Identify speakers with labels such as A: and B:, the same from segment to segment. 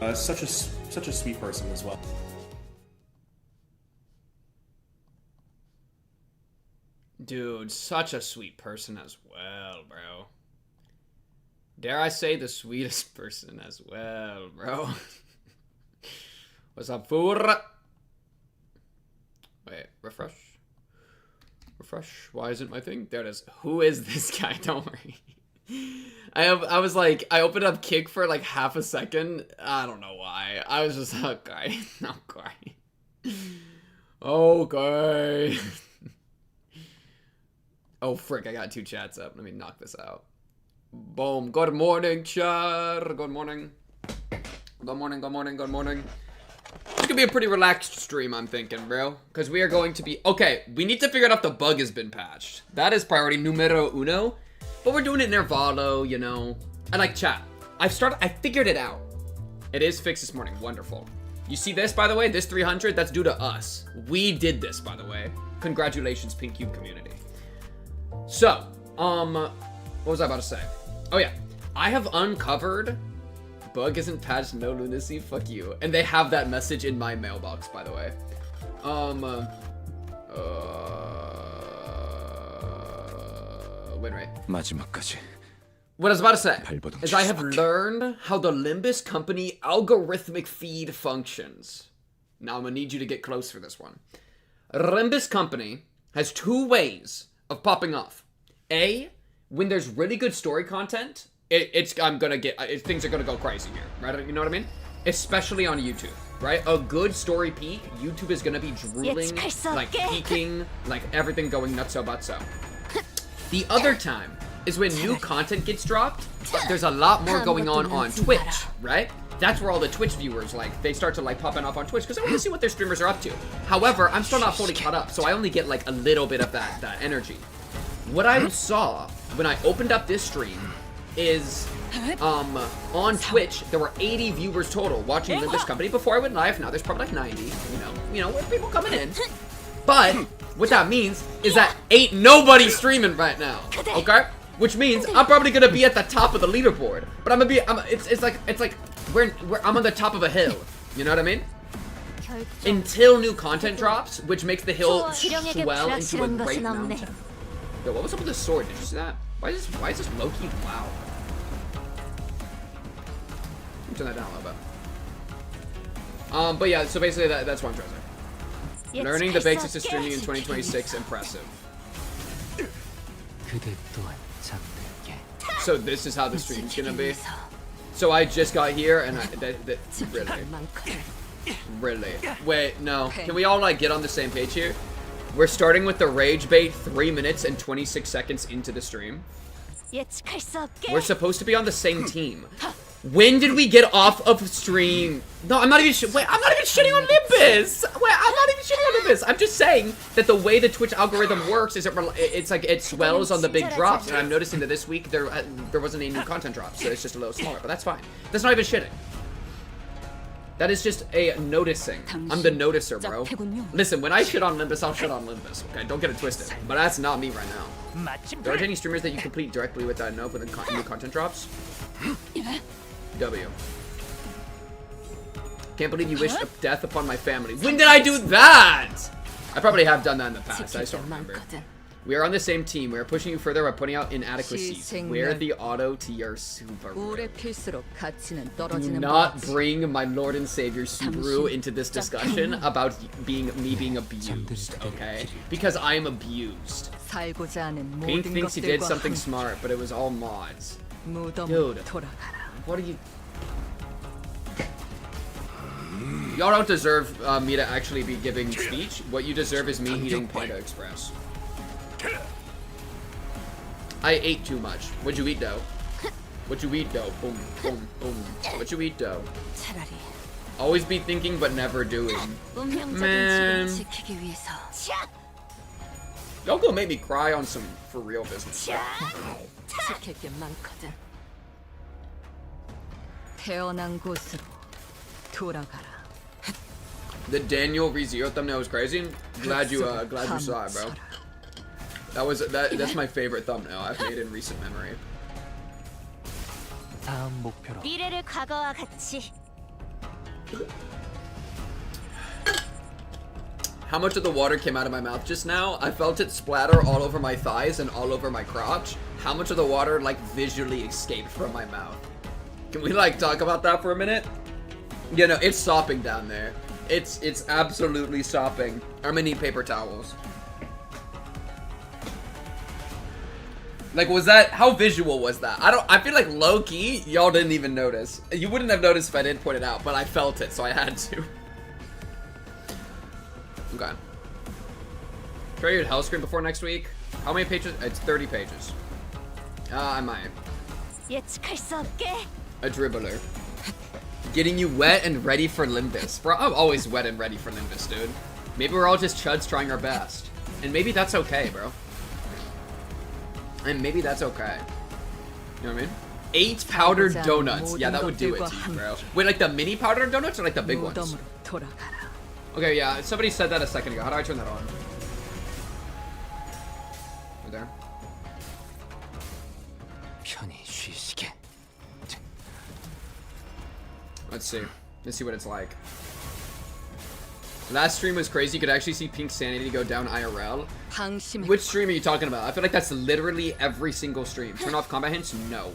A: Such a sweet person as well.
B: Dude, such a sweet person as well, bro. Dare I say the sweetest person as well, bro. What's up, fool? Wait, refresh. Refresh. Why isn't my thing? There it is. Who is this guy? Don't worry. I was like, I opened up Kick for like half a second. I don't know why. I was just, okay. Okay. Okay. Oh, frick. I got 2 chats up. Let me knock this out. Boom. Good morning, chat. Good morning. Good morning, good morning, good morning. It's gonna be a pretty relaxed stream, I'm thinking, bro. Because we are going to be... Okay, we need to figure out if the bug has been patched. That is priority numero uno. But we're doing it in Intervallo, you know. And like, chat, I figured it out. It is fixed this morning. Wonderful. You see this, by the way? This 300, that's due to us. We did this, by the way. Congratulations, Pink Cube community. So, what was I about to say? Oh, yeah. I have uncovered... Bug isn't patched, no lunacy, fuck you. And they have that message in my mailbox, by the way. Wait. What I was about to say is I have learned how the Limbus company algorithmic feed functions. Now I'm gonna need you to get close for this one. Limbus company has 2 ways of popping off. A, when there's really good story content, things are gonna go crazy here, right? You know what I mean? Especially on YouTube, right? A good story peak, YouTube is gonna be drooling, like peaking, like everything going nutso-butso. The other time is when new content gets dropped, there's a lot more going on Twitch, right? That's where all the Twitch viewers, like, they start to, like, popping off on Twitch, because I want to see what their streamers are up to. However, I'm still not fully caught up, so I only get, like, a little bit of that energy. What I saw when I opened up this stream is, on Twitch, there were 80 viewers total watching Limbus Company before I went live. Now there's probably like 90, you know, with people coming in. But what that means is that ain't nobody streaming right now, okay? Which means I'm probably gonna be at the top of the leaderboard, but it's like I'm on the top of a hill. You know what I mean? Until new content drops, which makes the hill swell into a great mountain. Yo, what was up with this sword? Did you see that? Why is this low-key loud? Let me turn that down a little bit. But yeah, so basically that's what I'm trying to say. Learning the basics of streaming in 2026, impressive. So this is how the stream's gonna be. So I just got here and really? Wait, no. Can we all like get on the same page here? We're starting with the rage bait 3 minutes and 26 seconds into the stream. We're supposed to be on the same team. When did we get off of stream? No, I'm not even I'm not even shitting on Limbus. Wait, I'm not even shitting on Limbus. I'm just saying that the way the Twitch algorithm works is it's like it swells on the big drops, and I'm noticing that this week there wasn't any new content drops, so it's just a little smaller, but that's fine. That's not even shitting. That is just a noticing. I'm the noticer, bro. Listen, when I shit on Limbus, I'll shit on Limbus, okay? Don't get it twisted. But that's not me right now. There aren't any streamers that you complete directly with that note when the new content drops. W. Can't believe you wish death upon my family. When did I do that? I probably have done that in the past. I just don't remember. We are on the same team. We are pushing you further by pointing out inadequacies. Wear the auto tier Subaru. Do not bring my Lord and Savior Subaru into this discussion about me being abused, okay? Because I am abused. Pink thinks he did something smart, but it was all mods. Dude, what are you... Y'all don't deserve me to actually be giving speech. What you deserve is me eating Panda Express. I ate too much. What'd you eat, though? What'd you eat, though? Boom, boom, boom. What'd you eat, though? Always be thinking, but never doing. Man. Y'all gonna make me cry on some for real business. The Daniel ReZero thumbnail was crazy. Glad you saw it, bro. That's my favorite thumbnail I've made in recent memory. How much of the water came out of my mouth just now? I felt it splatter all over my thighs and all over my crotch. How much of the water, like, visually escaped from my mouth? Can we, like, talk about that for a minute? You know, it's sopping down there. It's absolutely sopping. I'm gonna need paper towels. Like, was that, how visual was that? I feel like low-key, y'all didn't even notice. You wouldn't have noticed if I didn't point it out, but I felt it, so I had to. Okay. Try your hell screen before next week. How many pages? It's 30 pages. I might. A dribbler. Getting you wet and ready for Limbus. Bro, I'm always wet and ready for Limbus, dude. Maybe we're all just chuds trying our best. And maybe that's okay, bro. And maybe that's okay. You know what I mean? 8 powdered donuts. Yeah, that would do it to you, bro. Wait, like the mini powdered donuts or like the big ones? Okay, yeah, somebody said that a second ago. How do I turn that on? Right there. Let's see. Let's see what it's like. Last stream was crazy. You could actually see pink sanity go down IRL. Which stream are you talking about? I feel like that's literally every single stream. Turn off combat hints? No.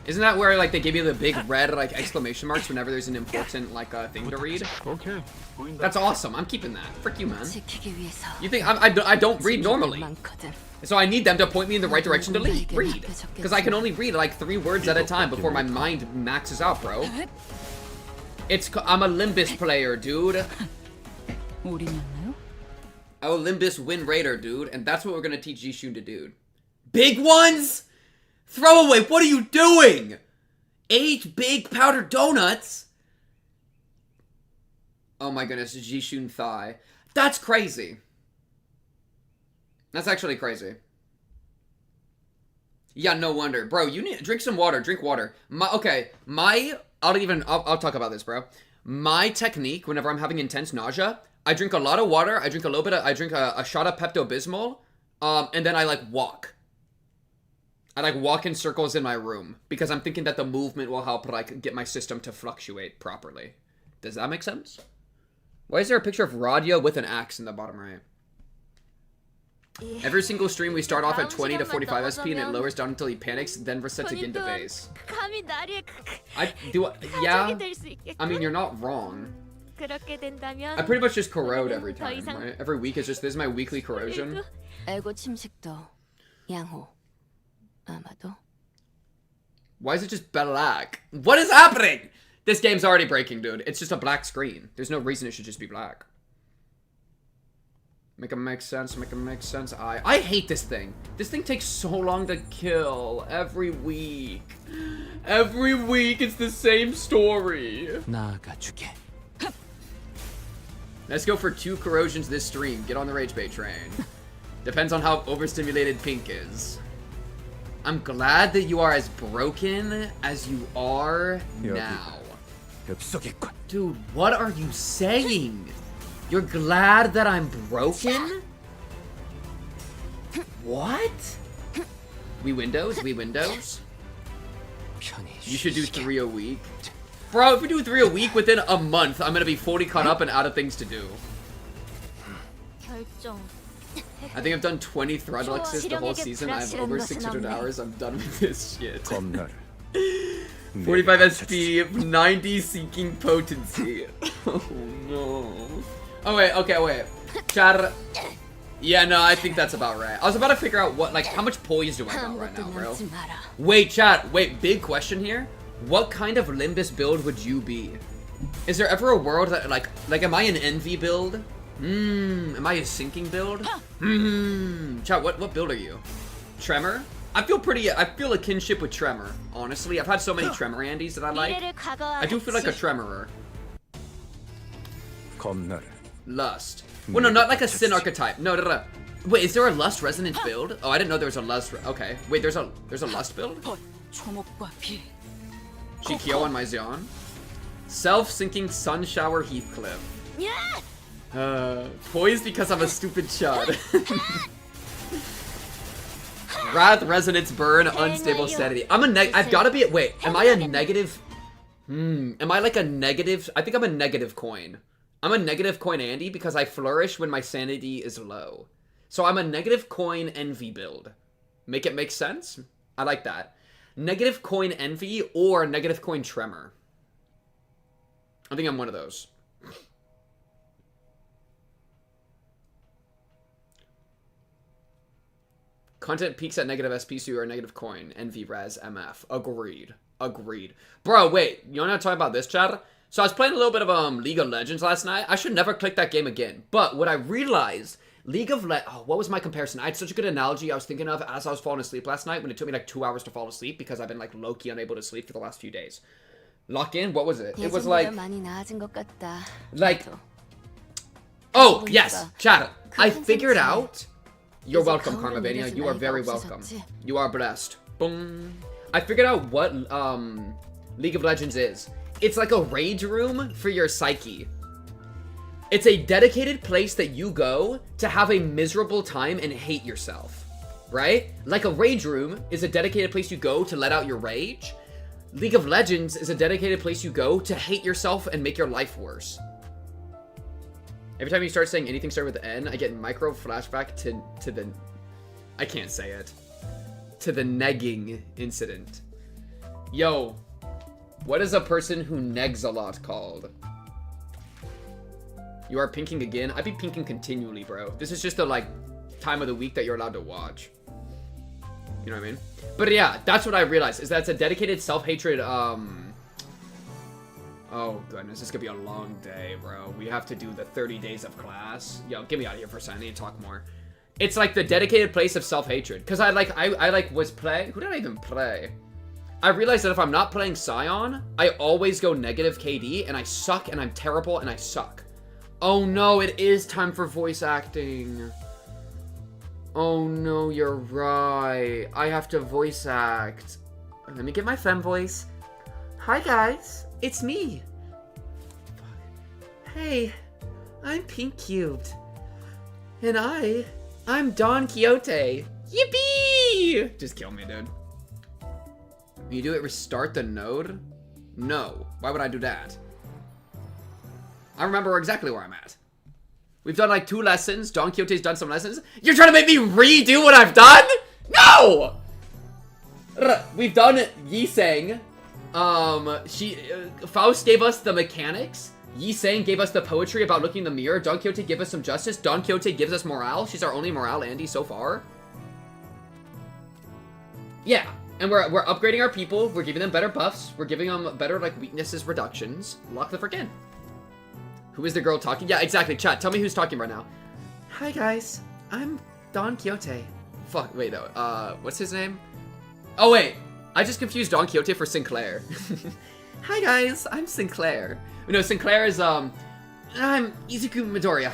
B: Isn't that where like they give you the big red like exclamation marks whenever there's an important like thing to read? Okay. That's awesome. I'm keeping that. Frick you, man. You think I don't read normally? So I need them to point me in the right direction to read. Because I can only read like 3 words at a time before my mind maxes out, bro. I'm a Limbus player, dude. Oh, Limbus win raider, dude. And that's what we're gonna teach Jishun to do. Big ones? Throwaway, what are you doing? 8 big powdered donuts? Oh my goodness, Jishun thigh. That's crazy. That's actually crazy. Yeah, no wonder. Bro, you need drink some water. Drink water. I'll talk about this, bro. My technique whenever I'm having intense nausea, I drink a lot of water, I drink a shot of Pepto-Bismol, and then I like walk. I like walk in circles in my room because I'm thinking that the movement will help like get my system to fluctuate properly. Does that make sense? Why is there a picture of Radia with an axe in the bottom right? Every single stream we start off at 20 to 45 SP and it lowers down until he panics, then resets again to base. Yeah, I mean you're not wrong. I pretty much just corrode every time, right? Every week is just, this is my weekly corrosion. Why is it just black? What is happening? This game's already breaking, dude. It's just a black screen. There's no reason it should just be black. Make it make sense, make it make sense. I hate this thing. This thing takes so long to kill every week. Every week it's the same story. Let's go for 2 corrosions this stream. Get on the rage bait train. Depends on how overstimulated Pink is. I'm glad that you are as broken as you are now. Dude, what are you saying? You're glad that I'm broken? What? We Windows? We Windows? You should do 3 a week. Bro, if we do 3 a week within a month, I'm gonna be fully caught up and out of things to do. I think I've done 20 Threadluxes the whole season. I have over 600 hours. I'm done with this shit. 45 SP, 90 seeking potency. Oh no. Oh wait, okay, wait. Char. Yeah, no, I think that's about right. I was about to figure out what, like, how much poise do I got right now, bro? Wait, chat. Wait, big question here. What kind of Limbus build would you be? Is there ever a world that, like, am I an Envy build? Am I a sinking build? Chat, what build are you? Tremor? I feel a kinship with Tremor, honestly. I've had so many Tremor Andes that I like. I do feel like a Tremorer. Lust. Well, no, not like a Sin archetype. No. Wait, is there a Lust Resonance build? Oh, I didn't know there was a Lust. Okay. Wait, there's a Lust build? Shikyo on my Zeon. Self-sinking Sun Shower Heathcliff. Poised because I'm a stupid chud. Wrath, Resonance, Burn, Unstable Sanity. I've gotta be, wait, am I a negative? Am I like a negative? I think I'm a negative coin. I'm a negative coin Andy because I flourish when my sanity is low. So I'm a negative coin envy build. Make it make sense? I like that. Negative coin envy or negative coin tremor. I think I'm one of those. Content peaks at negative SP, so you are negative coin. Envy, res, MF. Agreed. Agreed. Bro, wait. You want to talk about this, Chad? So I was playing a little bit of League of Legends last night. I should never click that game again. But what I realized, what was my comparison? I had such a good analogy I was thinking of as I was falling asleep last night when it took me like 2 hours to fall asleep because I've been like low-key unable to sleep for the last few days. Lock in? What was it? It was like... Oh, yes. Chad. I figured out... You're welcome, Karmavania. You are very welcome. You are blessed. Boom. I figured out what League of Legends is. It's like a rage room for your psyche. It's a dedicated place that you go to have a miserable time and hate yourself. Right? Like a rage room is a dedicated place you go to let out your rage. League of Legends is a dedicated place you go to hate yourself and make your life worse. Every time you start saying anything started with N, I get micro flashback to the... I can't say it. To the negging incident. Yo, what is a person who negs a lot called? You are pinking again? I be pinking continually, bro. This is just the, like, time of the week that you're allowed to watch. You know what I mean? But yeah, that's what I realized, is that it's a dedicated self-hatred, Oh, goodness. This is gonna be a long day, bro. We have to do the 30 days of class. Yo, get me out of here for a second. I need to talk more. It's like the dedicated place of self-hatred. Because I was playing... Who did I even play? I realized that if I'm not playing Scion, I always go negative KD, and I suck, and I'm terrible, and I suck. Oh, no. It is time for voice acting. Oh, no. You're right. I have to voice act. Let me get my femme voice. Hi, guys. It's me. Hey, I'm Pink Cubed. And I'm Don Quixote. Yippee! Just kill me, dude. When you do it, restart the node? No. Why would I do that? I remember exactly where I'm at. We've done like 2 lessons. Don Quixote's done some lessons. You're trying to make me redo what I've done? No! We've done Yi-Sang. Faust gave us the mechanics. Yi-Sang gave us the poetry about looking in the mirror. Don Quixote gave us some justice. Don Quixote gives us morale. She's our only morale Andy so far. Yeah, and we're upgrading our people. We're giving them better buffs. We're giving them better, like, weaknesses reductions. Lock the frick in. Who is the girl talking? Yeah, exactly. Chat, tell me who's talking right now. Hi, guys. I'm Don Quixote. Fuck, wait, no. What's his name? Oh, wait. I just confused Don Quixote for Sinclair. Hi guys, I'm Sinclair. No, Sinclair is, I'm Izuku Midoriya.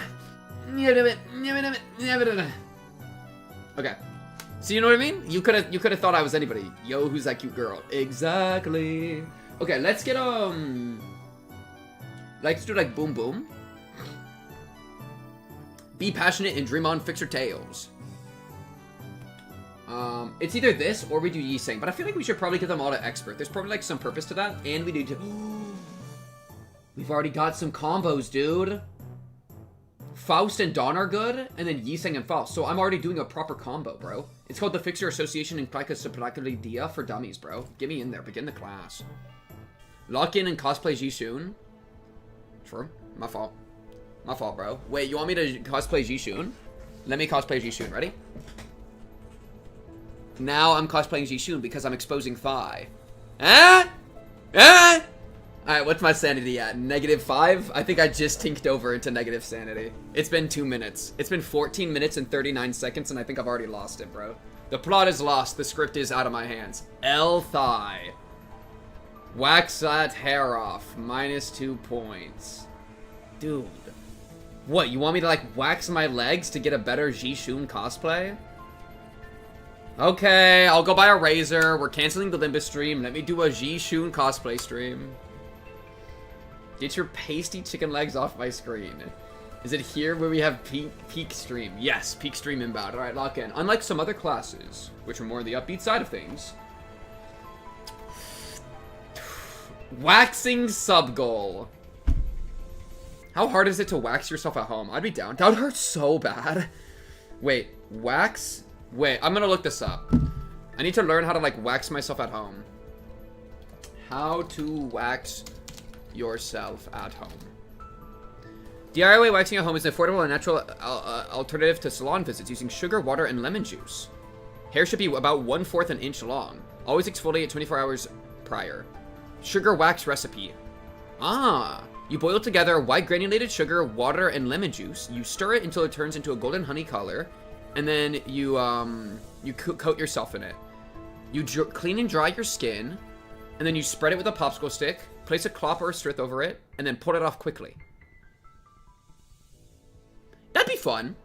B: Okay. So you know what I mean? You could have thought I was anybody. Yo, who's that cute girl? Exactly. Okay, let's get, let's do, like, boom boom. Be passionate and dream on, fix your tails. It's either this or we do Yi-Sang, but I feel like we should probably get them all to expert. There's probably like some purpose to that, and we need to... We've already got some combos, dude. Faust and Dawn are good, and then Yi-Sang and Faust. So I'm already doing a proper combo, bro. It's called the Fixer Association in Klaika Dia for dummies, bro. Get me in there. Begin the class. Lock in and cosplay Jishun. True. My fault. My fault, bro. Wait, you want me to cosplay Jishun? Let me cosplay Jishun. Ready? Now I'm cosplaying Jishun because I'm exposing thigh. Ah! Ah! Alright, what's my sanity at? -5? I think I just tinked over into negative sanity. It's been 2 minutes. It's been 14 minutes and 39 seconds, and I think I've already lost it, bro. The plot is lost. The script is out of my hands. L thigh. Wax that hair off. -2 points. Dude. What, you want me to, like, wax my legs to get a better Jishun cosplay? Okay, I'll go buy a razor. We're canceling the Limbus stream. Let me do a Jishun cosplay stream. Get your pasty chicken legs off my screen. Is it here where we have peak stream? Yes, peak stream inbound. All right, lock in. Unlike some other classes, which are more on the upbeat side of things, Waxing sub-goal. How hard is it to wax yourself at home? I'd be down. That would hurt so bad. Wait, wax? Wait, I'm gonna look this up. I need to learn how to, like, wax myself at home. How to wax yourself at home. DIY waxing at home is an affordable and natural alternative to salon visits using sugar, water, and lemon juice. Hair should be about 1/4 an inch long. Always exfoliate 24 hours prior. Sugar wax recipe. Ah. You boil together white granulated sugar, water, and lemon juice. You stir it until it turns into a golden honey color. And then you coat yourself in it. You clean and dry your skin. And then you spread it with a popsicle stick. Place a cloth or a strip over it. And then pull it off quickly. That'd be fun.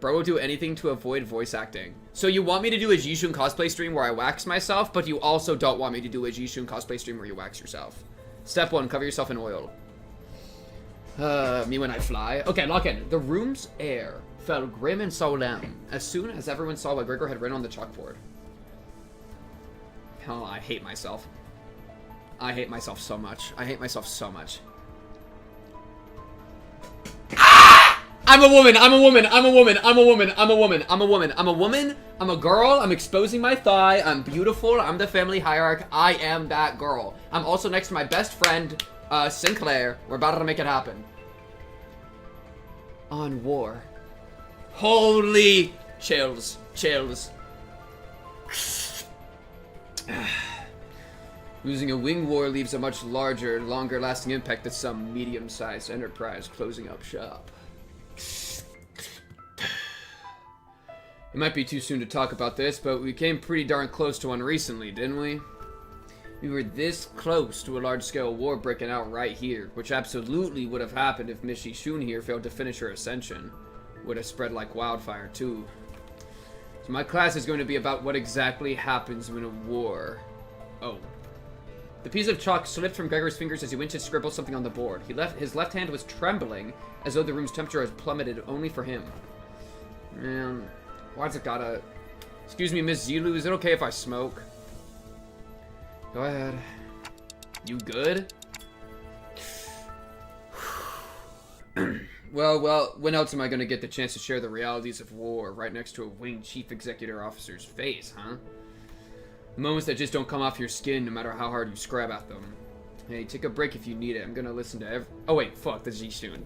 B: Bro will do anything to avoid voice acting. So you want me to do a Jishun cosplay stream where I wax myself, but you also don't want me to do a Jishun cosplay stream where you wax yourself. Step 1, cover yourself in oil. Me when I fly. Okay, lock in. The room's air fell grim and solemn as soon as everyone saw what Gregor had written on the chalkboard. Oh, I hate myself. I hate myself so much. I hate myself so much. I'm a woman, I'm a woman, I'm a woman, I'm a woman, I'm a woman, I'm a woman, I'm a woman, I'm a girl, I'm exposing my thigh, I'm beautiful, I'm the family hierarch, I am that girl. I'm also next to my best friend, Sinclair. We're about to make it happen. On war. Holy chills, chills. Losing a wing war leaves a much larger, longer-lasting impact than some medium-sized enterprise closing up shop. It might be too soon to talk about this, but we came pretty darn close to one recently, didn't we? We were this close to a large-scale war breaking out right here, which absolutely would have happened if Miss Shun here failed to finish her ascension. Would have spread like wildfire, too. So my class is going to be about what exactly happens when a war... Oh. The piece of chalk slipped from Gregor's fingers as he went to scribble something on the board. His left hand was trembling, as though the room's temperature had plummeted only for him. Man, why's it gotta... Excuse me, Miss Zilu, is it okay if I smoke? Go ahead. You good? Well, when else am I gonna get the chance to share the realities of war right next to a winged chief executive officer's face, huh? The moments that just don't come off your skin no matter how hard you scrab at them. Hey, take a break if you need it. I'm gonna listen to every... Oh wait, fuck, the Jishun.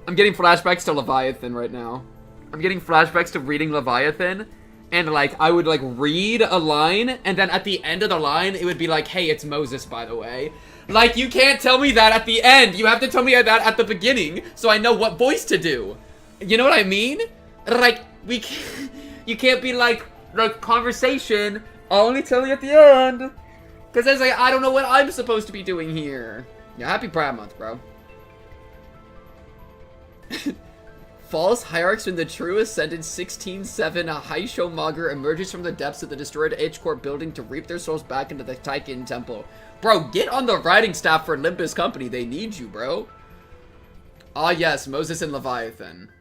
B: I'm getting flashbacks to Leviathan right now. I'm getting flashbacks to reading Leviathan. And, like, I would, like, read a line, and then at the end of the line, it would be like, hey, it's Moses, by the way. Like, you can't tell me that at the end. You have to tell me that at the beginning, so I know what voice to do. You know what I mean? Like, we can't... You can't be like conversation, I'll only tell you at the end. Because it's like, I don't know what I'm supposed to be doing here. Yeah, happy Pride Month, bro. False hierarchs when the true ascended 16-7 Haisho Mager emerges from the depths of the destroyed H-Corp building to reap their souls back into the Taiken Temple. Bro, get on the writing staff for Olympus Company. They need you, bro. Ah, yes, Moses and Leviathan.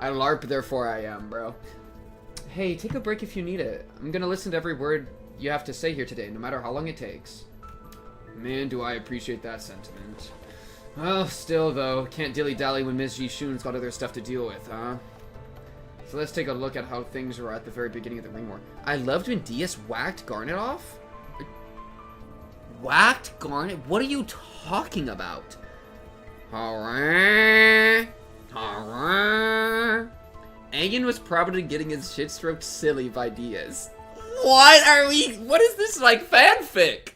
B: I LARP, therefore I am, bro. Hey, take a break if you need it. I'm gonna listen to every word you have to say here today, no matter how long it takes. Man, do I appreciate that sentiment. Well, still, though, can't dilly-dally when Ms. Jishun's got other stuff to deal with, huh? So let's take a look at how things were at the very beginning of the Ring War. I loved when DS whacked Garnet off? Whacked Garnet? What are you talking about? Ayan was probably getting his shit stroked silly by Diaz. What is this, like, fanfic?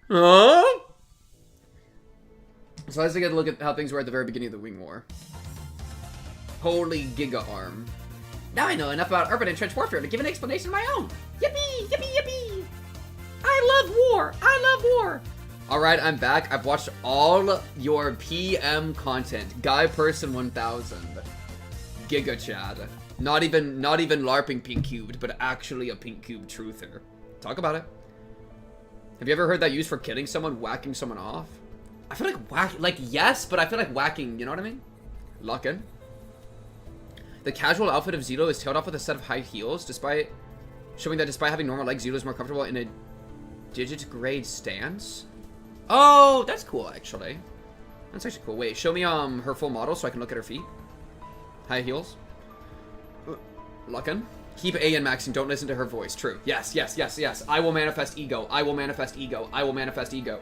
B: Huh? So let's take a look at how things were at the very beginning of the Wing War. Holy Giga Arm. Now I know enough about urban and trench warfare to give an explanation of my own. Yippee! Yippee! Yippee! I love war! I love war! Alright, I'm back. I've watched all your PM content. Guy Person 1000. Giga Chad. Not even LARPing Pink Cubed, but actually a Pink Cube truther. Talk about it. Have you ever heard that used for killing someone, whacking someone off? I feel like whack, like yes, but I feel like whacking, you know what I mean? Lock in. The casual outfit of Zito is tailed off with a set of high heels, showing that despite having normal legs, Zito is more comfortable in a digit-grade stance. Oh, that's cool, actually. That's actually cool. Wait, show me her full model so I can look at her feet. High heels. Lock in. Keep A in maxing. Don't listen to her voice. True. Yes, yes, yes, yes. I will manifest ego. I will manifest ego. I will manifest ego.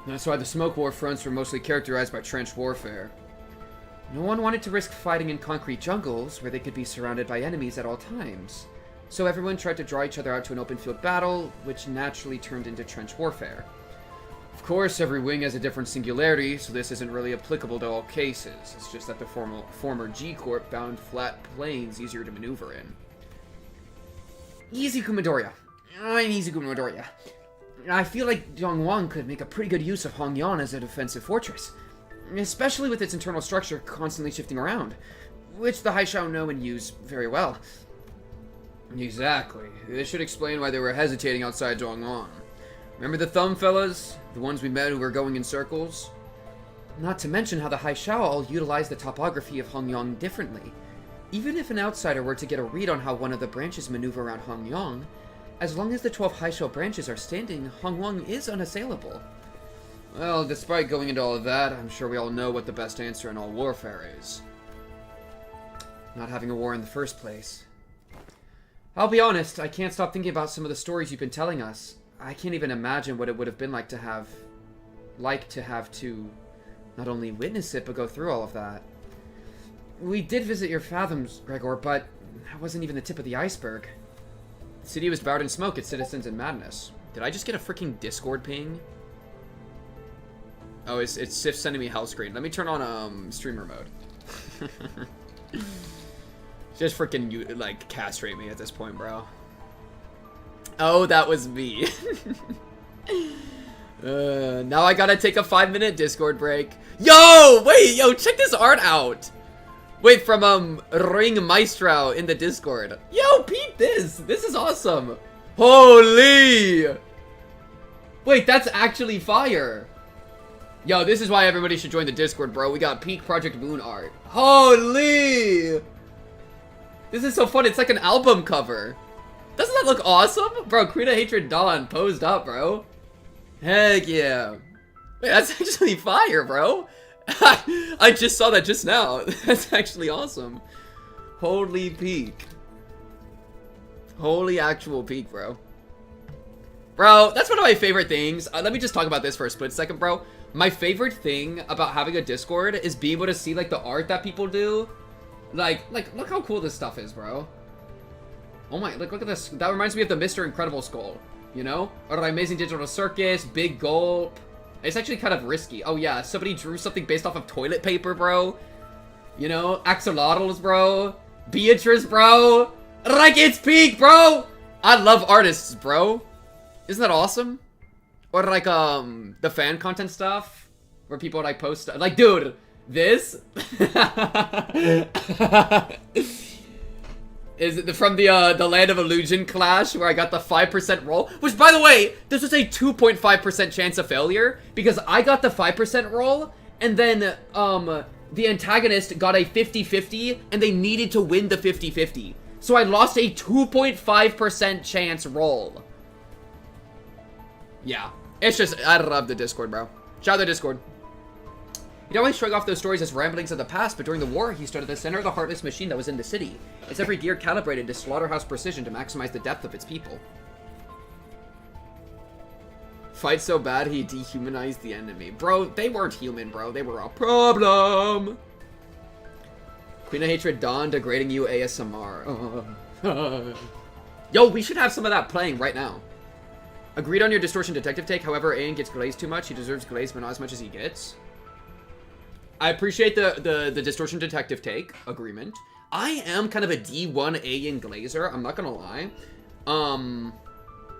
B: That's why the smoke war fronts were mostly characterized by trench warfare. No one wanted to risk fighting in concrete jungles where they could be surrounded by enemies at all times. So everyone tried to draw each other out to an open field battle, which naturally turned into trench warfare. Of course, every wing has a different singularity, so this isn't really applicable to all cases. It's just that the former G-Corp found flat plains easier to maneuver in. Easy Kumadoria. I'm easy Kumadoria. I feel like Dongwon could make a pretty good use of Hongyan as a defensive fortress, especially with its internal structure constantly shifting around, which the Haishao know and use very well. Exactly. This should explain why they were hesitating outside Dongwon. Remember the thumb fellas? The ones we met who were going in circles? Not to mention how the Haishao all utilize the topography of Hongyang differently. Even if an outsider were to get a read on how one of the branches maneuver around Hongyang, as long as the 12 Haishao branches are standing, Hongyang is unassailable. Well, despite going into all of that, I'm sure we all know what the best answer in all warfare is. Not having a war in the first place. I'll be honest, I can't stop thinking about some of the stories you've been telling us. I can't even imagine what it would have been like to have to not only witness it, but go through all of that. We did visit your fathoms, Gregor, but that wasn't even the tip of the iceberg. The city was buried in smoke, its citizens in madness. Did I just get a freaking Discord ping? Oh, it's Sif sending me hell screen. Let me turn on streamer mode. Just freaking like castrate me at this point, bro. Oh, that was me. Now I gotta take a 5-minute Discord break. Yo, wait, yo, check this art out. Wait, from Ring Maestro in the Discord. Yo, peep this. This is awesome. Holy. Wait, that's actually fire. Yo, this is why everybody should join the Discord, bro. We got peak Project Moon art. Holy. This is so fun. It's like an album cover. Doesn't that look awesome? Bro, Krita Hatred Dawn posed up, bro. Heck yeah. Wait, that's actually fire, bro. I just saw that just now. That's actually awesome. Holy peak. Holy actual peak, bro. Bro, that's one of my favorite things. Let me just talk about this for a split second, bro. My favorite thing about having a Discord is being able to see, like, the art that people do. Like, look how cool this stuff is, bro. Oh my, look at this. That reminds me of the Mr. Incredible skull, you know? Or the Amazing Digital Circus, Big Gulp. It's actually kind of risky. Oh yeah, somebody drew something based off of toilet paper, bro. You know? Axolotls, bro. Beatrice, bro. Like, it's peak, bro. I love artists, bro. Isn't that awesome? Or like, the fan content stuff. Where people like post, like, dude, this. Is it from the Land of Illusion Clash where I got the 5% roll? Which, by the way, this was a 2.5% chance of failure because I got the 5% roll and then the antagonist got a 50-50 and they needed to win the 50-50. So I lost a 2.5% chance roll. Yeah. It's just, I love the Discord, bro. Shout out the Discord. He'd always shrug off those stories as ramblings of the past, but during the war, he stood at the center of the heartless machine that was in the city. Its every gear calibrated to slaughterhouse precision to maximize the depth of its people. Fight so bad, he dehumanized the enemy. Bro, they weren't human, bro. They were a problem. Queen of Hatred Dawn degrading you ASMR. Yo, we should have some of that playing right now. Agreed on your distortion detective take. However, Aang gets glazed too much. He deserves glaze, but not as much as he gets. I appreciate the distortion detective take agreement. I am kind of a D1 Ayan glazer, I'm not gonna lie.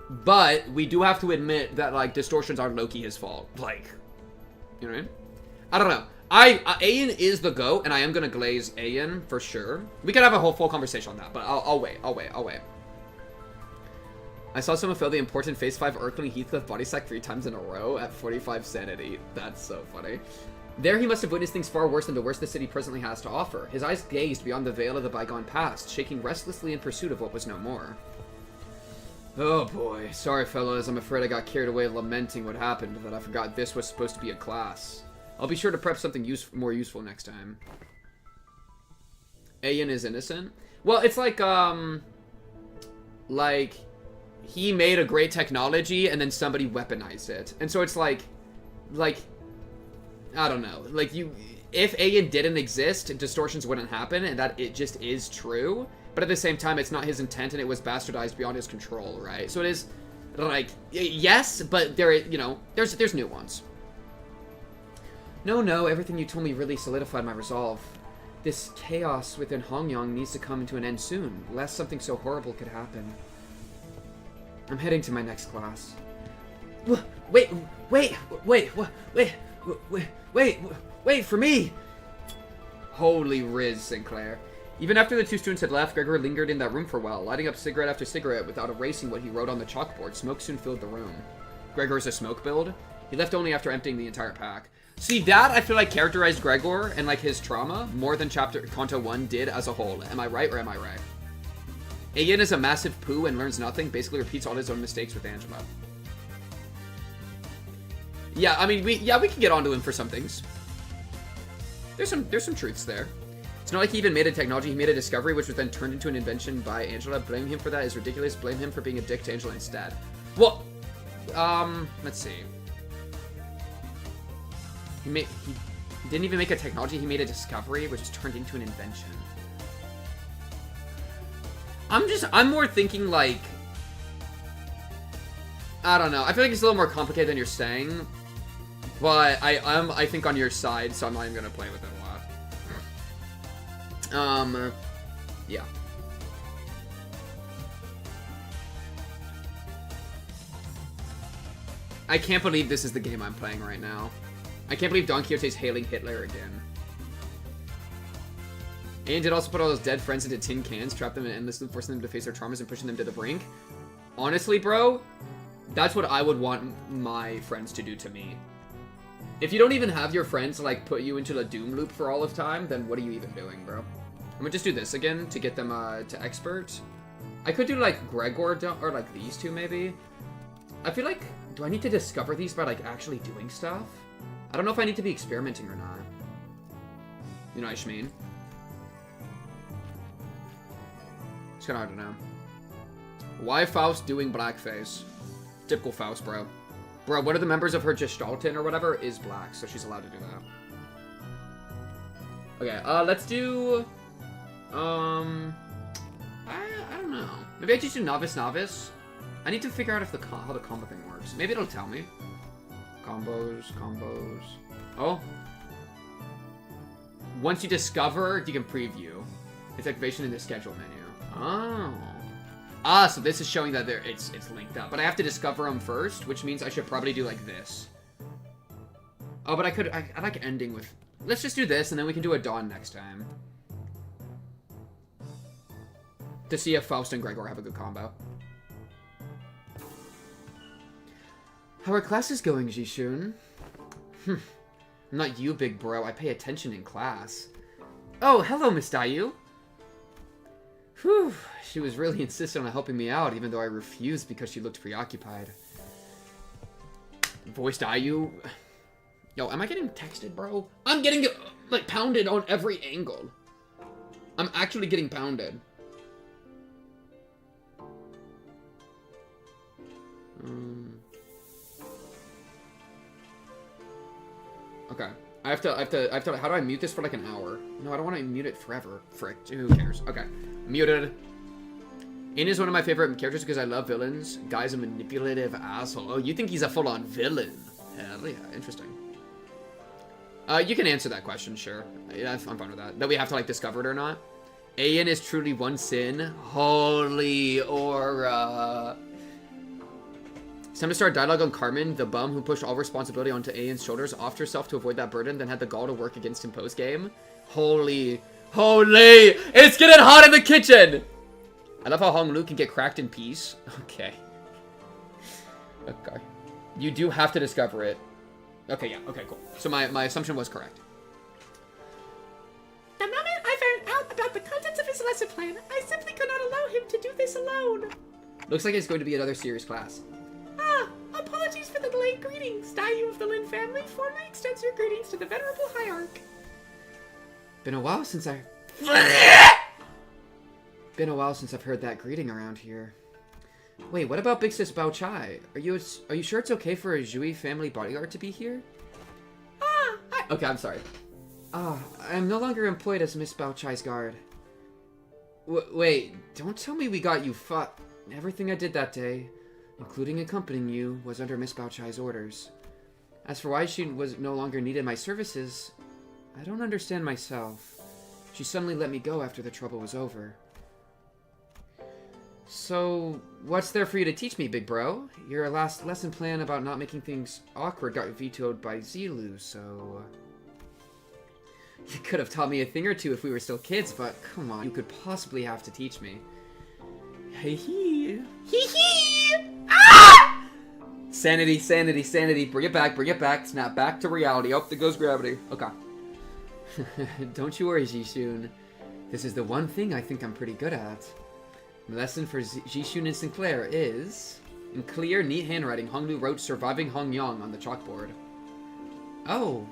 B: But we do have to admit that, like, distortions are low-key his fault. Like, you know what I mean? I don't know. Ayan is the GOAT, and I am gonna glaze Ayan for sure. We could have a whole full conversation on that, but I'll wait. I saw someone fail the important Phase 5 Urkling Heathcliff body sack 3 times in a row at 45 sanity. That's so funny. There he must have witnessed things far worse than the worst the city presently has to offer. His eyes gazed beyond the veil of the bygone past, shaking restlessly in pursuit of what was no more. Oh boy. Sorry, fellas. I'm afraid I got carried away lamenting what happened, that I forgot this was supposed to be a class. I'll be sure to prep something more useful next time. Ayan is innocent? Well, it's like, he made a great technology and then somebody weaponized it. And so it's like, I don't know. Like, if Ayan didn't exist, distortions wouldn't happen, and that it just is true. But at the same time, it's not his intent, and it was bastardized beyond his control, right? So it is, like, yes, but there, you know, there's nuance. No, everything you told me really solidified my resolve. This chaos within Hongyang needs to come to an end soon, lest something so horrible could happen. I'm heading to my next class. Wait for me! Holy Riz, Sinclair. Even after the two students had left, Gregor lingered in that room for a while, lighting up cigarette after cigarette without erasing what he wrote on the chalkboard. Smoke soon filled the room. Gregor is a smoke build. He left only after emptying the entire pack. See, that I feel like characterized Gregor and like his trauma more than Kanto 1 did as a whole. Am I right or am I right? Ayan is a massive poo and learns nothing, basically repeats all his own mistakes with Angela. Yeah, I mean, we can get onto him for some things. There's some truths there. It's not like he even made a technology, he made a discovery which was then turned into an invention by Angela. Blaming him for that is ridiculous. Blame him for being a dick to Angela instead. Well, let's see. He didn't even make a technology, he made a discovery which was turned into an invention. I'm more thinking like, I don't know. I feel like it's a little more complicated than you're saying, but I think on your side, so I'm not even gonna play with it a lot. Yeah. I can't believe this is the game I'm playing right now. I can't believe Don Quixote's hailing Hitler again. And did also put all those dead friends into tin cans, trap them in endless loop, forcing them to face their traumas and pushing them to the brink. Honestly, bro, that's what I would want my friends to do to me. If you don't even have your friends, like, put you into a doom loop for all of time, then what are you even doing, bro? I'm gonna just do this again to get them to expert. I could do, like, Gregor, or, like, these two, maybe. I feel like, do I need to discover these by, like, actually doing stuff? I don't know if I need to be experimenting or not. You know what I mean? It's kind of hard to know. Why Faust doing blackface? Typical Faust, bro. Bro, one of the members of her Gestalten or whatever is black, so she's allowed to do that. Okay, let's do... I don't know. Maybe I just do Novice. I need to figure out if how the combo thing works. Maybe it'll tell me. Combos. Oh. Once you discover, you can preview. It's activation in the schedule menu. Oh. Ah, so this is showing that it's linked up. But I have to discover them first, which means I should probably do like this. Oh, but I like ending with... Let's just do this, and then we can do a Dawn next time. To see if Faust and Gregor have a good combo. How are classes going, Jishun? I'm not you, big bro. I pay attention in class. Oh, hello, Miss Dayu. Whew. She was really insistent on helping me out, even though I refused because she looked preoccupied. Voice Dayu. Yo, am I getting texted, bro? I'm getting, like, pounded on every angle. I'm actually getting pounded. Okay. I have to, how do I mute this for like an hour? No, I don't want to mute it forever. Frick, who cares? Okay. Muted. In is one of my favorite characters because I love villains. Guy's a manipulative asshole. Oh, you think he's a full-on villain? Hell yeah, interesting. You can answer that question, sure. Yeah, I'm fine with that. That we have to, like, discover it or not. Ayan is truly one sin. Holy aura. It's time to start dialogue on Carmen, the bum who pushed all responsibility onto Ayan's shoulders, offed herself to avoid that burden, then had the gall to work against him post-game. Holy. It's getting hot in the kitchen! I love how Hong Lu can get cracked in peace. Okay. Okay. You do have to discover it. Okay, yeah. Okay, cool. So my assumption was correct.
C: The moment I found out about the contents of his lesson plan, I simply could not allow him to do this alone.
B: Looks like it's going to be another serious class.
C: Ah, apologies for the delayed greetings. Dayu of the Lin family formally extends your greetings to the venerable hierarch.
B: Been a while since I've heard that greeting around here. Wait, what about Big Sis Bao Chai? Are you sure it's okay for a Zhui family bodyguard to be here? Okay, I'm sorry. I'm no longer employed as Miss Bao Chai's guard. Wait, don't tell me we got you Everything I did that day, including accompanying you, was under Miss Bao Chai's orders. As for why she was no longer needed my services, I don't understand myself. She suddenly let me go after the trouble was over. So, what's there for you to teach me, big bro? Your last lesson plan about not making things awkward got vetoed by Zilu, so... You could have taught me a thing or two if we were still kids, but come on, you could possibly have to teach me. Hee-hee. Hee-hee! Ah! Sanity, sanity, sanity. Bring it back, bring it back. Snap back to reality. Oh, there goes gravity. Okay. Don't you worry, Jishun. This is the one thing I think I'm pretty good at. My lesson for Jishun and Sinclair is... In clear, neat handwriting, Honglu wrote Surviving Hong Yong on the chalkboard. Oh.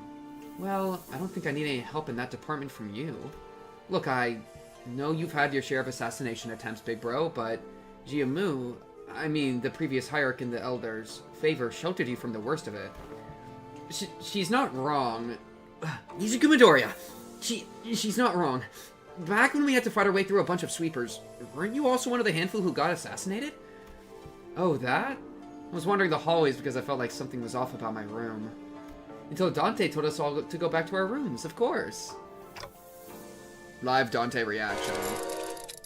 B: Well, I don't think I need any help in that department from you. Look, I know you've had your share of assassination attempts, big bro, but Jiamu, I mean, the previous hierarch in the Elder's favor, sheltered you from the worst of it. She's not wrong. Izuku Midoriya! She's not wrong. Back when we had to fight our way through a bunch of sweepers, weren't you also one of the handful who got assassinated? Oh, that? I was wandering the hallways because I felt like something was off about my room. Until Dante told us all to go back to our rooms, of course. Live Dante reaction.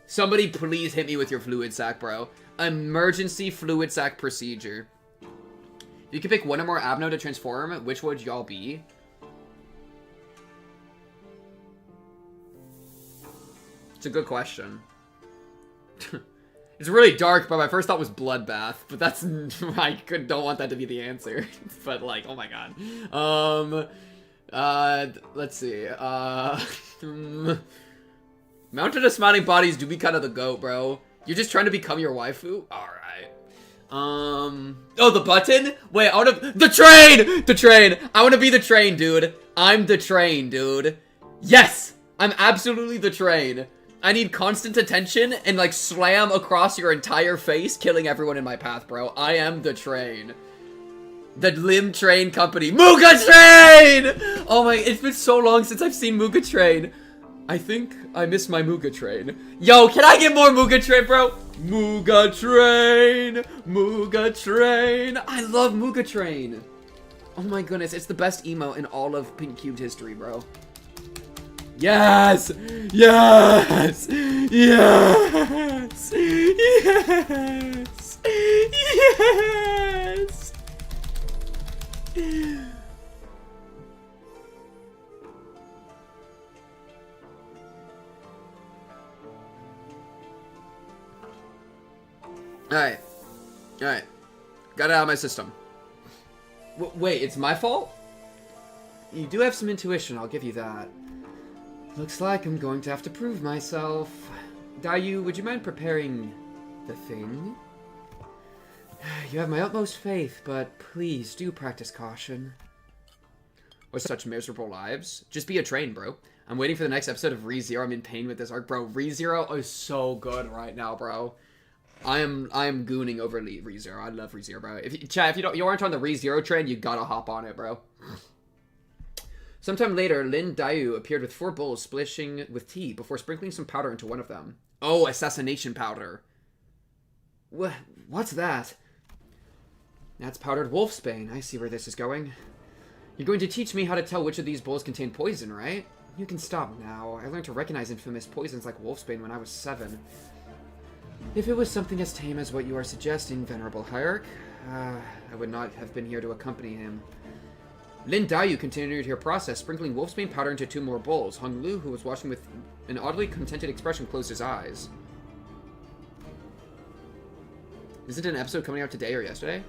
B: Somebody please hit me with your fluid sac, bro. Emergency fluid sac procedure. If you could pick one or more Abno to transform, which would y'all be? It's a good question. It's really dark, but my first thought was bloodbath. But that's... don't want that to be the answer. But, like, oh my god. Let's see. Mounted to smiling bodies do be kind of the goat, bro. You're just trying to become your waifu? Alright. Oh, the button? Wait, I wanna... The train! The train! I wanna be the train, dude. I'm the train, dude. Yes! I'm absolutely the train. I need constant attention and, like, slam across your entire face, killing everyone in my path, bro. I am the train. The Lim Train Company. Muga Train! Oh my, it's been so long since I've seen Muga Train. I think I miss my Muga Train. Yo, can I get more Muga Train, bro? Muga Train! Muga Train! I love Muga Train. Oh my goodness, it's the best emo in all of Pink Cubed history, bro. Yes! Yes! Yes! Yes! Yes! Alright. Alright. Got it out of my system. Wait, it's my fault? You do have some intuition, I'll give you that. Looks like I'm going to have to prove myself. Dayu, would you mind preparing the thing? You have my utmost faith, but please do practice caution. Or such miserable lives. Just be a train, bro. I'm waiting for the next episode of ReZero. I'm in pain with this arc, bro. ReZero is so good right now, bro. I am gooning over ReZero. I love ReZero, bro. Chat, if you aren't on the ReZero train, you gotta hop on it, bro. Sometime later, Lin Dayu appeared with 4 bowls splishing with tea before sprinkling some powder into one of them. Oh, assassination powder. What's that? That's powdered wolfsbane. I see where this is going. You're going to teach me how to tell which of these bowls contain poison, right? You can stop now. I learned to recognize infamous poisons like wolfsbane when I was 7. If it was something as tame as what you are suggesting, Venerable Hierarch, I would not have been here to accompany him. Lin Dayu continued her process, sprinkling wolfsbane powder into 2 more bowls. Hong Lu, who was watching with an oddly contented expression, closed his eyes. Isn't an episode coming out today or yesterday?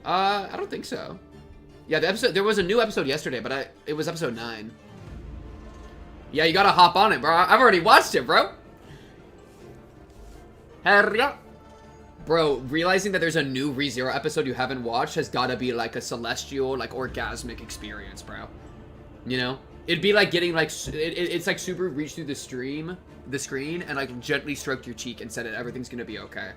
B: I don't think so. Yeah, there was a new episode yesterday, but it was episode 9. Yeah, you gotta hop on it, bro. I've already watched it, bro. Hurry up. Bro, realizing that there's a new ReZero episode you haven't watched has gotta be like a celestial, like orgasmic experience, bro. You know? It'd be like getting like, it's like Subaru reached through the screen and like gently stroked your cheek and said everything's gonna be okay.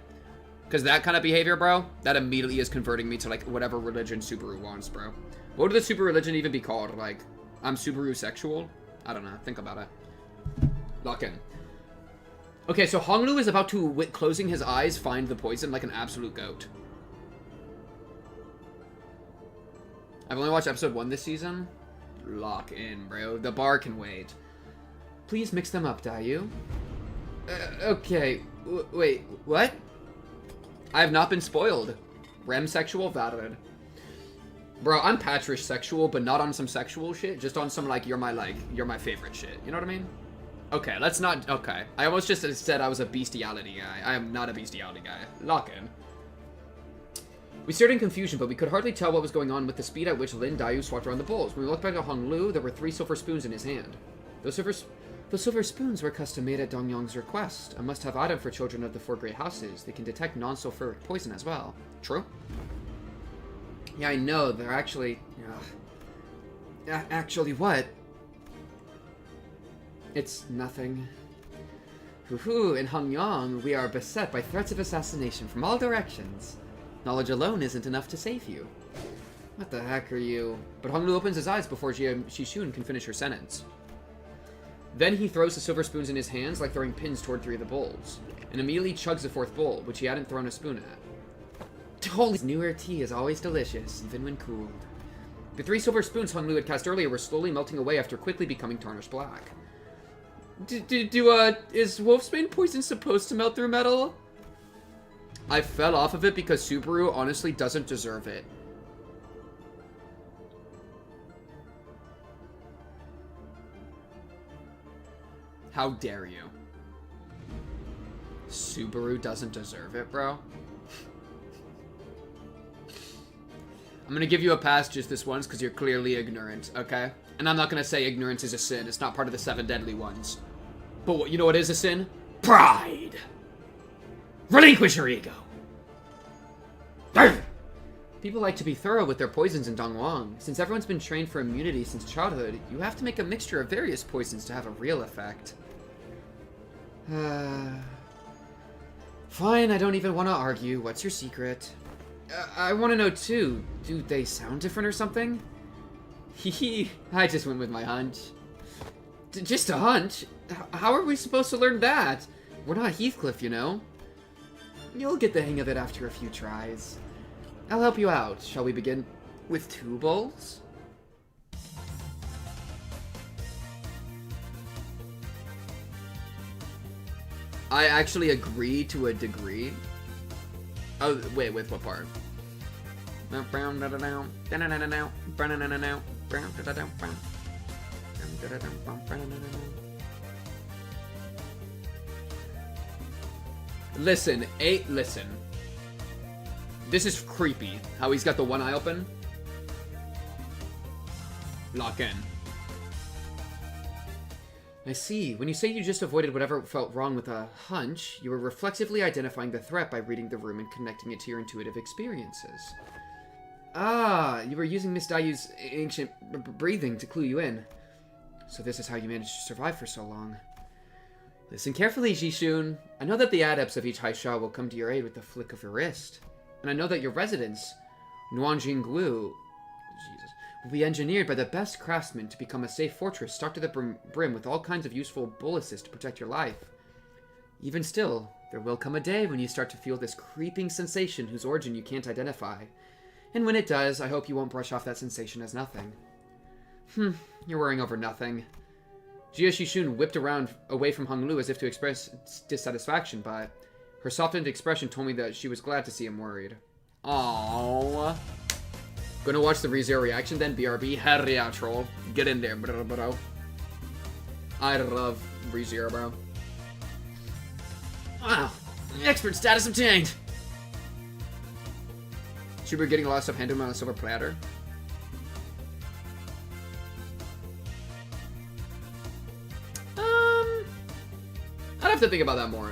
B: Because that kind of behavior, bro, that immediately is converting me to like whatever religion Subaru wants, bro. What would the Subaru religion even be called? Like, I'm Subaru sexual? I don't know. Think about it. Lock in. Okay, so Honglu is about to, with closing his eyes, find the poison like an absolute goat. I've only watched episode 1 this season. Lock in, bro. The bar can wait. Please mix them up, Dayu. Okay. Wait, what? I have not been spoiled. Rem sexual valid. Bro, I'm Patrish sexual, but not on some sexual shit. Just on some, like, you're my favorite shit. You know what I mean? Okay, let's not... Okay. I almost just said I was a bestiality guy. I am not a bestiality guy. Lock in. We stared in confusion, but we could hardly tell what was going on with the speed at which Lin Dayu swapped around the bowls. When we looked back at Hong Lu, there were 3 silver spoons in his hand. Those silver spoons were custom made at Dong Yong's request. A must-have item for children of the 4 great houses. They can detect non-sulfuric poison as well. True? Yeah, I know. They're actually... Actually what? It's nothing. Hoo-hoo, in Hangyang, we are beset by threats of assassination from all directions. Knowledge alone isn't enough to save you. What the heck are you? But Honglu opens his eyes before Shishun can finish her sentence. Then he throws the silver spoons in his hands like throwing pins toward 3 of the bowls, and immediately chugs the 4th bowl, which he hadn't thrown a spoon at. Holy newer tea is always delicious, even when cooled. The 3 silver spoons Honglu had cast earlier were slowly melting away after quickly becoming tarnished black. Is Wolfsbane poison supposed to melt through metal? I fell off of it because Subaru honestly doesn't deserve it. How dare you? Subaru doesn't deserve it, bro. I'm gonna give you a pass just this once because you're clearly ignorant, okay? And I'm not gonna say ignorance is a sin. It's not part of the 7 deadly ones. But what, you know what is a sin? Pride! Relinquish your ego! People like to be thorough with their poisons in Dongwang. Since everyone's been trained for immunity since childhood, you have to make a mixture of various poisons to have a real effect. Fine, I don't even want to argue. What's your secret? I want to know too. Do they sound different or something? Hehe, I just went with my hunch. Just a hunch? How are we supposed to learn that? We're not Heathcliff, you know. You'll get the hang of it after a few tries. I'll help you out. Shall we begin with 2 bowls? I actually agree to a degree. Oh, wait, with what part? Listen. This is creepy. How he's got the one eye open. Lock in. I see. When you say you just avoided whatever felt wrong with a hunch, you were reflexively identifying the threat by reading the room and connecting it to your intuitive experiences. Ah, you were using Miss Dayu's ancient breathing to clue you in. So this is how you managed to survive for so long. Listen carefully, Jishun. I know that the adepts of each Haisha will come to your aid with the flick of your wrist. And I know that your residence, Nuanjinggu, will be engineered by the best craftsmen to become a safe fortress stocked to the brim with all kinds of useful boluses to protect your life. Even still, there will come a day when you start to feel this creeping sensation whose origin you can't identify. And when it does, I hope you won't brush off that sensation as nothing. You're worrying over nothing. Jia Shishun whipped around away from Honglu as if to express dissatisfaction, but her softened expression told me that she was glad to see him worried. Aww. Gonna watch the ReZero reaction then, BRB. Hell yeah, troll. Get in there, bro. I love ReZero, bro. Wow. Expert status obtained. Should we be getting a lot of stuff handed to him on a silver platter? I'd have to think about that more.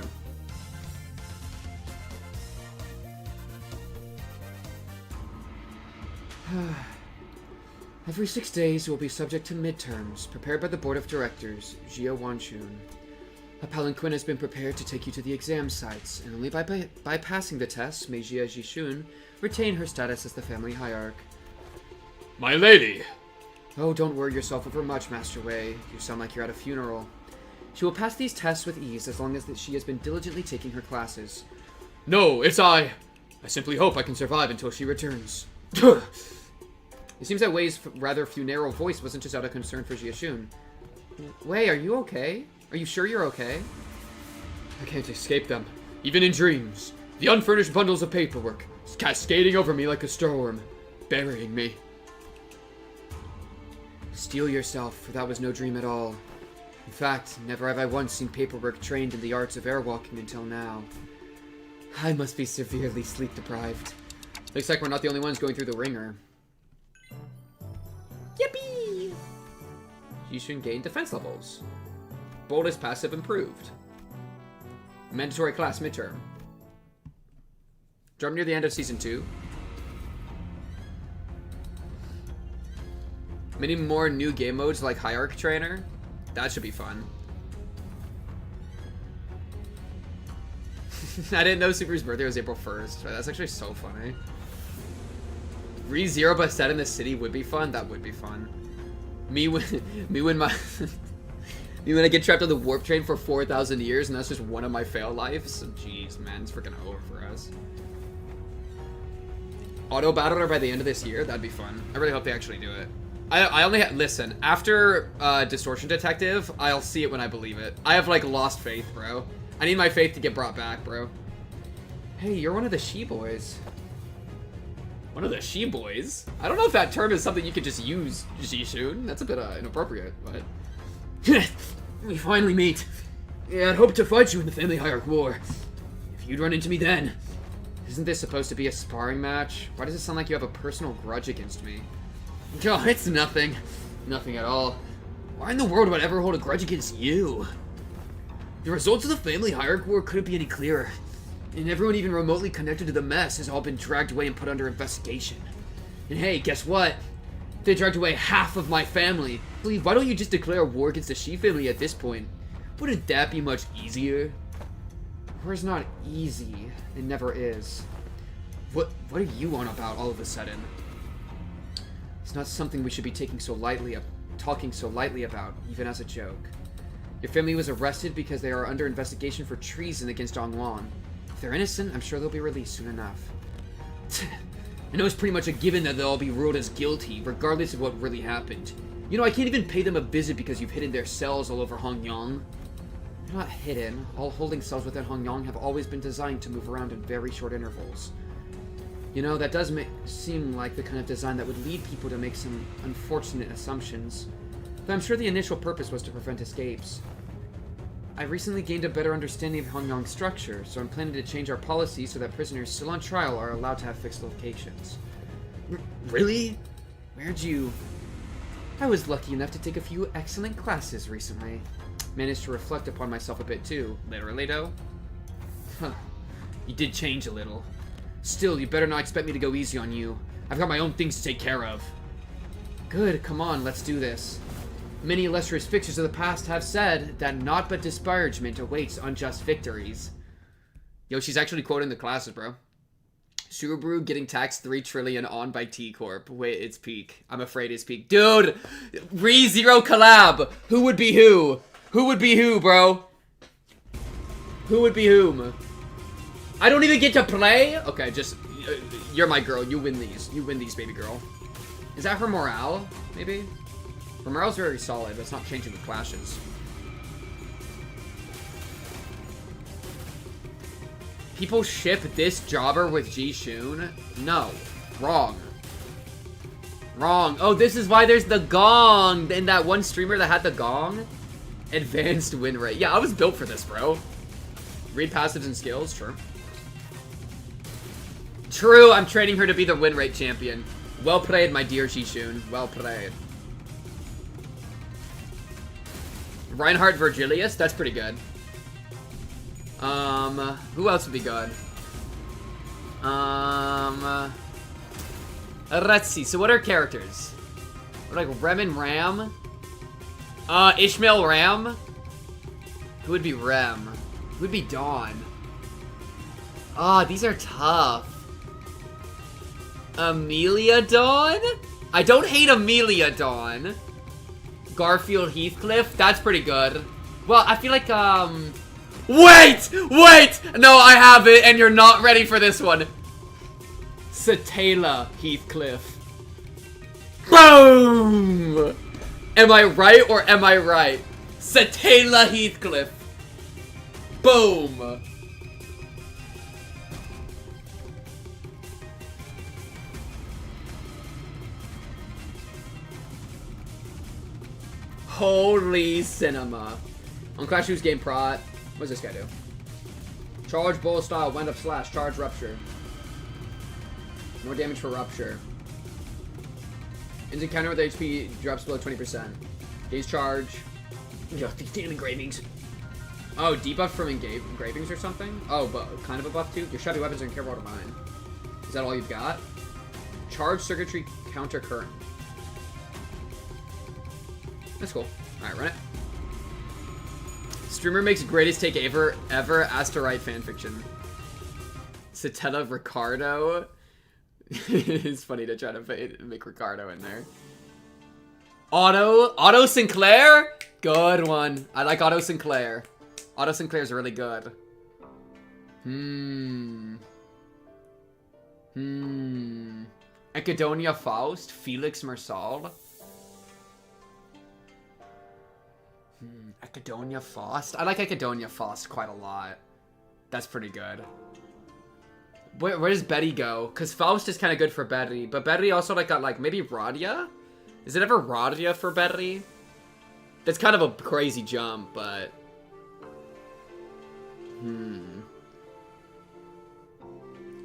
B: Every 6 days, you will be subject to midterms, prepared by the Board of Directors, Jia Wanchun. A palanquin has been prepared to take you to the exam sites, and only by passing the tests may Jia Jishun retain her status as the family hierarch.
D: My lady!
B: Oh, don't worry yourself over much, Master Wei. You sound like you're at a funeral. She will pass these tests with ease as long as she has been diligently taking her classes.
D: No, it's I. I simply hope I can survive until she returns.
B: It seems that Wei's rather funereal voice wasn't just out of concern for Jiashun. Wei, are you okay? Are you sure you're okay?
D: I can't escape them, even in dreams. The unfurnished bundles of paperwork, cascading over me like a storm, burying me.
B: Steel yourself, for that was no dream at all. In fact, never have I once seen paperwork trained in the arts of airwalking until now. I must be severely sleep-deprived.
D: Looks like we're not the only ones going through the ringer.
C: Yippee!
B: Jishun gained defense levels. Boldest passive improved. Mandatory class midterm. Jump near the end of Season 2. Many more new game modes like Hierarch Trainer. That should be fun. I didn't know Super's birthday was April 1st. That's actually so funny. Re-Zero but set in the city would be fun. That would be fun. Me when I get trapped on the warp train for 4,000 years and that's just one of my fail lives. Jeez, man, it's freaking over for us. Auto battler by the end of this year. That'd be fun. I really hope they actually do it. I only listen, after Distortion Detective, I'll see it when I believe it. I have, like, lost faith, bro. I need my faith to get brought back, bro. Hey, you're one of the she-boys.
D: One of the she-boys?
B: I don't know if that term is something you could just use, Jishun. That's a bit inappropriate, but...
D: We finally meet. Yeah, I'd hoped to fight you in the Family Hierarch War. If you'd run into me then.
B: Isn't this supposed to be a sparring match? Why does it sound like you have a personal grudge against me?
D: Oh, it's nothing. Nothing at all. Why in the world would I ever hold a grudge against you? The results of the Family Hierarch War couldn't be any clearer. And everyone even remotely connected to the mess has all been dragged away and put under investigation. And hey, guess what? They dragged away half of my family. Why don't you just declare war against the Shi family at this point? Wouldn't that be much easier?
B: War's not easy. It never is.
D: What are you on about all of a sudden?
B: It's not something we should be talking so lightly about, even as a joke. Your family was arrested because they are under investigation for treason against Donglan. If they're innocent, I'm sure they'll be released soon enough.
D: I know it's pretty much a given that they'll all be ruled as guilty, regardless of what really happened. You know, I can't even pay them a visit because you've hidden their cells all over Hongyang.
B: They're not hidden. All holding cells within Hongyang have always been designed to move around in very short intervals. You know, that does seem like the kind of design that would lead people to make some unfortunate assumptions. But I'm sure the initial purpose was to prevent escapes. I recently gained a better understanding of Hongyang's structure, so I'm planning to change our policy so that prisoners still on trial are allowed to have fixed locations.
D: Really?
B: Where'd you... I was lucky enough to take a few excellent classes recently. Managed to reflect upon myself a bit too.
D: Literally, though? Huh. You did change a little. Still, you better not expect me to go easy on you. I've got my own things to take care of.
B: Good, come on, let's do this. Many illustrious fixtures of the past have said that naught but disparagement awaits unjust victories.
D: Yo, she's actually quoting the classes, bro. Subaru getting taxed 3 trillion on by T-Corp. Wait, it's peak. I'm afraid it's peak. Dude! Re-Zero collab! Who would be who? Who would be who, bro? Who would be whom? I don't even get to play? Okay, just... you're my girl. You win these. You win these, baby girl.
B: Is that her morale, maybe? Her morale's very solid, but it's not changing with clashes.
D: People ship this jobber with Jishun? No. Wrong. Wrong. Oh, this is why there's the gong. And that one streamer that had the gong. Advanced win rate. Yeah, I was built for this, bro. Read passives and skills, sure.
B: True, I'm training her to be the win rate champion. Well played, my dear Shishun. Well played. Reinhardt Virgilius? That's pretty good. Who else would be good? Let's see. So what are characters? We're like Rem and Ram? Ishmael Ram? Who would be Rem? Who would be Dawn? These are tough. Amelia Dawn? I don't hate Amelia Dawn. Garfield Heathcliff? That's pretty good. Well, I feel like, Wait! Wait! No, I have it, and you're not ready for this one. Satela Heathcliff. Boom! Am I right or am I right? Satela Heathcliff. Boom! Holy cinema. On Clash Who's Game Prot. What does this guy do? Charge bowl style, wind up slash, charge rupture. More damage for rupture. Instant counter with HP drops below 20%. Gaze charge. Yo, these damn engravings. Oh, debuff from engravings or something? Oh, but kind of a buff too? Your shabby weapons are incapable to mine. Is that all you've got? Charge circuitry counter current. That's cool. Alright, run it. Streamer makes greatest take ever asked to write fanfiction. Satella Ricardo. It's funny to try to make Ricardo in there. Otto Sinclair? Good one. I like Otto Sinclair. Otto Sinclair's really good. Ecodonia Faust? Felix Mersal? Ecodonia Faust? I like Ecodonia Faust quite a lot. That's pretty good. Where does Betty go? Because Faust is kind of good for Betty, but Betty also got like maybe Radia? Is it ever Radia for Betty? That's kind of a crazy jump, but...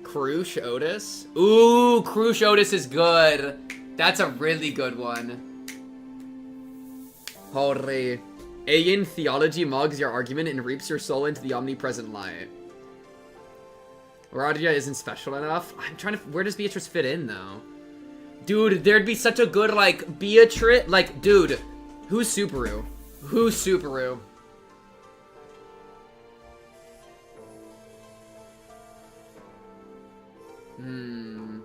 B: Krush Otis? Ooh, Krush Otis is good. That's a really good one. Holy. Alien theology mugs your argument and reaps your soul into the omnipresent light. Radia isn't special enough. I'm trying to... Where does Beatrice fit in, though? Dude, there'd be such a good, like, Beatrice... Like, dude, who's Subaru? Who's Subaru? I'm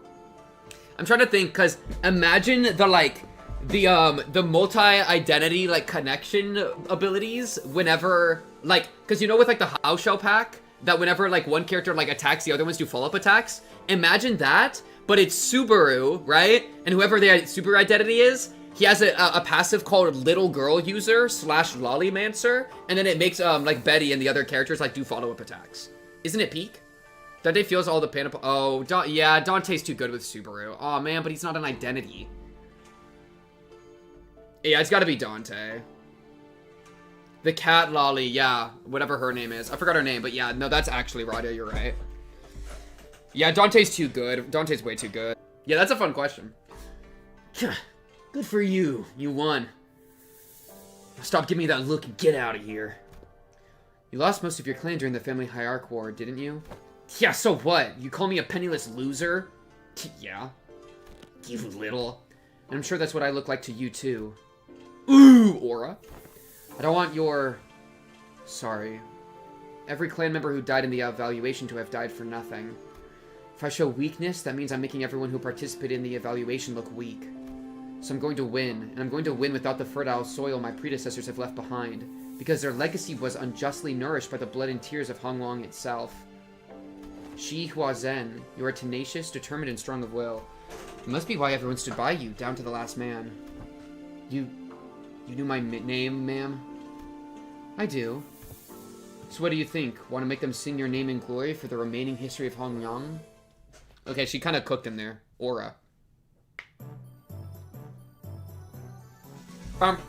B: trying to think, because imagine the, like... The multi-identity, like, connection abilities whenever, like, because you know with, like, the house shell pack, that whenever, like, one character, like, attacks, the other ones do follow-up attacks? Imagine that, but it's Subaru, right? And whoever the super identity is, he has a passive called Little Girl User / Lollymancer, and then it makes, like, Betty and the other characters, like, do follow-up attacks. Isn't it peak? Dante feels all the pain. Oh, yeah, Dante's too good with Subaru. Oh man, but he's not an identity. Yeah, it's gotta be Dante. The cat lolly, yeah, whatever her name is. I forgot her name, but yeah, no, that's actually Radia, you're right. Yeah, Dante's too good. Dante's way too good. Yeah, that's a fun question. Good for you. You won. Stop giving me that look and get out of here. You lost most of your clan during the family hierarch war, didn't you? Yeah, so what? You call me a penniless loser? Yeah. You little. And I'm sure that's what I look like to you, too. Ooh, Aura. I don't want your... Sorry. Every clan member who died in the evaluation to have died for nothing. If I show weakness, that means I'm making everyone who participated in the evaluation look weak. So I'm going to win, and I'm going to win without the fertile soil my predecessors have left behind, because their legacy was unjustly nourished by the blood and tears of Honglong itself. Shi Huazen, you are tenacious, determined, and strong of will. It must be why everyone stood by you, down to the last man. You knew my name, ma'am? I do. So what do you think? Want to make them sing your name in glory for the remaining history of Hongyang? Okay, she kind of cooked him there. Aura. Bum.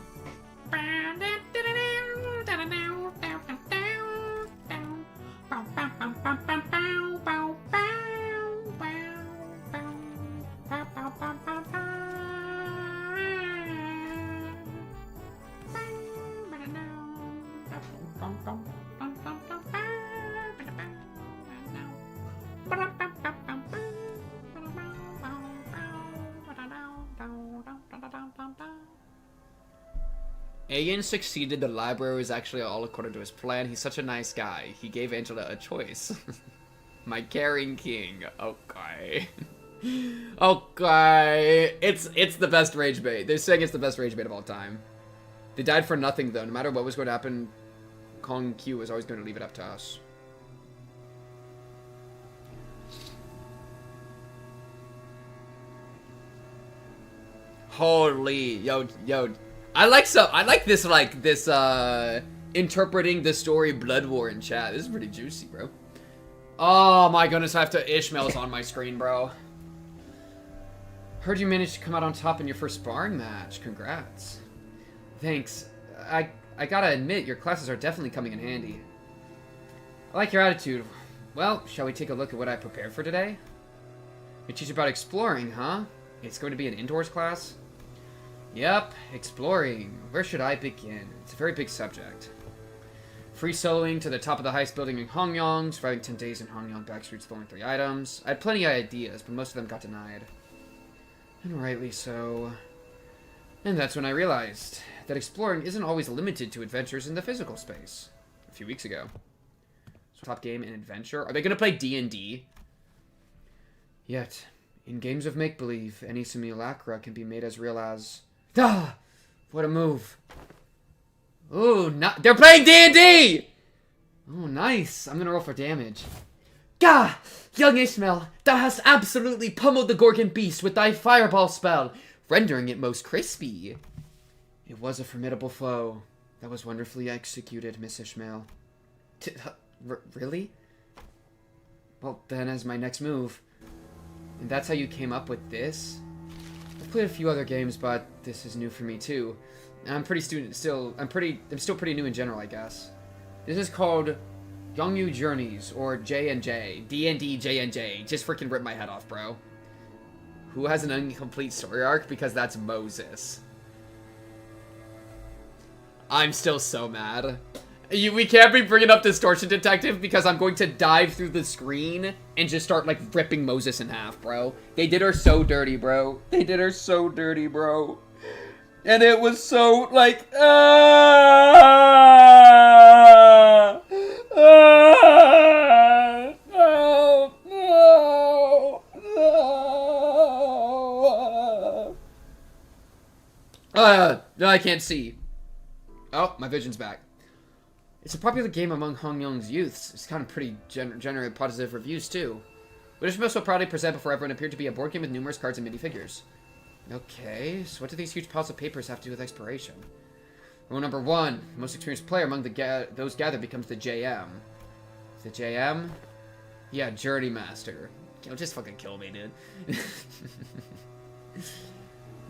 B: Ayan succeeded. The library was actually all according to his plan. He's such a nice guy. He gave Angela a choice. My caring king. Okay. Okay. It's the best rage bait. They're saying it's the best rage bait of all time. They died for nothing, though. No matter what was going to happen, Kong Q was always going to leave it up to us. Holy, yo. I like this, interpreting the story Blood War in chat. This is pretty juicy, bro. Oh my goodness, I have to Ishmael's on my screen, bro. Heard you managed to come out on top in your first sparring match. Congrats. Thanks. I gotta admit, your classes are definitely coming in handy. I like your attitude. Well, shall we take a look at what I prepared for today? You teach about exploring, huh? It's going to be an indoors class? Yep, exploring. Where should I begin? It's a very big subject. Free soloing to the top of the highest building in Hongyong, surviving 10 days in Hongyong backstreets, stolen 3 items. I had plenty of ideas, but most of them got denied. And rightly so. And that's when I realized that exploring isn't always limited to adventures in the physical space. A few weeks ago. So top game in adventure? Are they going to play D&D? Yet, in games of make-believe, any simulacra can be made as real as... Ah! What a move. Ooh, they're playing D&D! Oh, nice. I'm gonna roll for damage. Gah! Young Ishmael, thou hast absolutely pummeled the Gorgon beast with thy fireball spell, rendering it most crispy. It was a formidable foe. That was wonderfully executed, Miss Ishmael. Really? Well, then as my next move. And that's how you came up with this? I've played a few other games, but this is new for me too. I'm still pretty new in general, I guess. This is called Yongyu Journeys, or J&J. D&D J&J. Just freaking rip my head off, bro. Who has an incomplete story arc? Because that's Moses. I'm still so mad. We can't be bringing up Distortion Detective because I'm going to dive through the screen and just start, like, ripping Moses in half, bro. They did her so dirty, bro. They did her so dirty, bro. And it was so, like, I can't see. Oh, my vision's back. It's a popular game among Hongyong's youths. It's kind of pretty generate positive reviews, too. But it's also proudly present before everyone appeared to be a board game with numerous cards and minifigures. Okay, so what do these huge piles of papers have to do with exploration? Rule number 1. The most experienced player among those gathered becomes the JM. The JM? Yeah, Journey Master. Just fucking kill me, dude.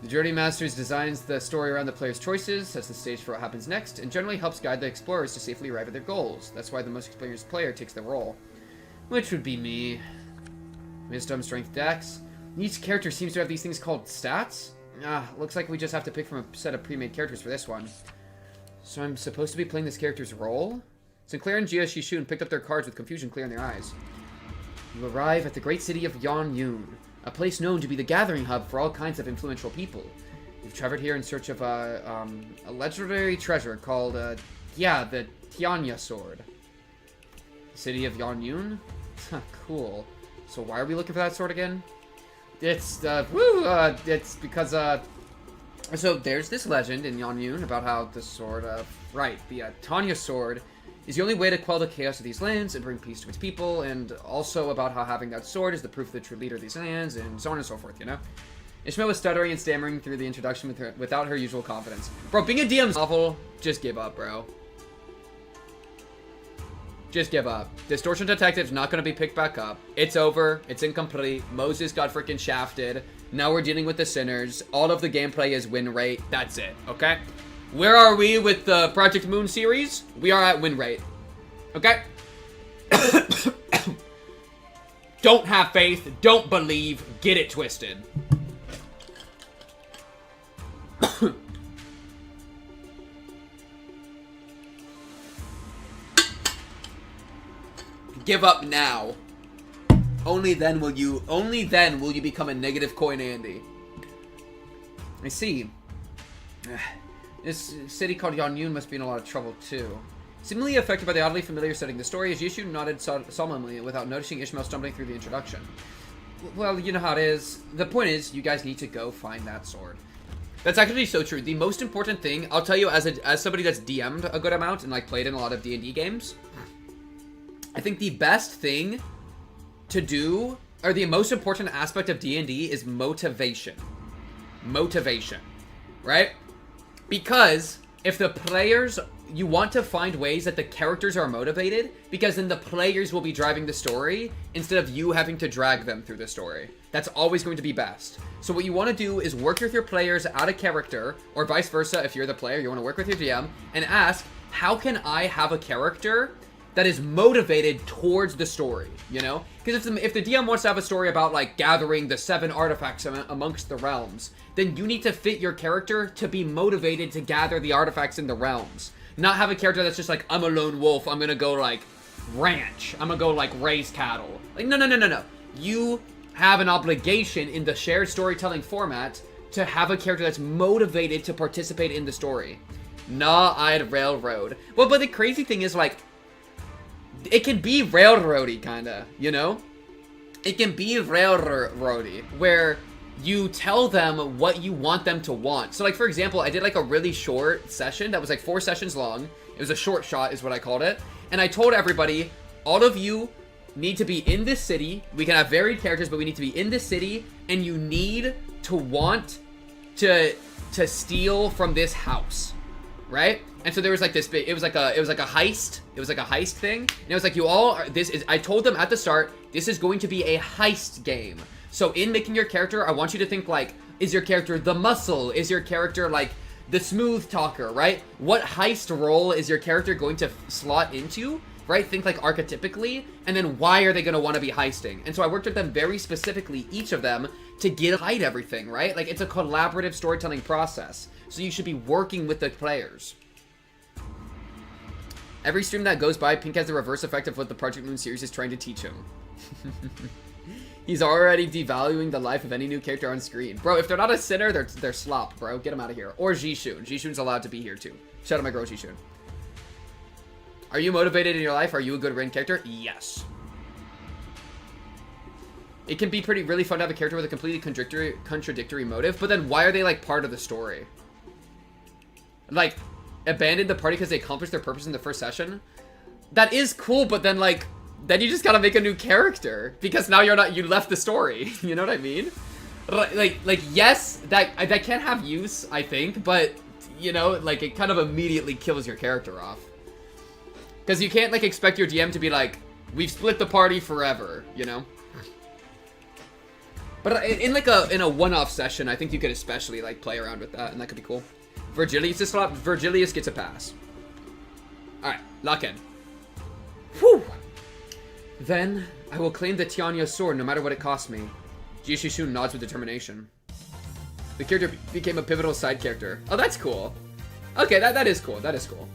B: The Journey Master designs the story around the player's choices, sets the stage for what happens next, and generally helps guide the explorers to safely arrive at their goals. That's why the most experienced player takes the role. Which would be me. Wisdom, Strength, Dex. Each character seems to have these things called stats. Looks like we just have to pick from a set of pre-made characters for this one. So I'm supposed to be playing this character's role? Sinclair and Jia Shishun picked up their cards with confusion clear in their eyes. You arrive at the great city of Yanyun, a place known to be the gathering hub for all kinds of influential people. You've traveled here in search of a legendary treasure called, the Tianya Sword. City of Yanyun? Cool. So why are we looking for that sword again? It's because, so there's this legend in Yanyun about how the sword, the Tanya Sword is the only way to quell the chaos of these lands and bring peace to its people, and also about how having that sword is the proof of the true leader of these lands, and so on and so forth, you know? Ishmael was stuttering and stammering through the introduction without her usual confidence. Bro, being a DM's awful. Just give up, bro. Just give up. Distortion Detective's not going to be picked back up. It's over. It's incomplete. Moses got freaking shafted. Now we're dealing with the sinners. All of the gameplay is win rate. That's it, okay? Where are we with the Project Moon series? We are at win rate. Okay? Don't have faith. Don't believe. Get it twisted. Give up now. Only then will you become a negative coin Andy. I see. This city called Yanyun must be in a lot of trouble too. Seemingly affected by the oddly familiar setting of the story, as Yishu nodded solemnly without noticing Ishmael stumbling through the introduction. Well, you know how it is. The point is, you guys need to go find that sword. That's actually so true. The most important thing, I'll tell you as somebody that's DM'd a good amount and like played in a lot of D&D games, I think the best thing to do, or the most important aspect of D&D is motivation. Motivation, right? Because if the players, you want to find ways that the characters are motivated, because then the players will be driving the story instead of you having to drag them through the story. That's always going to be best. So what you want to do is work with your players out of character, or vice versa. If you're the player, you want to work with your DM and ask, how can I have a character that is motivated towards the story, you know? Because if the DM wants to have a story about, like, gathering the 7 artifacts amongst the realms, then you need to fit your character to be motivated to gather the artifacts in the realms. Not have a character that's just like, I'm a lone wolf, I'm gonna go, like, ranch. I'm gonna go, like, raise cattle. Like, no. You have an obligation in the shared storytelling format to have a character that's motivated to participate in the story. Nah, I'd railroad. Well, but the crazy thing is, like, it can be railroady, kinda, you know? It can be railroady, where you tell them what you want them to want. So, like, for example, I did, like, a really short session that was, like, 4 sessions long. It was a short shot, is what I called it. And I told everybody, all of you need to be in this city. We can have varied characters, but we need to be in this city, and you need to want to steal from this house, right? And so there was like this big, it was like a heist. It was like a heist thing. And it was like, you all are, I told them at the start, this is going to be a heist game. So in making your character, I want you to think like, is your character the muscle? Is your character like the smooth talker, right? What heist role is your character going to slot into, right? Think like archetypically, and then why are they going to want to be heisting? And so I worked with them very specifically, each of them, to hide everything, right? Like it's a collaborative storytelling process. So you should be working with the players. Every stream that goes by, Pink has the reverse effect of what the Project Moon series is trying to teach him. He's already devaluing the life of any new character on screen. Bro, if they're not a sinner, they're slop, bro. Get them out of here. Or Jishun. Jishun's allowed to be here, too. Shout out my girl, Jishun. Are you motivated in your life? Are you a good Rin character? Yes. It can be really fun to have a character with a completely contradictory motive, but then why are they, like, part of the story? Like, abandon the party because they accomplished their purpose in the first session? That is cool, but then, like, then you just gotta make a new character because now you left the story. You know what I mean? Like yes, that can have use, I think, but you know, like it kind of immediately kills your character off. Because you can't like expect your DM to be like, we've split the party forever, you know? But in a one-off session, I think you could especially like play around with that, and that could be cool. Virgilius gets a pass. Alright, lock in. Whew! Then, I will claim the Tianya sword no matter what it costs me. Jishishun nods with determination. The character became a pivotal side character. Oh, that's cool. Okay, that is cool. That is cool.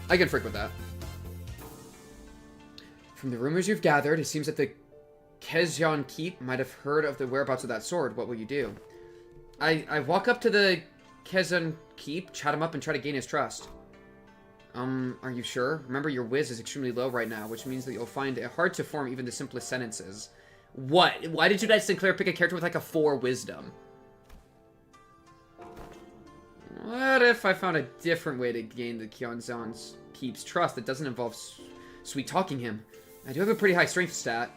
B: I can freak with that. From the rumors you've gathered, it seems that the Kezyan Keep might have heard of the whereabouts of that sword. What will you do? I walk up to the Kezyan Keep, chat him up, and try to gain his trust. Are you sure? Remember, your whiz is extremely low right now, which means that you'll find it hard to form even the simplest sentences. What? Why did you guys, Sinclair, pick a character with like a 4 wisdom? What if I found a different way to gain the Kezyan Keep's trust that doesn't involve sweet-talking him? I do have a pretty high strength stat,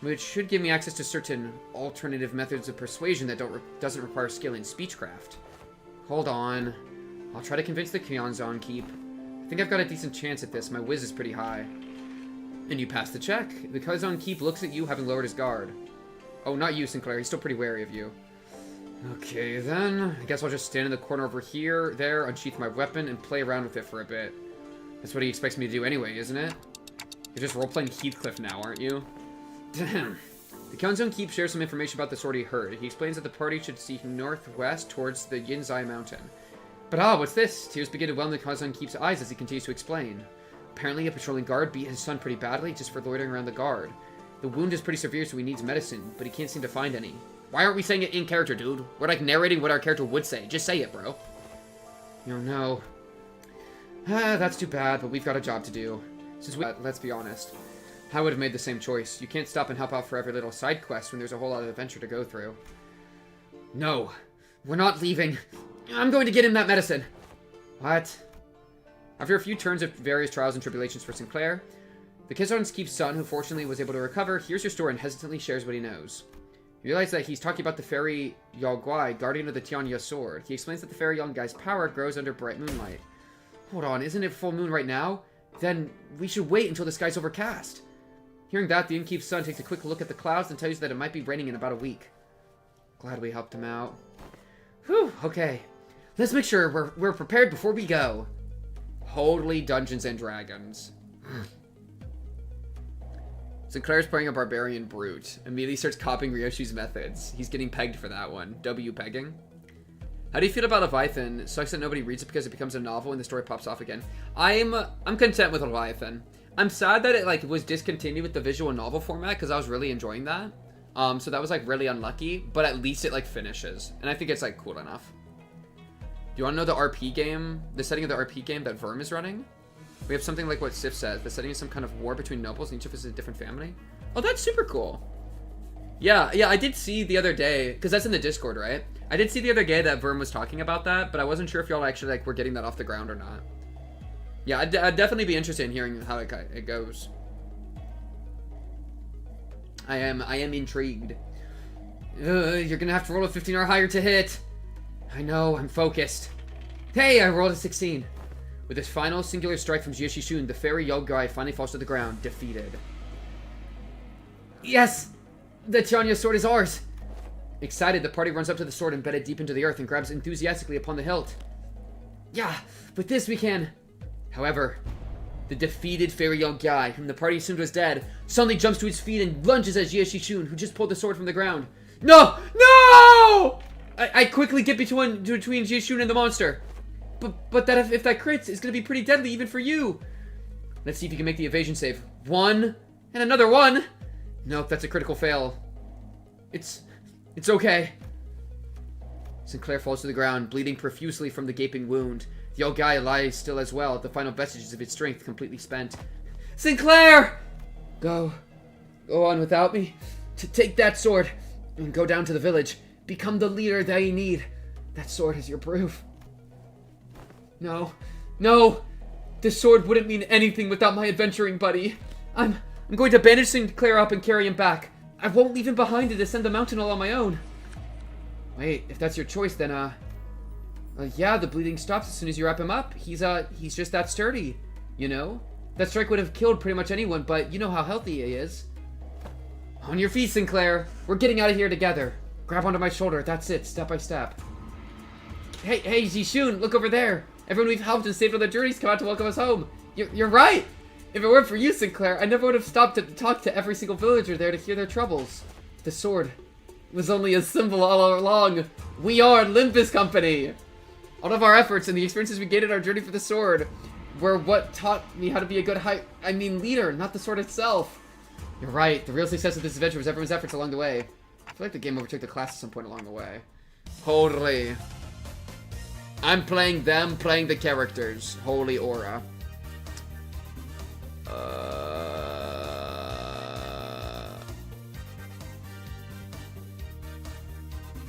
B: which should give me access to certain alternative methods of persuasion that doesn't require skill in speechcraft. Hold on. I'll try to convince the Kezyan Keep. I think I've got a decent chance at this. My whiz is pretty high. And you pass the check. The Kezyan Keep looks at you, having lowered his guard. Oh, not you, Sinclair. He's still pretty wary of you. Okay, then. I guess I'll just stand in the corner over here, there, unsheath my weapon, and play around with it for a bit. That's what he expects me to do anyway, isn't it? You're just role-playing Heathcliff now, aren't you? Damn. The Kezyan Keep shares some information about the sword he heard. He explains that the party should seek northwest towards the Yinzai mountain. But what's this? Tears begin to well in the Kezyan Keep's eyes as he continues to explain. Apparently a patrolling guard beat his son pretty badly just for loitering around the guard. The wound is pretty severe, so he needs medicine, but he can't seem to find any. Why aren't we saying it in character, dude? We're like narrating what our character would say. Just say it, bro. No. That's too bad, but we've got a job to do. Since let's be honest. I would have made the same choice. You can't stop and help out for every little side quest when there's a whole lot of adventure to go through. No. We're not leaving. I'm going to get him that medicine. What? After a few turns of various trials and tribulations for Sinclair, the Kizon's Keep's son, who fortunately was able to recover, hears your story and hesitantly shares what he knows. You realize that he's talking about the fairy Yaoguai, guardian of the Tianya sword. He explains that the fairy Yaoguai's power grows under bright moonlight. Hold on, isn't it full moon right now? Then we should wait until the sky's overcast. Hearing that, the innkeep's son takes a quick look at the clouds and tells you that it might be raining in about a week. Glad we helped him out. Whew, okay. Let's make sure we're prepared before we go. Holy Dungeons and Dragons. Sinclair's playing a barbarian brute. Immediately starts copying Ryoshi's methods. He's getting pegged for that one. W pegging. How do you feel about Leviathan? Sucks that nobody reads it because it becomes a novel and the story pops off again. I'm content with Leviathan. I'm sad that it was discontinued with the visual novel format because I was really enjoying that. So that was really unlucky, but at least it finishes. And I think it's cool enough. Do you want to know the RP game? The setting of the RP game that Verm is running? We have something like what Sif says. The setting is some kind of war between nobles and each of us is a different family. Oh, that's super cool. Yeah, I did see the other day, because that's in the Discord, right? I did see the other day that Verm was talking about that, but I wasn't sure if y'all actually were getting that off the ground or not. Yeah, I'd definitely be interested in hearing how it goes. I am intrigued. You're gonna have to roll a 15 or higher to hit. I know, I'm focused. Hey, I rolled a 16. With his final singular strike from Jieshishun, the fairy Yaoguai finally falls to the ground, defeated. Yes! The Tianya sword is ours! Excited, the party runs up to the sword embedded deep into the earth and grabs enthusiastically upon the hilt. Yeah, with this we can... However, the defeated fairy Yaoguai, whom the party assumed was dead, suddenly jumps to his feet and lunges at Jieshishun, who just pulled the sword from the ground. No! No! I quickly get between Jieshishun and the monster. But that if that crits, it's gonna be pretty deadly even for you. Let's see if you can make the evasion save. 1 and another 1. Nope, that's a critical fail. It's okay. Sinclair falls to the ground, bleeding profusely from the gaping wound. The old guy lies still as well, the final vestiges of its strength completely spent. Sinclair! Go on without me. Take that sword and go down to the village. Become the leader they need. That sword is your proof. No. This sword wouldn't mean anything without my adventuring buddy. I'm going to bandage Sinclair up and carry him back. I won't leave him behind to descend the mountain all on my own. Wait, if that's your choice, then, yeah, the bleeding stops as soon as you wrap him up. He's just that sturdy, you know? That strike would have killed pretty much anyone, but you know how healthy he is. On your feet, Sinclair. We're getting out of here together. Grab onto my shoulder. That's it, step by step. Hey, Jishun, look over there. Everyone we've helped and saved on their journeys come out to welcome us home. You're right. If it weren't for you, Sinclair, I never would have stopped to talk to every single villager there to hear their troubles. The sword was only a symbol all along. We are Limbus Company. All of our efforts and the experiences we gained in our journey for the sword were what taught me how to be a good leader, not the sword itself. You're right. The real success of this adventure was everyone's efforts along the way. I feel like the game overtook the class at some point along the way. Totally. I'm playing them, playing the characters. Holy aura.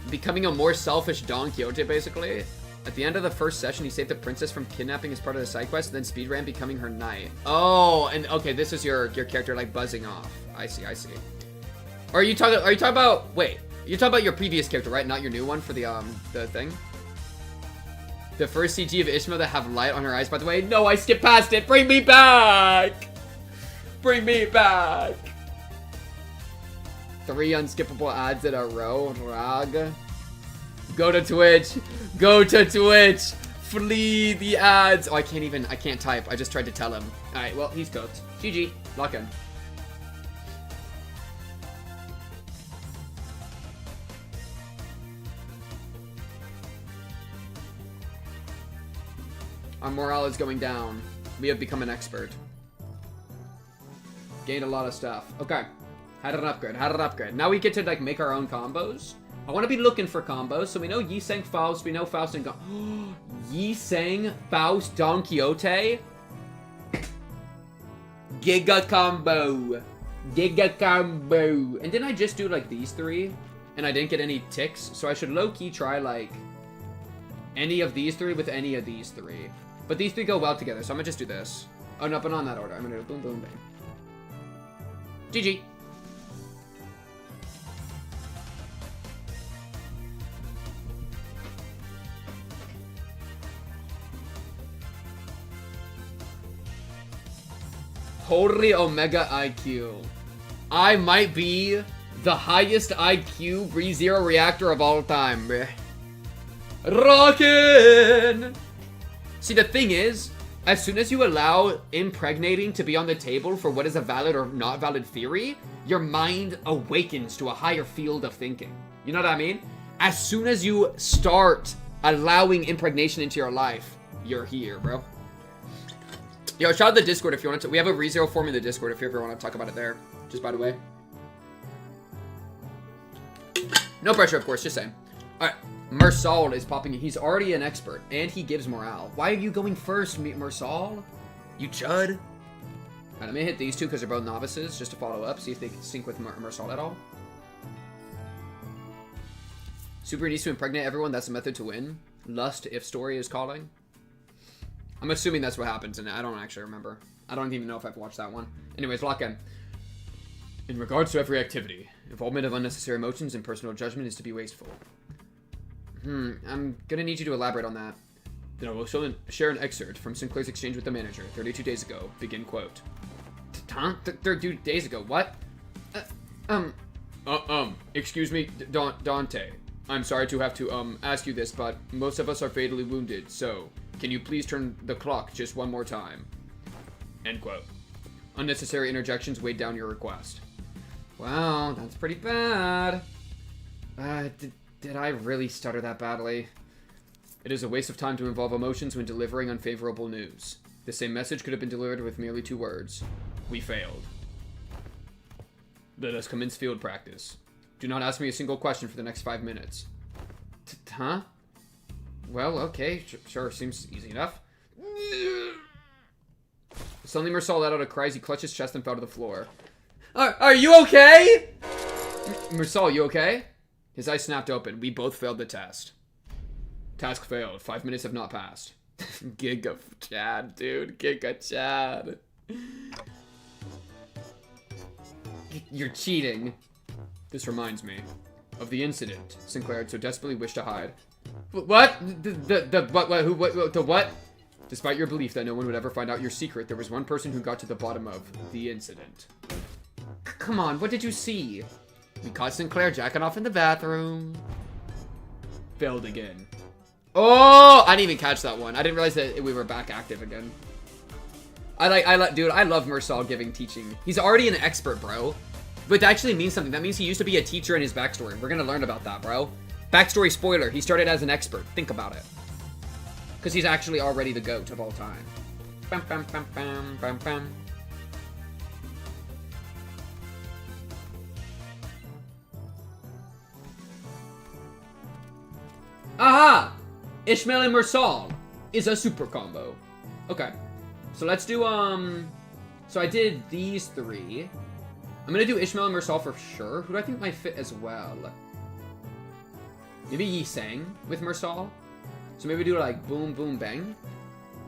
B: Becoming a more selfish Don Quixote, basically. At the end of the first session, he saved the princess from kidnapping as part of the side quest, and then speedran becoming her knight. Oh, and okay, this is your character buzzing off. I see. Are you talking about, wait, you're talking about your previous character, right? Not your new one for the thing? The first CG of Ishmael that have light on her eyes, by the way. No, I skipped past it. Bring me back. 3 unskippable ads in a row. Rag. Go to Twitch. Flee the ads. Oh, I can't type. I just tried to tell him. Alright, well, he's cooked. GG. Lock in. Our morale is going down. We have become an expert. Gained a lot of stuff. Okay. Had an upgrade. Had an upgrade. Now we get to, like, make our own combos. I want to be looking for combos. So we know Yi Sang Faust. We know Faust and Yi Sang Faust Don Quixote. Giga combo. Giga combo. And didn't I just do, like, these three? And I didn't get any ticks. So I should low-key try, like, any of these three with any of these three. But these three go well together. So I'm going to just do this. Oh, no, but not in that order. I'm going to do boom, boom, bang. GG. Holy Omega IQ. I might be the highest IQ ReZero reactor of all time, bruh. Rockin'! See, the thing is, as soon as you allow impregnating to be on the table for what is a valid or not valid theory, your mind awakens to a higher field of thinking. You know what I mean? As soon as you start allowing impregnation into your life, you're here, bro. Yo, shout out the Discord if you want to. We have a ReZero form in the Discord if you ever want to talk about it there. Just by the way. No pressure, of course. Just saying. Alright. Mersal is popping in. He's already an expert. And he gives morale. Why are you going first, Mersal? You chud. Alright, I'm gonna hit these two because they're both novices. Just to follow up. See if they can sync with Mersal at all. Super needs to impregnate everyone. That's a method to win. Lust if story is calling. I'm assuming that's what happens, and I don't actually remember. I don't even know if I've watched that one. Anyways, lock in. In regards to every activity, involvement of unnecessary emotions and personal judgment is to be wasteful. I'm gonna need you to elaborate on that. Then I will share an excerpt from Sinclair's exchange with the manager 32 days ago. Begin quote. 32 days ago, what? Excuse me, Dante. I'm sorry to have to, ask you this, but most of us are fatally wounded, so... Can you please turn the clock just one more time? End quote. Unnecessary interjections weighed down your request. Wow, that's pretty bad. Did I really stutter that badly? It is a waste of time to involve emotions when delivering unfavorable news. The same message could have been delivered with merely 2 words. We failed. Let us commence field practice. Do not ask me a single question for the next 5 minutes. Huh? Well, okay, sure, seems easy enough. Suddenly Mersal let out a cry as he clutched his chest and fell to the floor. Are you okay? Mersal, you okay? His eyes snapped open. We both failed the test. Task failed. 5 minutes have not passed. Giga Chad, dude. Giga Chad. You're cheating. This reminds me of the incident Sinclair had so desperately wished to hide. What? The what? Despite your belief that no one would ever find out your secret, there was one person who got to the bottom of the incident. Come on, what did you see? We caught Sinclair jacking off in the bathroom. Failed again. Oh, I didn't even catch that one. I didn't realize that we were back active again. Dude, I love Mersal giving teaching. He's already an expert, bro. But that actually means something. That means he used to be a teacher in his backstory. We're gonna learn about that, bro. Backstory spoiler, he started as an expert. Think about it. Because he's actually already the GOAT of all time. Bam, bam, bam, bam, bam, bam. Aha! Ishmael and Mersal is a super combo. Okay. So let's do, so I did these 3. I'm gonna do Ishmael and Mersal for sure. Who do I think might fit as well? Maybe Yi Sang with Mersal. So maybe do like boom, boom, bang.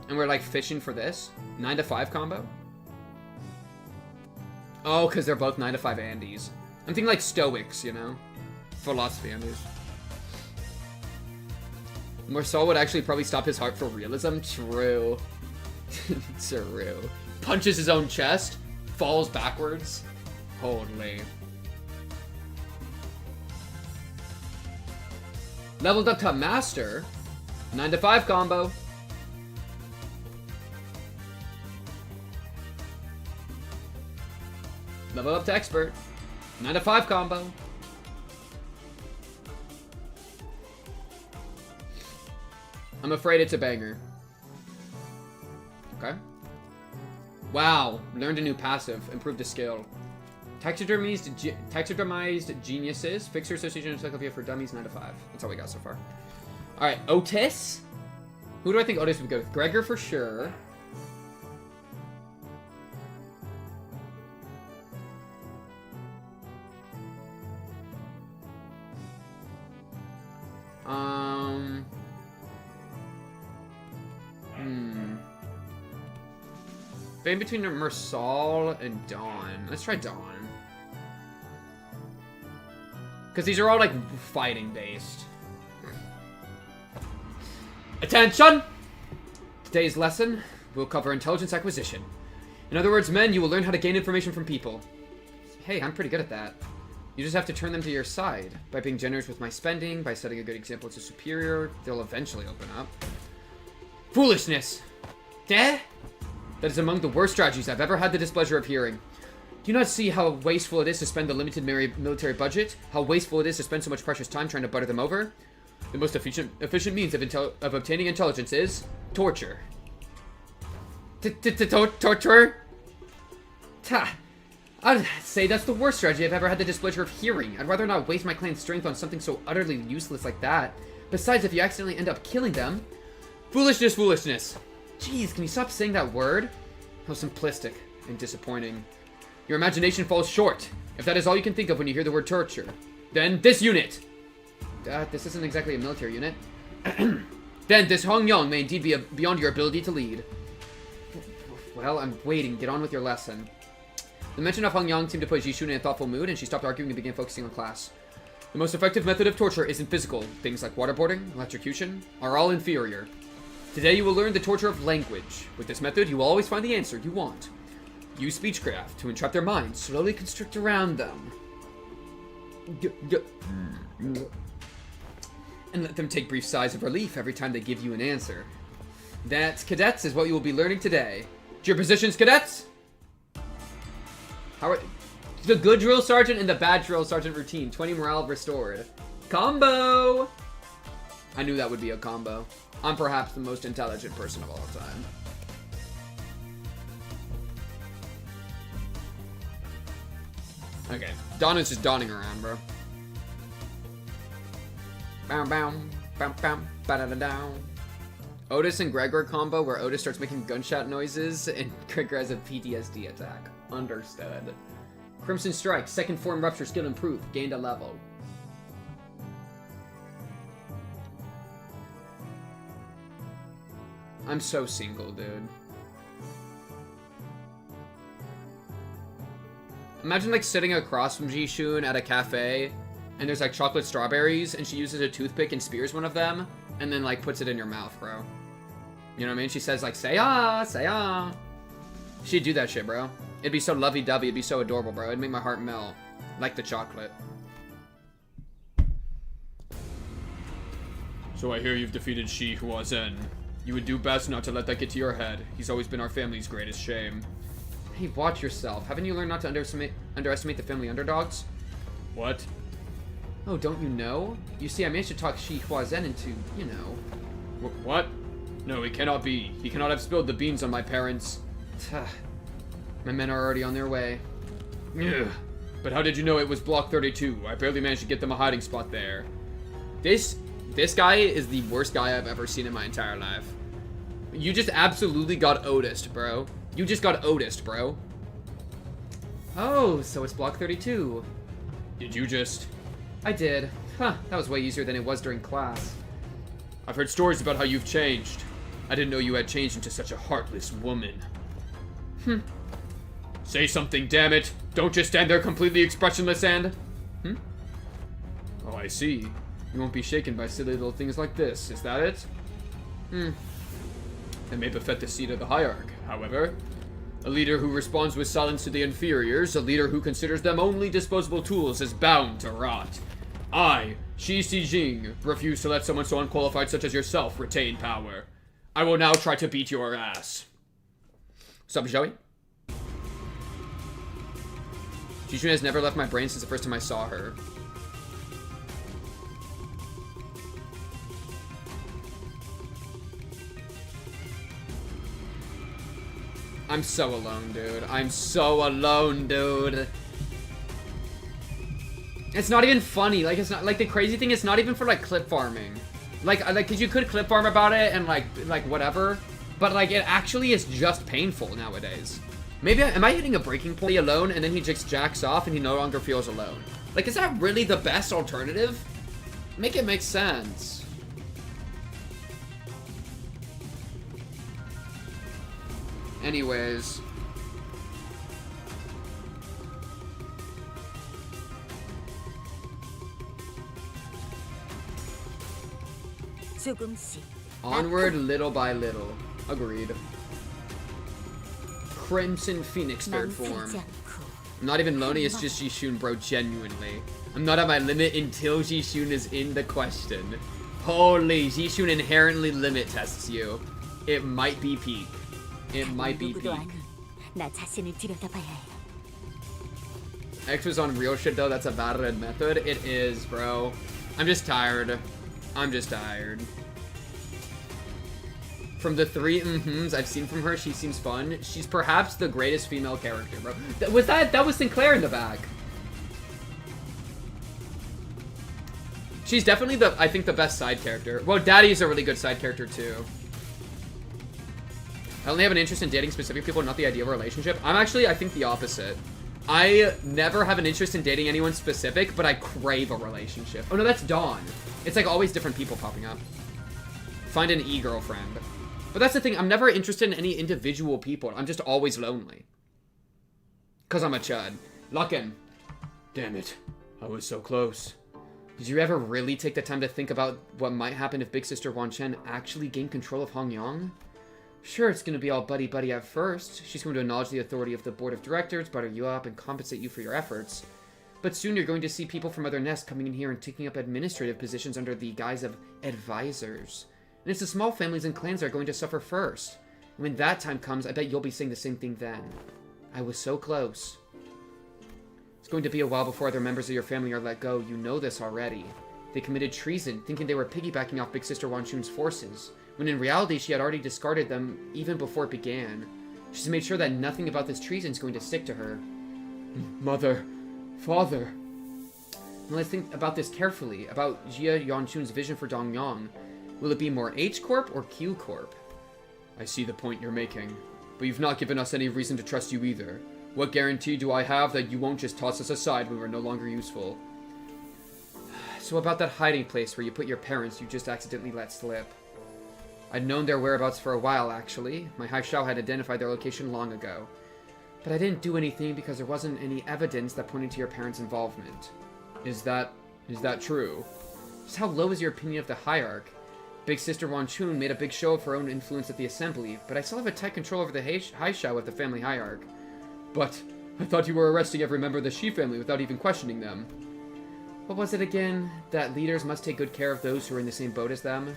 B: And we're like fishing for this. 9 to 5 combo. Oh, because they're both 9 to 5 Andes. I'm thinking like Stoics, you know? Philosophy Andes. Mersal would actually probably stop his heart for realism. True. True. Punches his own chest. Falls backwards. Holy. Leveled up to Master. 9 to 5 combo. Level up to Expert. 9 to 5 combo. I'm afraid it's a banger. Okay. Wow. Learned a new passive. Improved a skill. Taxidermized geniuses. Fixer Association Encyclopedia for Dummies 9 to 5. That's all we got so far. Alright, Otis. Who do I think Otis would go with? Gregor for sure. In between Mersal and Dawn. Let's try Dawn. Because these are all, like, fighting-based. Attention! Today's lesson will cover intelligence acquisition. In other words, men, you will learn how to gain information from people. Hey, I'm pretty good at that. You just have to turn them to your side. By being generous with my spending, by setting a good example to superior, they'll eventually open up. Foolishness! Deh? That is among the worst strategies I've ever had the displeasure of hearing. Do you not see how wasteful it is to spend the limited military budget? How wasteful it is to spend so much precious time trying to butter them over? The most efficient means of obtaining intelligence is torture. Torture? I'd say that's the worst strategy I've ever had the displeasure of hearing. I'd rather not waste my clan's strength on something so utterly useless like that. Besides, if you accidentally end up killing them... Foolishness, foolishness. Jeez, can you stop saying that word? How simplistic and disappointing. Your imagination falls short, if that is all you can think of when you hear the word torture. Then this unit! This isn't exactly a military unit. Then this Hong Yong may indeed be beyond your ability to lead. Well, I'm waiting. Get on with your lesson. The mention of Hong Yong seemed to put Jishun in a thoughtful mood, and she stopped arguing and began focusing on class. The most effective method of torture isn't physical. Things like waterboarding, electrocution, are all inferior. Today you will learn the torture of language. With this method, you will always find the answer you want. Use speechcraft to entrap their minds, slowly constrict around them. And let them take brief sighs of relief every time they give you an answer. That, cadets, is what you will be learning today. To your positions, cadets! How are... The good drill sergeant and the bad drill sergeant routine. 20 morale restored. Combo! I knew that would be a combo. I'm perhaps the most intelligent person of all time. Okay, Donna's just donning around, bro. Bow, bow, bow, bow, ba-da-da-dow. Otis and Gregor combo where Otis starts making gunshot noises and Gregor has a PTSD attack. Understood. Crimson Strike, second form rupture skill improved, gained a level. I'm so single, dude. Imagine like sitting across from Jishun at a cafe and there's like chocolate strawberries and she uses a toothpick and spears one of them and then like puts it in your mouth, bro. You know what I mean? She says like, say ah, say ah. She'd do that shit, bro. It'd be so lovey-dovey, it'd be so adorable, bro. It'd make my heart melt. Like the chocolate.
D: So I hear you've defeated Shi Huazen. You would do best not to let that get to your head. He's always been our family's greatest shame.
B: Hey, watch yourself. Haven't you learned not to underestimate the family underdogs?
D: What?
B: Oh, don't you know? You see, I managed to talk Shi Huazen into, you know...
D: What? No, it cannot be. He cannot have spilled the beans on my parents.
B: My men are already on their way.
D: Ugh. But how did you know it was Block 32? I barely managed to get them a hiding spot there.
B: This guy is the worst guy I've ever seen in my entire life. You just absolutely got Otis'd, bro. You just got Otis'd, bro. Oh, so it's Block 32.
D: Did you just...
B: I did. Huh, that was way easier than it was during class.
D: I've heard stories about how you've changed. I didn't know you had changed into such a heartless woman. Say something, damn it! Don't just stand there completely expressionless and... Oh, I see. You won't be shaken by silly little things like this, is that it? It may befit the seat of the hierarch, however. A leader who responds with silence to the inferiors, a leader who considers them only disposable tools, is bound to rot. I, Shi Xijing, refuse to let someone so unqualified such as yourself retain power. I will now try to beat your ass.
B: Sup, Joey? Jishun has never left my brain since the first time I saw her. I'm so alone, dude. I'm so alone, dude. It's not even funny. Like, it's not, like, the crazy thing is not even for, like, clip farming. Like, cause you could clip farm about it and, like, whatever. But, like, it actually is just painful nowadays. Maybe, am I hitting a breaking point alone and then he just jacks off and he no longer feels alone? Like, is that really the best alternative? Make it make sense. Anyways. Onward, little by little. Agreed. Crimson Phoenix, third form. I'm not even lonely, it's just Jishun, bro, genuinely. I'm not at my limit until Jishun is in the question. Holy, Jishun inherently limit tests you. It might be peak. It might be peak. X was on real shit though, that's a valid method. It is, bro. I'm just tired. I'm just tired. From the 3 I've seen from her, she seems fun. She's perhaps the greatest female character, bro. That was Sinclair in the back. She's definitely I think the best side character. Well, Daddy's a really good side character too. I only have an interest in dating specific people, not the idea of a relationship. I think the opposite. I never have an interest in dating anyone specific, but I crave a relationship. Oh no, that's Dawn. It's like always different people popping up. Find an e-girlfriend. But that's the thing, I'm never interested in any individual people. I'm just always lonely. Cause I'm a chud. Luckin. Damn it. I was so close. Did you ever really take the time to think about what might happen if Big Sister Wan Chen actually gained control of Hongyang? Sure, it's going to be all buddy-buddy at first. She's going to acknowledge the authority of the board of directors, butter you up, and compensate you for your efforts. But soon you're going to see people from other nests coming in here and taking up administrative positions under the guise of advisors. And it's the small families and clans that are going to suffer first. And when that time comes, I bet you'll be saying the same thing then. I was so close. It's going to be a while before other members of your family are let go. You know this already. They committed treason, thinking they were piggybacking off Big Sister Wan Chun's forces, when in reality she had already discarded them even before it began. She's made sure that nothing about this treason is going to stick to her. Mother. Father. Now let's think about this carefully, about Jia Yanchun's vision for Dongyang. Will it be more H Corp or Q Corp? I see the point you're making, but you've not given us any reason to trust you either. What guarantee do I have that you won't just toss us aside when we're no longer useful? So about that hiding place where you put your parents you just accidentally let slip. I'd known their whereabouts for a while, actually. My Hai Shao had identified their location long ago. But I didn't do anything because there wasn't any evidence that pointed to your parents' involvement. Is that true? Just how low is your opinion of the hierarch? Big Sister Wan Chun made a big show of her own influence at the assembly, but I still have a tight control over the Hai Shao of the family hierarch. But I thought you were arresting every member of the Shi family without even questioning them. What was it again? That leaders must take good care of those who are in the same boat as them?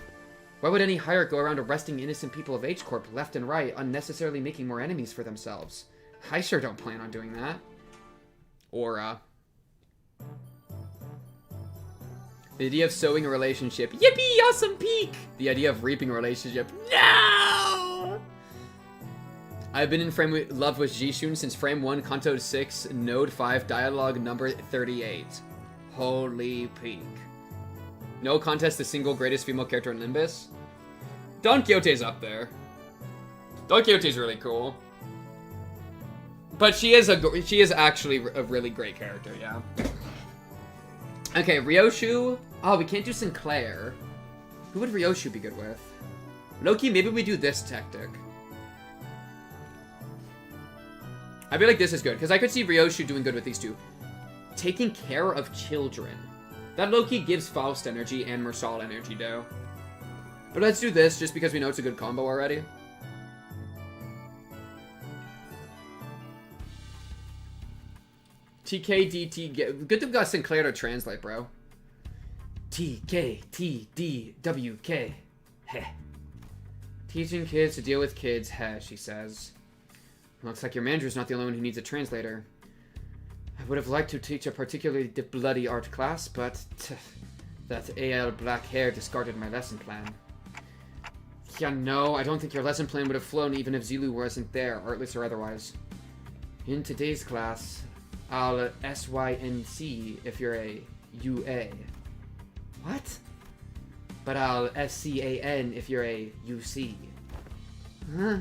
B: Why would any hierarch go around arresting innocent people of H Corp left and right, unnecessarily making more enemies for themselves? I sure don't plan on doing that. Aura. The idea of sowing a relationship. Yippee! Awesome peak! The idea of reaping a relationship. No! I've been in love with Jishun since frame 1, Kanto 6, node 5, dialogue number 38. Holy peak. No contest, the single greatest female character in Limbus. Don Quixote's up there. Don Quixote's really cool. But she is actually a really great character, yeah. Okay, Ryoshu. Oh, we can't do Sinclair. Who would Ryoshu be good with? Loki, maybe we do this tactic. I feel like this is good, because I could see Ryoshu doing good with these two. Taking care of children. That low-key gives Faust energy and Mersal energy, though. But let's do this, just because we know it's a good combo already. TKDT... Good to got Sinclair to translate, bro. TKTDWK. Heh. Teaching kids to deal with kids, heh, she says. Looks like your manager's not the only one who needs a translator. I would have liked to teach a particularly bloody art class, but that AL black hair discarded my lesson plan. Yeah, no, I don't think your lesson plan would have flown even if Zilu wasn't there, artless or otherwise. In today's class, I'll SYNC if you're a UA. What? But I'll SCAN if you're a UC. Huh?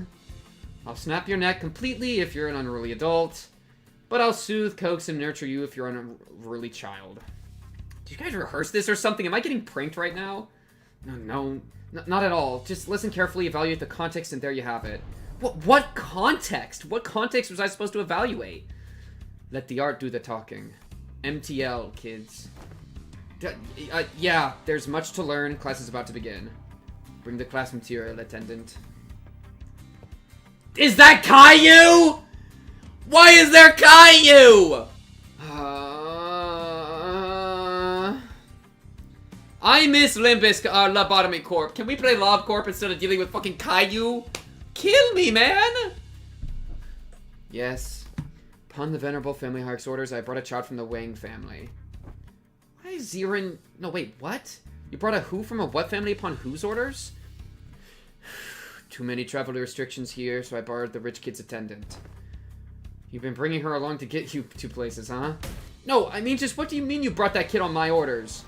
B: I'll snap your neck completely if you're an unruly adult, but I'll soothe, coax, and nurture you if you're an unruly child. Did you guys rehearse this or something? Am I getting pranked right now? No, not at all. Just listen carefully, evaluate the context, and there you have it. What context? What context was I supposed to evaluate? Let the art do the talking. MTL, kids. Yeah, there's much to learn. Class is about to begin. Bring the class material, attendant. Is that Caillou? Why is there Caillou? I miss Limbus, Lobotomy Corp. Can we play Lob Corp instead of dealing with fucking Caillou? Kill me, man! Yes. Upon the venerable family hierarch's orders, I brought a child from the Wang family. Why is Zirin... No, wait, what? You brought a who from a what family upon whose orders? Too many travel restrictions here, so I borrowed the rich kid's attendant. You've been bringing her along to get you to places, huh? No, I mean, just what do you mean you brought that kid on my orders?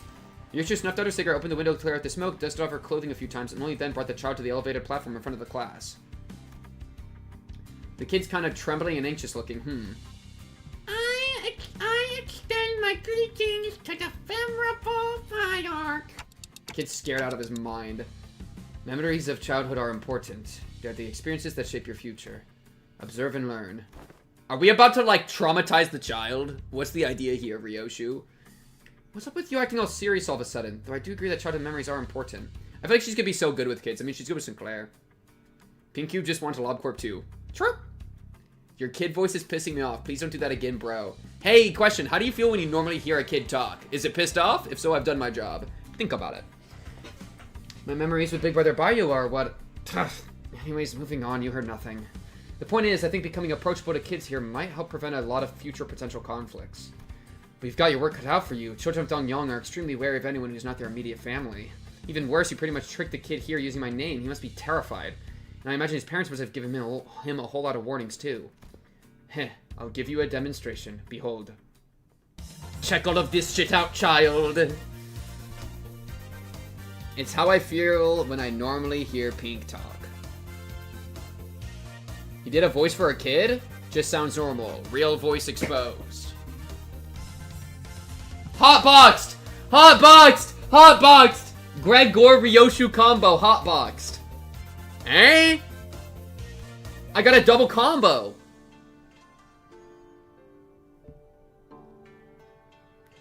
B: Yusha snuffed out her cigarette, opened the window to clear out the smoke, dusted off her clothing a few times, and only then brought the child to the elevated platform in front of the class. The kid's kind of trembling and anxious looking.
C: I extend my greetings to the venerable hierarch.
B: The kid's scared out of his mind. Memories of childhood are important. They're the experiences that shape your future. Observe and learn. Are we about to, like, traumatize the child? What's the idea here, Ryoshu? What's up with you acting all serious all of a sudden? Though I do agree that childhood memories are important. I feel like she's gonna be so good with kids. I mean, she's good with Sinclair. Pinku just wants a LobCorp too. True. Your kid voice is pissing me off. Please don't do that again, bro. Hey, question. How do you feel when you normally hear a kid talk? Is it pissed off? If so, I've done my job. Think about it. My memories with Big Brother Bayou are what... Anyways, moving on. You heard nothing. The point is, I think becoming approachable to kids here might help prevent a lot of future potential conflicts. But you've got your work cut out for you. Children of Dongyong are extremely wary of anyone who's not their immediate family. Even worse, you pretty much tricked the kid here using my name. He must be terrified. And I imagine his parents must have given him a whole lot of warnings, too. Heh, I'll give you a demonstration. Behold. Check all of this shit out, child! It's how I feel when I normally hear Pink talk. You did a voice for a kid? Just sounds normal. Real voice exposed. Hotboxed! Hotboxed! Hotboxed! Gregor Ryoshu combo hotboxed. Eh? I got a double combo.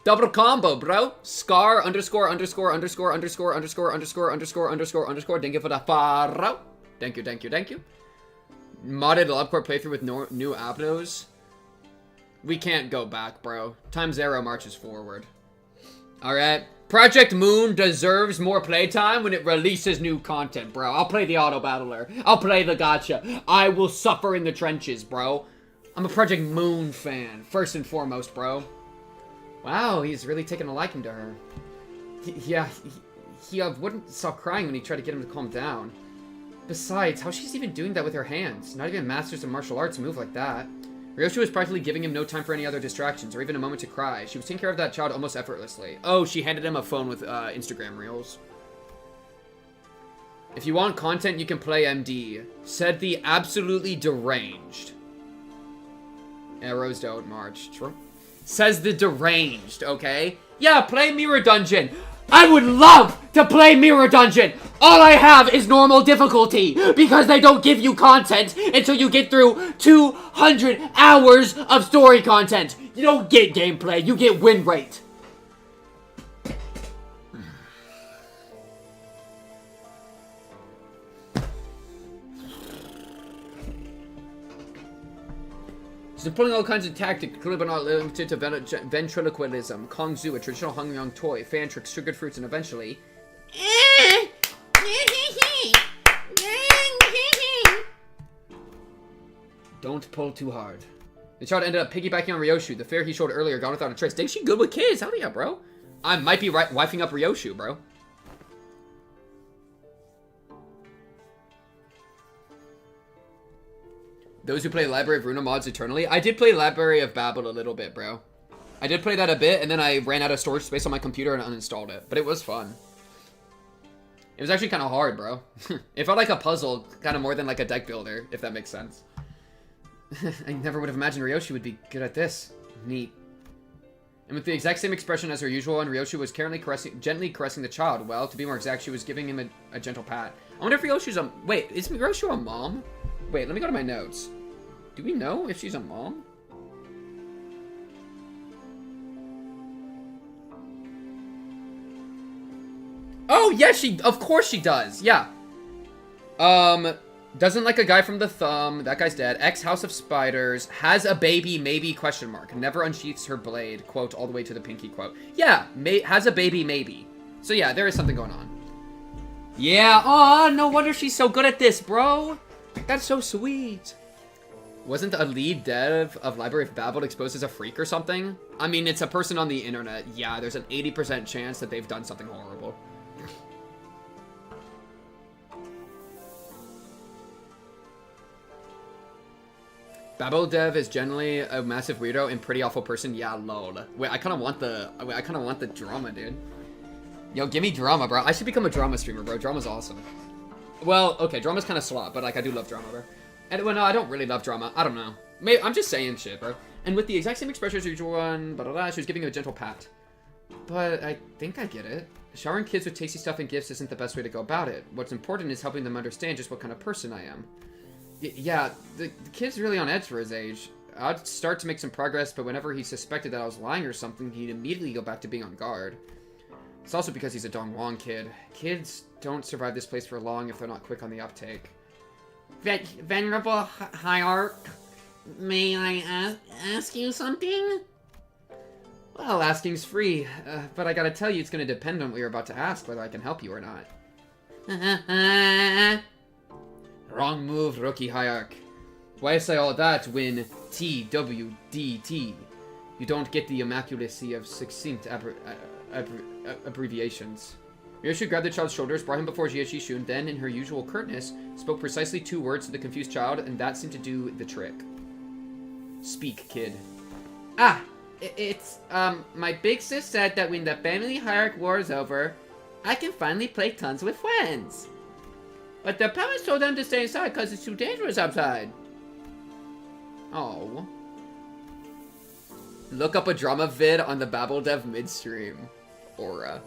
B: Double combo, bro. Scar underscore underscore underscore underscore underscore underscore underscore underscore underscore. Thank you for the follow. Thank you, thank you, thank you. Modded LobCorp playthrough with new Abnos. We can't go back, bro. Time Zero marches forward. Alright. Project Moon deserves more playtime when it releases new content, bro. I'll play the auto battler. I'll play the gacha. I will suffer in the trenches, bro. I'm a Project Moon fan, first and foremost, bro. Wow, he's really taken a liking to her. He wouldn't stop crying when he tried to get him to calm down. Besides, how she's even doing that with her hands? Not even masters of martial arts move like that. Ryoshu was practically giving him no time for any other distractions, or even a moment to cry. She was taking care of that child almost effortlessly. Oh, she handed him a phone with Instagram Reels. If you want content, you can play MD. Said the absolutely deranged. Arrows don't march. True. Says the deranged, okay? Yeah, play Mirror Dungeon. I would love to play Mirror Dungeon. All I have is normal difficulty because they don't give you content until you get through 200 hours of story content. You don't get gameplay, you get win rate. So pulling all kinds of tactics, clearly but not limited to ventriloquism, Kongzu, a traditional Hangyang toy, fan tricks, sugared fruits, and eventually... Don't pull too hard. The child ended up piggybacking on Ryoshu. The fare he showed earlier gone without a trace. Dang, she good with kids. Hell yeah, bro. I might be wifing up Ryoshu, bro. Those who play Library of Ruina mods eternally. I did play Library of Babel a little bit, bro. I did play that a bit, and then I ran out of storage space on my computer and uninstalled it. But it was fun. It was actually kind of hard, bro. It felt like a puzzle, kind of more than like a deck builder, if that makes sense. I never would have imagined Ryoshi would be good at this. Neat. And with the exact same expression as her usual, and Ryoshi was gently caressing the child. Well, to be more exact, she was giving him a gentle pat. I wonder if Ryoshi's a... Wait, is Ryoshi a mom? Wait, let me go to my notes. Do we know if she's a mom? Oh, yes, of course she does. Yeah. Doesn't like a guy from the thumb. That guy's dead. Ex-House of Spiders. Has a baby, maybe, question mark. Never unsheaths her blade, quote, all the way to the pinky, quote. Yeah, has a baby, maybe. So yeah, there is something going on. Yeah, aw, no wonder she's so good at this, bro. That's so sweet. Wasn't a lead dev of Library of Babel exposed as a freak or something? I mean, it's a person on the internet. Yeah, there's an 80% chance that they've done something horrible. Babel dev is generally a massive weirdo and pretty awful person. Yeah, lol. Wait, I kind of want the drama, dude. Yo, give me drama, bro. I should become a drama streamer, bro. Drama's awesome. Well, okay, drama's kind of slop, but like I do love drama, bro. And well, no, I don't really love drama. I don't know. Maybe I'm just saying shit, bro. And with the exact same expression as usual one, blah, blah, blah, she was giving him a gentle pat. But I think I get it. Showering kids with tasty stuff and gifts isn't the best way to go about it. What's important is helping them understand just what kind of person I am. Yeah, the kid's really on edge for his age. I'd start to make some progress, but whenever he suspected that I was lying or something, he'd immediately go back to being on guard. It's also because he's a Dongwon kid. Kids don't survive this place for long if they're not quick on the uptake.
C: Venerable Hierarch, may I ask you something?
B: Well, asking's free, but I gotta tell you, it's gonna depend on what you're about to ask, whether I can help you or not. Wrong move, Rookie Hierarch. Why say all that when TWDT? You don't get the immaculacy of succinct abbreviations. Ryoshi grabbed the child's shoulders, brought him before Jiechi Shun, then, in her usual curtness, spoke precisely 2 words to the confused child, and that seemed to do the trick. Speak, kid.
C: Ah, it's, my big sis said that when the family hierarch war is over, I can finally play tons with friends. But the parents told them to stay inside because it's too dangerous outside.
B: Oh. Look up a drama vid on the Babel dev midstream. Aura.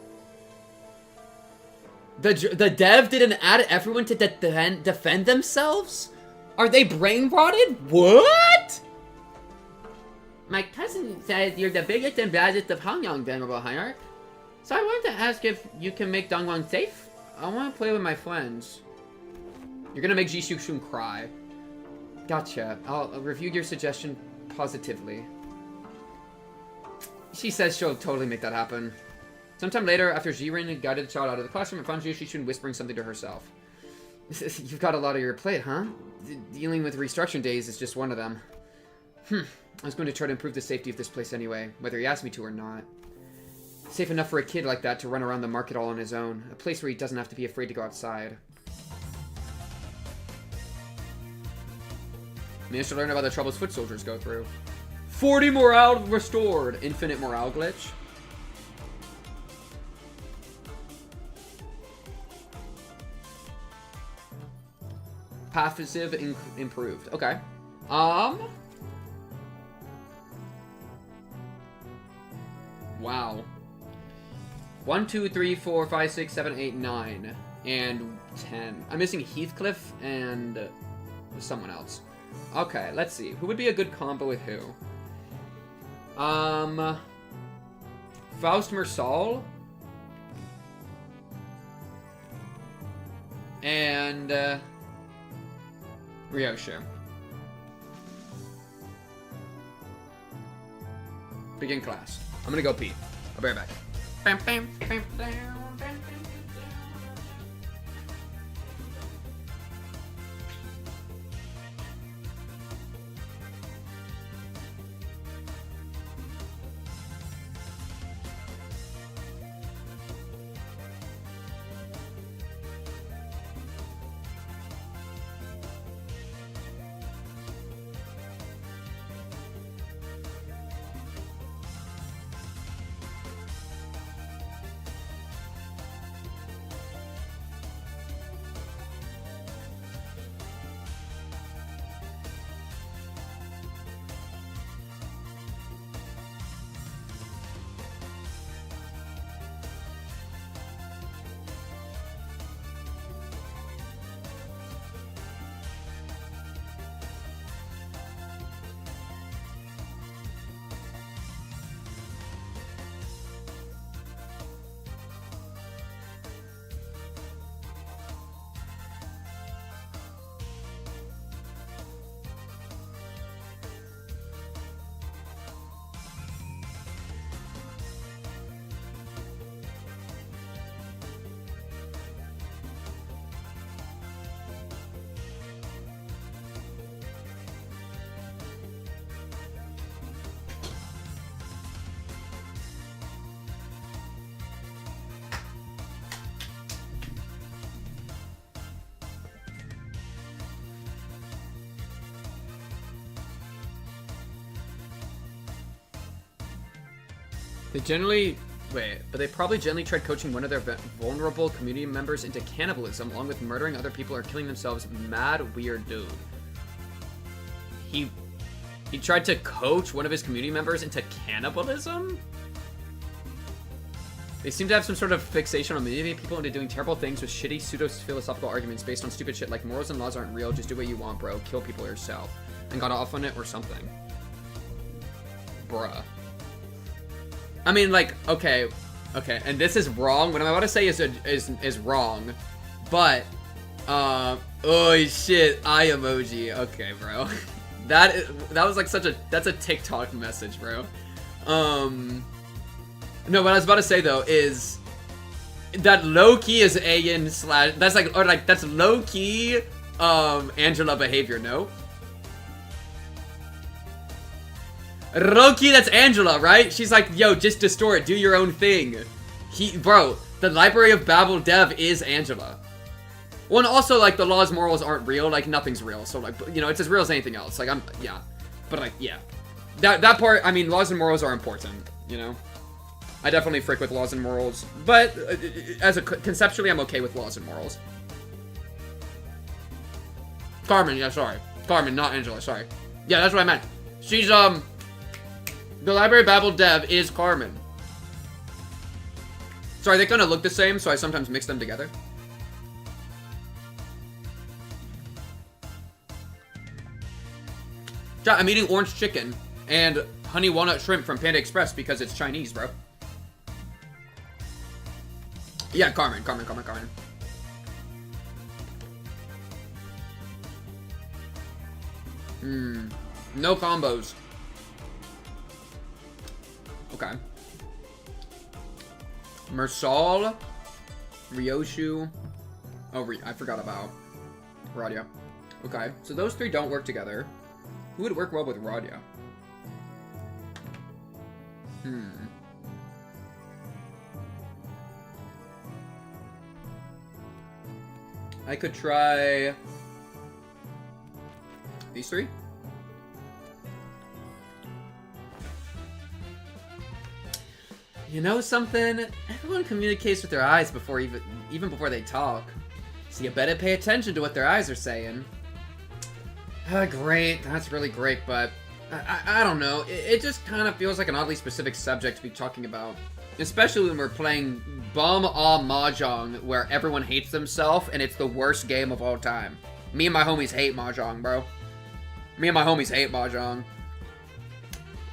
B: The dev didn't add everyone to defend themselves? Are they brain rotted? What?
C: My cousin says you're the biggest and baddest of Hangyang, Venerable Hierarch. So I wanted to ask if you can make Dongwon safe.
B: I want to play with my friends. You're gonna make Jisoo Shun cry. Gotcha. I'll review your suggestion positively. She says she'll totally make that happen. Sometime later, after Jiren had guided the child out of the classroom, it found Jisoo Shun whispering something to herself. You've got a lot on your plate, huh? Dealing with restructuring days is just one of them. I was going to try to improve the safety of this place anyway, whether he asked me to or not. Safe enough for a kid like that to run around the market all on his own. A place where he doesn't have to be afraid to go outside. Managed to learn about the troubles foot soldiers go through. 40 morale restored. Infinite morale glitch. Passive improved. Okay. Wow. 1, 2, 3, 4, 5, 6, 7, 8, 9, and 10. I'm missing Heathcliff and someone else. Okay, let's see. Who would be a good combo with who? Faust Mersal. And, Ryoshi. Begin class. I'm gonna go pee. I'll be right back. But they probably generally tried coaching one of their vulnerable community members into cannibalism, along with murdering other people or killing themselves. Mad weird dude. He tried to coach one of his community members into cannibalism? They seem to have some sort of fixation on manipulating people into doing terrible things with shitty pseudo-philosophical arguments based on stupid shit like morals and laws aren't real, just do what you want, bro. Kill people yourself. And got off on it or something. Bruh. I mean, like, okay, and this is wrong. What I'm about to say is wrong, but, oh shit, eye emoji. Okay, bro. That was like that's a TikTok message, bro. No, what I was about to say though is that low-key is Ayan / that's like, or like, that's low-key, Angela behavior, no? Low-key, that's Angela, right? She's like, yo, just distort, do your own thing. Bro, the Library of Babel dev is Angela. Well, and also, like, the laws, morals aren't real, like, nothing's real, so, like, you know, it's as real as anything else, like, yeah. But, like, yeah. That part, I mean, laws and morals are important, you know? I definitely frick with laws and morals, but conceptually, I'm okay with laws and morals. Carmen, yeah, sorry. Carmen, not Angela, sorry. Yeah, that's what I meant. She's, the Library of Babel dev is Carmen. Sorry, they kind of look the same, so I sometimes mix them together. I'm eating orange chicken and honey walnut shrimp from Panda Express because it's Chinese, bro. Yeah, Carmen. No combos. Okay. Mersal, Ryoshu. Oh, I forgot about Radia. Okay, so those three don't work together. Who would work well with Radia? I could try these three. You know something? Everyone communicates with their eyes before even before they talk. So you better pay attention to what their eyes are saying. Great, that's really great, but I don't know. It just kind of feels like an oddly specific subject to be talking about. Especially when we're playing bum-ah mahjong, where everyone hates themselves, and it's the worst game of all time. Me and my homies hate mahjong, bro. Me and my homies hate mahjong.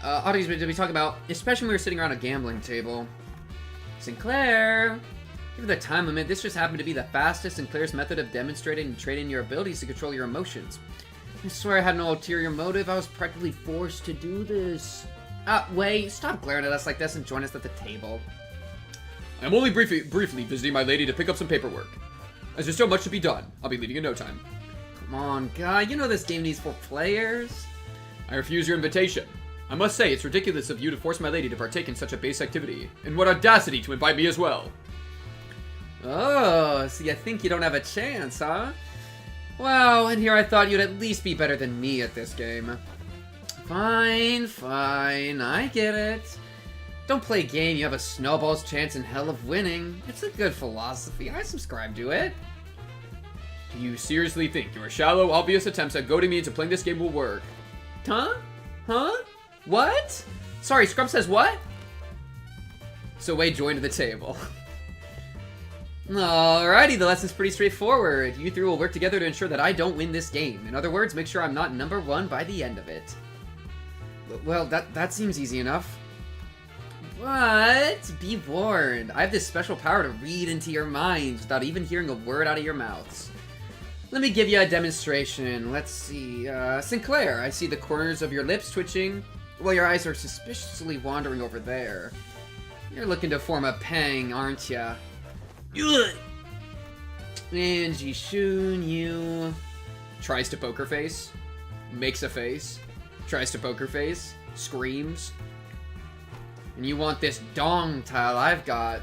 B: Oddities to be talking about, especially when we were sitting around a gambling table. Sinclair! Given the time limit, this just happened to be the fastest and clearest method of demonstrating and trading your abilities to control your emotions. I swear I had no ulterior motive. I was practically forced to do this. Wait, stop glaring at us like this and join us at the table. I'm only briefly visiting my lady to pick up some paperwork. As there's so much to be done, I'll be leaving in no time. Come on, guy, you know this game needs 4 players. I refuse your invitation. I must say, it's ridiculous of you to force my lady to partake in such a base activity. And what audacity to invite me as well. Oh, so you think you don't have a chance, huh? Well, and here I thought you'd at least be better than me at this game. Fine, I get it. Don't play a game you have a snowball's chance in hell of winning. It's a good philosophy. I subscribe to it. Do you seriously think your shallow, obvious attempts at goading me into playing this game will work? Huh? What? Sorry, Scrub says what? So Wade joined the table. Alrighty, the lesson's pretty straightforward. You three will work together to ensure that I don't win this game. In other words, make sure I'm not number 1 by the end of it. Well, that seems easy enough. What? Be warned. I have this special power to read into your minds without even hearing a word out of your mouths. Let me give you a demonstration. Let's see. Sinclair, I see the corners of your lips twitching, while your eyes are suspiciously wandering over there. You're looking to form a pang, aren't ya? And Jishun, you... Tries to poker face. Makes a face. Tries to poker face. Screams. And you want this dong tile I've got.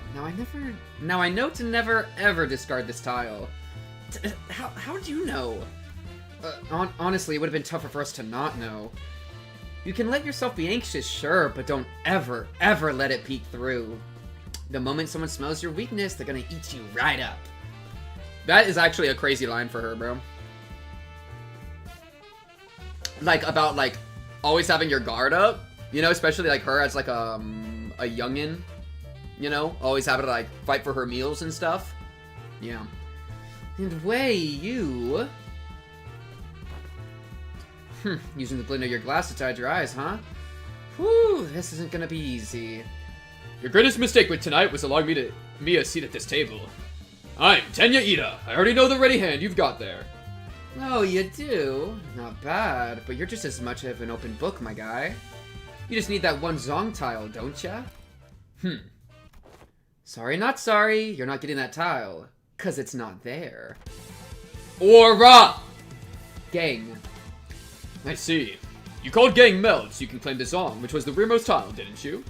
B: Now I know to never ever discard this tile. How did you know? Honestly, it would have been tougher for us to not know.
C: You can let yourself be anxious, sure, but don't ever, ever let it peek through. The moment someone smells your weakness, they're gonna eat you right up.
B: That is actually a crazy line for her, bro. Like, about, like, always having your guard up. You know, especially, like, her as, like, a youngin'. You know? Always having to, like, fight for her meals and stuff. Yeah.
C: And Wei, you... using the blend of your glass to hide your eyes, huh? Whew, this isn't gonna be easy.
D: Your greatest mistake with tonight was allowing me a seat at this table. I'm Tenya Ida. I already know the ready hand you've got there.
C: Oh, you do? Not bad, but you're just as much of an open book, my guy. You just need that one Zong tile, don't ya? Sorry, not sorry. You're not getting that tile. 'Cause it's not there.
D: Aura!
C: Gang.
D: I see. You called Gang Meld so you can claim the Zong, which was the rearmost tile, didn't you?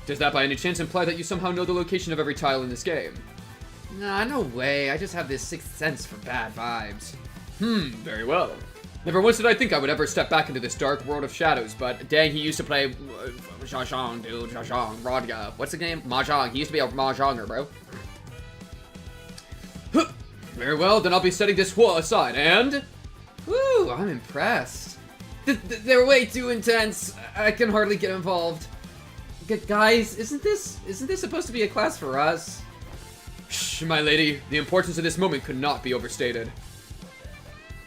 D: Does that by any chance imply that you somehow know the location of every tile in this game?
C: Nah, no way. I just have this sixth sense for bad vibes.
D: Very well. Never once did I think I would ever step back into this dark world of shadows, but dang, he used to play Zhazhang, dude. Zhazhang. Radya. What's the name? Mahjong. He used to be a Mahjonger, bro. Very well, then I'll be setting this Hua aside, and...
C: Woo, I'm impressed. They're way too intense. I can hardly get involved. Guys, isn't this supposed to be a class for us?
D: Shh, my lady. The importance of this moment could not be overstated.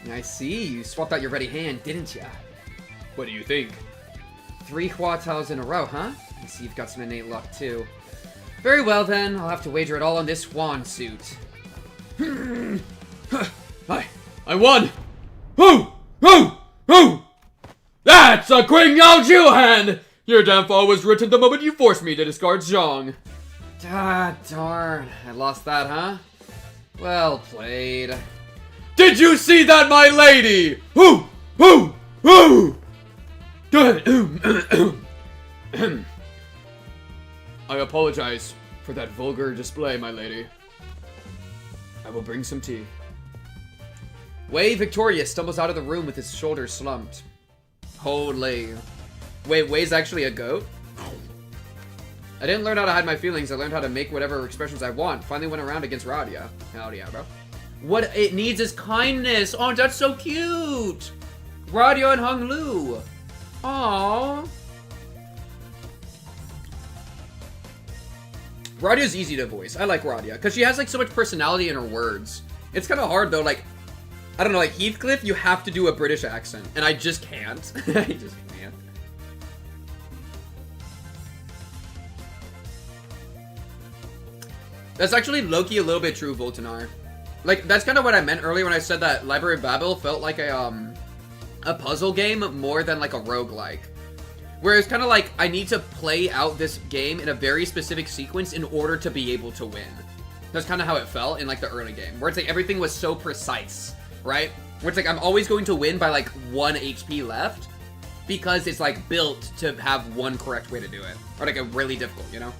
C: I see. You swapped out your ready hand, didn't ya?
D: What do you think?
C: 3 Hua tiles in a row, huh? I see you've got some innate luck, too. Very well, then. I'll have to wager it all on this Juan suit.
D: I won! Who? That's a Qing Yao Ju hand! Your downfall was written the moment you forced me to discard Zhang.
C: Ah, darn. I lost that, huh? Well played.
D: Did you see that, my lady? Who? I apologize for that vulgar display, my lady. I will bring some tea.
B: Wei, victorious, stumbles out of the room with his shoulders slumped. Holy. Wait, Wei's actually a goat? I didn't learn how to hide my feelings, I learned how to make whatever expressions I want. Finally went around against Radya. Hell yeah, bro. What it needs is kindness. Oh, that's so cute. Radya and Hung Lu. Aww. Radya's easy to voice. I like Radya, because she has, like, so much personality in her words. It's kind of hard, though, like, I don't know, like, Heathcliff, you have to do a British accent, and I just can't. I just can't. That's actually low-key a little bit true, Voltanar. Like, that's kind of what I meant earlier when I said that Library of Babel felt like a puzzle game more than, like, a roguelike. Whereas kind of like, I need to play out this game in a very specific sequence in order to be able to win. That's kind of how it felt in, like, the early game. Where it's like, everything was so precise, right? Where it's like, I'm always going to win by, like, 1 HP left. Because it's, like, built to have one correct way to do it. Or, like, a really difficult, you know?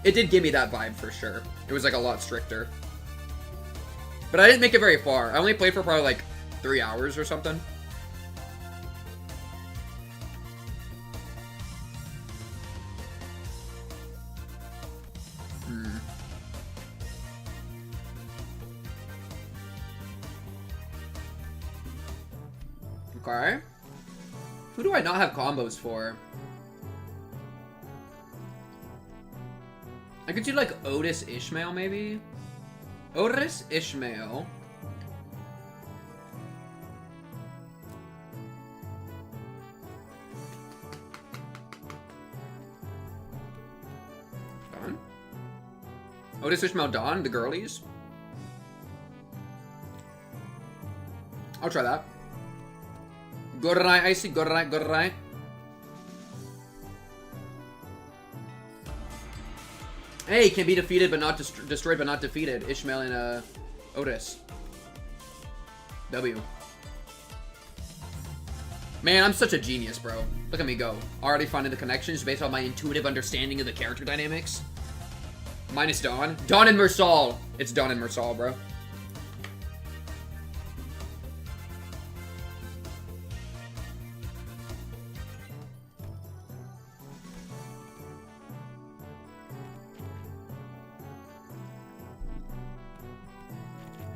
B: It did give me that vibe, for sure. It was, like, a lot stricter. But I didn't make it very far. I only played for probably, like, 3 hours or something. Okay. Who do I not have combos for? I could do like Otis Ishmael maybe? Otis Ishmael. Don? Otis Ishmael Don, the girlies? I'll try that. Good right, Icy. Good right, good right. Hey, can be defeated but not destroyed but not defeated. Ishmael and Otis. W. Man, I'm such a genius, bro. Look at me go. Already finding the connections based on my intuitive understanding of the character dynamics. Minus Dawn. Dawn and Mersal. It's Dawn and Mersal, bro.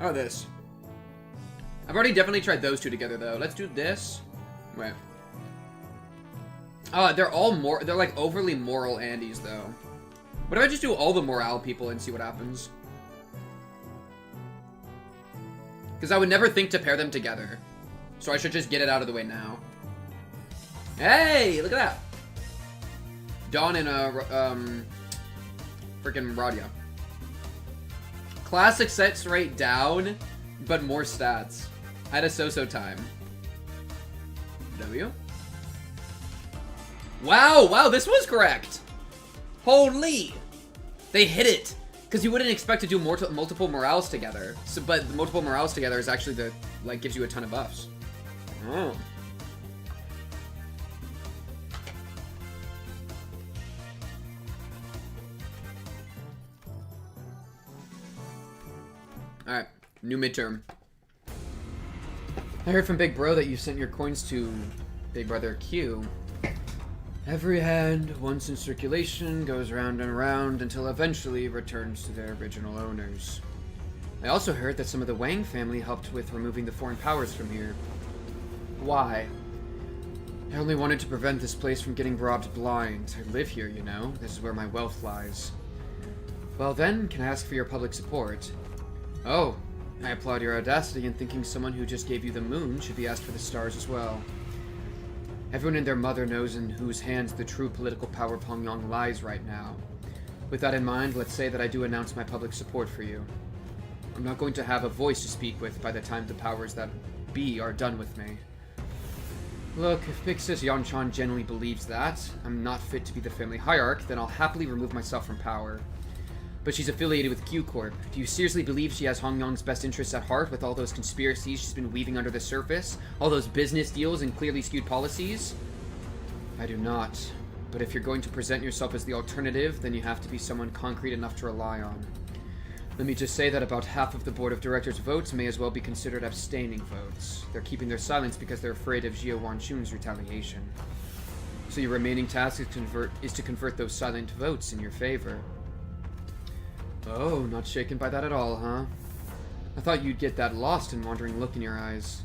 B: How about this? I've already definitely tried those two together, though. Let's do this. Wait. They're like overly moral Andes, though. What if I just do all the morale people and see what happens? Because I would never think to pair them together. So I should just get it out of the way now. Hey, look at that. Dawn and, freaking Radia. Classic sets rate down, but more stats. I had a so-so time. W? Wow, this was correct! Holy! They hit it! Because you wouldn't expect to do multiple morales together. So, but the multiple morales together is actually the, like, gives you a ton of buffs. Oh. Alright, new midterm. I heard from Big Bro that you sent your coins to Big Brother Q. Every hand, once in circulation, goes round and round until eventually returns to their original owners. I also heard that some of the Wang family helped with removing the foreign powers from here. Why? I only wanted to prevent this place from getting robbed blind. I live here, you know. This is where my wealth lies. Well then, can I ask for your public support? Oh, I applaud your audacity in thinking someone who just gave you the moon should be asked for the stars as well. Everyone and their mother knows in whose hands the true political power of Pyongyang lies right now. With that in mind, let's say that I do announce my public support for you. I'm not going to have a voice to speak with by the time the powers that be are done with me. Look, if Big Sis Yanchan genuinely believes that I'm not fit to be the family hierarch, then I'll happily remove myself from power. But she's affiliated with Q-Corp. Do you seriously believe she has Hongyang's best interests at heart with all those conspiracies she's been weaving under the surface? All those business deals and clearly skewed policies? I do not. But if you're going to present yourself as the alternative, then you have to be someone concrete enough to rely on. Let me just say that about half of the board of directors' votes may as well be considered abstaining votes. They're keeping their silence because they're afraid of Jia Wanchun's retaliation. So your remaining task is to convert those silent votes in your favor. Oh, not shaken by that at all, huh? I thought you'd get that lost and wandering look in your eyes.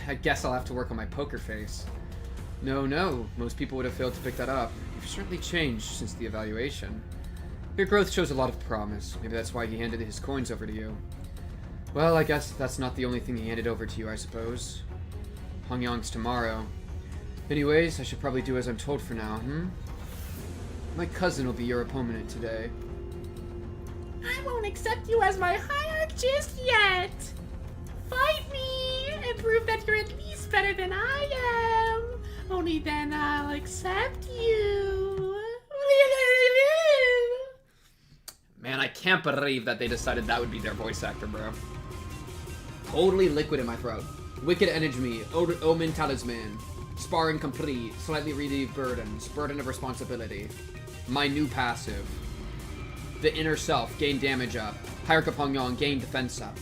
B: I guess I'll have to work on my poker face. No, most people would have failed to pick that up. You've certainly changed since the evaluation. Your growth shows a lot of promise. Maybe that's why he handed his coins over to you. Well, I guess that's not the only thing he handed over to you, I suppose. Hongyang's tomorrow. Anyways, I should probably do as I'm told for now, My cousin will be your opponent today.
C: I won't accept you as my hierarch just yet. Fight me and prove that you're at least better than I am. Only then I'll accept you.
B: Man, I can't believe that they decided that would be their voice actor, bro. Totally liquid in my throat. Wicked Energy, Omen Talisman, Sparring Complete, Slightly Relieved Burdens, Burden of Responsibility. My new passive. The Inner Self, gain damage up. Hierarch of Pyongyang, gain defense up.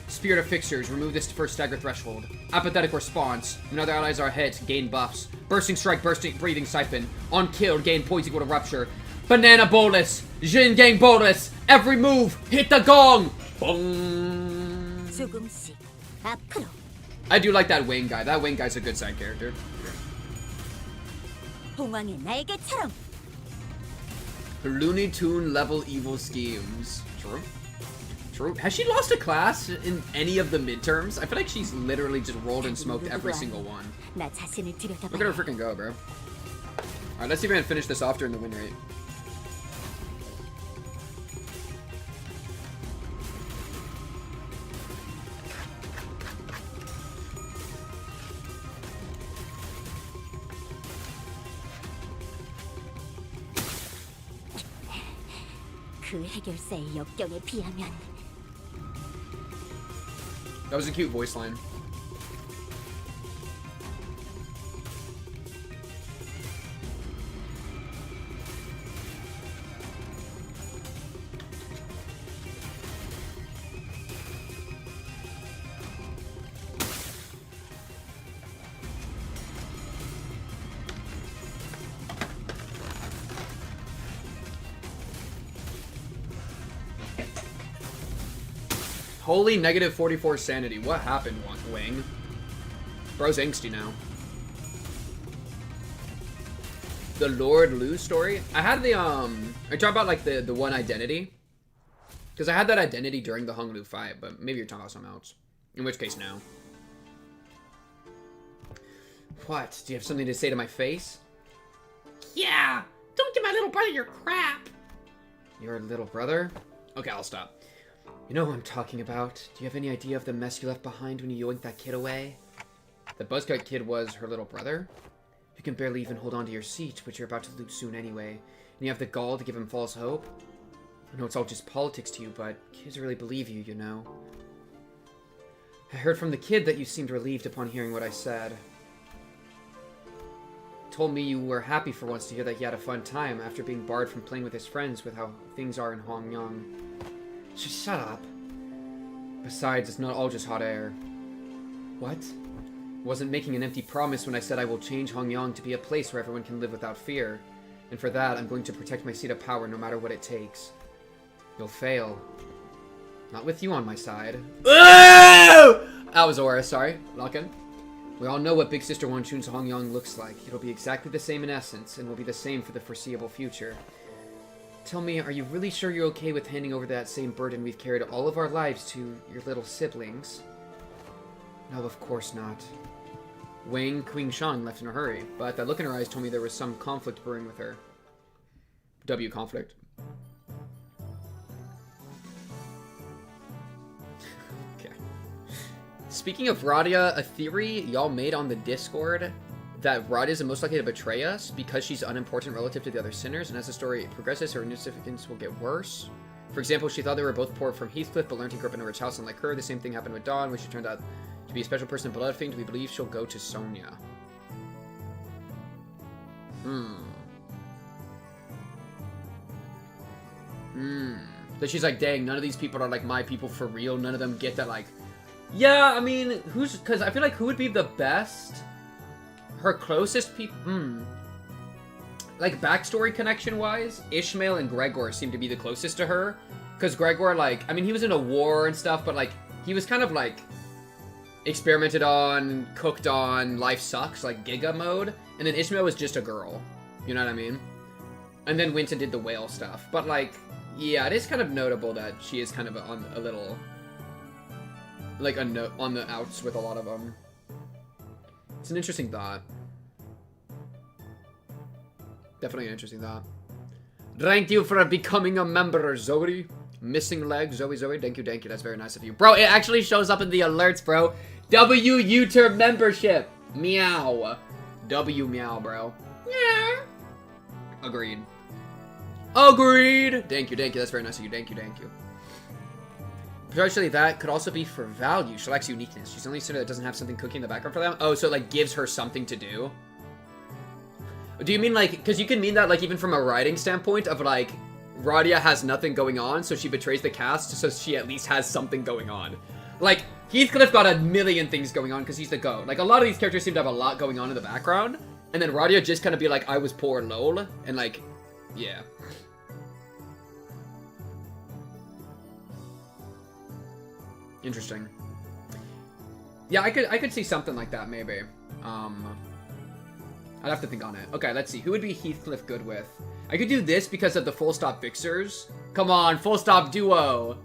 B: Spirit of Fixtures, remove this first stagger threshold. Apathetic Response, when other allies are hit, gain buffs. Bursting Strike, Breathing Siphon. On kill, gain points equal to Rupture. Banana Bolus, Jin Gang Bolus. Every move, hit the gong. Bong. I do like that Wayne guy. That Wayne guy's a good side character. Looney Tune level evil schemes. True. Has she lost a class in any of the midterms? I feel like she's literally just rolled and smoked every single one. Look at her freaking go, bro. Alright, let's see if we can finish this off during the win rate. That was a cute voice line. Holy negative 44 sanity. What happened, Wing? Bro's angsty now. The Lord Lu story? I had the, are you talking about, like, the one identity? Because I had that identity during the Hong Lu fight, but maybe you're talking about something else. In which case, no. What? Do you have something to say to my face?
C: Yeah! Don't give my little brother your crap!
B: Your little brother? Okay, I'll stop. You know who I'm talking about. Do you have any idea of the mess you left behind when you yoinked that kid away? The buzzcut kid was her little brother? You can barely even hold on to your seat, which you're about to lose soon anyway. And you have the gall to give him false hope? I know it's all just politics to you, but kids really believe you, you know. I heard from the kid that you seemed relieved upon hearing what I said. Told me you were happy for once to hear that he had a fun time after being barred from playing with his friends with how things are in Hongyang. Just shut up. Besides, it's not all just hot air. What? Wasn't making an empty promise when I said I will change Hongyang to be a place where everyone can live without fear. And for that, I'm going to protect my seat of power no matter what it takes. You'll fail. Not with you on my side. Oh! That was Aura, sorry. Lock-in. We all know what Big Sister Wan Chun's Hongyang looks like. It'll be exactly the same in essence, and will be the same for the foreseeable future. Tell me, are you really sure you're okay with handing over that same burden we've carried all of our lives to your little siblings? No, of course not. Wang Qingshang left in a hurry, but that look in her eyes told me there was some conflict brewing with her. W conflict. Okay. Speaking of Radia, a theory y'all made on the Discord that Radia is the most likely to betray us because she's unimportant relative to the other sinners, and as the story progresses, her insignificance will get worse. For example, she thought they were both poor from Heathcliff, but learned to grow up in a rich house unlike her. The same thing happened with Dawn, when she turned out to be a special person in Bloodfang. We believe she'll go to Sonia. So she's like, dang, none of these people are like my people for real. None of them get that, like, yeah, I mean, because I feel like who would be the best? Her closest people, like backstory connection wise, Ishmael and Gregor seem to be the closest to her. Because Gregor, like, I mean, he was in a war and stuff, but like, he was kind of like experimented on, cooked on, life sucks, like Giga mode. And then Ishmael was just a girl, you know what I mean? And then went and did the whale stuff. But like, yeah, it is kind of notable that she is kind of on a little, like, on the outs with a lot of them. It's an interesting thought. Definitely an interesting thought. Thank you for becoming a member, Zoe. Missing leg, Zoe. Thank you. That's very nice of you. Bro, it actually shows up in the alerts, bro. W YouTube membership. Meow. W meow, bro. Yeah. Agreed. Thank you. That's very nice of you. Thank you. Potentially that could also be for value. She lacks uniqueness. She's the only sinner that doesn't have something cooking in the background for them. Oh, so it, like, gives her something to do. Do you mean, like, because you can mean that, like, even from a writing standpoint of, like, Radia has nothing going on, so she betrays the cast so she at least has something going on. Like, Heathcliff got a million things going on because he's the GOAT. Like, a lot of these characters seem to have a lot going on in the background, and then Radia just kind of be like, I was poor, lol, and, like, yeah. Interesting. Yeah, I could see something like that, maybe. I'd have to think on it. Okay, let's see. Who would be Heathcliff good with? I could do this because of the full stop fixers. Come on, full stop duo.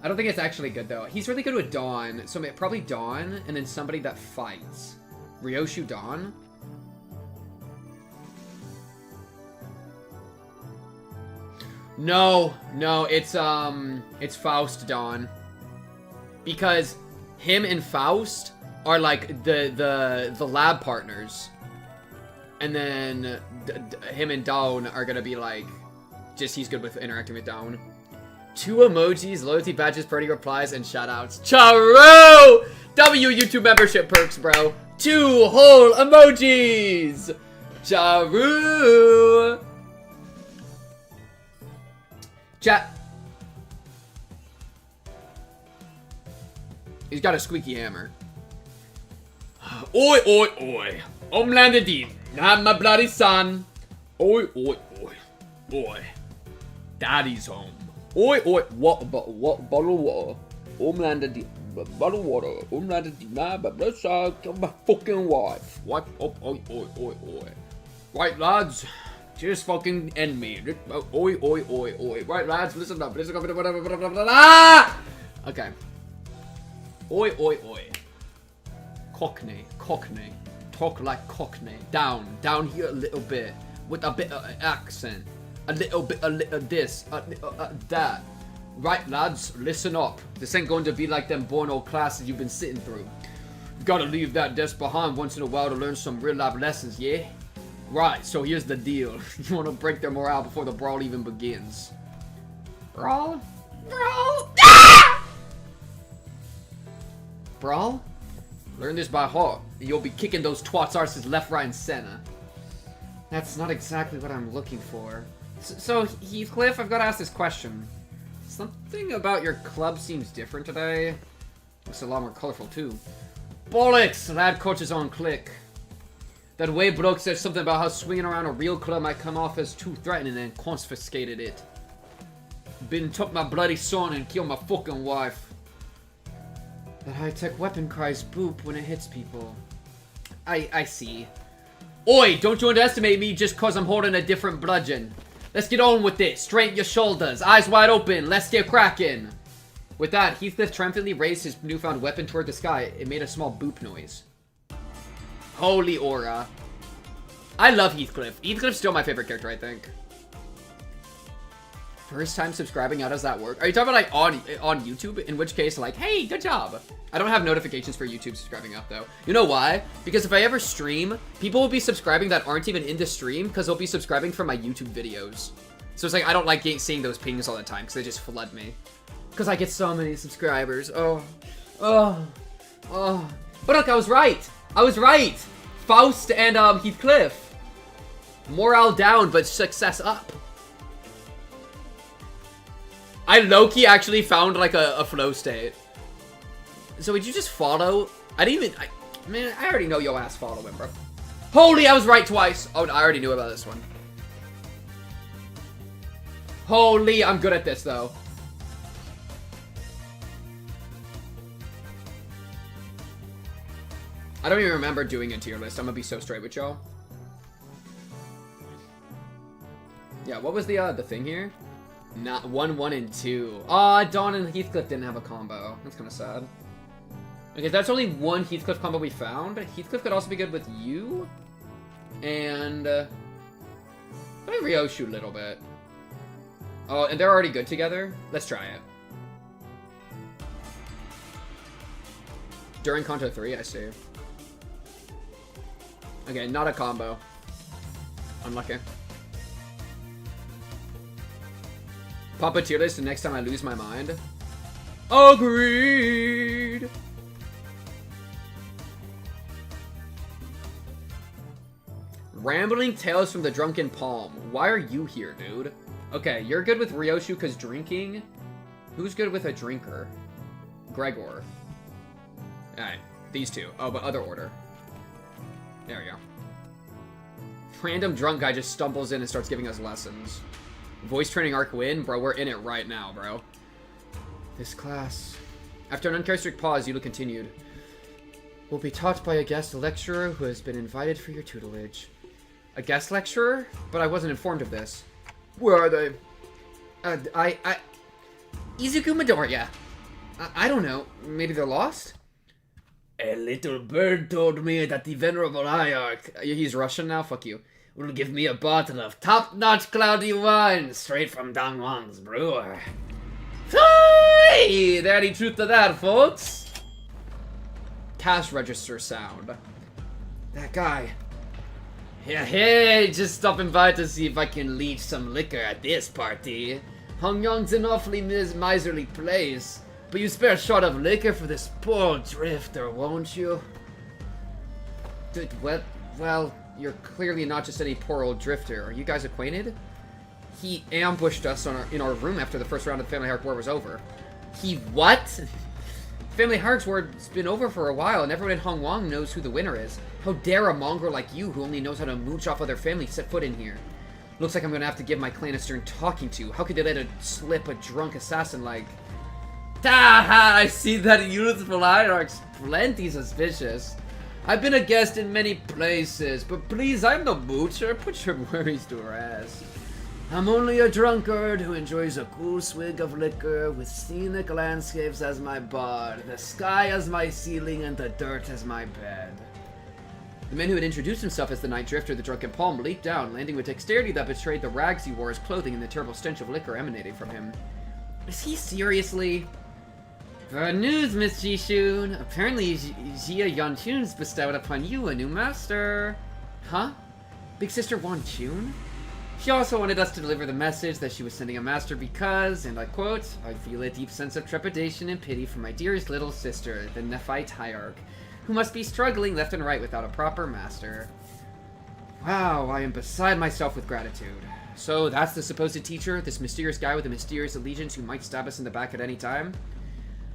B: I don't think it's actually good, though. He's really good with Dawn. So probably Dawn, and then somebody that fights. Ryoshu Dawn? No, it's Faust Dawn. Because him and Faust are like the lab partners. And then him and Dawn are gonna be like, just he's good with interacting with Dawn. 2 emojis, loyalty badges, party replies, and shoutouts. Charu! W YouTube membership perks, bro. 2 whole emojis! Charu! Chat. He's got a squeaky hammer. Oi. Homeland deep. Not my bloody son. Oi. Daddy's home. Oi. What bottle of water? bottled water. Umlander denied, but let's kill my fucking wife. What? Oh, oi, oi, oi, oi. Right, lads. Just fucking end me. Oi, oi, oi, oi. Right, lads, listen up. Listen up. Ah! Okay. Oi, oi, oi. Cockney, Cockney. Talk like Cockney. Down here a little bit. With a bit of accent. A little bit, this, that. Right, lads, listen up. This ain't going to be like them boring old classes you've been sitting through. You gotta leave that desk behind once in a while to learn some real-life lessons, yeah? Right, so here's the deal. You wanna break their morale before the brawl even begins. Brawl? Brawl? Ah! Brawl? Learn this by heart. You'll be kicking those twats' arses left, right, and center. That's not exactly what I'm looking for. So, Heathcliff, I've gotta ask this question. Something about your club seems different today. Looks a lot more colorful, too. Bollocks! Lad coaches on click. That way bloke said something about how swinging around a real club might come off as too threatening and confiscated it. Been took my bloody son and killed my fucking wife. That high-tech weapon cries boop when it hits people. I see. Oi, don't you underestimate me just cause I'm holding a different bludgeon. Let's get on with it. Straighten your shoulders. Eyes wide open. Let's get cracking. With that, Heathcliff triumphantly raised his newfound weapon toward the sky. It made a small boop noise. Holy aura. I love Heathcliff. Heathcliff's still my favorite character, I think. First time subscribing, how does that work? Are you talking about like on YouTube? In which case, like, hey, good job. I don't have notifications for YouTube subscribing up though. You know why? Because if I ever stream, people will be subscribing that aren't even in the stream because they'll be subscribing from my YouTube videos. So it's like, I don't like seeing those pings all the time because they just flood me. Because I get so many subscribers. Oh. But look, I was right. I was right. Faust and Heathcliff. Morale down, but success up. I low-key actually found like a flow state. So would you just follow? Man, I already know yo ass follow him, bro. Holy, I was right twice. Oh, I already knew about this one. Holy, I'm good at this though. I don't even remember doing a tier list. I'm gonna be so straight with y'all. Yeah, what was the thing here? Not 1, 1, and 2. Aw, Dawn and Heathcliff didn't have a combo. That's kind of sad. Okay, that's only one Heathcliff combo we found. Heathcliff could also be good with you. And, maybe Ryoshu a little bit. Oh, and they're already good together? Let's try it. During Kanto 3, I see. Okay, not a combo. Unlucky. Pop a tier list the next time I lose my mind. Agreed! Rambling Tales from the Drunken Palm. Why are you here, dude? Okay, you're good with Ryoshu because drinking. Who's good with a drinker? Gregor. Alright, these two. Oh, but other order. There we go. Random drunk guy just stumbles in and starts giving us lessons. Voice training arc win? Bro, we're in it right now, bro. This class. After an uncharacteristic pause, Yuta continued. Will be taught by a guest lecturer who has been invited for your tutelage. A guest lecturer? But I wasn't informed of this. Where are they? Izuku Midoriya. I don't know. Maybe they're lost? A little bird told me that the Venerable Hierarch... He's Russian now? Fuck you. Will give me a bottle of top-notch cloudy wine straight from Dong Wang's brewer. Hey, there any truth to that, folks? Cash register sound. That guy. Yeah, hey, just stopping by to see if I can leech some liquor at this party. Hongyong's an awfully miserly place, but you spare a shot of liquor for this poor old drifter, won't you? Dude, well, you're clearly not just any poor old drifter. Are you guys acquainted? He ambushed us in our room after the first round of the Family Hierarch War was over. He what? Family Hierarch War's been over for a while, and everyone in Hongwang knows who the winner is. How dare a mongrel like you, who only knows how to mooch off other families, set foot in here? Looks like I'm gonna have to give my clan a stern talking to. How could they let slip a drunk assassin like... Ha! I see that youthful hierarch's plenty suspicious. I've been a guest in many places, but please, I'm no moocher. Put your worries to rest. I'm only a drunkard who enjoys a cool swig of liquor with scenic landscapes as my bar, the sky as my ceiling, and the dirt as my bed. The man who had introduced himself as the Night Drifter, the Drunken Palm, leaped down, landing with dexterity that betrayed the rags he wore as clothing and the terrible stench of liquor emanating from him. Is he seriously? For news, Miss Jishun. Apparently, Jia Yanchun's bestowed upon you a new master. Huh? Big Sister Wanchun? She also wanted us to deliver the message that she was sending a master because, and I quote, I feel a deep sense of trepidation and pity for my dearest little sister, the Nephite Hierarch, who must be struggling left and right without a proper master. Wow, I am beside myself with gratitude. So that's the supposed teacher, this mysterious guy with a mysterious allegiance who might stab us in the back at any time?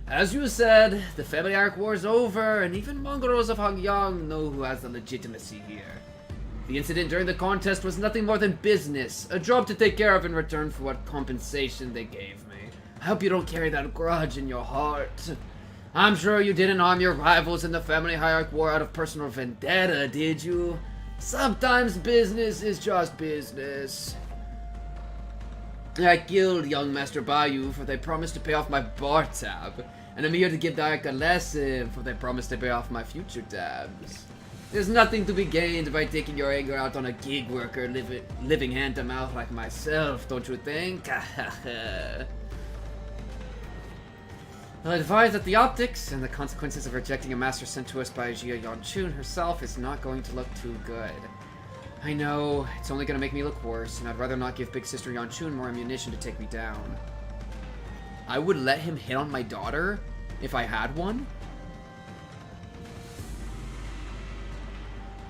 B: As you said, the family hierarch war is over, and even mongrels of Hangyang know who has the legitimacy here. The incident during the contest was nothing more than business, a job to take care of in return for what compensation they gave me. I hope you don't carry that grudge in your heart. I'm sure you didn't arm your rivals in the family hierarch war out of personal vendetta, did you? Sometimes business is just business. I killed young Master Bayou for they promised to pay off my bar tab, and I'm here to give the hierarch a lesson for they promised to pay off my future tabs. There's nothing to be gained by taking your anger out on a gig worker living hand to mouth like myself, don't you think? I'll advise that the optics and the consequences of rejecting a master sent to us by Jia Yanchun herself is not going to look too good. I know, it's only going to make me look worse, and I'd rather not give Big Sister Yanchun more ammunition to take me down. I would let him hit on my daughter if I had one?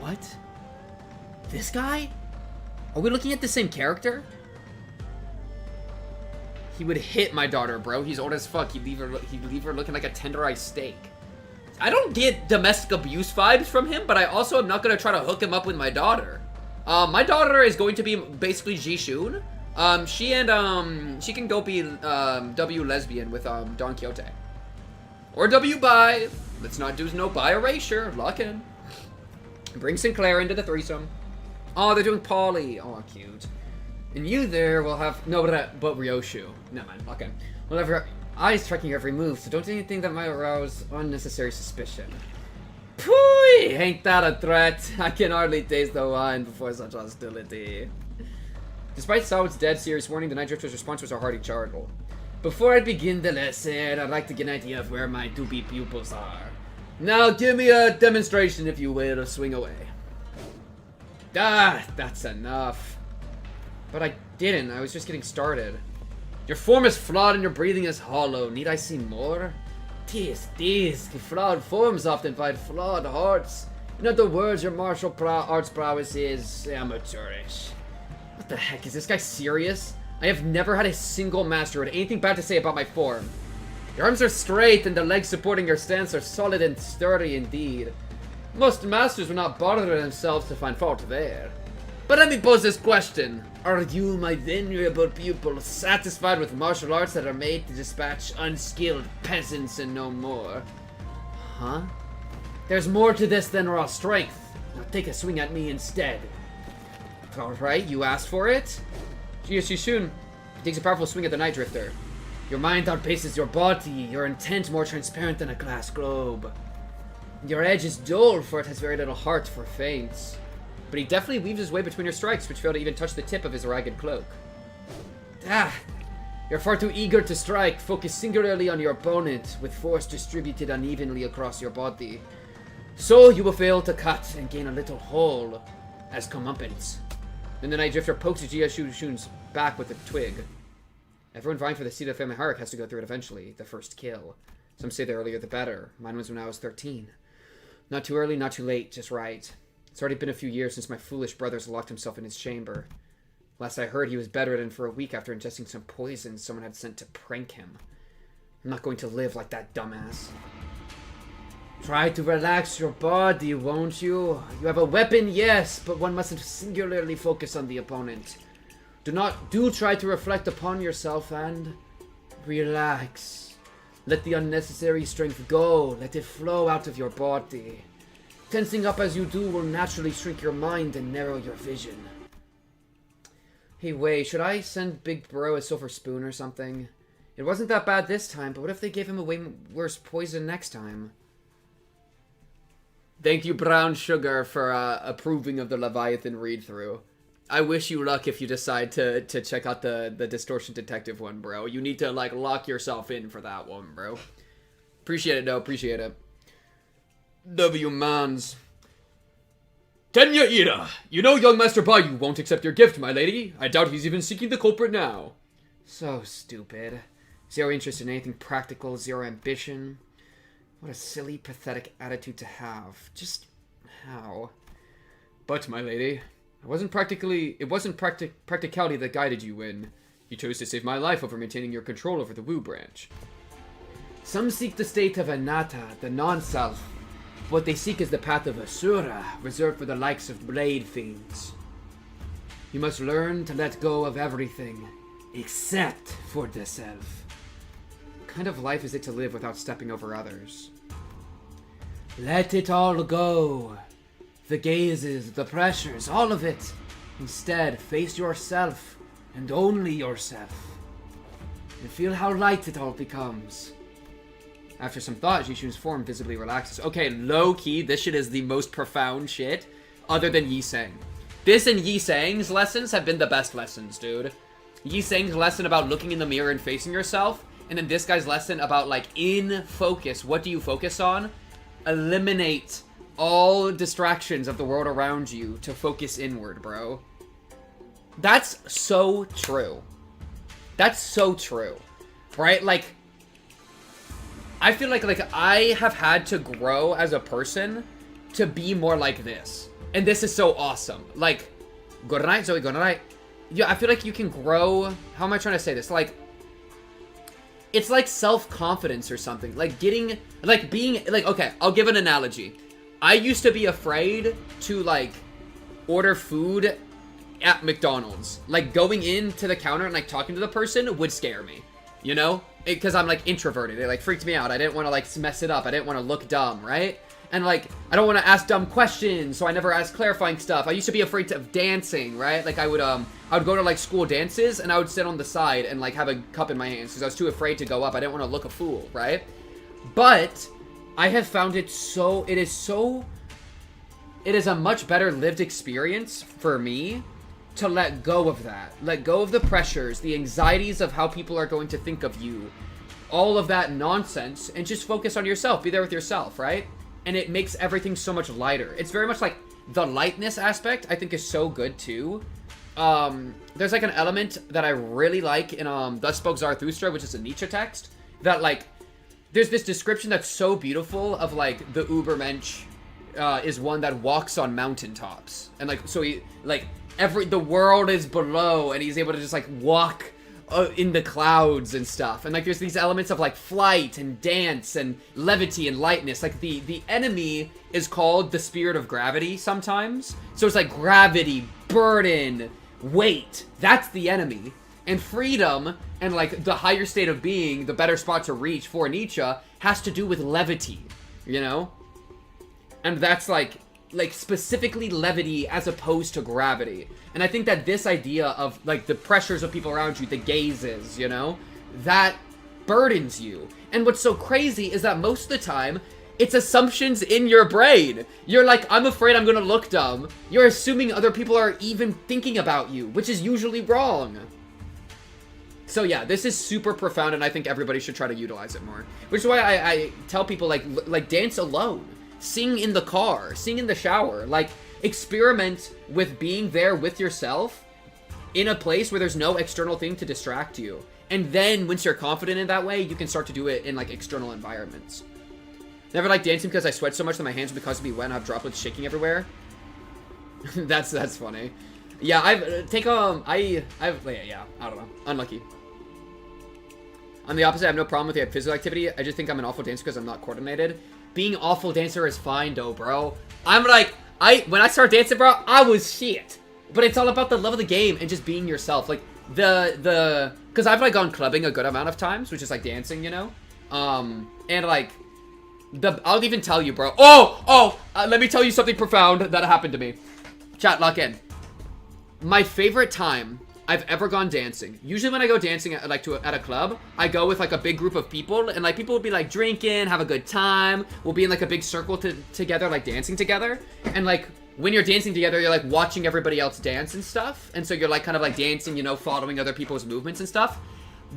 B: What? This guy? Are we looking at the same character? He would hit my daughter, bro. He's old as fuck. He'd leave her looking like a tenderized steak. I don't get domestic abuse vibes from him, but I also am not going to try to hook him up with my daughter. My daughter is going to be basically Jishun. She can go be W lesbian with Don Quixote. Or W bi. Let's not do no bi erasure. Lock in. Bring Sinclair into the threesome. Oh, they're doing Polly. Oh, cute. And you there will have... No, but Ryoshu. Never mind. Okay. We'll have your eyes tracking your every move, so don't do anything that might arouse unnecessary suspicion. Pooey! Ain't that a threat? I can hardly taste the wine before such hostility. Despite Sao's dead serious warning, the Night Drifter's response was a hearty chortle. Before I begin the lesson, I'd like to get an idea of where my doobie pupils are. Now give me a demonstration, if you will, to swing away. Ah, that's enough. But I didn't. I was just getting started. Your form is flawed and your breathing is hollow. Need I see more? Tis. Flawed forms often find flawed hearts. In other words, your martial arts prowess is amateurish. What the heck? Is this guy serious? I have never had a single master who had anything bad to say about my form. Your arms are straight and the legs supporting your stance are solid and sturdy indeed. Most masters would not bother themselves to find fault there. But let me pose this question. Are you, my venerable pupil, satisfied with martial arts that are made to dispatch unskilled peasants and no more? Huh? There's more to this than raw strength. Now take a swing at me instead. Alright, you asked for it? Jishun takes a powerful swing at the Night Drifter. Your mind outpaces your body, your intent more transparent than a glass globe. Your edge is dull, for it has very little heart for feints. But he definitely weaves his way between your strikes, which fail to even touch the tip of his ragged cloak. Ah! You're far too eager to strike. Focus singularly on your opponent, with force distributed unevenly across your body. So you will fail to cut and gain a little hole as comeuppance. Then the Night Drifter pokes Jia Shun's back with a twig. Everyone vying for the seat of the family hierarch has to go through it eventually, the first kill. Some say the earlier the better. Mine was when I was 13. Not too early, not too late, just right. It's already been a few years since my foolish brother's locked himself in his chamber. Last I heard, he was bedridden for a week after ingesting some poison someone had sent to prank him. I'm not going to live like that dumbass. Try to relax your body, won't you? You have a weapon, yes, but one mustn't singularly focus on the opponent. Do try to reflect upon yourself and relax.
D: Let the unnecessary strength go. Let it flow out of your body. Tensing up as you do will naturally shrink your mind and narrow your vision. Hey, wait, should I send Big Bro a silver spoon or something? It wasn't that bad this time, but what if they gave him a way worse poison next time? Thank you, Brown Sugar, for approving of the Leviathan read-through. I wish you luck if you decide to check out the Distortion Detective one, bro. You need to, like, lock yourself in for that one, bro. Appreciate it, though. Appreciate it. W Mans. Tenya Ida! You know young Master Bayou won't accept your gift, my lady. I doubt he's even seeking the culprit now. So stupid. Zero interest in anything practical, zero ambition. What a silly, pathetic attitude to have. Just how? But, my lady, it wasn't practicality that guided you when you chose to save my life over maintaining your control over the Wu branch. Some seek the state of Anatta, the non-self. What they seek is the path of Asura, reserved for the likes of blade fiends. You must learn to let go of everything, except for the self. What kind of life is it to live without stepping over others? Let it all go. The gazes, the pressures, all of it. Instead, face yourself, and only yourself. And feel how light it all becomes. After some thought, Jishu's form visibly relaxes. Okay, low-key, this shit is the most profound shit, other than Yi Sang. This and Yi Sang's lessons have been the best lessons, dude. Yi Sang's lesson about looking in the mirror and facing yourself, and then this guy's lesson about, like, in focus, what do you focus on? Eliminate all distractions of the world around you to focus inward, bro. That's so true. That's so true. Right? Like, I feel like I have had to grow as a person to be more like this. And this is so awesome. Like, good night, Zoe, good night. Yeah, I feel like you can grow... How am I trying to say this? Like, it's like self-confidence or something. Like, getting... Like, being... Like, okay, I'll give an analogy. I used to be afraid to, like, order food at McDonald's. Like, going into the counter and, like, talking to the person would scare me. You know? Because I'm, like, introverted. It, like, freaked me out. I didn't want to, like, mess it up. I didn't want to look dumb, right? And, like, I don't want to ask dumb questions, so I never ask clarifying stuff. I used to be afraid of dancing, right? Like, I would go to, like, school dances, and I would sit on the side and, like, have a cup in my hands, because I was too afraid to go up. I didn't want to look a fool, right? But I have found it so... It is a much better lived experience for me to let go of that. Let go of the pressures, the anxieties of how people are going to think of you. All of that nonsense, and just focus on yourself. Be there with yourself, right? And it makes everything so much lighter. It's very much like the lightness aspect, I think, is so good, too. There's, like, an element that I really like in, Thus Spoke Zarathustra, which is a Nietzsche text, that, like, there's this description that's so beautiful of, like, the Ubermensch is one that walks on mountaintops. And, like, so he, like, the world is below, and he's able to just, like, walk in the clouds and stuff. And, like, there's these elements of, like, flight and dance and levity and lightness. Like, the enemy is called the spirit of gravity sometimes. So it's like gravity, burden, weight. That's the enemy. And freedom and, like, the higher state of being, the better spot to reach for Nietzsche, has to do with levity, you know? And that's, like, specifically levity as opposed to gravity. And I think that this idea of, like, the pressures of people around you, the gazes, you know, that burdens you. And what's so crazy is that most of the time, it's assumptions in your brain. You're like, I'm afraid I'm gonna look dumb. You're assuming other people are even thinking about you, which is usually wrong. So yeah, this is super profound, and I think everybody should try to utilize it more. Which is why I tell people, like dance alone. Sing in the car, sing in the shower, like, experiment with being there with yourself in a place where there's no external thing to distract you. And then, once you're confident in that way, you can start to do it in, like, external environments. Never liked dancing because I sweat so much that my hands would be causing me wet and I have droplets shaking everywhere. that's funny. Yeah, I don't know. Unlucky. I'm the opposite. I have no problem with the physical activity. I just think I'm an awful dancer because I'm not coordinated. Being awful dancer is fine, though, bro. I'm like, when I start dancing, bro, I was shit. But it's all about the love of the game and just being yourself. Like, because I've, like, gone clubbing a good amount of times, which is, like, dancing, you know?
B: And like, I'll even tell you, bro. Let me tell you something profound that happened to me. Chat, lock in. My favorite time I've ever gone dancing. Usually when I go dancing at a club, I go with like a big group of people, and like people will be like drinking, have a good time. We'll be in like a big circle together, like dancing together. And like when you're dancing together, you're like watching everybody else dance and stuff. And so you're like kind of like dancing, you know, following other people's movements and stuff.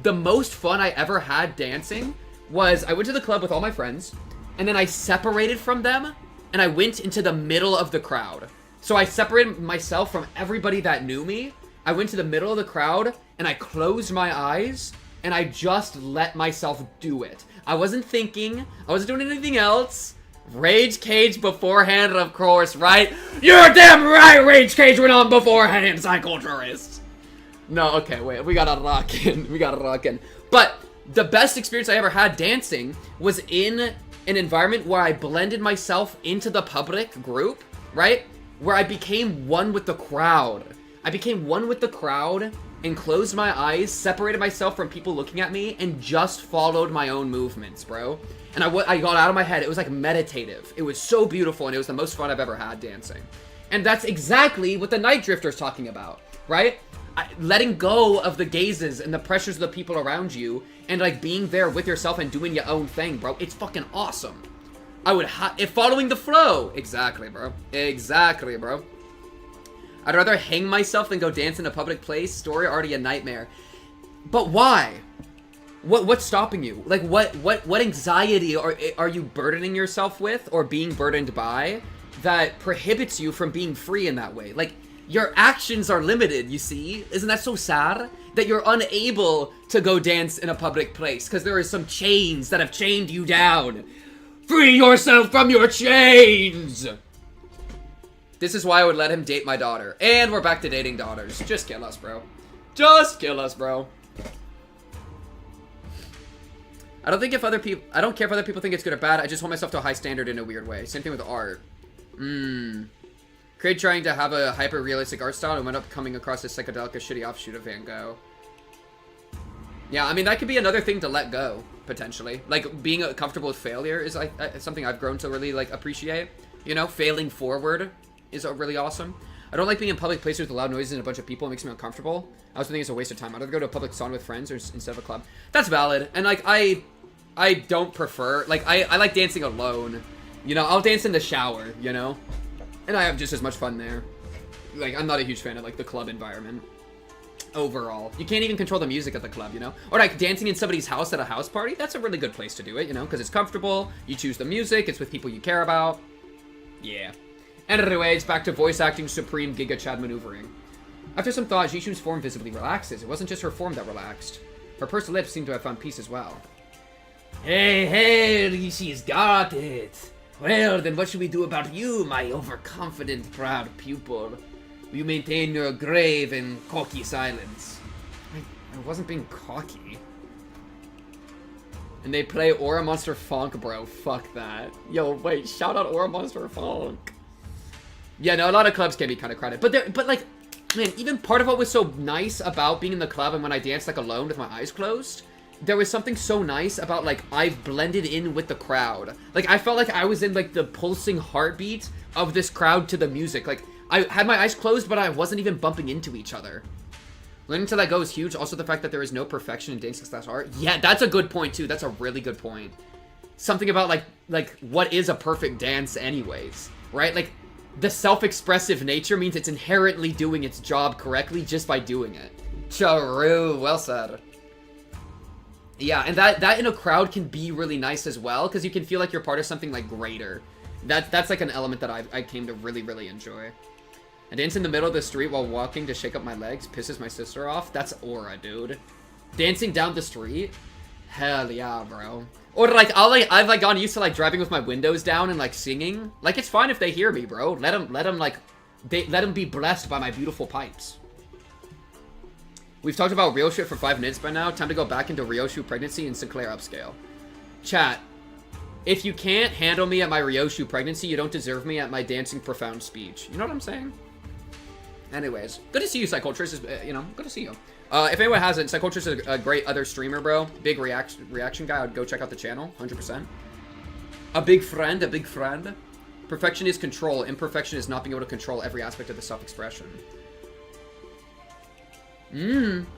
B: The most fun I ever had dancing was I went to the club with all my friends, and then I separated from them, and I went into the middle of the crowd. So I separated myself from everybody that knew me. I went to the middle of the crowd, and I closed my eyes, and I just let myself do it. I wasn't thinking. I wasn't doing anything else. Rage Cage beforehand, of course, right? You're damn right Rage Cage went on beforehand, Psychotourist. No, okay, wait. We gotta rock in. We gotta rock in. But the best experience I ever had dancing was in an environment where I blended myself into the public group, right? Where I became one with the crowd. I became one with the crowd and closed my eyes, separated myself from people looking at me, and just followed my own movements, bro. And I got out of my head. It was like meditative. It was so beautiful, and it was the most fun I've ever had dancing. And that's exactly what the Night Drifter's talking about, right? Letting go of the gazes and the pressures of the people around you, and like being there with yourself and doing your own thing, bro. It's fucking awesome. If following the flow. Exactly, bro. Exactly, bro. I'd rather hang myself than go dance in a public place. Story already a nightmare. But why? What's stopping you? Like, what anxiety are you burdening yourself with or being burdened by that prohibits you from being free in that way? Like, your actions are limited, you see? Isn't that so sad? That you're unable to go dance in a public place because there are some chains that have chained you down. Free yourself from your chains! This is why I would let him date my daughter. And we're back to dating daughters. Just kill us, bro. Just kill us, bro. I don't care if other people think it's good or bad. I just hold myself to a high standard in a weird way. Same thing with art. Craig trying to have a hyper-realistic art style and went up coming across as psychedelic, a shitty offshoot of Van Gogh. Yeah, I mean, that could be another thing to let go, potentially. Like, being comfortable with failure is something I've grown to really, like, appreciate. You know, failing forward is really awesome. I don't like being in public places with loud noises and a bunch of people. It makes me uncomfortable. I also think it's a waste of time. I'd rather go to a public sauna with friends instead of a club. That's valid. And, like, I don't prefer... Like, I like dancing alone. You know, I'll dance in the shower, you know? And I have just as much fun there. Like, I'm not a huge fan of, like, the club environment. Overall. You can't even control the music at the club, you know? Or, like, dancing in somebody's house at a house party. That's a really good place to do it, you know? Because it's comfortable. You choose the music. It's with people you care about. Yeah. And anyways, back to voice acting supreme Giga Chad maneuvering. After some thought, Jishu's form visibly relaxes. It wasn't just her form that relaxed. Her pursed lips seemed to have found peace as well. Hey, she's got it. Well, then what should we do about you, my overconfident, proud pupil? Will you maintain your grave and cocky silence? I wasn't being cocky. And they play Aura Monster Funk, bro. Fuck that. Yo, wait, shout out Aura Monster Funk. Yeah, no, a lot of clubs can be kind of crowded. But like, man, even part of what was so nice about being in the club and when I danced like alone with my eyes closed, there was something so nice about like, I've blended in with the crowd. Like, I felt like I was in like the pulsing heartbeat of this crowd to the music. Like, I had my eyes closed, but I wasn't even bumping into each other. Learning to let go is huge. Also, the fact that there is no perfection in dancing/art. Yeah, that's a good point, too. That's a really good point. Something about, like what is a perfect dance anyways, right? Like, the self-expressive nature means it's inherently doing its job correctly just by doing it. True. Well said. Yeah, and that in a crowd can be really nice as well, because you can feel like you're part of something, like, greater. That's like, an element that I came to really, really enjoy. I dance in the middle of the street while walking to shake up my legs. Pisses my sister off. That's aura, dude. Dancing down the street? Hell yeah, bro. Or, like, I've, like, gotten used to, like, driving with my windows down and, like, singing. Like, it's fine if they hear me, bro. Let them be blessed by my beautiful pipes. We've talked about real shit for 5 minutes by now. Time to go back into Ryoshu pregnancy and Sinclair upscale. Chat. If you can't handle me at my Ryoshu pregnancy, you don't deserve me at my dancing profound speech. You know what I'm saying? Anyways, good to see you, Psychotrist. You know, good to see you. If anyone hasn't, Psychotrist is a great other streamer, bro. Big reaction guy. I would go check out the channel, 100%. A big friend, a big friend. Perfection is control. Imperfection is not being able to control every aspect of the self-expression.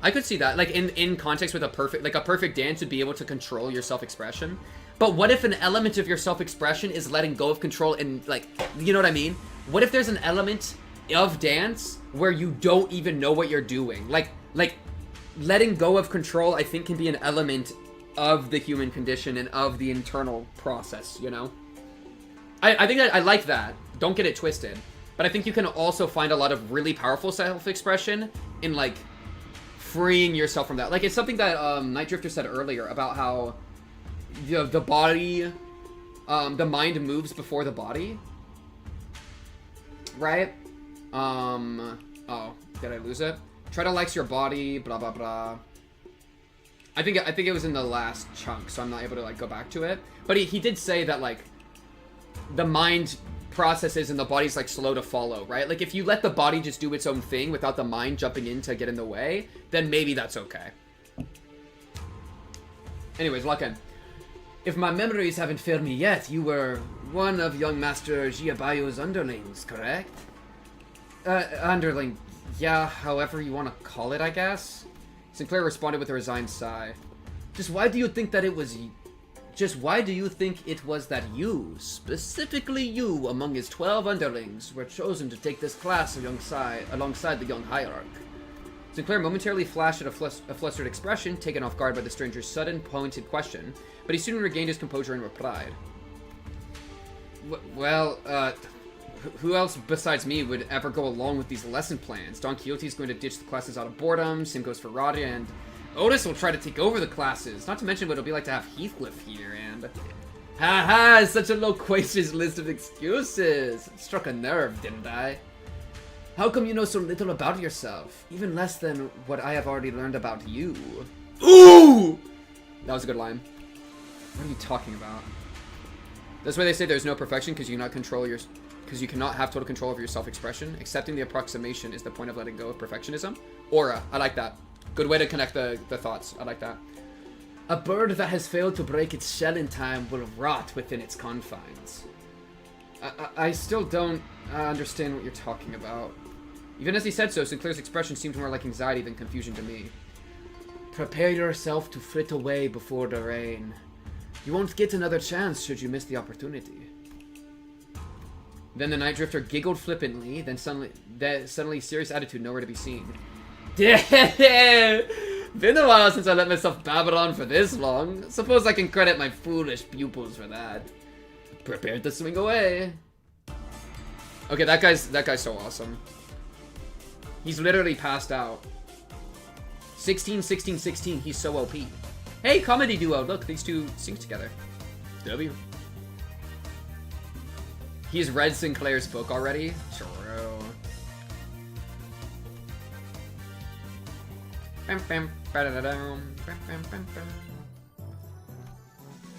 B: I could see that. Like, in context with a perfect dance would be able to control your self-expression. But what if an element of your self-expression is letting go of control and, like, you know what I mean? What if there's an element of dance where you don't even know what you're doing? Like, letting go of control, I think, can be an element of the human condition and of the internal process, you know? I think that I like that. Don't get it twisted. But I think you can also find a lot of really powerful self-expression in, like, freeing yourself from that. Like, it's something that Night Drifter said earlier about how the body, the mind moves before the body. Right? Oh, did I lose it? Try to likes your body, blah, blah, blah. I think it was in the last chunk, so I'm not able to, like, go back to it. But he did say that, like, the mind processes and the body's, like, slow to follow, right? Like, if you let the body just do its own thing without the mind jumping in to get in the way, then maybe that's okay. Anyways, Lucken. If my memories haven't failed me yet, you were one of young Master Giabayo's underlings, correct? Underling. Yeah, however you want to call it, I guess. Sinclair responded with a resigned sigh. Just why do you think that it was that you, specifically you, among his 12 underlings, were chosen to take this class alongside the young hierarch? Sinclair momentarily flashed at a flustered expression, taken off guard by the stranger's sudden, pointed question, but he soon regained his composure and replied. Who else besides me would ever go along with these lesson plans? Don Quixote's going to ditch the classes out of boredom, same goes for Radia, and Otis will try to take over the classes. Not to mention what it'll be like to have Heathcliff here, and... Haha, such a loquacious list of excuses. Struck a nerve, didn't I? How come you know so little about yourself? Even less than what I have already learned about you. Ooh! That was a good line. What are you talking about? That's why they say there's no perfection, because you cannot have total control over your self-expression. Accepting the approximation is the point of letting go of perfectionism. Aura, I like that. Good way to connect the thoughts. I like that. A bird that has failed to break its shell in time will rot within its confines. I still don't understand what you're talking about. Even as he said so, Sinclair's expression seemed more like anxiety than confusion to me. Prepare yourself to flit away before the rain. You won't get another chance should you miss the opportunity. Then the Night Drifter giggled flippantly, then suddenly serious attitude nowhere to be seen. Been a while since I let myself babble on for this long. Suppose I can credit my foolish pupils for that. Prepared to swing away. Okay, that guy's so awesome. He's literally passed out. 16, 16, 16, he's so OP. Hey, comedy duo, look, these two sing together. W. He's read Sinclair's book already? True.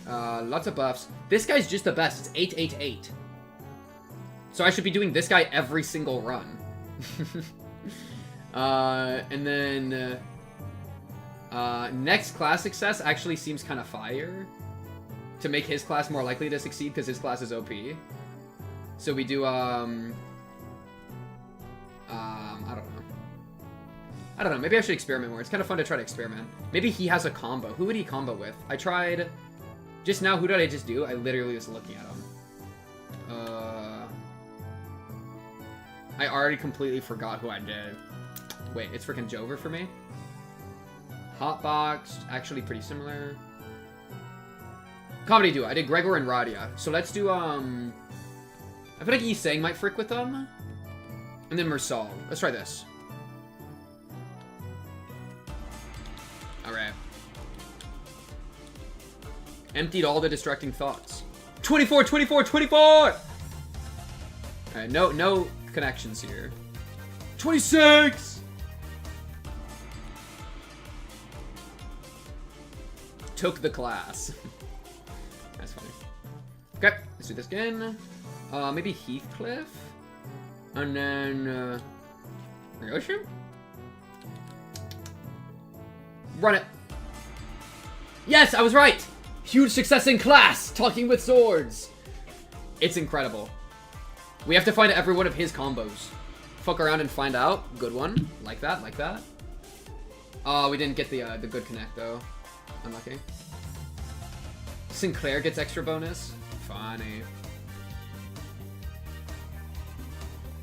B: Lots of buffs. This guy's just the best. It's 888. So I should be doing this guy every single run. And then next class success actually seems kind of fire to make his class more likely to succeed because his class is OP. So we do I don't know. Maybe I should experiment more. It's kind of fun to try to experiment. Maybe he has a combo. Who would he combo with? I tried just now. Who did I just do? I literally was looking at him. I already completely forgot who I did. Wait, it's freaking Jover for me. Hotbox, actually pretty similar. Comedy duo. I did Gregor and Radia. So let's do I feel like Yiseng might frick with them. And then Mersal. Let's try this. Alright. Emptied all the distracting thoughts. 24, 24, 24! Alright, no connections here. 26! Took the class. That's funny. Okay, let's do this again. Maybe Heathcliff? And then, Ryoshi? Run it. Yes, I was right! Huge success in class! Talking with swords! It's incredible. We have to find every one of his combos. Fuck around and find out. Good one. Like that, like that. Oh, we didn't get the good connect, though. Unlucky. Sinclair gets extra bonus. Funny.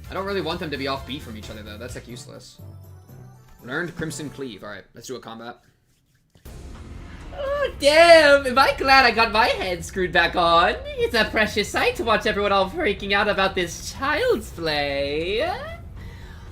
B: I don't really want them to be off beat from each other, though. That's, like, useless. Learned Crimson Cleave. Alright, let's do a combat.
C: Oh, damn! Am I glad I got my head screwed back on? It's a precious sight to watch everyone all freaking out about this child's play.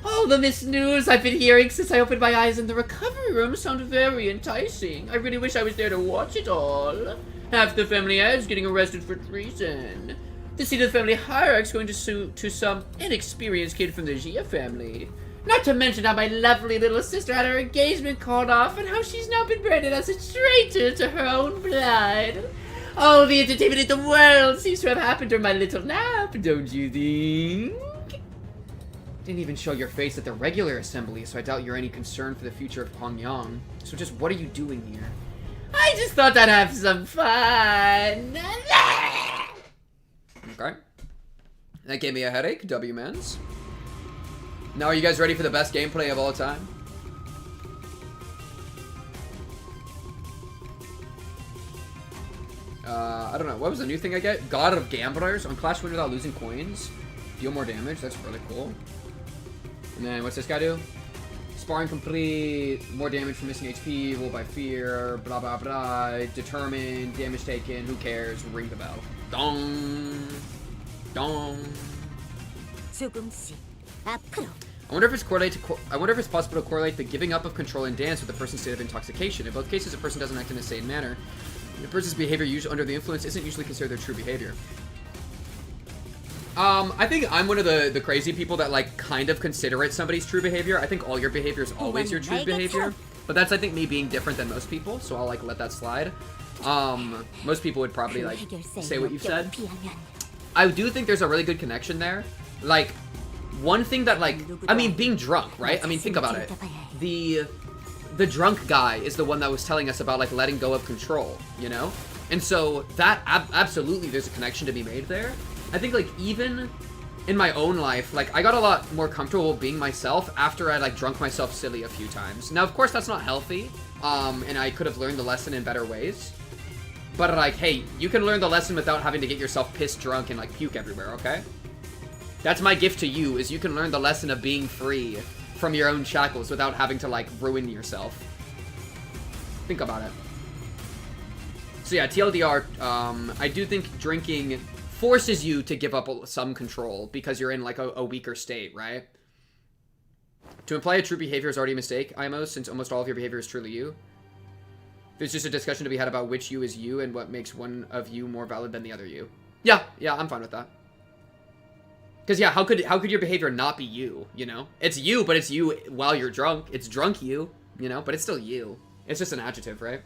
C: All the missed news I've been hearing since I opened my eyes in the recovery room sound very enticing. I really wish I was there to watch it all. Half the family is getting arrested for treason. The seat of the family hierarchy is going to sue to some inexperienced kid from the Gia family. Not to mention how my lovely little sister had her engagement called off and how she's now been branded as a traitor to her own blood. All the entertainment in the world seems to have happened during my little nap, don't you think?
B: Didn't even show your face at the regular assembly, so I doubt you're any concern for the future of Pyongyang. So just what are you doing here?
C: I just thought I'd have some fun.
B: Okay. That gave me a headache. W-mans. Now are you guys ready for the best gameplay of all time? I don't know. What was the new thing I get? God of Gamblers. On Clash win without losing coins. Deal more damage. That's really cool. And then what's this guy do? Sparring complete. More damage from missing HP. Ruled by fear. Blah, blah, blah. Determined. Damage taken. Who cares? Ring the bell. Dong. Dong. I wonder if it's possible to correlate the giving up of control in dance with the person's state of intoxication. In both cases, a person doesn't act in a sane manner. The person's behavior usually under the influence isn't usually considered their true behavior. I think I'm one of the crazy people that, like, kind of consider it somebody's true behavior. I think all your behavior is always your true behavior. But that's, I think, me being different than most people, so I'll, like, let that slide. Most people would probably, like, say what you've said. I do think there's a really good connection there. Like, one thing that, like, I mean, being drunk, right? I mean, think about it. The drunk guy is the one that was telling us about, like, letting go of control, you know? And so that, absolutely, there's a connection to be made there. I think, like, even in my own life, like, I got a lot more comfortable being myself after I, like, drunk myself silly a few times. Now, of course, that's not healthy, and I could have learned the lesson in better ways. But, like, hey, you can learn the lesson without having to get yourself pissed drunk and, like, puke everywhere, okay? That's my gift to you, is you can learn the lesson of being free from your own shackles without having to, like, ruin yourself. Think about it. So yeah, TLDR, I do think drinking forces you to give up some control because you're in, like, a weaker state, right? To imply a true behavior is already a mistake, IMO, since almost all of your behavior is truly you. There's just a discussion to be had about which you is you and what makes one of you more valid than the other you. Yeah, I'm fine with that. Because, yeah, how could your behavior not be you, you know? It's you, but it's you while you're drunk. It's drunk you, you know? But it's still you. It's just an adjective, right?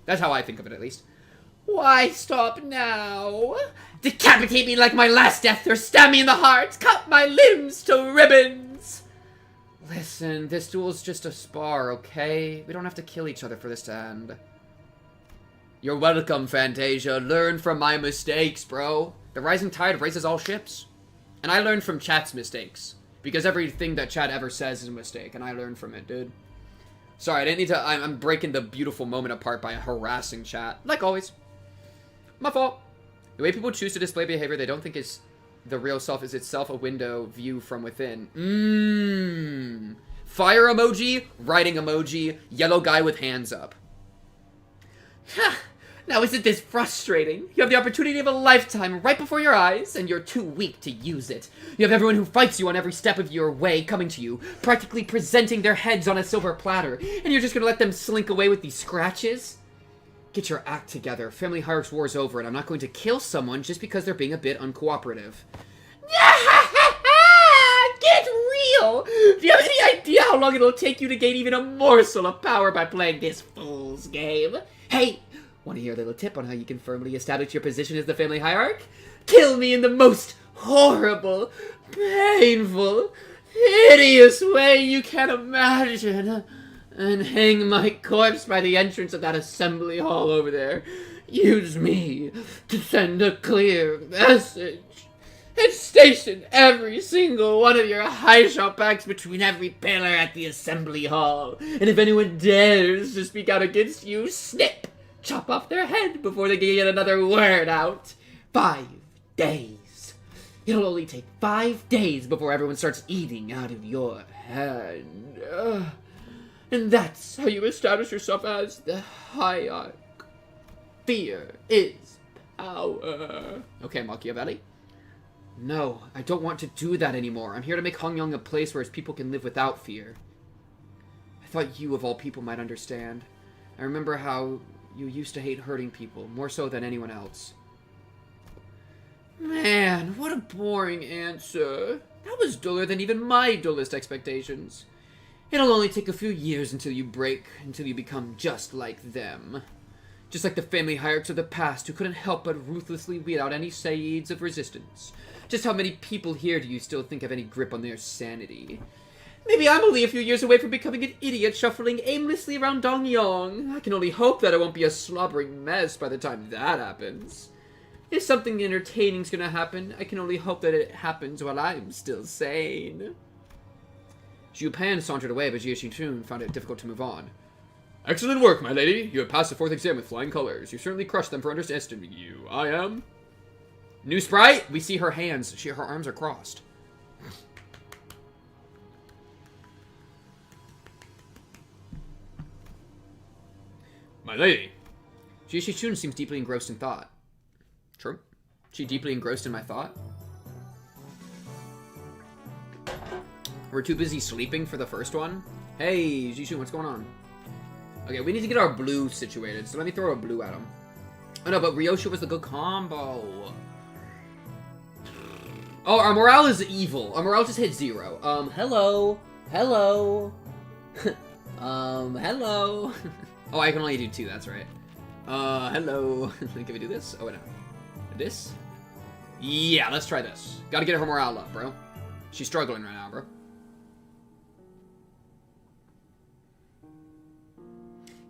B: That's how I think of it, at least.
C: Why stop now? Decapitate me like my last death or stab me in the heart. Cut my limbs to ribbons.
B: Listen, this duel's just a spar, okay? We don't have to kill each other for this to end. You're welcome, Fantasia. Learn from my mistakes, bro. The rising tide raises all ships. And I learned from chat's mistakes. Because everything that chat ever says is a mistake, and I learned from it, dude. Sorry, I didn't need to... I'm breaking the beautiful moment apart by harassing chat. Like always. My fault. The way people choose to display behavior they don't think is the real self is itself a window view from within. Fire emoji, writing emoji, yellow guy with hands up.
C: Now isn't this frustrating? You have the opportunity of a lifetime right before your eyes, and you're too weak to use it. You have everyone who fights you on every step of your way coming to you, practically presenting their heads on a silver platter, and you're just gonna let them slink away with these scratches? Get your act together. Family Hierarch's war's over, and I'm not going to kill someone just because they're being a bit uncooperative. Get real! Do you have any idea how long it'll take you to gain even a morsel of power by playing this fool's game? Hey! Want to hear a little tip on how you can firmly establish your position as the family hierarch? Kill me in the most horrible, painful, hideous way you can imagine, and hang my corpse by the entrance of that assembly hall over there. Use me to send a clear message. And station every single one of your high shot packs between every pillar at the assembly hall. And if anyone dares to speak out against you, snip! Chop off their head before they can get another word out. 5 days. It'll only take 5 days before everyone starts eating out of your hand. And that's how you establish yourself as the hierarch. Fear is power. Okay, Machiavelli. No, I don't want to do that anymore. I'm here to make Hongyong a place where its people can live without fear. I thought you, of all people, might understand. I remember how you used to hate hurting people, more so than anyone else. Man, what a boring answer. That was duller than even my dullest expectations. It'll only take a few years until you break, until you become just like them. Just like the family hierarchs of the past who couldn't help but ruthlessly weed out any seeds of resistance. Just how many people here do you still think have any grip on their sanity? Maybe I'm only a few years away from becoming an idiot shuffling aimlessly around Dongyong. I can only hope that I won't be a slobbering mess by the time that happens. If something entertaining's gonna happen, I can only hope that it happens while I'm still sane. Zhu Pan sauntered away, but Jie Xinchun found it difficult to move on. Excellent work, my lady. You have passed the 4th exam with flying colors. You certainly crushed them for underestimating you. I am... New sprite? We see her hands. Her arms are crossed. My lady. Jie Xinchun seems deeply engrossed in thought. True. She deeply engrossed in my thought? We're too busy sleeping for the first one? Hey, Jixun, what's going on? Okay, we need to get our blue situated, so let me throw a blue at him. Oh no, but Ryosha was the good combo. Oh, our morale is evil. Our morale just hit 0. Hello. Hello. Hello. Oh, I can only do 2, that's right. Hello. Can we do this? Oh, wait, no. This? Yeah, let's try this. Gotta get her morale up, bro. She's struggling right now, bro.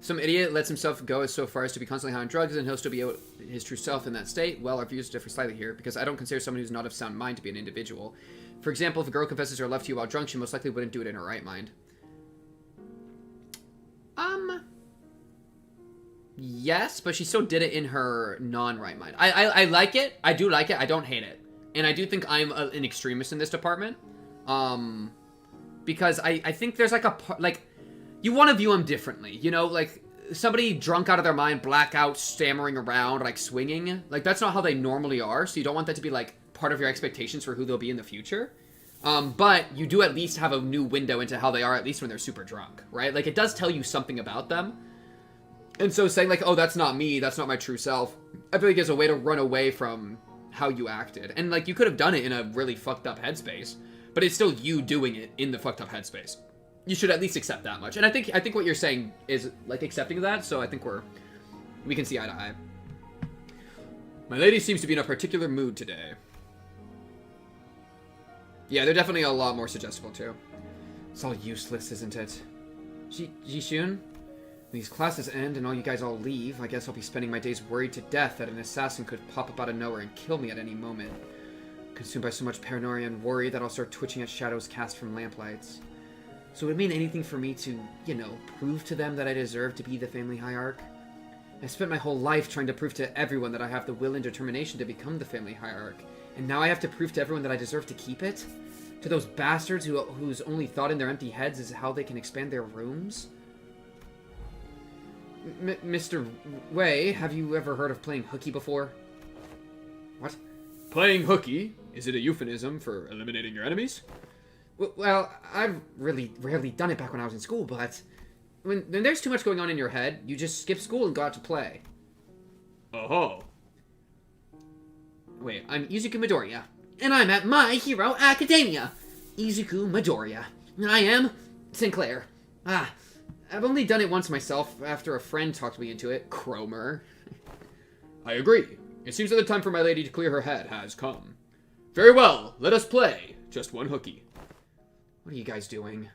C: Some idiot lets himself go so far as to be constantly high on drugs, and he'll still be his true self in that state. Well, our views differ slightly here, because I don't consider someone who's not of sound mind to be an individual. For example, if a girl confesses her love to you while drunk, she most likely wouldn't do it in her right mind. Yes, but she still did it in her non-right mind. I like it. I do like it. I don't hate it. And I do think I'm an extremist in this department. Because I think there's like a... You want to view them differently, you know? Like, somebody drunk out of their mind, blackout, stammering around, like, swinging. Like, that's not how they normally are, so you don't want that to be, like, part of your expectations for who they'll be in the future. But you do at least have a new window into how they are, at least when they're super drunk, right? Like, it does tell you something about them. And so saying, like, oh, that's not me, that's not my true self, I feel like is a way to run away from how you acted. And, like, you could have done it in a really fucked up headspace, but it's still you doing it in the fucked up headspace. You should at least accept that much. And I think what you're saying is, like, accepting that, so I think we can see eye to eye. My lady seems to be in a particular mood today. Yeah, they're definitely a lot more suggestible, too. It's all useless, isn't it? Jixun? These classes end and all you guys all leave, I guess I'll be spending my days worried to death that an assassin could pop up out of nowhere and kill me at any moment. Consumed by so much paranoia and worry that I'll start twitching at shadows cast from lamplights. So would it mean anything for me to, you know, prove to them that I deserve to be the family hierarch? I spent my whole life trying to prove to everyone that I have the will and determination to become the family hierarch. And now I have to prove to everyone that I deserve to keep it? To those bastards whose only thought in their empty heads is how they can expand their rooms? Mr. Wei, have you ever heard of playing hooky before? What? Playing hooky? Is it a euphemism for eliminating your enemies? Well, I've really rarely done it back when I was in school, but when there's too much going on in your head, you just skip school and go out to play. Oh. Wait, I'm Izuku Midoriya, and I'm at My Hero Academia. Izuku Midoriya. And I am Sinclair. I've only done it once myself after a friend talked me into it. Cromer. I agree. It seems that the time for my lady to clear her head has come. Very well, let us play. Just one hooky.
B: What are you guys doing?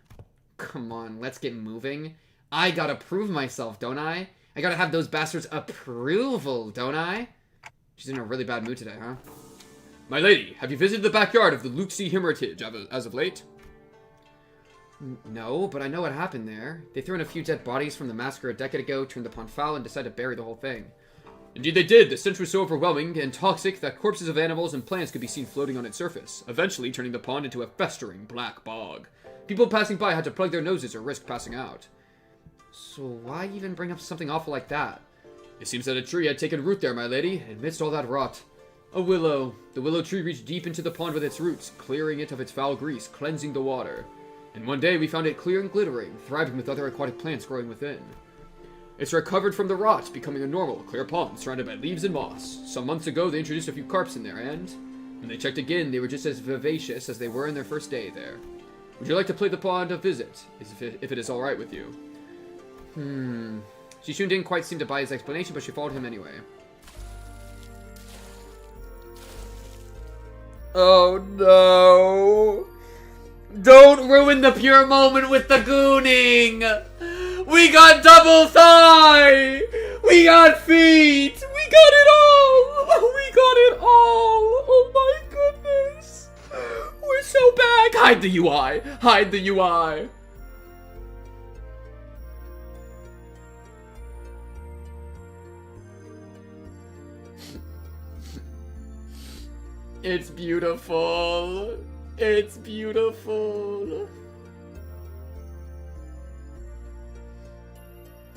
B: Come on, let's get moving. I gotta prove myself, don't I? I gotta have those bastards' approval, don't I? She's in a really bad mood today, huh?
D: My lady, have you visited the backyard of the Luxie Hermitage as of late?
B: No, but I know what happened there. They threw in a few dead bodies from the massacre a decade ago, turned the pond foul, and decided to bury the whole thing.
D: Indeed they did. The stench was so overwhelming and toxic that corpses of animals and plants could be seen floating on its surface, eventually turning the pond into a festering black bog. People passing by had to plug their noses or risk passing out.
B: So why even bring up something awful like that?
D: It seems that a tree had taken root there, my lady, amidst all that rot. A willow. The willow tree reached deep into the pond with its roots, clearing it of its foul grease, cleansing the water. And one day we found it clear and glittering, thriving with other aquatic plants growing within. It's recovered from the rot, becoming a normal, clear pond surrounded by leaves and moss. Some months ago they introduced a few carps in there, and when they checked again, they were just as vivacious as they were in their first day there. Would you like to play the pond a visit, if it is alright with you? Shishun didn't quite seem to buy his explanation, but she followed him anyway.
B: Oh no! Don't ruin the pure moment with the gooning! We got double thigh! We got feet! We got it all! We got it all! Oh my goodness! We're so back! Hide the UI! Hide the UI! It's beautiful. It's beautiful.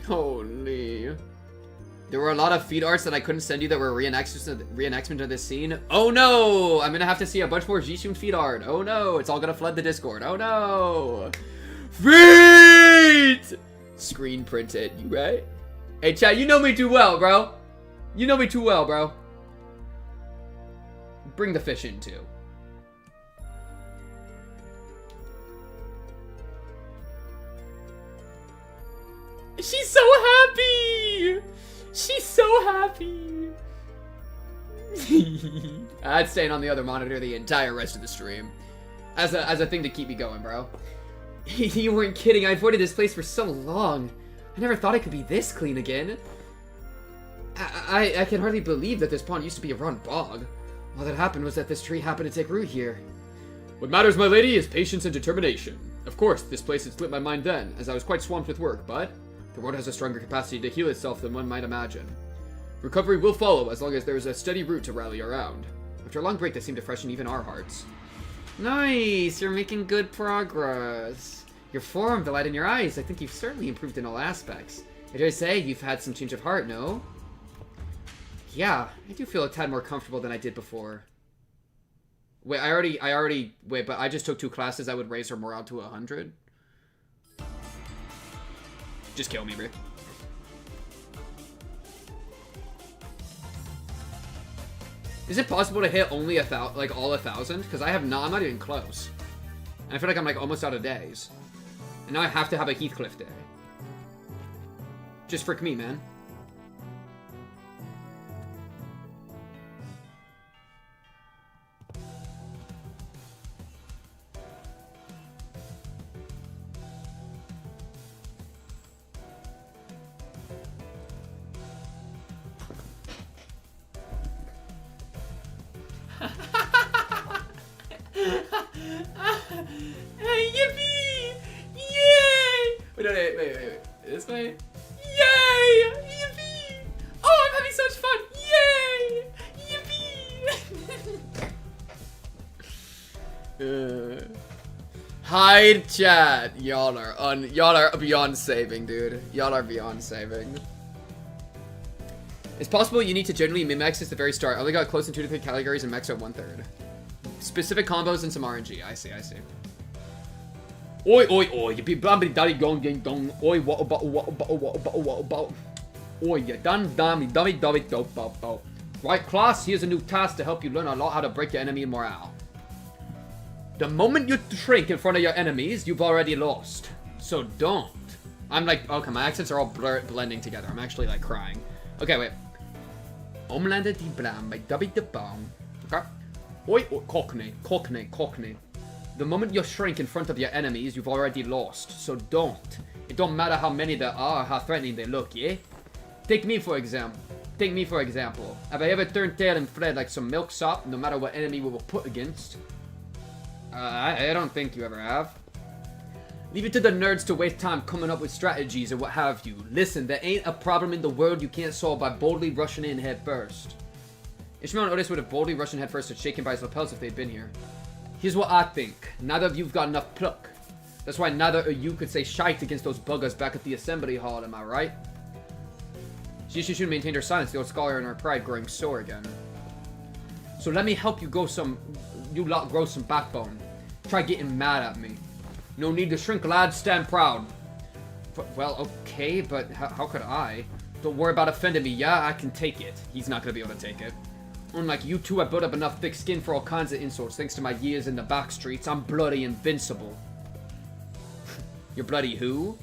B: Holy. There were a lot of feed arts that I couldn't send you that were reenactment of this scene. Oh no! I'm gonna have to see a bunch more Jishun feed art. Oh no! It's all gonna flood the Discord. Oh no! Feet! Screen printed. You right? Hey chat, you know me too well, bro. You know me too well, bro. Bring the fish in too. She's so happy! She's so happy! I'd staying on the other monitor the entire rest of the stream. As a thing to keep me going, bro. You weren't kidding, I avoided this place for so long. I never thought it could be this clean again. I can hardly believe that this pond used to be a run bog. All that happened was that this tree happened to take root here.
D: What matters, my lady, is patience and determination. Of course, this place had slipped my mind then, as I was quite swamped with work, but the world has a stronger capacity to heal itself than one might imagine. Recovery will follow as long as there is a steady root to rally around. After a long break, they seem to freshen even our hearts. Nice! You're making good progress. Your form, the light in your eyes, I think you've certainly improved in all aspects. I dare say you've had some change of heart, no? Yeah, I do feel a tad more comfortable than I did before. Wait, wait, but I just took 2 classes that would raise her morale to 100? Just kill me, bro. Is it possible to hit only all 1,000? Because I'm not even close. And I feel like I'm like almost out of days. And now I have to have a Heathcliff day. Just frick me, man. Yippee! Yay! Wait. This way? Yay! Yippee! Oh, I'm having such fun! Yay! Yippee! Hide chat. Y'all are beyond saving, dude. Y'all are beyond saving. It's possible you need to generally min-max at the very start. I only got close in 2 to 3 categories and maxed out 1/3. Specific combos and some RNG. I see. Oi, you be bumpy daddy gong ding dong. Oi, what about. Oi, you done dummy do. Right, class, here's a new task to help you learn a lot how to break your enemy morale. The moment you shrink in front of your enemies, you've already lost. So don't. I'm like, okay, my accents are all blending together. I'm actually like crying. Okay, wait. Omlander di blam by Dubby the Bong. Okay. Oi, Cockney.
B: The moment you shrink in front of your enemies, you've already lost. So don't. It don't matter how many there are, how threatening they look, yeah? Take me for example. Have I ever turned tail and fled like some milksop, no matter what enemy we were put against? I don't think you ever have. Leave it to the nerds to waste time coming up with strategies or what have you. Listen, there ain't a problem in the world you can't solve by boldly rushing in head first. Ishmael and Otis would have boldly rushed in head first and shaken by his lapels if they'd been here. Here's what I think. Neither of you've got enough pluck. That's why neither of you could say shite against those buggers back at the assembly hall, am I right? Jishishun maintained her silence, the old scholar and her pride growing sore again. So let me help you you lot grow some backbone. Try getting mad at me. No need to shrink, lads. Stand proud. Well, okay, but how could I? Don't worry about offending me. Yeah, I can take it. He's not gonna be able to take it. Unlike you two, I built up enough thick skin for all kinds of insults. Thanks to my years in the back streets, I'm bloody invincible. You're bloody who?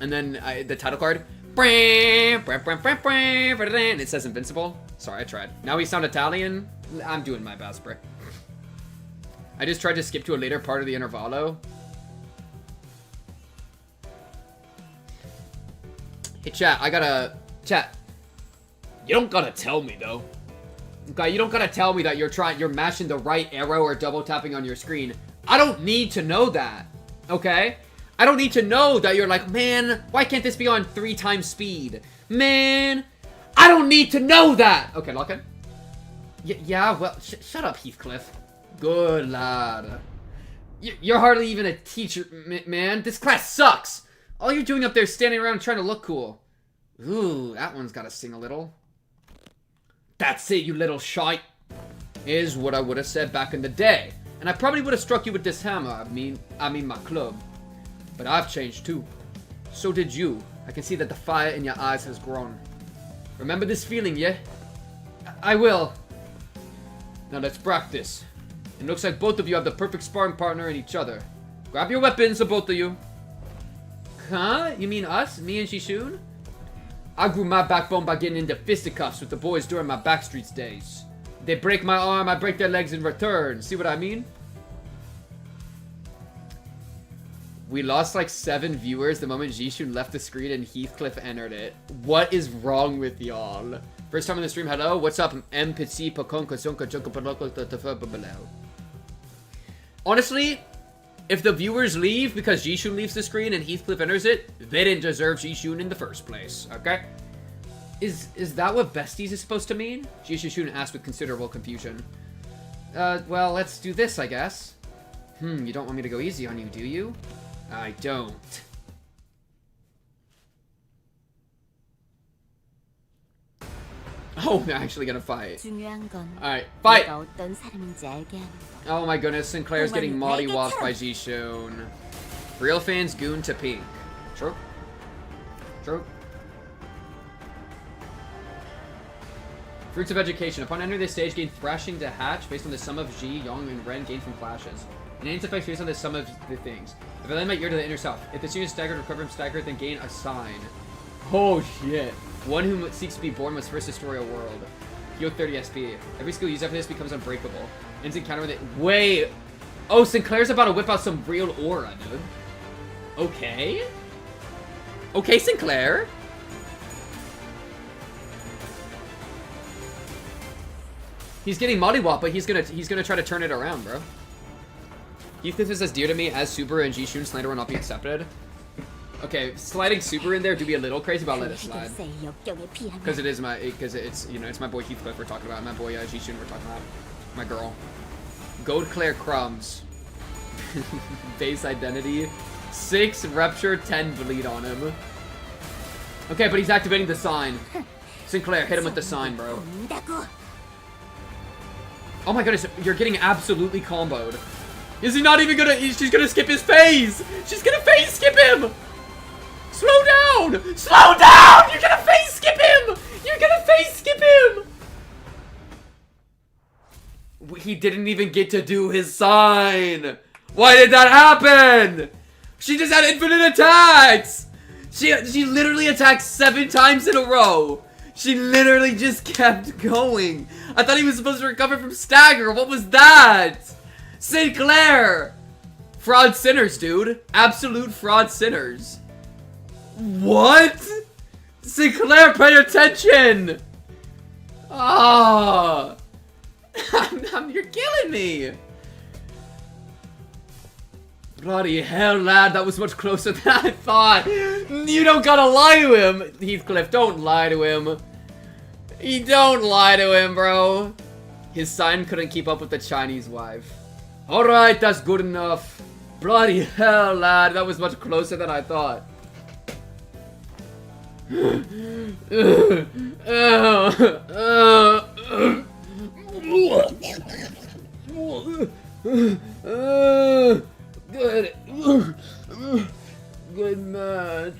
B: And then the title card. And it says invincible. Sorry, I tried. Now we sound Italian. I'm doing my best, bro. I just tried to skip to a later part of the intervallo. Hey, chat, Chat. You don't gotta tell me, though. Okay, you don't gotta tell me that you're mashing the right arrow or double tapping on your screen. I don't need to know that. Okay? I don't need to know that you're like, man, why can't this be on 3 times speed? Man, I don't need to know that. Okay, lock in. Yeah, well, shut up, Heathcliff. Good lad. You're hardly even a teacher, man. This class sucks. All you're doing up there is standing around trying to look cool. Ooh, that one's gotta sing a little. That's it, you little shite. Is what I would have said back in the day. And I probably would have struck you with this hammer. I mean my club. But I've changed too. So did you. I can see that the fire in your eyes has grown. Remember this feeling, yeah? I will. Now let's practice. It looks like both of you have the perfect sparring partner in each other. Grab your weapons, the both of you. Huh? You mean us? Me and Shishun? I grew my backbone by getting into fisticuffs with the boys during my backstreets days. They break my arm, I break their legs in return. See what I mean? We lost like 7 viewers the moment Jishun left the screen and Heathcliff entered it. What is wrong with y'all? First time on the stream, hello? What's up? Honestly, if the viewers leave because Jishun leaves the screen and Heathcliff enters it, they didn't deserve Jishun in the first place, okay? Is that what besties is supposed to mean? Jishun asked with considerable confusion. Well, let's do this, I guess. You don't want me to go easy on you, do you? I don't. Oh, I'm actually gonna fight. Alright, fight! Oh my goodness, Sinclair's getting mollywopped by Jishun. Real fans goon to pink. True. True. Fruits of education. Upon entering this stage, gain thrashing to hatch based on the sum of Ji, Yong, and Ren gained from clashes. And its effects based on the sum of the things. If I lend my ear to the inner self, if the student is staggered, recover from staggered, then gain a sign. Oh shit. One who seeks to be born must first destroy a world. Heal 30 SP. Every skill used after this becomes unbreakable. Ends encounter with it. Wait. Oh, Sinclair's about to whip out some real aura, dude. Okay. Okay, Sinclair. He's getting mollywop, but he's gonna try to turn it around, bro. Heathcliff is as dear to me as Subaru and Jishun. Slander will not be accepted. Okay, sliding Subaru in there do be a little crazy, but I'll let it slide. Because it is it's you know, it's my boy Heathcliff we're talking about, my boy Jishun we're talking about, my girl. Gold Claire Crumbs. Base identity. 6 rupture, 10 bleed on him. Okay, but he's activating the sign. Sinclair, hit him with the sign, bro. Oh my goodness, you're getting absolutely comboed. Is he not even gonna... She's gonna skip his phase! She's gonna phase skip him! Slow down! Slow down! You're gonna phase skip him! You're gonna phase skip him! He didn't even get to do his sign! Why did that happen? She just had infinite attacks! She literally attacked 7 times in a row! She literally just kept going! I thought he was supposed to recover from stagger! What was that? Sinclair! Fraud sinners, dude. Absolute fraud sinners. What? Sinclair, pay attention! Ah! You're killing me! Bloody hell, lad, that was much closer than I thought. You don't gotta lie to him. Heathcliff, don't lie to him. You don't lie to him, bro. His sign couldn't keep up with the Chinese wife. Alright, that's good enough. Bloody hell, lad, that was much closer than I thought. Good. Good match.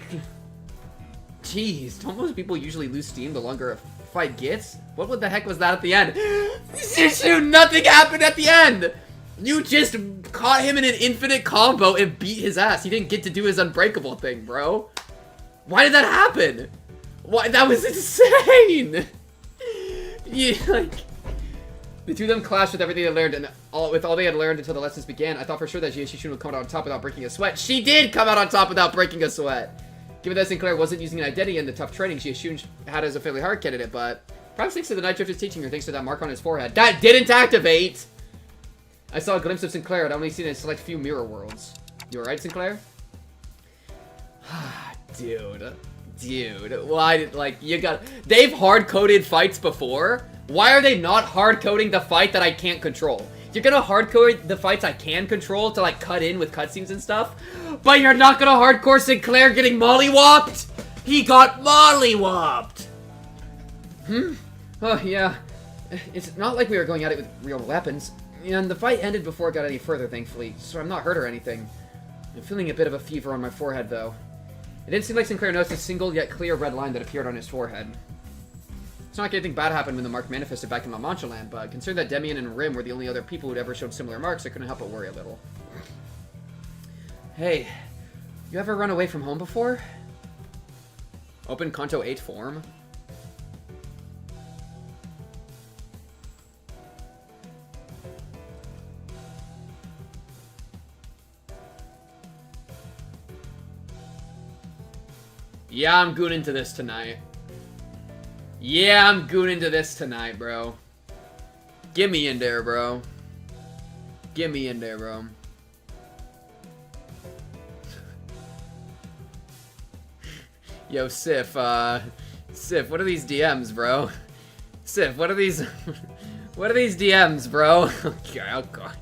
B: Jeez, don't most people usually lose steam the longer a fight gets? What the heck was that at the end? Shoot, nothing happened at the end! You just caught him in an infinite combo and beat his ass. He didn't get to do his unbreakable thing, bro. Why did that happen? Why? That was insane! Yeah, like... The two of them clashed with everything they learned, and with all they had learned until the lessons began. I thought for sure that Shun would come out on top without breaking a sweat. She did come out on top without breaking a sweat! Given that Sinclair wasn't using an identity in the tough training Shun had as a fairly hard candidate, but... Perhaps thanks to the Night Drift is teaching her, thanks to that mark on his forehead. That didn't activate! I saw a glimpse of Sinclair, I'd only seen it in a select few mirror worlds. You alright, Sinclair? Dude, why, like, you got... They've hard-coded fights before. Why are they not hard-coding the fight that I can't control? You're gonna hard-code the fights I can control to, like, cut in with cutscenes and stuff, but you're not gonna hardcore Sinclair getting mollywopped? He got mollywopped! Oh, yeah. It's not like we were going at it with real weapons, and the fight ended before it got any further, thankfully, so I'm not hurt or anything. I'm feeling a bit of a fever on my forehead, though. It didn't seem like Sinclair noticed a single yet clear red line that appeared on his forehead. It's not like anything bad happened when the mark manifested back in La Mancha land, but considering that Demian and Rim were the only other people who'd ever showed similar marks, I couldn't help but worry a little. Hey, you ever run away from home before? Open Kanto 8 form? Yeah, I'm gooning into this tonight. Yeah, I'm gooning into this tonight, bro. Get me in there, bro. Get me in there, bro. Yo, Sif, Sif, what are these DMs, bro? Sif, what are these... what are these DMs, bro? Okay, okay.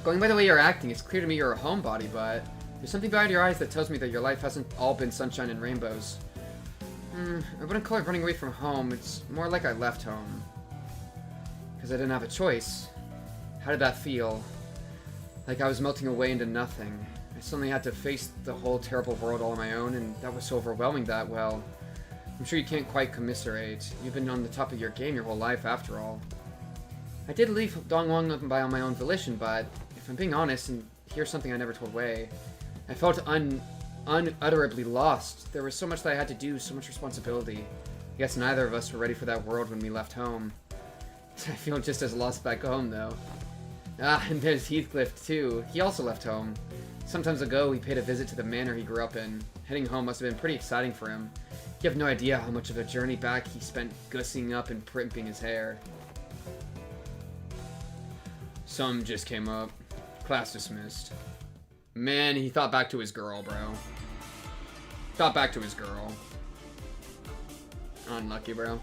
B: Going by the way you're acting, it's clear to me you're a homebody, but there's something behind your eyes that tells me that your life hasn't all been sunshine and rainbows. I wouldn't call it running away from home, it's more like I left home. Because I didn't have a choice. How did that feel? Like I was melting away into nothing. I suddenly had to face the whole terrible world all on my own, and that was so overwhelming that, well, I'm sure you can't quite commiserate. You've been on the top of your game your whole life, after all. I did leave Dongwon by on my own volition, but if I'm being honest, and here's something I never told Wei, I felt unutterably lost. There was so much that I had to do, so much responsibility. I guess neither of us were ready for that world when we left home. I feel just as lost back home, though. Ah, and there's Heathcliff, too. He also left home. Some time ago, he paid a visit to the manor he grew up in. Heading home must have been pretty exciting for him. You have no idea how much of a journey back he spent gussing up and primping his hair. Some just came up. Class dismissed. Man, he thought back to his girl, bro. Thought back to his girl. Unlucky, bro.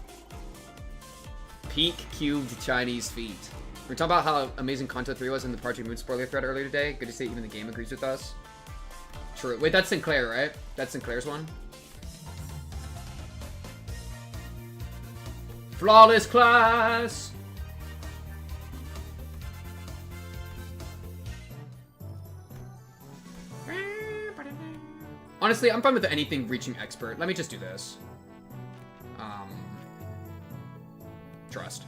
B: Peak cubed Chinese feet. We're talking about how amazing Kanto 3 was in the Project Moon spoiler thread earlier today. Good to see even the game agrees with us. True. Wait, that's Sinclair, right? That's Sinclair's one? Flawless class! Honestly, I'm fine with anything reaching expert. Let me just do this. Trust.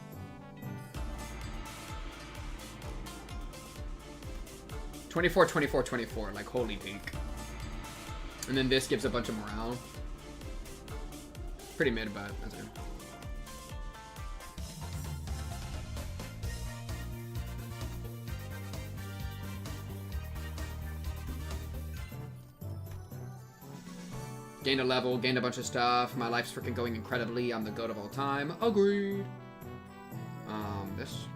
B: "24, 24, 24, like holy pink. And then this gives a bunch of morale. Pretty mid, but that's okay. Gained a level, gained a bunch of stuff. My life's freaking going incredibly. I'm the goat of all time. Agreed. This.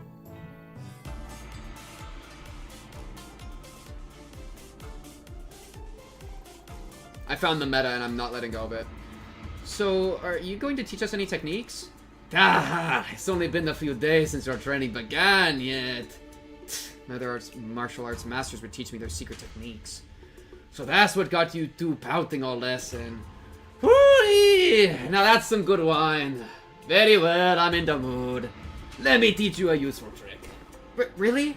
B: I found the meta and I'm not letting go of it. So, are you going to teach us any techniques? Ah, it's only been a few days since our training began yet. Other martial arts masters would teach me their secret techniques. So that's what got you two pouting all lesson. Hoo-wee! Now that's some good wine. Very well, I'm in the mood. Let me teach you a useful trick. Really?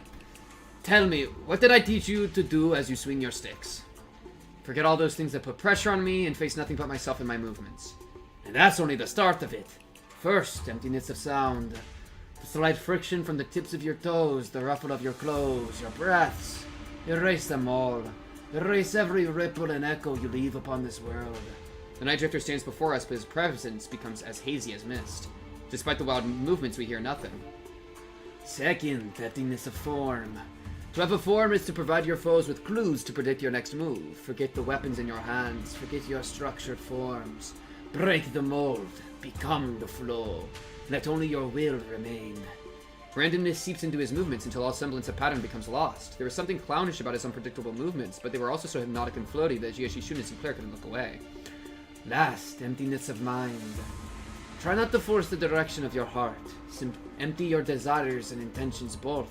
B: Tell me, what did I teach you to do as you swing your sticks? Forget all those things that put pressure on me and face nothing but myself and my movements. And that's only the start of it. First, emptiness of sound. The slight friction from the tips of your toes, the ruffle of your clothes, your breaths. Erase them all. Erase every ripple and echo you leave upon this world. The Night Drifter stands before us, but his presence becomes as hazy as mist. Despite the wild movements, we hear nothing. Second, emptiness of form. To have a form is to provide your foes with clues to predict your next move. Forget the weapons in your hands. Forget your structured forms. Break the mold. Become the flow. Let only your will remain. Randomness seeps into his movements until all semblance of pattern becomes lost. There was something clownish about his unpredictable movements, but they were also so hypnotic and floaty that Jiashi Shun and Sinclair couldn't look away. Last, emptiness of mind. Try not to force the direction of your heart. Empty your desires and intentions both.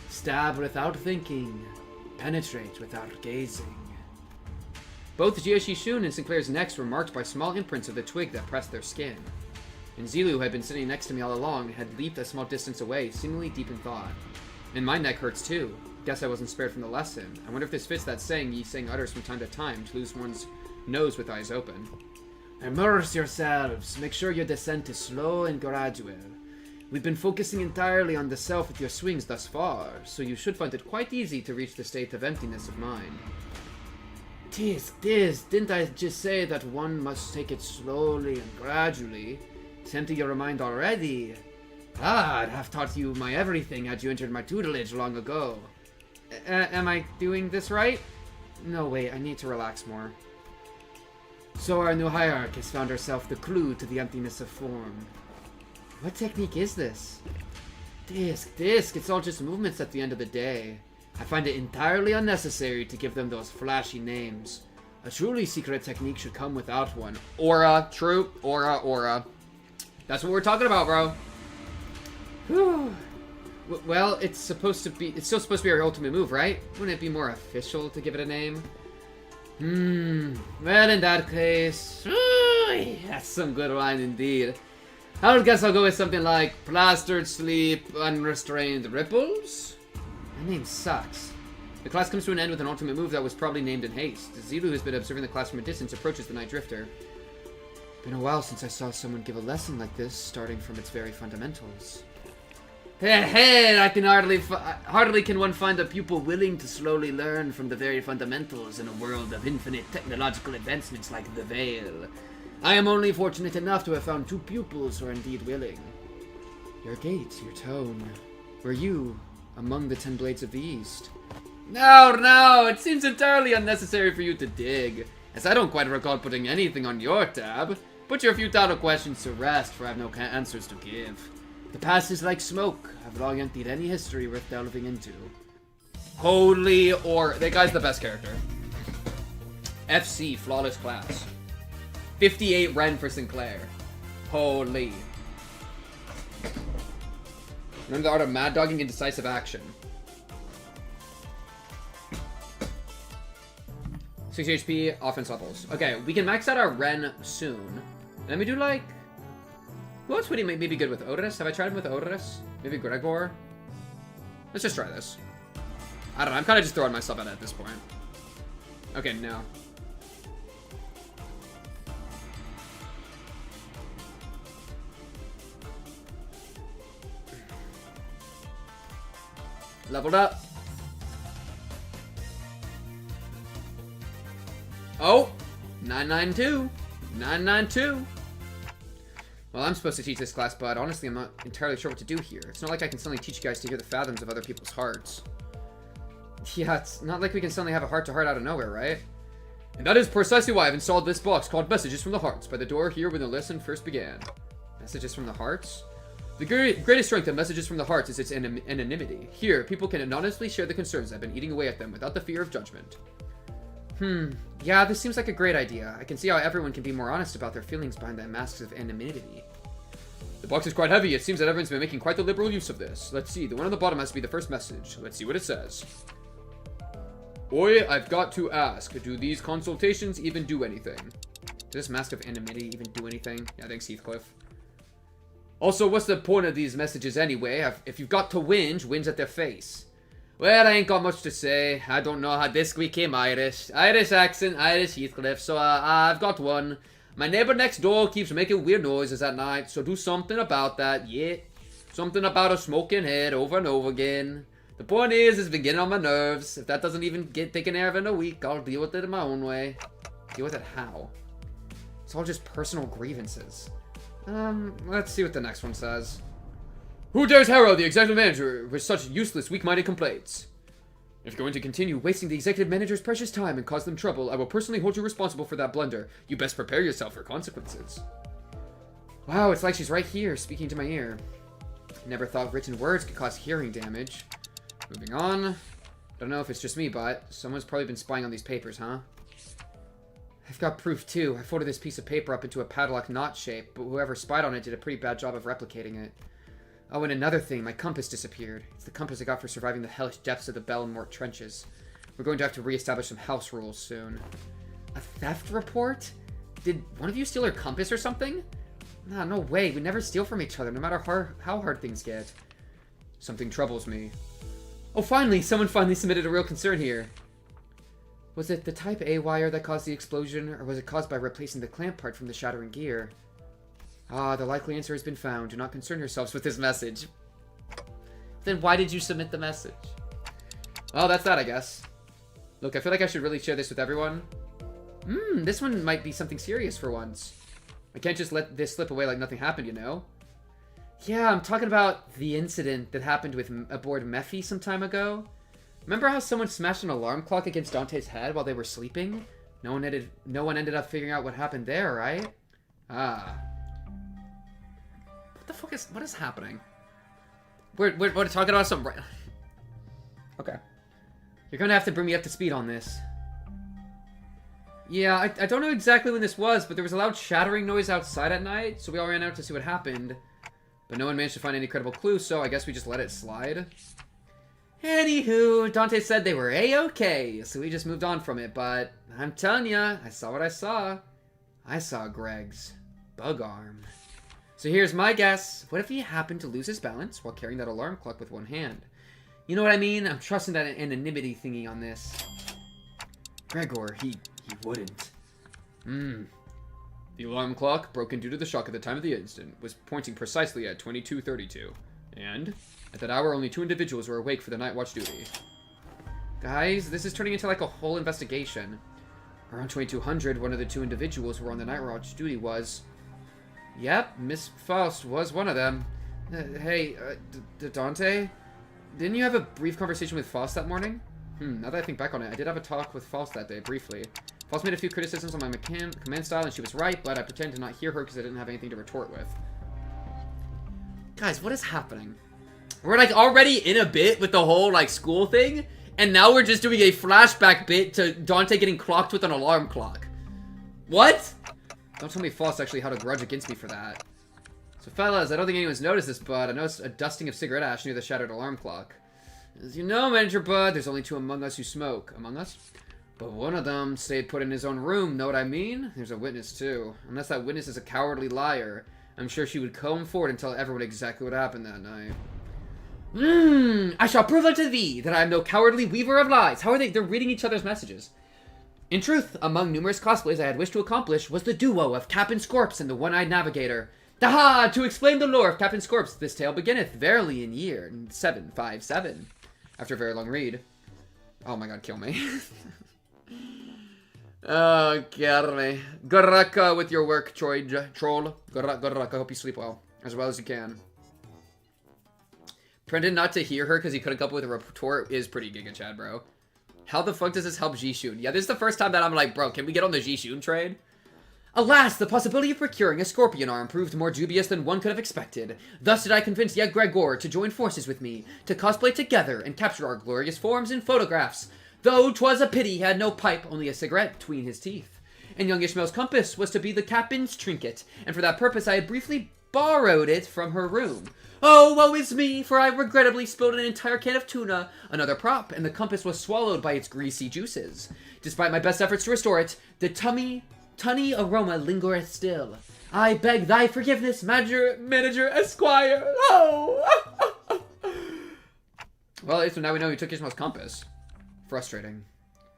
B: Stab without thinking. Penetrate without gazing. Both Jiashi Shun and Sinclair's necks were marked by small imprints of the twig that pressed their skin. And Zilu, who had been sitting next to me all along, had leaped a small distance away, seemingly deep in thought. And my neck hurts too. Guess I wasn't spared from the lesson. I wonder if this fits that saying Yi Sang utters from time to time, to lose one's nose with eyes open. Immerse yourselves. Make sure your descent is slow and gradual. We've been focusing entirely on the self with your swings thus far, so you should find it quite easy to reach the state of emptiness of mind. Tisk, didn't I just say that one must take it slowly and gradually? To empty your mind already? I'd have taught you my everything had you entered my tutelage long ago. Am I doing this right? No, wait, I need to relax more. So our new hierarch has found herself the clue to the emptiness of form. What technique is this? Disc, it's all just movements at the end of the day. I find it entirely unnecessary to give them those flashy names. A truly secret technique should come without one. Aura, true, aura. That's what we're talking about, bro. Whew. Well, it's still supposed to be our ultimate move, right? Wouldn't it be more official to give it a name? Well, in that case, that's some good wine indeed. I would guess I'll go with something like Plastered Sleep, Unrestrained Ripples? That name sucks. The class comes to an end with an ultimate move that was probably named in haste. Zilu, who's been observing the class from a distance, approaches the Night Drifter. Been a while since I saw someone give a lesson like this, starting from its very fundamentals. Hey, I can hardly can one find a pupil willing to slowly learn from the very fundamentals in a world of infinite technological advancements like the Veil. I am only fortunate enough to have found two pupils who are indeed willing. Your gait, your tone. Were you among the 10 Blades of the East? No, it seems entirely unnecessary for you to dig, as I don't quite recall putting anything on your tab. Put your futile questions to rest, for I have no answers to give. The past is like smoke. I've long emptied any history worth delving into. Holy or... That guy's the best character. FC, flawless class. 58 Ren for Sinclair. Holy. Learn the art of mad dogging and decisive action. 6 HP, offense levels. Okay, we can max out our Ren soon. Let me do like... Who else would he maybe be good with? Odorous? Have I tried him with Odorous? Maybe Gregor? Let's just try this. I don't know, I'm kind of just throwing myself at it at this point. Okay, no. Leveled up. Oh! 992. 992. Well, I'm supposed to teach this class, but honestly, I'm not entirely sure what to do here. It's not like I can suddenly teach you guys to hear the fathoms of other people's hearts. Yeah, it's not like we can suddenly have a heart-to-heart out of nowhere, right? And that is precisely why I've installed this box called Messages from the Hearts by the door here when the lesson first began. Messages from the Hearts? The greatest strength of Messages from the Hearts is its anonymity. Here, people can anonymously share the concerns that have been eating away at them without the fear of judgment. Yeah, this seems like a great idea. I can see how everyone can be more honest about their feelings behind the masks of anonymity. The box is quite heavy. It seems that everyone's been making quite the liberal use of this. Let's see, the one on the bottom has to be the first message. Let's see what it says. Oi, I've got to ask, do these consultations even do anything? Does this mask of anonymity even do anything? Yeah, thanks, Heathcliff. Also, what's the point of these messages anyway? If you've got to whinge at their face. Well, I ain't got much to say. I don't know how this became Irish. Irish accent, Irish Heathcliff, so I've got one. My neighbor next door keeps making weird noises at night, so do something about that, yeah. Something about a smoking head over and over again. The point is, it's been getting on my nerves. If that doesn't even get taken care of in a week, I'll deal with it in my own way. Deal with it how? It's all just personal grievances. Let's see what the next one says. Who dares harrow the executive manager with such useless, weak-minded complaints? If you're going to continue wasting the executive manager's precious time and cause them trouble, I will personally hold you responsible for that blunder. You best prepare yourself for consequences. Wow, it's like she's right here, speaking to my ear. Never thought written words could cause hearing damage. Moving on. Don't know if it's just me, but someone's probably been spying on these papers, huh? I've got proof, too. I folded this piece of paper up into a padlock knot shape, but whoever spied on it did a pretty bad job of replicating it. Oh, and another thing, my compass disappeared. It's the compass I got for surviving the hellish depths of the Belmort trenches. We're going to have to reestablish some house rules soon. A theft report? Did one of you steal her compass or something? Nah, no way. We never steal from each other, no matter how hard things get. Something troubles me. Oh, finally! Someone finally submitted a real concern here. Was it the Type A wire that caused the explosion, or was it caused by replacing the clamp part from the shattering gear? Ah, the likely answer has been found. Do not concern yourselves with this message. Then why did you submit the message? Well, that's that, I guess. Look, I feel like I should really share this with everyone. This one might be something serious for once. I can't just let this slip away like nothing happened, you know? Yeah, I'm talking about the incident that happened with aboard Mephi some time ago. Remember how someone smashed an alarm clock against Dante's head while they were sleeping? No one ended up figuring out what happened there, right? Ah. What is happening? We're talking about some... Okay. You're gonna have to bring me up to speed on this. Yeah, I don't know exactly when this was, but there was a loud shattering noise outside at night, so we all ran out to see what happened. But no one managed to find any credible clue, so I guess we just let it slide. Anywho, Dante said they were A-okay, so we just moved on from it, but I'm telling ya, I saw what I saw. I saw Greg's bug arm. So here's my guess. What if he happened to lose his balance while carrying that alarm clock with one hand? You know what I mean? I'm trusting that anonymity thingy on this. Gregor, he wouldn't. The alarm clock, broken due to the shock at the time of the incident, was pointing precisely at 22:32. And at that hour, only 2 individuals were awake for the night watch duty. Guys, this is turning into like a whole investigation. Around 2200, one of the 2 individuals who were on the night watch duty was... Yep, Miss Faust was one of them. Hey, Dante? Didn't you have a brief conversation with Faust that morning? Now that I think back on it, I did have a talk with Faust that day, briefly. Faust made a few criticisms on my command style, and she was right, but I pretended to not hear her because I didn't have anything to retort with. Guys, what is happening? We're, like, already in a bit with the whole, like, school thing, and now we're just doing a flashback bit to Dante getting clocked with an alarm clock. What? Don't tell me Faust actually held a grudge against me for that. So, fellas, I don't think anyone's noticed this, but I noticed a dusting of cigarette ash near the shattered alarm clock. As you know, Manager Bud, there's only 2 among us who smoke. Among us? But one of them stayed put in his own room, know what I mean? There's a witness, too. Unless that witness is a cowardly liar, I'm sure she would come forward and tell everyone exactly what happened that night. I shall prove unto thee that I am no cowardly weaver of lies. How are they? They're reading each other's messages. In truth, among numerous cosplays I had wished to accomplish was the duo of Captain Scorps and the One-Eyed Navigator. Daha! To explain the lore of Captain Scorps, this tale beginneth verily in year 757. After a very long read. Oh my god, kill me. Oh, God me. Good luck with your work, troll. Good luck. I hope you sleep well as you can. Pretended not to hear her because he couldn't come up with a retort is pretty Giga Chad, bro. How the fuck does this help Jishun? Yeah, this is the first time that I'm like, bro, can we get on the Jishun trade? Alas, the possibility of procuring a scorpion arm proved more dubious than one could have expected. Thus did I convince Yeg Gregor to join forces with me, to cosplay together and capture our glorious forms in photographs. Though 'twas a pity he had no pipe, only a cigarette between his teeth. And young Ishmael's compass was to be the captain's trinket, and for that purpose I had briefly borrowed it from her room. Oh, woe is me, for I regrettably spilled an entire can of tuna, another prop, and the compass was swallowed by its greasy juices. Despite my best efforts to restore it, the tunny aroma lingereth still. I beg thy forgiveness, manager Esquire. Oh! Well, at least now we know you took Ishmael's compass. Frustrating.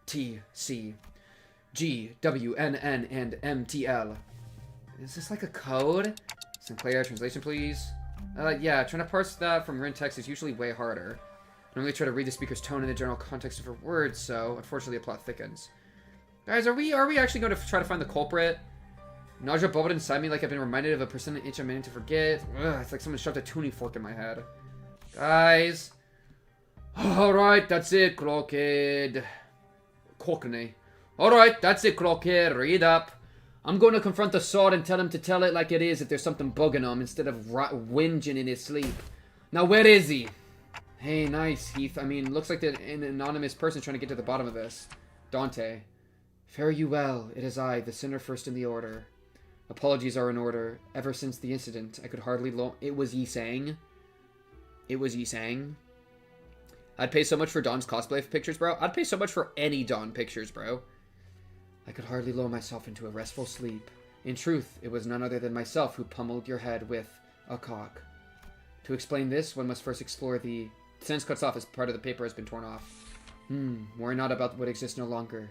B: T, C, G, W, N, N, and M, T, L. Is this like a code? Sinclair, translation please. Yeah, trying to parse that from written text is usually way harder. I normally try to read the speaker's tone in the general context of her words, so unfortunately the plot thickens. Guys, are we actually going to try to find the culprit? Nausea bubbled inside me like I've been reminded of a percentage inch I'm meaning to forget. Ugh, it's like someone shoved a tuning fork in my head. Guys. Alright, that's it, Crockett. Cockney. Alright, that's it, Crockett. Read up. I'm going to confront the sword and tell him to tell it like it is if there's something bugging him instead of whinging in his sleep. Now, where is he? Hey, nice, Heath. I mean, looks like an anonymous person trying to get to the bottom of this. Dante. Fare you well. It is I, the sinner first in the order. Apologies are in order. Ever since the incident, I could hardly It was ye saying? It was ye saying? I'd pay so much for Don's cosplay pictures, bro. I'd pay so much for any Don pictures, bro. I could hardly lull myself into a restful sleep. In truth, it was none other than myself who pummeled your head with a cock. To explain this, one must first explore the... The sentence cuts off as part of the paper has been torn off. Worry not about what exists no longer.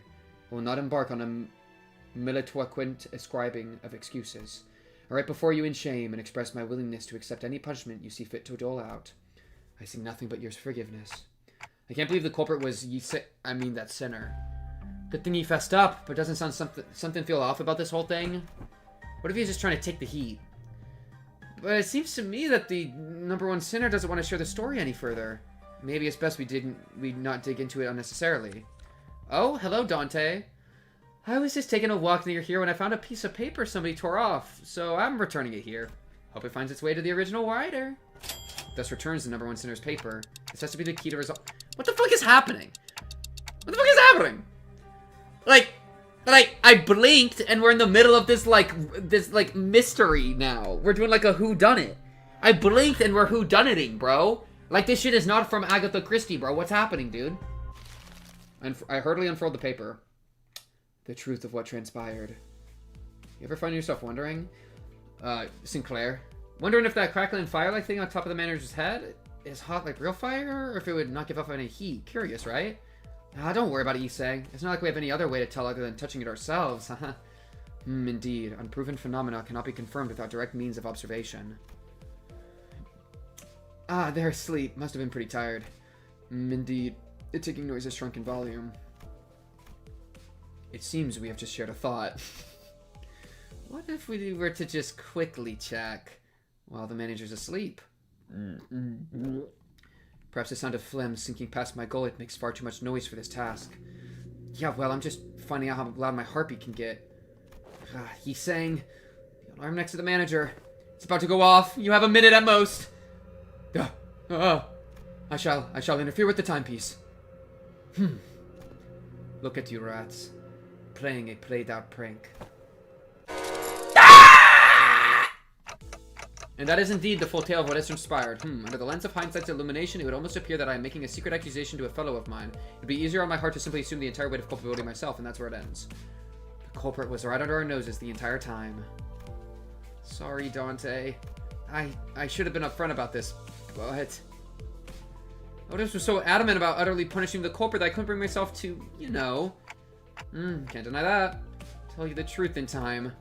B: I will not embark on a militaquent ascribing of excuses. I write before you in shame and express my willingness to accept any punishment you see fit to dole out. I seek nothing but your forgiveness. I can't believe the culprit was that sinner. Good thing he fessed up, but doesn't something feel off about this whole thing? What if he's just trying to take the heat? But it seems to me that the #1 sinner doesn't want to share the story any further. Maybe it's best we not dig into it unnecessarily. Oh, hello, Dante. I was just taking a walk near here when I found a piece of paper somebody tore off, so I'm returning it here. Hope it finds its way to the original writer. Thus returns the #1 sinner's paper. This has to be the key to resolve. What the fuck is happening? What the fuck is happening? Like, I blinked and we're in the middle of this mystery now. We're doing like a whodunit. I blinked and we're whoduniting, bro. Like, this shit is not from Agatha Christie, bro. What's happening, dude? And I hurriedly unfurled the paper. The truth of what transpired. You ever find yourself wondering? Sinclair. Wondering if that crackling fire-like thing on top of the manager's head is hot like real fire, or if it would not give off any heat. Curious, right? Don't worry about it, Issei. It's not like we have any other way to tell other than touching it ourselves. Indeed. Unproven phenomena cannot be confirmed without direct means of observation. They're asleep. Must have been pretty tired. Indeed. The ticking noise has shrunk in volume. It seems we have just shared a thought. What if we were to just quickly check while the manager's asleep? Perhaps the sound of phlegm sinking past my gullet makes far too much noise for this task. Yeah, well, I'm just finding out how loud my heartbeat can get. He's saying, the alarm next to the manager. It's about to go off. You have a minute at most. I shall interfere with the timepiece. Look at you rats. Playing a played-out prank. And that is indeed the full tale of what has transpired. Under the lens of hindsight's illumination, it would almost appear that I am making a secret accusation to a fellow of mine. It would be easier on my heart to simply assume the entire weight of culpability myself, and that's where it ends. The culprit was right under our noses the entire time. Sorry, Dante. I should have been upfront about this, but... Otis was so adamant about utterly punishing the culprit that I couldn't bring myself to, can't deny that. Tell you the truth in time.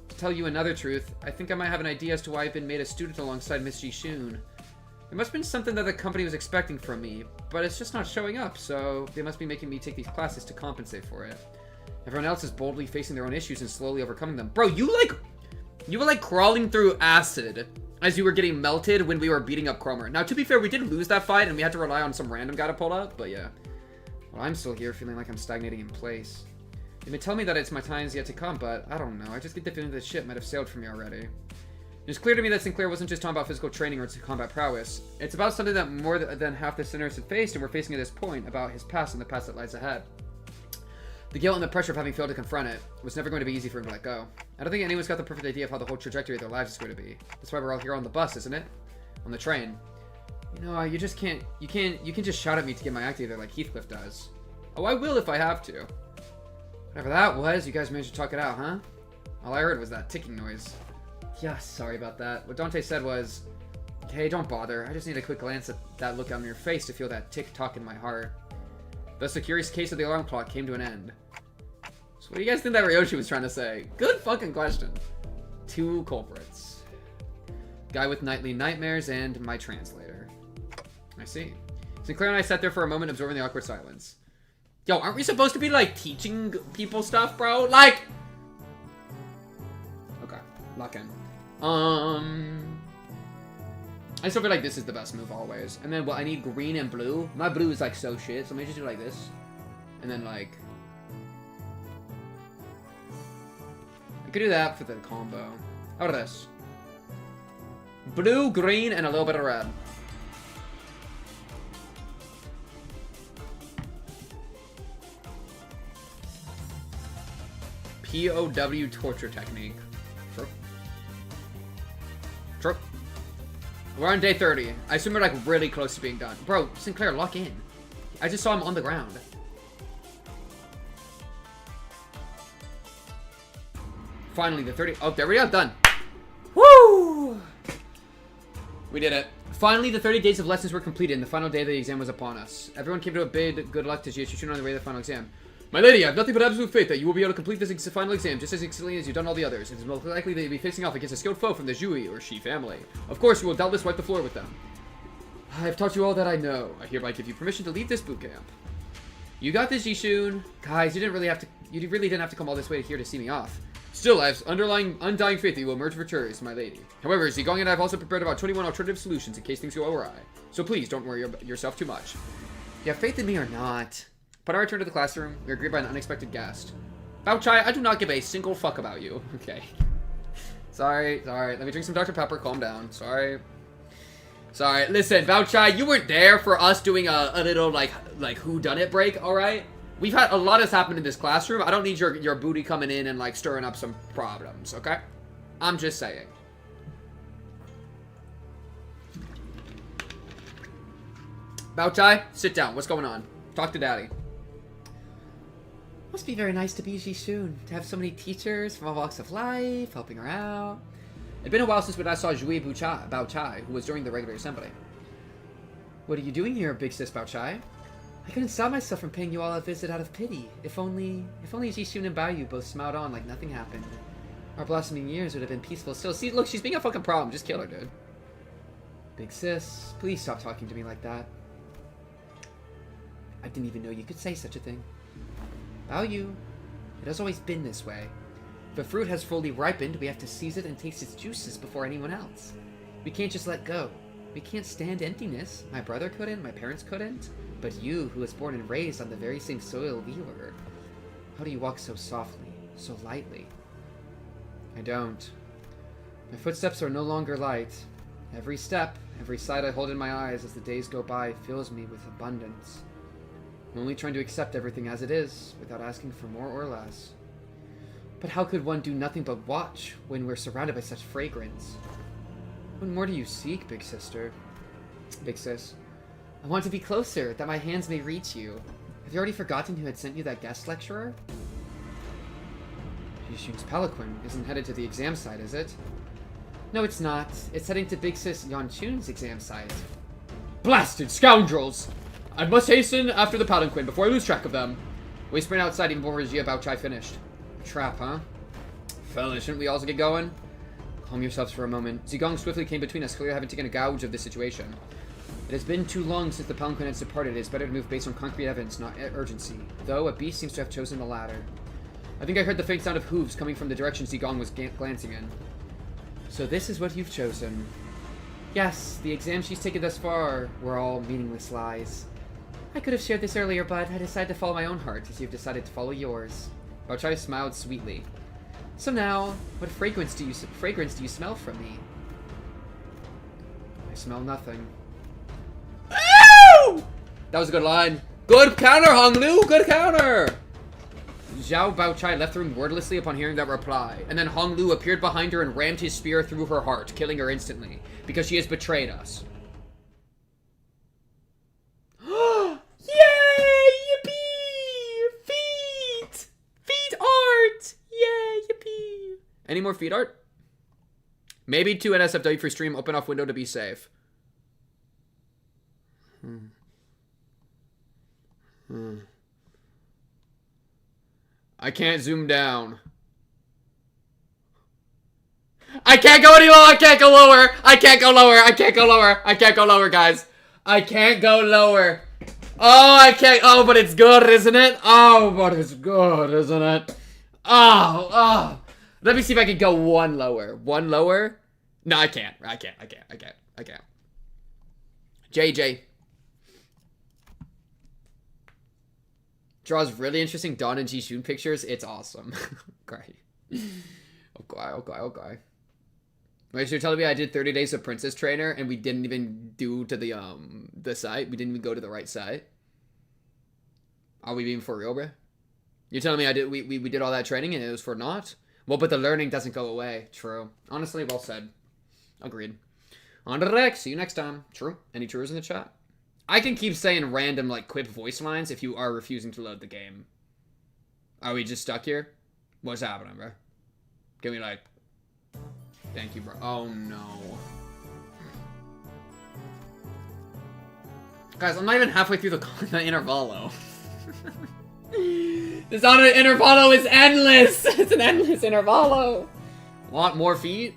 B: To tell you another truth, I think I might have an idea as to why I've been made a student alongside Miss Jishun. There must have been something that the company was expecting from me, but it's just not showing up, so they must be making me take these classes to compensate for it. Everyone else is boldly facing their own issues and slowly overcoming them. Bro, you were like crawling through acid as you were getting melted when we were beating up Cromer. Now, to be fair, we did lose that fight and we had to rely on some random guy to pull up, but yeah. Well, I'm still here feeling like I'm stagnating in place. You've been telling me that it's my time's yet to come, but I don't know. I just get the feeling that ship might have sailed from me already. It's clear to me that Sinclair wasn't just talking about physical training or combat prowess. It's about something that more than half the sinners had faced and we're facing at this point, about his past and the past that lies ahead. The guilt and the pressure of having failed to confront it was never going to be easy for him to let go. I don't think anyone's got the perfect idea of how the whole trajectory of their lives is going to be. That's why we're all here on the bus, isn't it? On the train. You know, you just can't, you can just shout at me to get my act together like Heathcliff does. Oh, I will if I have to. Whatever that was, you guys managed to talk it out, huh? All I heard was that ticking noise. Yeah, sorry about that. What Dante said was, hey, don't bother. I just need a quick glance at that look on your face to feel that tick-tock in my heart. Thus, the curious case of the alarm clock came to an end. So what do you guys think that Ryoshi was trying to say? Good fucking question. 2 culprits. Guy with nightly nightmares and my translator. I see. Sinclair and I sat there for a moment absorbing the awkward silence. Yo, aren't we supposed to be, like, teaching people stuff, bro? Like... Okay, lock in. I still feel like this is the best move always. And then, well, I need green and blue. My blue is, like, so shit, so let me just do like this. And then, like... I could do that for the combo. How about this? Blue, green, and a little bit of red. POW torture technique. True. True. We're on day 30. I assume we're like really close to being done. Bro, Sinclair, lock in. I just saw him on the ground. Finally, the 30. Oh, there we go. Done. Woo! We did it. Finally, the 30 days of lessons were completed and the final day of the exam was upon us. Everyone came to a bid good luck to Jishun on the way to the final exam. My lady, I have nothing but absolute faith that you will be able to complete this final exam just as excellently as you've done all the others. It is most likely that you'll be facing off against a skilled foe from the Zhui or Shi family. Of course, you will doubtless wipe the floor with them. I have taught you all that I know. I hereby give you permission to leave this boot camp. You got this, Jishun. Guys, you really didn't have to come all this way here to see me off. Still, I have undying faith that you will emerge victorious, my lady. However, Zigong and I have also prepared about 21 alternative solutions in case things go awry. So please, don't worry yourself too much. You have faith in me or not? Upon our return to the classroom, we were greeted by an unexpected guest. Bao Chai, I do not give a single fuck about you. Okay. Sorry. Let me drink some Dr. Pepper. Calm down. Sorry. Listen, Bao Chai, you weren't there for us doing a little, like whodunit break, alright? We've had a lot has happened in this classroom. I don't need your booty coming in and, like, stirring up some problems, okay? I'm just saying. Bao Chai, sit down. What's going on? Talk to Daddy.
C: Must be very nice to be Jishun, to have so many teachers from all walks of life, helping her out.
B: It'd been a while since when I saw Zhui Bao Chai, who was during the regular assembly.
C: What are you doing here, big sis Bao Chai? I couldn't stop myself from paying you all a visit out of pity. If only Jishun and Baoyu both smiled on like nothing happened. Our blossoming years would have been peaceful still. See, look, she's being a fucking problem. Just kill her, dude. Big sis, please stop talking to me like that. I didn't even know you could say such a thing. Baoyu, it has always been this way. If a fruit has fully ripened, we have to seize it and taste its juices before anyone else. We can't just let go. We can't stand emptiness. My brother couldn't, my parents couldn't. But you, who was born and raised on the very same soil we were, how do you walk so softly, so lightly? I don't. My footsteps are no longer light. Every step, every sight I hold in my eyes as the days go by fills me with abundance. I'm only trying to accept everything as it is, without asking for more or less. But how could one do nothing but watch when we're surrounded by such fragrance? What more do you seek, big sister? Big sis. I want to be closer, that my hands may reach you. Have you already forgotten who had sent you that guest lecturer? Jishun's palanquin isn't headed to the exam site, is it? No, it's not. It's heading to Big Sis Yanchun's exam site.
B: Blasted scoundrels! I must hasten after the palanquin before I lose track of them. We sprint outside even before Jia Bao Chai finished. A trap, huh? Fellas, shouldn't we also get going? Calm yourselves for a moment. Zigong swiftly came between us, clearly having taken a gouge of this situation. It has been too long since the palanquin has departed. It is better to move based on concrete evidence, not urgency. Though, a beast seems to have chosen the latter. I think I heard the faint sound of hooves coming from the direction Zigong was glancing in. So this is what you've chosen. Yes, the exams she's taken thus far were all meaningless lies. I could have shared this earlier, but I decided to follow my own heart as you've decided to follow yours. Bauchai smiled sweetly. So now, what fragrance do you smell from me? I smell nothing. Ow! That was a good line. Good counter, Honglu! Good counter! Zhao Baochai left the room wordlessly upon hearing that reply, and then Honglu appeared behind her and rammed his spear through her heart, killing her instantly, because she has betrayed us. Yay! Yippee! Feet! Feet art! Yay! Yippee! Any more feet art? Maybe 2 NSFW for stream, open off window to be safe. I can't zoom down. I can't go any lower. I can't go lower. I can't go lower. I can't go lower. I can't go lower, guys. I can't go lower. Oh, I can't. Oh, but it's good, isn't it? Oh, but it's good, isn't it? Oh. Let me see if I can go 1 lower. 1 lower? No, I can't. I can't. JJ. Draws really interesting Dawn and Jishun pictures. It's awesome. Great. Okay. Wait, so you're telling me I did 30 days of Princess Trainer and we didn't even do to the site? We didn't even go to the right site? Are we being for real, bro? You're telling me we did all that training and it was for naught? Well, but the learning doesn't go away. True. Honestly, well said. Agreed. On to the next. See you next time. True. Any trues in the chat? I can keep saying random, like, quip voice lines if you are refusing to load the game. Are we just stuck here? What's happening, bro? Can we, like... Thank you, bro. Oh, no. Guys, I'm not even halfway through the intervallo. This intervallo is endless! It's an endless intervallo! Want more feet?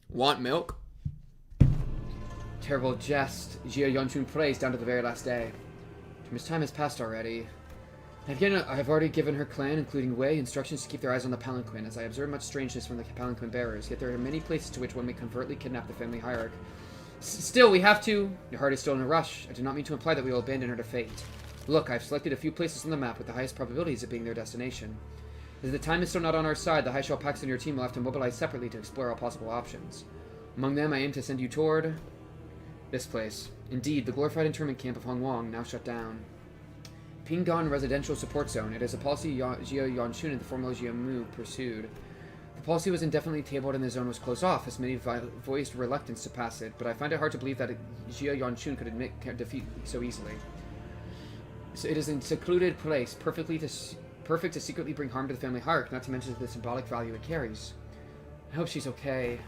B: Want milk? Terrible jest. Jia Yonchun prays down to the very last day. Too much time has passed already. I've already given her clan, including Wei, instructions to keep their eyes on the palanquin, as I observe much strangeness from the palanquin bearers, yet there are many places to which one may covertly kidnap the family hierarch. Still, we have to... Your heart is still in a rush. I do not mean to imply that we will abandon her to fate. Look, I've selected a few places on the map with the highest probabilities of being their destination. As the time is still not on our side, the High Shell Pax and your team will have to mobilize separately to explore all possible options. Among them, I aim to send you toward... this place. Indeed, the glorified internment camp of Hong Wong, now shut down. Pingdong Residential Support Zone. It is a policy Jia Yonchun and the former Jia Mu pursued. The policy was indefinitely tabled and the zone was closed off, as many voiced reluctance to pass it, but I find it hard to believe that Jia Yonchun could admit defeat so easily. So it is a secluded place, perfect to secretly bring harm to the family hierarch, not to mention the symbolic value it carries. I hope she's okay.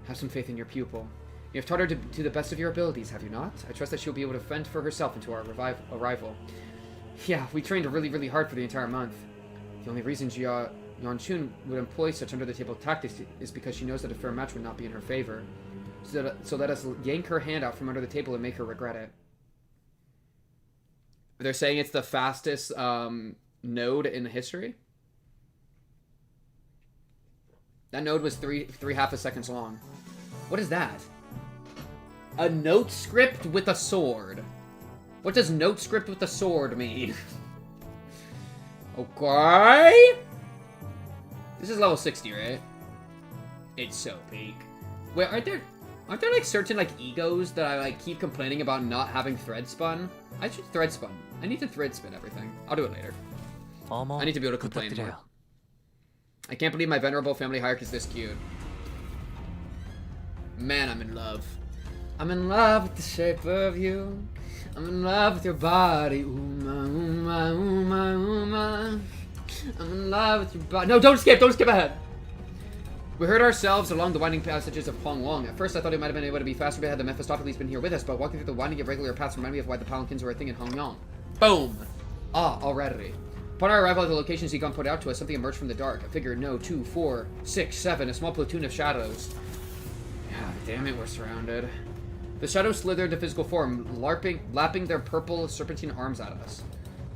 B: Have some faith in your pupil. You have taught her to the best of your abilities, have you not? I trust that she'll be able to fend for herself until our arrival. Yeah, we trained her really hard for the entire month. The only reason Jia Yonchun would employ such under-the-table tactics is because she knows that a fair match would not be in her favor. So let us yank her hand out from under the table and make her regret it. They're saying it's the fastest node in history? That node was three half a seconds long. What is that? A note script with a sword. What does note script with a sword mean? Okay. This is level 60, right? It's so peak. Wait, aren't there like certain like egos that I like keep complaining about not having thread spun? I should thread spun. I need to thread spin everything. I'll do it later. I need to be able to complain more. I can't believe my venerable family hierarch is this cute. Man, I'm in love. I'm in love with the shape of you. I'm in love with your body. Uma. I'm in love with your body. No, don't skip ahead. We heard ourselves along the winding passages of Hong Wong. At first, I thought it might have been able to be faster had the Mephistopheles been here with us, but walking through the winding irregular paths reminded me of why the palanquins were a thing in Hong Yong. Boom! Already. Upon our arrival at the location Zigong put out to us, something emerged from the dark. A figure, 2, 4, 6, 7, a small platoon of shadows. God damn it, we're surrounded. The shadows slithered to physical form, lapping their purple serpentine arms at us.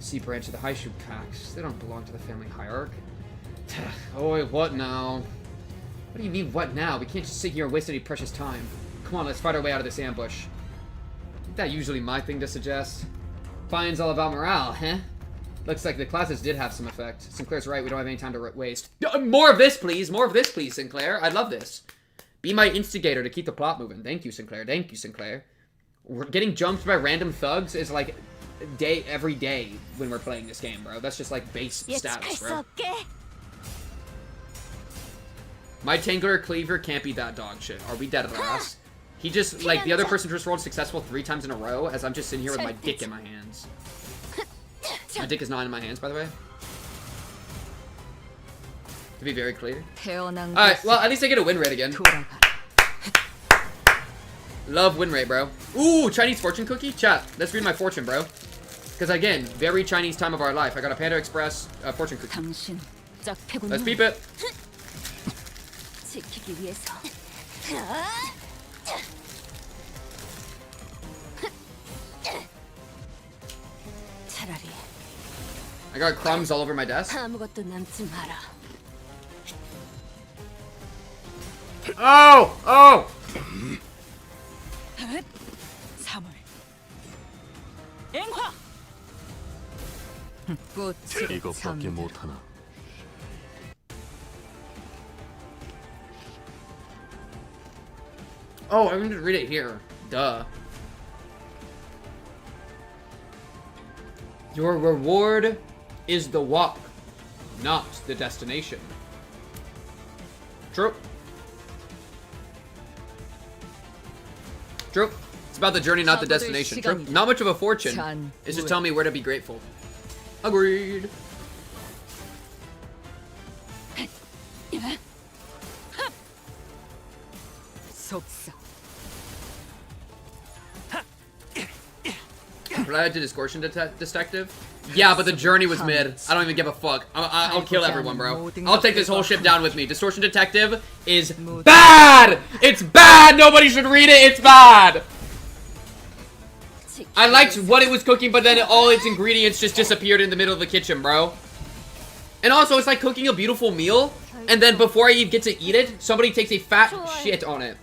B: C branch of the High Shoe Packs. They don't belong to the family hierarch. Oh, what now? What do you mean, what now? We can't just sit here and waste any precious time. Come on, let's fight our way out of this ambush. Isn't that usually my thing to suggest? Fine's all about morale, huh? Looks like the classes did have some effect. Sinclair's right, we don't have any time to waste. More of this, please! More of this, please, Sinclair. I'd love this. Be my instigator to keep the plot moving. Thank you, Sinclair. Thank you, Sinclair. We're getting jumped by random thugs is like every day when we're playing this game, bro. That's just like base status, bro. My Tangler Cleaver can't be that dog shit. Are we dead ass? He just, like, the other person just rolled successful 3 times in a row as I'm just sitting here with my dick in my hands. My dick is not in my hands, by the way. To be very clear. Alright, well, at least I get a win rate again. Love win rate, bro. Ooh, Chinese fortune cookie? Chat, let's read my fortune, bro. Because, again, very Chinese time of our life. I got a Panda Express fortune cookie. Let's peep it. I got crumbs all over my desk. Oh! Oh!
E: 이것밖에 못하나.
B: Oh, I'm gonna read it here. Duh. Your reward is the walk, not the destination. True. True. It's about the journey, not the destination. True. Not much of a fortune. It's just telling me where to be grateful. Agreed. Related to Distortion Detective? Yeah, but the journey was mid. I don't even give a fuck. I'll kill everyone, bro. I'll take this whole ship down with me. Distortion Detective is bad! It's bad! Nobody should read it! It's bad! I liked what it was cooking, but then all its ingredients just disappeared in the middle of the kitchen, bro. And also, it's like cooking a beautiful meal, and then before I even get to eat it, somebody takes a fat shit on it.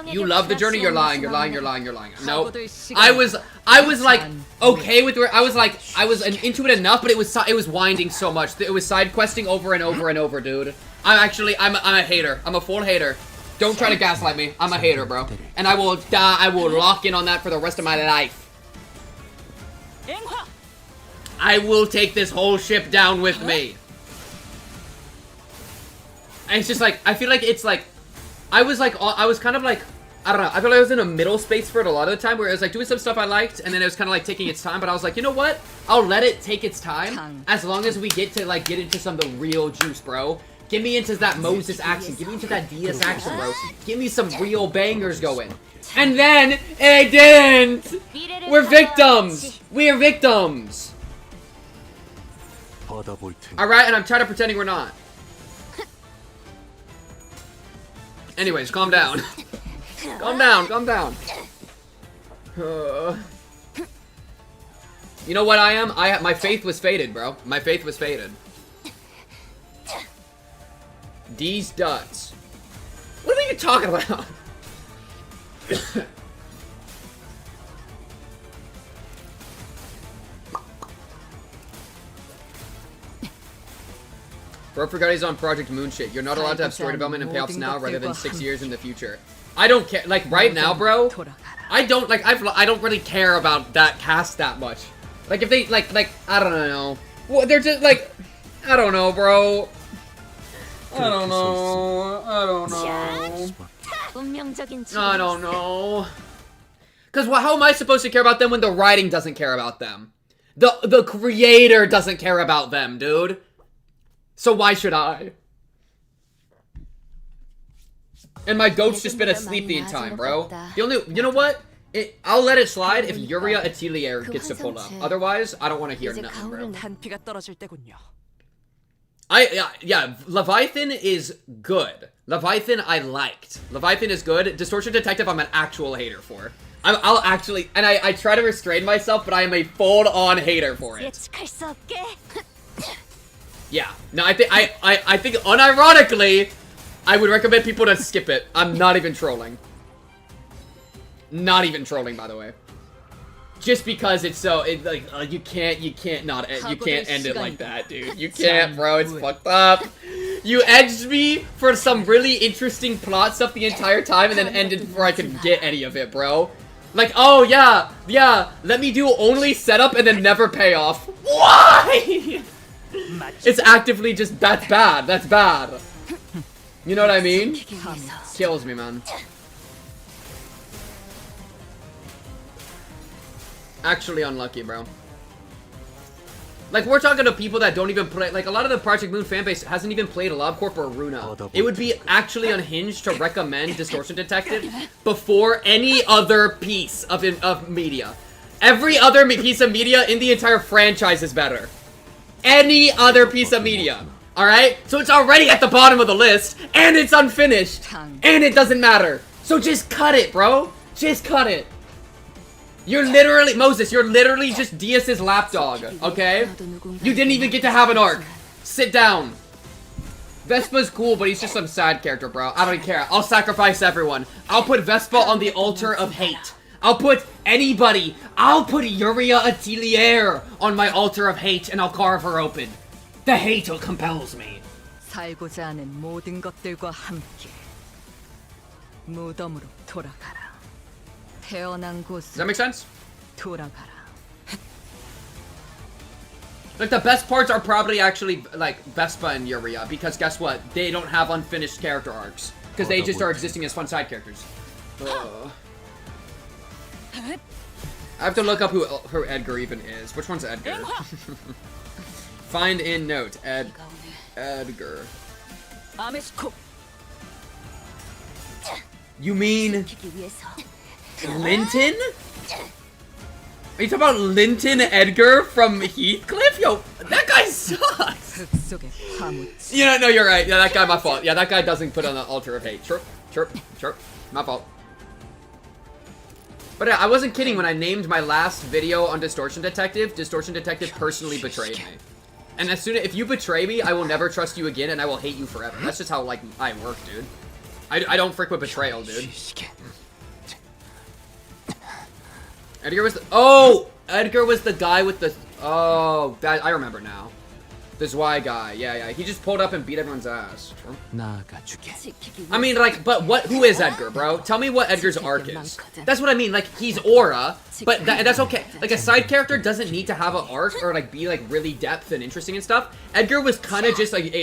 B: You love the journey? You're lying, you're lying, you're lying, you're lying. No. I was like, okay with where, I was into it enough, but it was winding so much. It was side questing over and over and over, dude. I'm a hater. I'm a full hater. Don't try to gaslight me. I'm a hater, bro. And I will lock in on that for the rest of my life. I will take this whole ship down with me. And it's just like, I feel like it's like, I was kind of like, I don't know, I feel like I was in a middle space for it a lot of the time where I was like doing some stuff I liked and then it was kind of like taking its time, but I was like, you know what? I'll let it take its time as long as we get to like get into some of the real juice, bro. Get me into that Moses action. Get me into that DS action, bro. Give me some real bangers going. And then it didn't! We're victims! We are victims! Alright, and I'm tired of pretending we're not. Anyways, calm down. Calm down, calm down. You know what I am? My faith was faded, bro. My faith was faded. These duds. What are you talking about? Bro forgot he's on Project Moon shit. You're not allowed to have story development and payoffs now rather than 6 years in the future. I don't care. Like, right now, bro, I don't really care about that cast that much. Like, if they, like, I don't know. Well, they're just, like, I don't know, bro. I don't know. I don't know. I don't know. Because how am I supposed to care about them when the writing doesn't care about them? The creator doesn't care about them, dude. So why should I? And my goat's just been asleep the entire time, bro. The only, you know what? I'll let it slide if Yuria Atelier gets to pull up. Otherwise, I don't want to hear nothing, bro. Yeah, Leviathan is good. Leviathan I liked. Leviathan is good. Distortion Detective I'm an actual hater for. I'll actually, and I try to restrain myself, but I am a full-on hater for it. Yeah, no, I think unironically, I would recommend people to skip it. I'm not even trolling. Not even trolling, by the way. Just because it's so, you can't end it like that, dude. You can't, bro. It's fucked up. You edged me for some really interesting plot stuff the entire time and then ended before I could get any of it, bro. Like, oh, yeah, let me do only setup and then never pay off. Why? It's actively just, that's bad. That's bad. You know what I mean? Kills me, man. Actually unlucky, bro. Like, we're talking to people that don't even play, like, a lot of the Project Moon fanbase hasn't even played a LobCorp or Runa. It would be actually unhinged to recommend Distortion Detective before any other piece of media. Every other piece of media in the entire franchise is better. Any other piece of media. Alright? So it's already at the bottom of the list, and it's unfinished, and it doesn't matter. So just cut it, bro. Just cut it. You're literally, Moses, you're literally just Diaz's lapdog, okay? You didn't even get to have an arc. Sit down. Vespa's cool, but he's just some side character, bro. I don't care. I'll sacrifice everyone. I'll put Vespa on the altar of hate. I'll put anybody. I'll put Yuria Atelier on my altar of hate, and I'll carve her open. The hate compels me.
E: 살고자 하는 모든 것들과 함께 무덤으로 돌아가라. 태어난 곳으로
B: Does that make sense?
E: 돌아가라.
B: Like, the best parts are probably actually, like, Vespa and Yuria, because guess what? They don't have unfinished character arcs. Because they just are existing as fun side characters. I have to look up who Edgar even is. Which one's Edgar? Find in note. Edgar. You mean Linton? Are you talking about Linton Edgar from Heathcliff? Yo, that guy sucks! You know, no, you're right. Yeah, that guy, my fault. Yeah, that guy doesn't put on the altar of hate. Chirp, chirp, chirp. My fault. But yeah, I wasn't kidding when I named my last video on Distortion Detective personally betrayed me. And as soon as, if you betray me, I will never trust you again and I will hate you forever. That's just how, like, I work, dude. I don't frick with betrayal, dude. Edgar was the, oh! Edgar was the guy with the, oh, that, I remember now. The Zwei guy, yeah. He just pulled up and beat everyone's ass. I mean, like, but who is Edgar, bro? Tell me what Edgar's arc is. That's what I mean, like, he's Aura, but that's okay. Like, a side character doesn't need to have an arc or, like, be, like, really depth and interesting and stuff. Edgar was kind of just, like,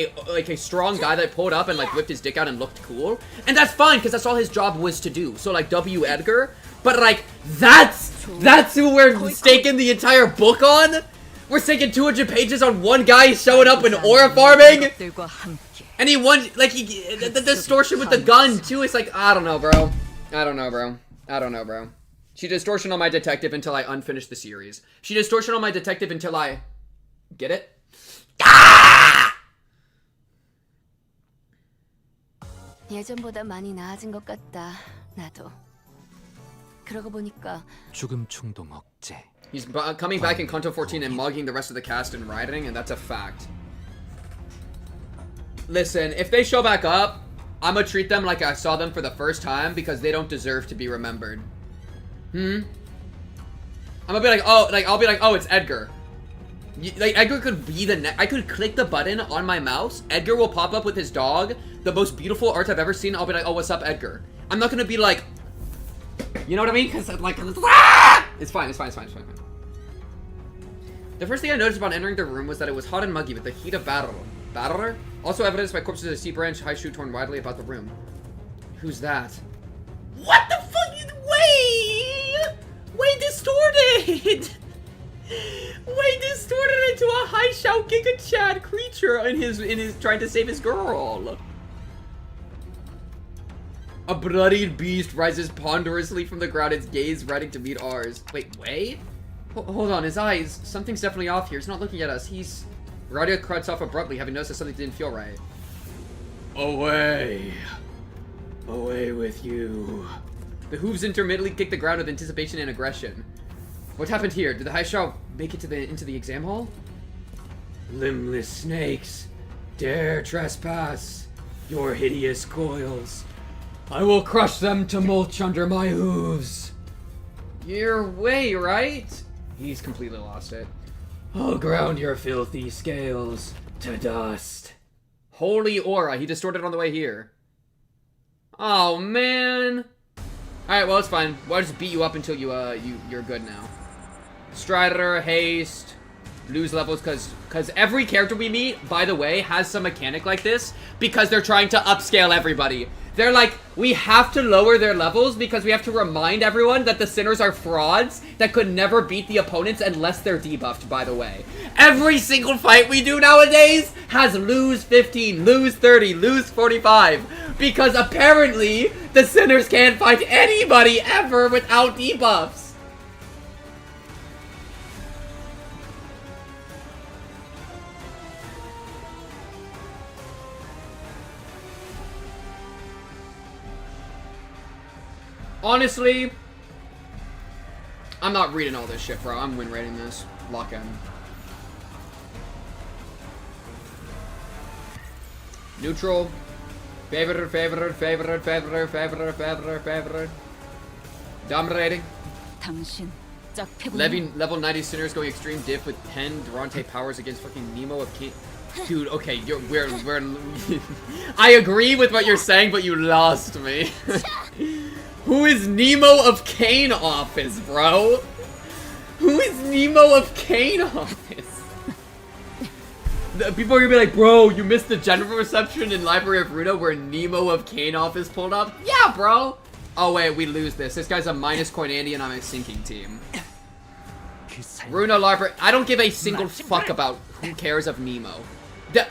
B: a strong guy that pulled up and, like, whipped his dick out and looked cool. And that's fine, because that's all his job was to do. So, like, W. Edgar. But, like, that's who we're staking the entire book on? We're taking 200 pages on one guy showing up in aura farming, and he won, like, the distortion with the gun too. It's like, I don't know, bro. She distortion on my detective until I unfinish the series. She distortion on my detective until I get it.
F: 예전보다 많이 나아진 것 같다. 나도. 그러고 보니까
G: 죽음 충동 억제.
B: He's coming back in Kanto 14 and mugging the rest of the cast and rioting, and that's a fact. Listen, if they show back up, I'm gonna treat them like I saw them for the first time because they don't deserve to be remembered. I'm gonna be like, oh, like, I'll be like, oh, it's Edgar. Like, Edgar could be the I could click the button on my mouse, Edgar will pop up with his dog, the most beautiful art I've ever seen, I'll be like, oh, what's up, Edgar? I'm not gonna be like, you know what I mean? Because, like, it's fine. The first thing I noticed about entering the room was that it was hot and muggy with the heat of battle. Battler? Also evidenced by corpses of a sea branch, high shoe torn widely about the room. Who's that? What the fuck? Way distorted! Way distorted into a high shout Giga Chad creature in his trying to save his girl. A bloodied beast rises ponderously from the ground, its gaze ready to meet ours. Wait, Way? Hold on, his eyes. Something's definitely off here. He's not looking at us. He's... Radia cuts off abruptly, having noticed that something didn't feel right. Away. Away with you. The hooves intermittently kick the ground with anticipation and aggression. What happened here? Did the high straw make it to into the exam hall? Limbless snakes, dare trespass your hideous coils. I will crush them to mulch under my hooves. Your way, right? He's completely lost it. I'll ground your filthy scales to dust. Holy aura, he distorted on the way here. Oh man. Alright, well it's fine. We'll just beat you up until you're good now. Strider, haste, lose levels, cause every character we meet, by the way, has some mechanic like this because they're trying to upscale everybody. They're like, we have to lower their levels because we have to remind everyone that the sinners are frauds that could never beat the opponents unless they're debuffed, by the way. Every single fight we do nowadays has lose 15, lose 30, lose 45. Because apparently, the sinners can't fight anybody ever without debuffs. Honestly, I'm not reading all this shit, bro. I'm win rating this. Lock in. Neutral. Favorite. Dominating. Level 90 sinners going extreme diff with 10 Durante powers against fucking Nemo of King. Dude, okay, we're I agree with what you're saying, but you lost me. Who is Nemo of Kane Office, bro? Who is Nemo of Kane Office? People are gonna be like, bro, you missed the general reception in Library of Runa where Nemo of Kane Office pulled up? Yeah, bro! Oh wait, we lose this. This guy's a minus coin Andy and I'm a sinking team. Runa Library. I don't give a single fuck about who cares of Nemo.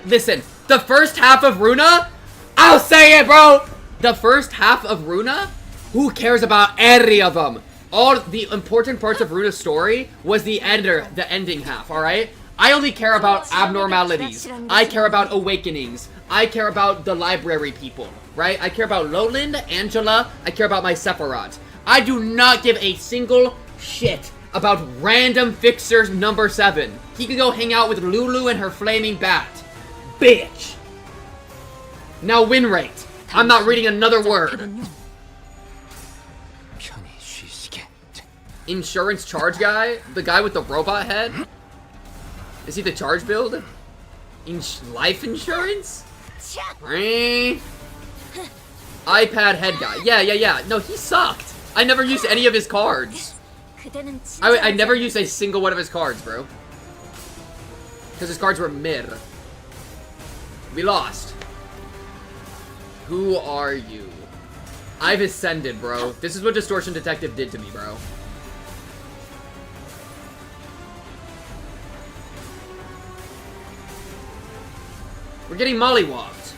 B: Listen, the first half of Runa, I'll say it, bro! The first half of Runa, who cares about any of them? All the important parts of Runa's story was the ending half, alright? I only care about abnormalities. I care about awakenings. I care about the library people, right? I care about Lowland, Angela. I care about my Sephiroth. I do not give a single shit about random fixer number 7. He could go hang out with Lulu and her flaming bat. Bitch. Now win rate. I'm not reading another word. Insurance charge guy? The guy with the robot head? Is he the charge build? Life insurance? iPad head guy. Yeah. No, he sucked. I never used any of his cards. I never used a single one of his cards, bro. Because his cards were mid. We lost. Who are you? I've ascended, bro. This is what Distortion Detective did to me, bro. We're getting mollywopped.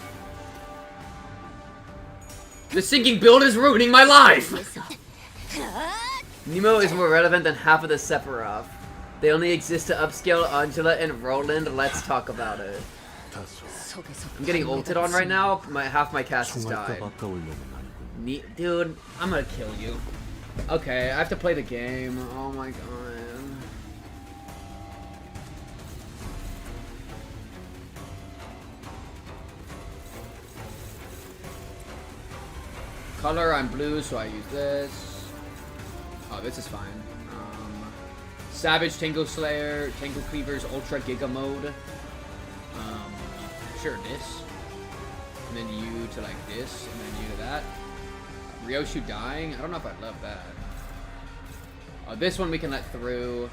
B: The sinking build is ruining my life! Nemo is more relevant than half of the Sephiroth. They only exist to upscale Angela and Roland. Let's talk about it. I'm getting ulted on right now. Half my cast has died. Dude, I'm gonna kill you. Okay, I have to play the game. Oh my god. Color, I'm blue, so I use this. Oh, this is fine. Savage, Tango Slayer, Tango Cleavers, Ultra Giga Mode. Sure, this. And then you to like this, and then you to that. Ryoshu dying? I don't know if I love that. Oh, this one we can let through.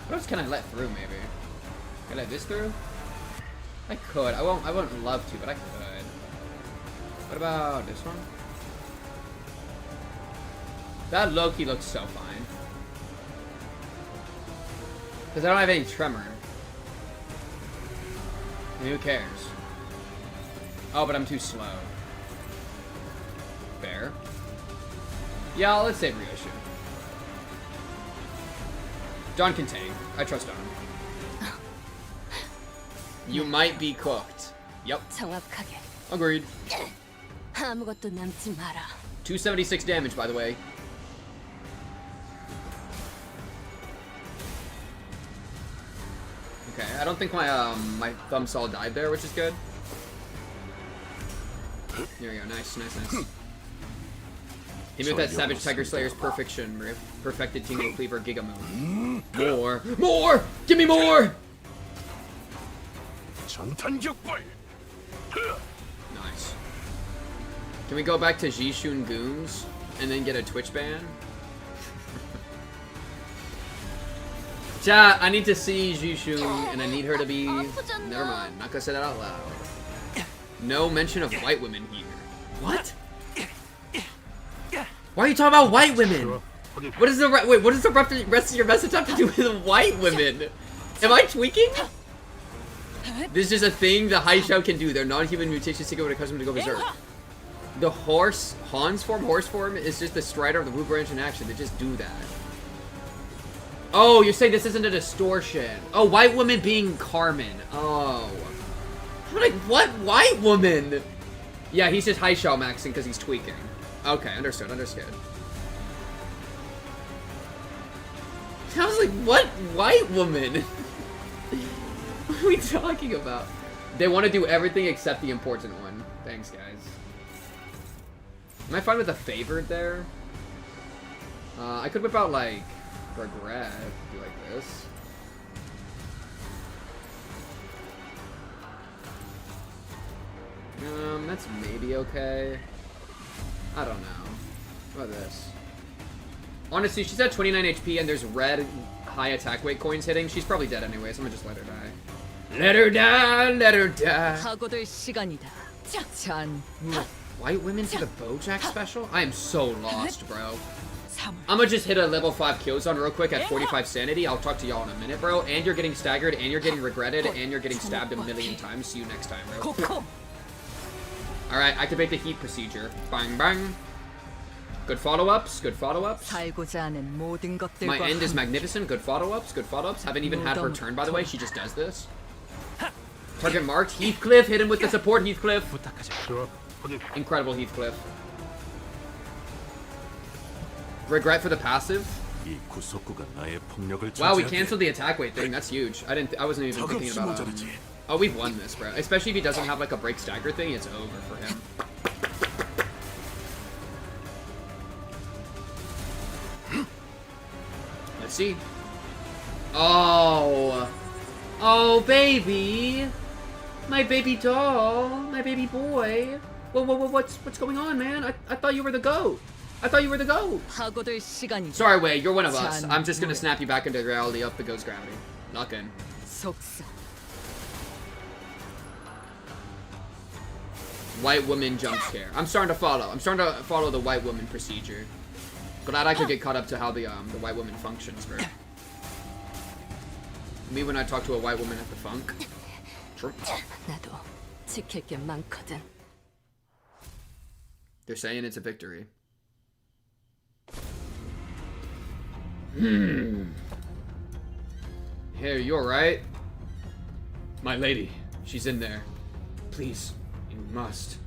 B: What else can I let through, maybe? Can I let this through? I could. I wouldn't love to, but I could. What about this one? That Loki looks so fine. Because I don't have any tremor. And who cares? Oh, but I'm too slow. Fair. Yeah, let's save Ryoshu. John can tank. I trust John. You might be cooked. Yep. Agreed.
F: 아무것도 남지 마라.
B: 276 damage, by the way. Okay, I don't think my my thumb saw died there, which is good. There we go. Nice, nice, nice. Hit me with that Savage Tiger Slayer's perfection, perfected Tingle Cleaver Giga move. More, more, give me more. Nice. Can we go back to Jishun Goons and then get a Twitch ban? Chat, I need to see Jishun and I need her to be... Never mind, not gonna say that out loud. No mention of white women here. What? Why are you talking about white women? What is the what does the rest of your message have to do with white women? Am I tweaking? This is just a thing the Haishao can do. They're non-human mutations to go when it comes to go berserk. The horse form is just the Strider of the Wu branch in action. They just do that. Oh, you're saying this isn't a distortion. Oh, white woman being Carmen. Oh. I'm like, what white woman? Yeah, he's just Haishao maxing because he's tweaking. Okay, understood, understood. I was like, what white woman? What are we talking about? They want to do everything except the important one. Thanks, guys. Am I fine with the favored there? I could whip out, like, regret. Do like this. That's maybe okay. I don't know. What about this? Honestly, she's at 29 HP and there's red high attack weight coins hitting. She's probably dead anyway, so I'm gonna just let her die. Let her die, let her die.
E: 사고될 시간이다. 잔.
B: White women for the Bojack special? I am so lost, bro. I'm gonna just hit a level 5 Kyozan real quick at 45 sanity. I'll talk to y'all in a minute, bro. And you're getting staggered, and you're getting regretted, and you're getting stabbed a million times. See you next time, bro. Alright, activate the heat procedure. Bang, bang. Good follow-ups, good follow-ups.
E: 살고자 하는 모든 것들과
B: My end is magnificent. Good follow-ups, good follow-ups. Haven't even had her turn, by the way. She just does this. Target marked. Heathcliff. Hit him with the support, Heathcliff. Incredible, Heathcliff. Regret for the passive. Wow, we canceled the attack weight thing. That's huge. I wasn't even thinking about it. Oh, we've won this, bro. Especially if he doesn't have like a break stagger thing, it's over for him. Let's see. Oh. Oh, baby. My baby doll. My baby boy. What's going on, man? I thought you were the GOAT. I thought you were the GOAT.
E: 사고될 시간이다.
B: Sorry, Wei, you're one of us. I'm just gonna snap you back into reality of the ghost gravity. Not good.
E: 속삭.
B: White woman jump scare. I'm starting to follow the white woman procedure. Glad I could get caught up to how the white woman functions, bro. Me when I talk to a white woman at the funk. True.
F: 나도 지킬 게 많거든.
B: They're saying it's a victory. Here, you alright? My lady, she's in there. Please, you must.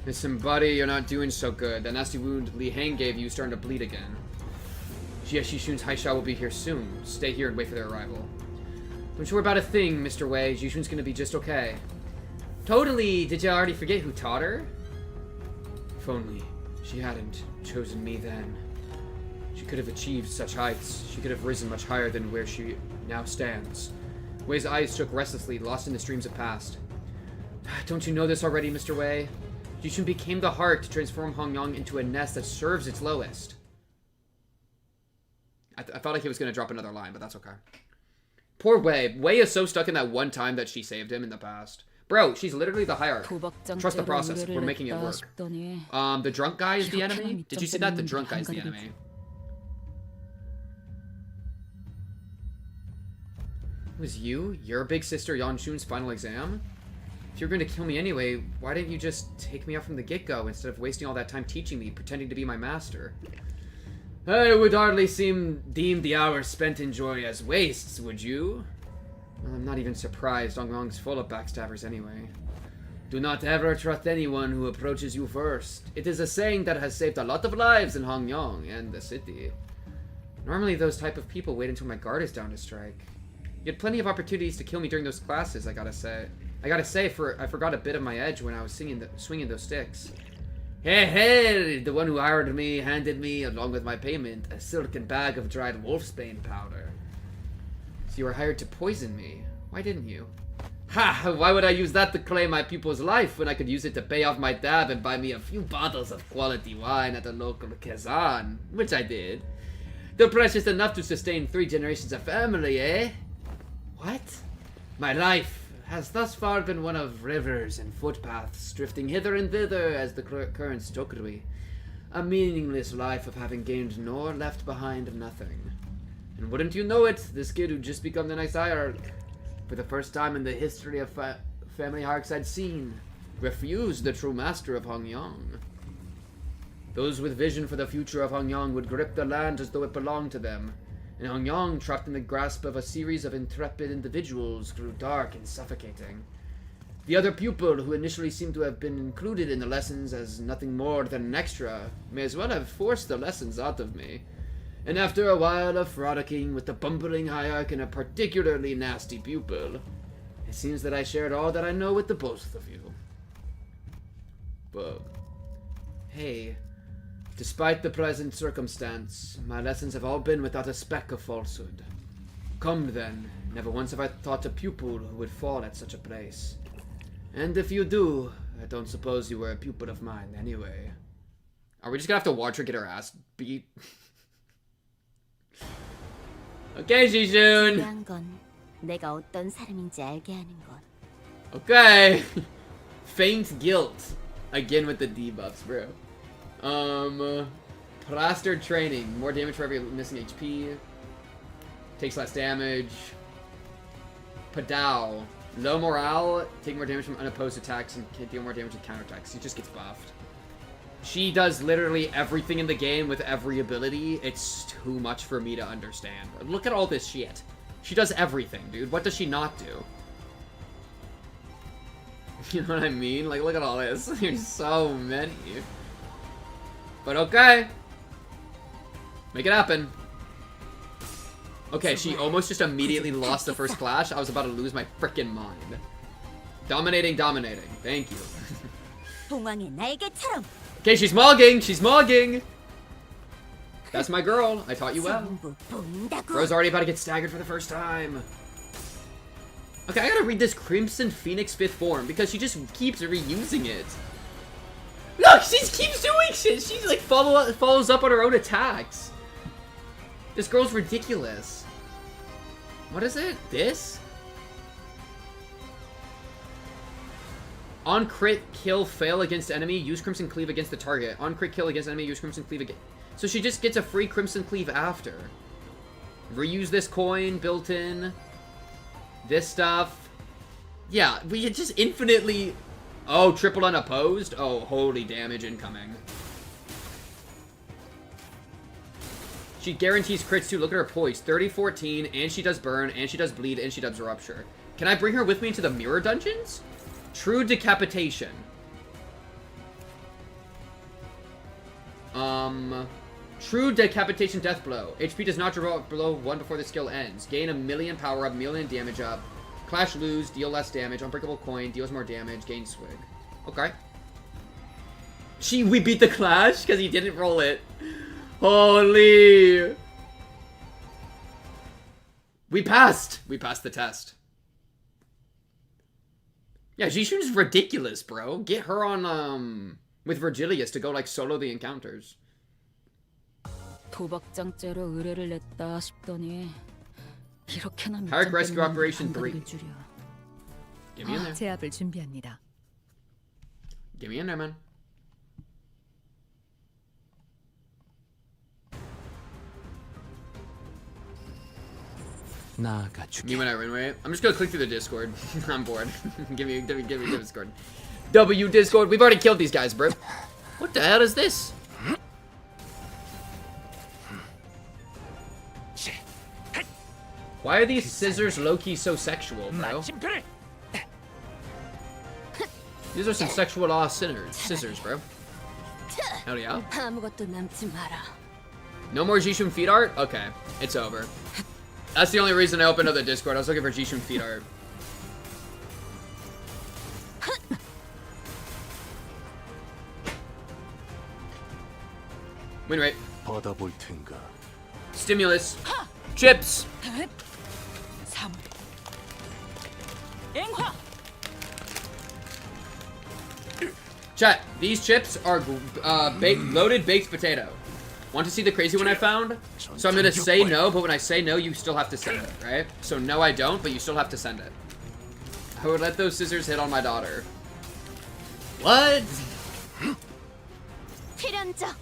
B: Listen, buddy, you're not doing so good. That nasty wound Li Hang gave you is starting to bleed again. Jie Shishun's Haishao will be here soon. Stay here and wait for their arrival. Don't you worry about a thing, Mr. Wei. Jishun's gonna be just okay. Totally! Did you already forget who taught her? If only she hadn't chosen me then. She could have achieved such heights. She could have risen much higher than where she now stands. Wei's eyes shook restlessly, lost in the streams of past. Don't you know this already, Mr. Wei? Jishun became the heart to transform Hongyang into a nest that serves its lowest. I felt like he was going to drop another line, but that's okay. Poor Wei. Wei is so stuck in that one time that she saved him in the past. Bro, she's literally the hierarch. Trust the process. We're making it work. The drunk guy is the enemy? Did you see that? The drunk guy is the enemy. It was you? Your big sister Yanshun's final exam? If you're going to kill me anyway, why didn't you just take me out from the get-go instead of wasting all that time teaching me, pretending to be my master? I would hardly deem the hours spent in joy as wastes, would you? Well, I'm not even surprised. Donglong's full of backstabbers anyway. Do not ever trust anyone who approaches you first. It is a saying that has saved a lot of lives in Hongyong and the city. Normally those type of people wait until my guard is down to strike. You had plenty of opportunities to kill me during those classes, I gotta say. I forgot a bit of my edge when I was swinging those sticks. Hey, the one who hired me handed me, along with my payment, a silken bag of dried wolfsbane powder. So you were hired to poison me. Why didn't you? Ha! Why would I use that to claim my pupil's life when I could use it to pay off my dab and buy me a few bottles of quality wine at the local Kazan? Which I did. They're precious enough to sustain 3 generations of family, eh? What? My life has thus far been one of rivers and footpaths drifting hither and thither as the currents took me. A meaningless life of having gained nor left behind nothing. And wouldn't you know it, this kid who just become the next hierarch, for the first time in the history of family hierarchs I'd seen, refused the true master of Hongyong. Those with vision for the future of Hongyong would grip the land as though it belonged to them, and Hongyong, trapped in the grasp of a series of intrepid individuals, grew dark and suffocating. The other pupil, who initially seemed to have been included in the lessons as nothing more than an extra, may as well have forced the lessons out of me. And after a while of frolicking with the bumbling hierarch and a particularly nasty pupil, it seems that I shared all that I know with the both of you. But, hey, despite the present circumstance, my lessons have all been without a speck of falsehood. Come then, never once have I taught a pupil who would fall at such a place. And if you do, I don't suppose you were a pupil of mine anyway. Are we just gonna have to watch her get her ass beat? Okay, Jijun.
F: 중요한 건 내가 어떤 사람인지 알게 하는 것.
B: Okay. Faint guilt. Again with the debuffs, bro. Plastered training. More damage for every missing HP. Takes less damage. Padao. Low morale. Take more damage from unopposed attacks and can deal more damage with counterattacks. He just gets buffed. She does literally everything in the game with every ability. It's too much for me to understand. Look at all this shit. She does everything, dude. What does she not do? You know what I mean? Like, look at all this. There's so many. But okay. Make it happen. Okay, she almost just immediately lost the first clash. I was about to lose my freaking mind. Dominating. Thank you.
F: 봉황의 날개처럼.
B: Okay, she's mogging. That's my girl. I taught you well.
F: 전부 보인다고.
B: Bro's already about to get staggered for the first time. Okay, I gotta read this Crimson Phoenix 5th form because she just keeps reusing it. Look, she keeps doing shit. She's like follows up on her own attacks. This girl's ridiculous. What is it? This? On crit kill fail against enemy, use Crimson Cleave against the target. On crit kill against enemy, use Crimson Cleave again. So she just gets a free Crimson Cleave after. Reuse this coin built in. This stuff. Yeah, we just infinitely... Oh, triple unopposed? Oh, holy damage incoming. She guarantees crits too. Look at her poise. 30, 14, and she does burn, and she does bleed, and she does rupture. Can I bring her with me into the mirror dungeons? True decapitation. True decapitation death blow. HP does not drop below 1 before the skill ends. Gain a million power up, million damage up. Clash lose, deal less damage. Unbreakable coin, deals more damage, gain swig. Okay. We beat the clash because he didn't roll it. Holy. We passed the test. Yeah, Jishun's ridiculous, bro. Get her on, with Virgilius to go, like, solo the encounters.
E: 도박장죄로 의뢰를 냈다 싶더니 이렇게나
B: Hierarch Rescue Operation 3.
E: 줄여.
B: Get me in there.
E: 제압을 준비합니다.
B: Get me in there, man. Me when I win, right? I'm just gonna click through the Discord. I'm bored. give me Discord. W Discord. We've already killed these guys, bro. What the hell is this? Why are these scissors low-key so sexual, bro? These are some sexual law scissors, bro. Hell yeah.
F: 아무것도 남지 마라.
B: No more Jishun feet art? Okay, it's over. That's the only reason I opened up the Discord. I was looking for Jishun feet art. Win rate.
G: 받아볼 텐가.
B: Stimulus. Chips.
E: 3 앵화
B: Chat, these chips are loaded baked potato. Want to see the crazy one I found? So I'm gonna say no, but when I say no, you still have to send it, right? So no, I don't, but you still have to send it. I would let those scissors hit on my daughter. What?
F: 필연적.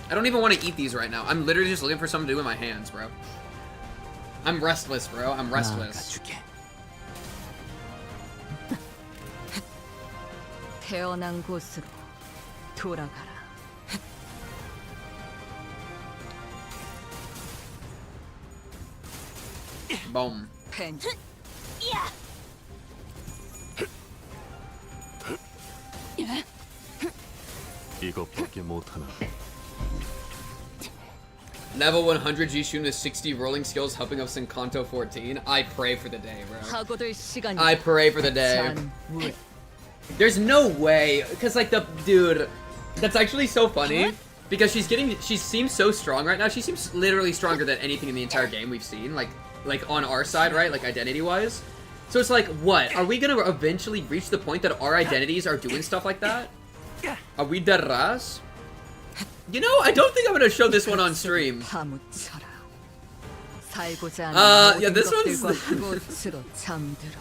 B: I don't even want to eat these right now. I'm literally just looking for something to do with my hands, bro. I'm restless, bro. I'm restless.
E: 태어난 곳으로 돌아가라.
B: Boom.
E: 펜
G: 이것밖에 못하나.
B: Level 100 Jishun with 60 rolling skills helping us in Kanto 14. I pray for the day, bro.
E: 하고들 시간이
B: I pray for the day.
E: 잔후에
B: There's no way, because like the dude, that's actually so funny because she seems so strong right now. She seems literally stronger than anything in the entire game we've seen, like on our side, right? Like identity wise. So it's like, what? Are we gonna eventually reach the point that our identities are doing stuff like that? Are we deras? You know, I don't think I'm gonna show this one on stream.
E: 파묻혀라. 살고자 하는
B: yeah,
E: 모든
B: this one's
E: 것들과 그곳으로 잠들어.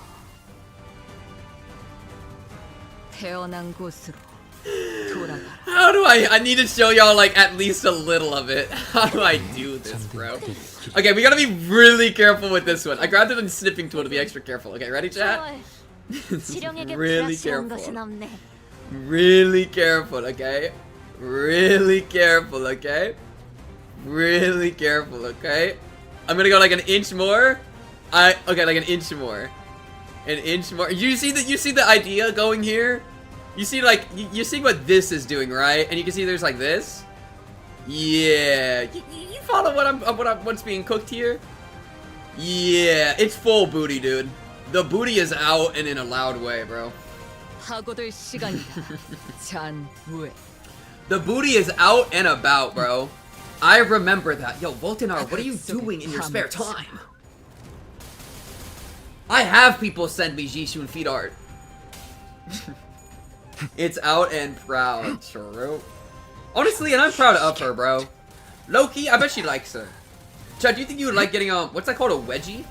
E: 태어난 곳으로 돌아가라.
B: How do I need to show y'all like at least a little of it. How do I do this, bro? Okay, we gotta be really careful with this one. I grabbed it on snipping tool to be extra careful. Okay, ready, chat? Really careful. Really careful, okay? Really careful, okay? Really careful, okay? I'm gonna go like an inch more. Okay, like an inch more. An inch more. You see the idea going here? You see like you see what this is doing, right? And you can see there's like this. Yeah. You follow what's being cooked here? Yeah, it's full booty, dude. The booty is out and in a loud way, bro.
E: 하고들 시간이다. 잔후에.
B: The booty is out and about, bro. I remember that. Yo, Voltanar, what are you doing in your spare time? I have people send me Jishun feet art. It's out and proud, true. Honestly, and I'm proud of her, bro. Loki, I bet she likes her. Chad, do you think you would like getting what's that called, a wedgie?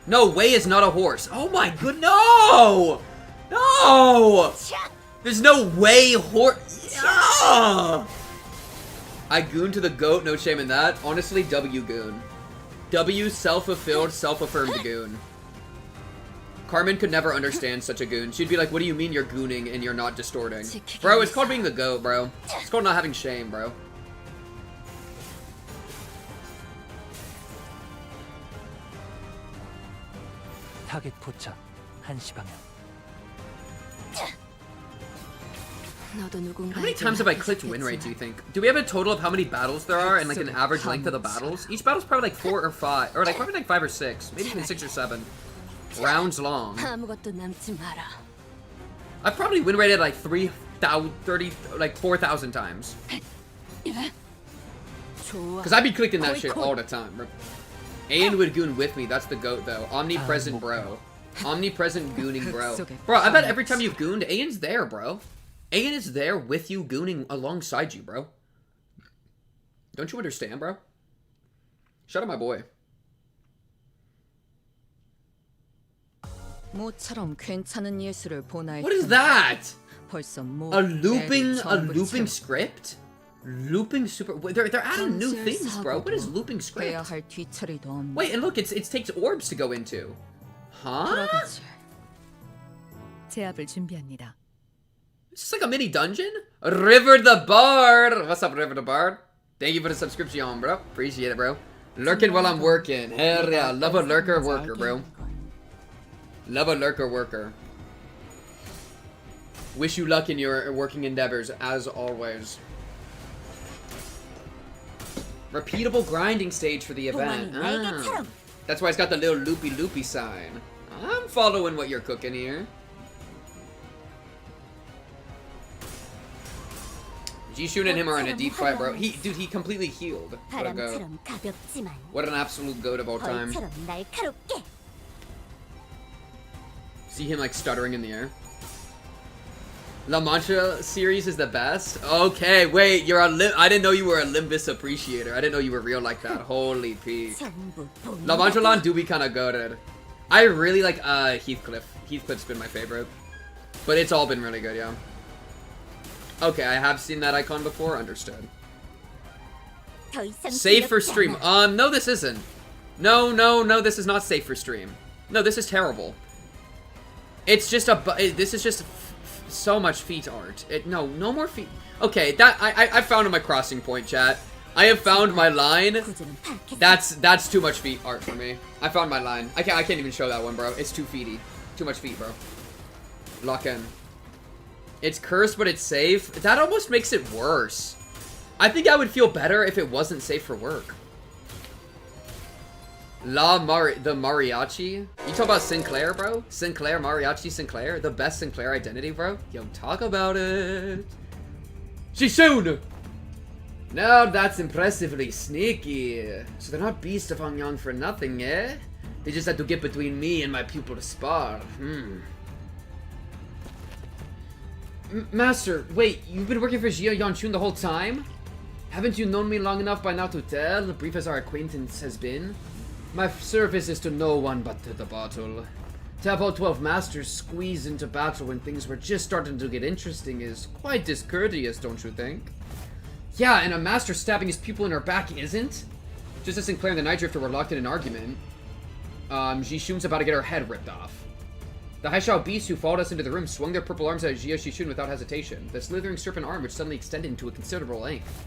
B: No, Wei is not a horse. Oh my good, no! No! There's no way horse. Yeah! I goon to the goat, no shame in that. Honestly, W goon. W self-fulfilled, self-affirmed goon. Carmen could never understand such a goon. She'd be like, what do you mean you're gooning and you're not distorting? Bro, it's called being the goat, bro. It's called not having shame, bro.
G: 타겟 포착 1시 방향.
B: How many times have I clicked win rate, do you think? Do we have a total of how many battles there are and like an average length of the battles? Each battle's probably like 4 or 5, or like probably like 5 or 6, maybe even 6 or 7 rounds long.
F: 아무것도 남지 마라.
B: I've probably win rated like 4,000 times. Cause I'd be clicking that shit all the time, bro. Ayan would goon with me, that's the goat though. Omnipresent bro. Omnipresent gooning bro. Bro, I bet every time you've gooned, Ayan's there, bro. Ayan is there with you gooning alongside you, bro. Don't you understand, bro? Shout out my boy.
E: 모처럼 괜찮은 예술을 보나
B: What is that?
E: 벌써
B: A looping script? Looping super. Wait, they're adding new things, bro. What is looping script?
E: 해야 할 뒤처리도 없는
B: Wait, and look, it takes orbs to go into. Huh?
E: 돌아가지. 제압을 준비합니다.
B: It's like a mini dungeon. River the Bard. What's up, River the Bard? Thank you for the subscription, bro. Appreciate it, bro. Lurking while I'm working. Hell yeah. Love a lurker worker, bro. Love a lurker worker. Wish you luck in your working endeavors, as always. Repeatable grinding stage for the event. Ah. That's why it's got the little loopy sign. I'm following what you're cooking here. Jishun and him are in a deep fight, bro. Dude, he completely healed. What a goat. What an absolute goat of all time. See him like stuttering in the air. La Mancha series is the best. Okay, wait, you're a I didn't know you were a Limbus appreciator. I didn't know you were real like that. Holy peak. La Mancha do be kind of goated. I really like Heathcliff. Heathcliff's been my favorite. But it's all been really good, yeah. Okay, I have seen that icon before. Understood. Safe for stream. No, this isn't. No, this is not safe for stream. No, this is terrible. It's just this is just so much feet art. No more feet. Okay, that I found my crossing point, chat. I have found my line. That's too much feet art for me. I found my line. I can't even show that one, bro. It's too feety. Too much feet, bro. Lock in. It's cursed, but it's safe. That almost makes it worse. I think I would feel better if it wasn't safe for work. The mariachi. You talk about Sinclair, bro? Sinclair, mariachi Sinclair? The best Sinclair identity, bro? Yo, talk about it. Shishun! Now that's impressively sneaky. So they're not beasts of Hangyang for nothing, eh? They just had to get between me and my pupil to spar. Master, wait, you've been working for Jia Yanchun the whole time? Haven't you known me long enough by now to tell, brief as our acquaintance has been? My service is to no one but to the battle. To have all 12 masters squeeze into battle when things were just starting to get interesting is quite discourteous, don't you think? Yeah, and a master stabbing his pupil in her back isn't? Just as Sinclair and the Night Drifter were locked in an argument, Jishun's about to get her head ripped off. The Haishao beasts who followed us into the room swung their purple arms at Jia Shishun without hesitation, the slithering serpent arm which suddenly extended into a considerable length.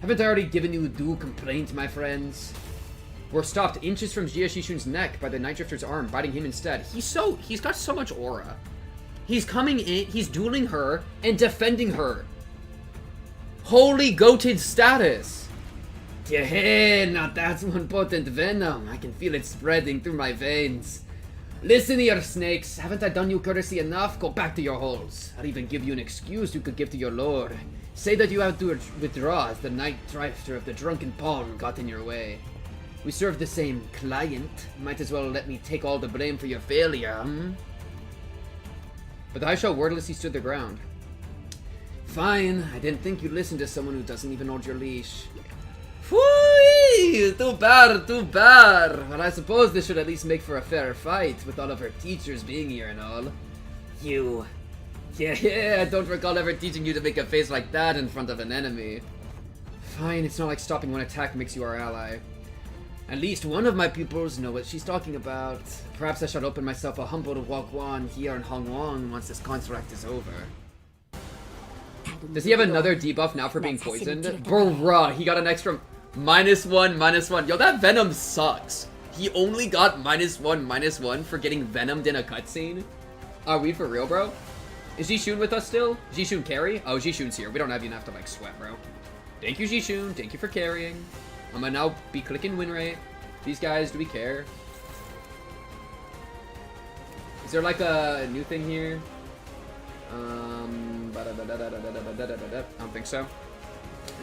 B: Haven't I already given you due complaint, my friends? We're stopped inches from Jia Shishun's neck by the Night Drifter's arm, biting him instead. He's got so much aura. He's coming in, he's dueling her, and defending her. Holy goated status! Yeah, now that's one potent venom. I can feel it spreading through my veins. Listen here, snakes. Haven't I done you courtesy enough? Go back to your holes. I'll even give you an excuse you could give to your lord. Say that you have to withdraw as the Night Drifter of the Drunken Pawn got in your way. We serve the same client. Might as well let me take all the blame for your failure, But the Haishao wordlessly stood their ground. Fine, I didn't think you'd listen to someone who doesn't even hold your leash. Phooey! Too bad. But I suppose this should at least make for a fair fight, with all of her teachers being here and all. You. Yeah, I don't recall ever teaching you to make a face like that in front of an enemy. Fine, it's not like stopping one attack makes you our ally. At least one of my pupils know what she's talking about. Perhaps I shall open myself a humble Wagwan here in Hongwang once this contract is over. Does he have another debuff now for being poisoned? Bruh, he got an extra -1/-1. Yo, that Venom sucks. He only got -1/-1 for getting venomed in a cutscene. Are we for real, bro? Is Jishun with us still? Jishun carry? Oh, Jishun's here. We don't have enough to, like, sweat, bro. Thank you, Jishun. Thank you for carrying. I'm gonna now be clicking win rate. These guys, do we care? Is there, like, a new thing here? I don't think so.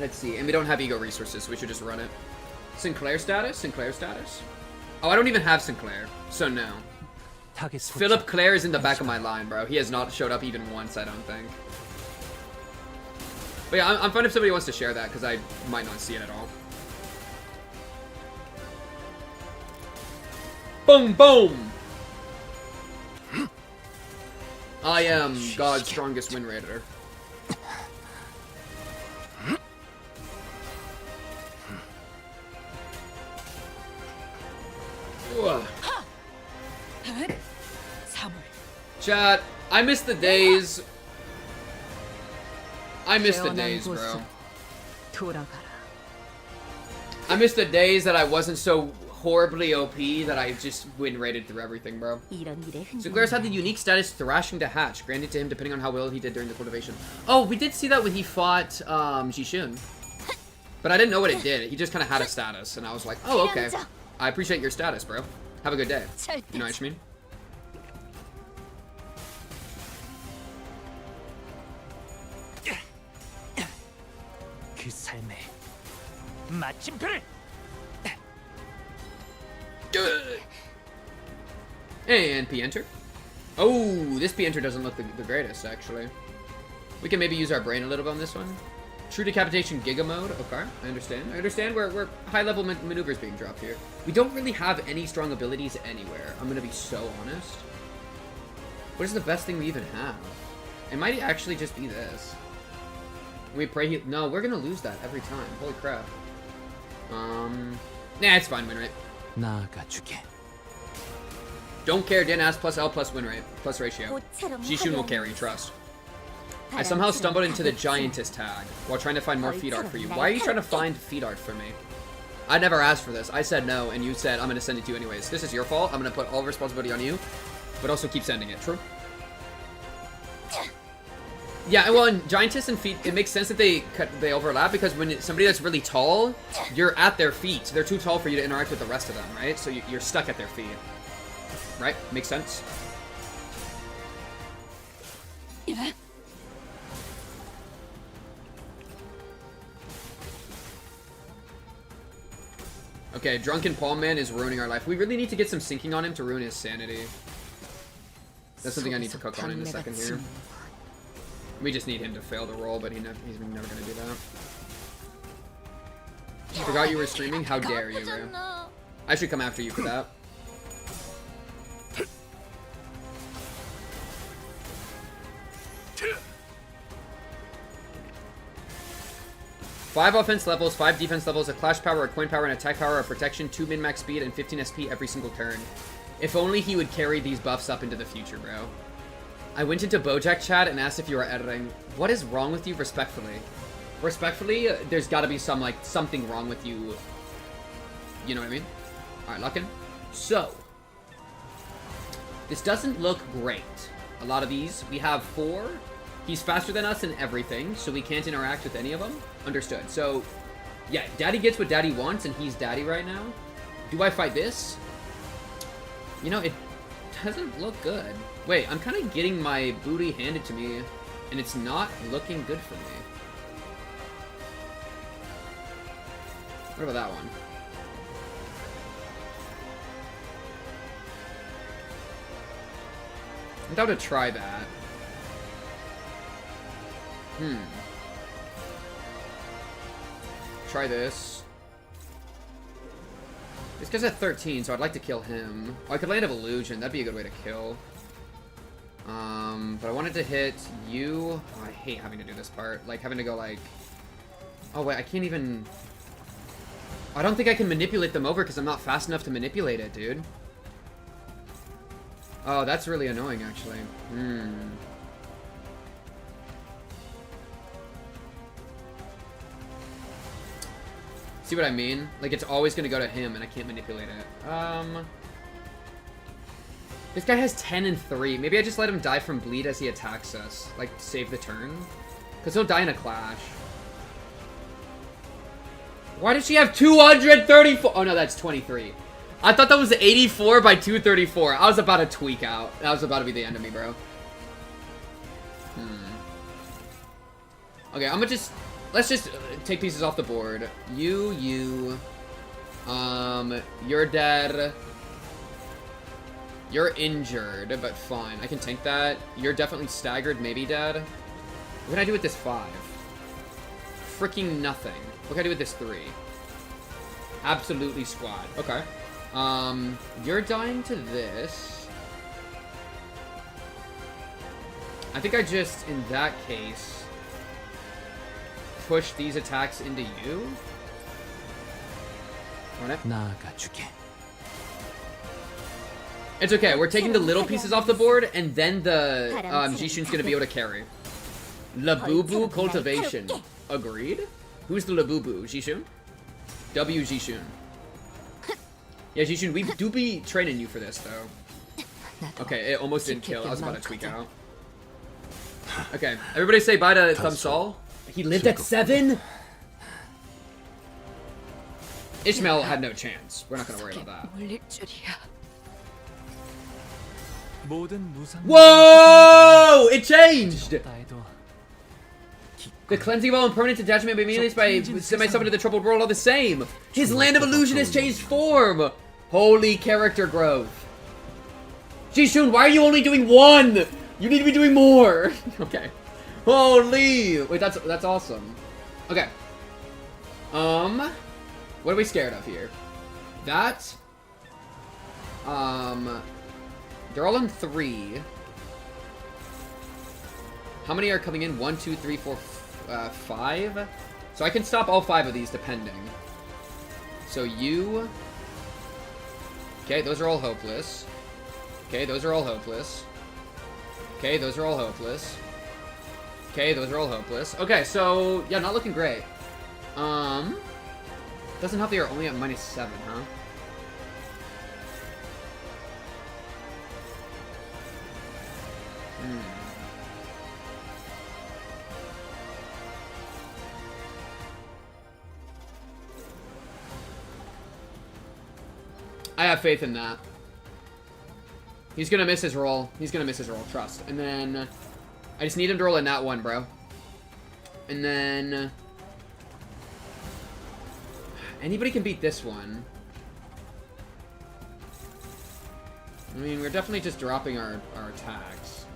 B: Let's see. And we don't have ego resources, so we should just run it. Sinclair status? Oh, I don't even have Sinclair, so no. Philip Clare is in the back of my line, bro. He has not showed up even once, I don't think. But yeah, I'm fine if somebody wants to share that, because I might not see it at all. Boom, boom! I am God's strongest win rater. Chat, I miss the days I miss the
E: 태어난
B: days, bro.
E: 곳으로 돌아가라.
B: I miss the days that I wasn't so horribly OP that I just win rated through everything, bro.
F: 이런 일에
B: So Glaris had the unique status Thrashing to Hatch, granted to him depending on how well he did during the cultivation. Oh, we did see that when he fought Jishun. But I didn't know what it did. He just kind of had a status, and I was like, oh, okay. I appreciate your status, bro. Have a good day. You know what I mean?
G: 그 삶의 마침표를.
B: And P-Enter. Oh, this P-Enter doesn't look the greatest, actually. We can maybe use our brain a little bit on this one. True Decapitation Giga Mode. Okay, I understand. I understand where high-level maneuvers being dropped here. We don't really have any strong abilities anywhere. I'm gonna be so honest. What is the best thing we even have? It might actually just be this. We pray he... No, we're gonna lose that every time. Holy crap. Nah, it's fine, win rate.
G: 나아가주게.
B: Don't care, Dan has plus L plus win rate, plus ratio. Jishun will carry, trust. I somehow stumbled into the Giantess tag while trying to find more feed art for you. Why are you trying to find feed art for me? I never asked for this. I said no, and you said I'm going to send it to you anyways. This is your fault. I'm going to put all responsibility on you, but also keep sending it. True? Yeah, well, in Giantess and feet, it makes sense that they overlap because when somebody that's really tall, you're at their feet. They're too tall for you to interact with the rest of them, right? So you're stuck at their feet. Right? Makes sense? Okay, Drunken Palm Man is ruining our life. We really need to get some syncing on him to ruin his sanity. That's something I need to cook on in a second here. We just need him to fail the roll, but he's never going to do that. I forgot you were streaming? How dare you, bro. I should come after you for that. Five offense levels, 5 defense levels, a clash power, a coin power, an attack power, a protection, 2 min-max speed, and 15 SP every single turn. If only he would carry these buffs up into the future, bro. I went into Bojack chat and asked if you were editing. What is wrong with you, respectfully? Respectfully, there's gotta be something wrong with you. You know what I mean? Alright, lock in. So. This doesn't look great. A lot of these. We have 4. He's faster than us in everything, so we can't interact with any of them. Understood. So, yeah, Daddy gets what Daddy wants, and he's Daddy right now. Do I fight this? You know, it doesn't look good. Wait, I'm kind of getting my booty handed to me, and it's not looking good for me. What about that one? I'm down to try that. Try this. This guy's at 13, so I'd like to kill him. Oh, I could land of illusion. That'd be a good way to kill. But I wanted to hit you. Oh, I hate having to do this part. Like, having to go like... Oh, wait, I can't even... I don't think I can manipulate them over because I'm not fast enough to manipulate it, dude. Oh, that's really annoying, actually. See what I mean? Like, it's always gonna go to him, and I can't manipulate it. This guy has 10 and 3. Maybe I just let him die from bleed as he attacks us. Like, save the turn. Because he'll die in a clash. Why does she have 234? Oh, no, that's 23. I thought that was 84 by 234. I was about to tweak out. That was about to be the end of me, bro. Okay, I'm gonna just... Let's just take pieces off the board. You're dead. You're injured, but fine. I can tank that. You're definitely staggered, maybe dead. What can I do with this 5? Freaking nothing. What can I do with this 3? Absolutely squad. Okay. You're dying to this. I think I just, in that case... push these attacks into you? It's okay, we're taking the little pieces off the board, and then the Jishun's gonna be able to carry. Labubu cultivation. Agreed? Who's the Labubu? Jishun? W Jishun. Yeah, Jishun, we do be training you for this, though. Okay, it almost didn't kill. I was about to tweak out. Okay, everybody say bye to Thumbsall. He lived at 7? Ishmael had no chance. We're not gonna worry about that. Whoa! It changed! The cleansing well and permanent detachment may be released by semi-summon to the troubled world are the same. His land of illusion has changed form. Holy character growth. Jishun, why are you only doing 1? You need to be doing more. Okay. Holy. Wait, that's awesome. Okay. What are we scared of here? That. They're all in 3. How many are coming in? 1, 2, 3, 4, 5? So I can stop all 5 of these depending. So you... Okay, those are all hopeless. Okay, those are all hopeless. Okay, those are all hopeless. Okay, those are all hopeless. Okay, so... Yeah, not looking great. Doesn't help that you're only at -7, huh? I have faith in that. He's gonna miss his roll. He's gonna miss his roll, trust. And then... I just need him to roll a nat 1, bro. And then... Anybody can beat this one. I mean, we're definitely just dropping our attacks.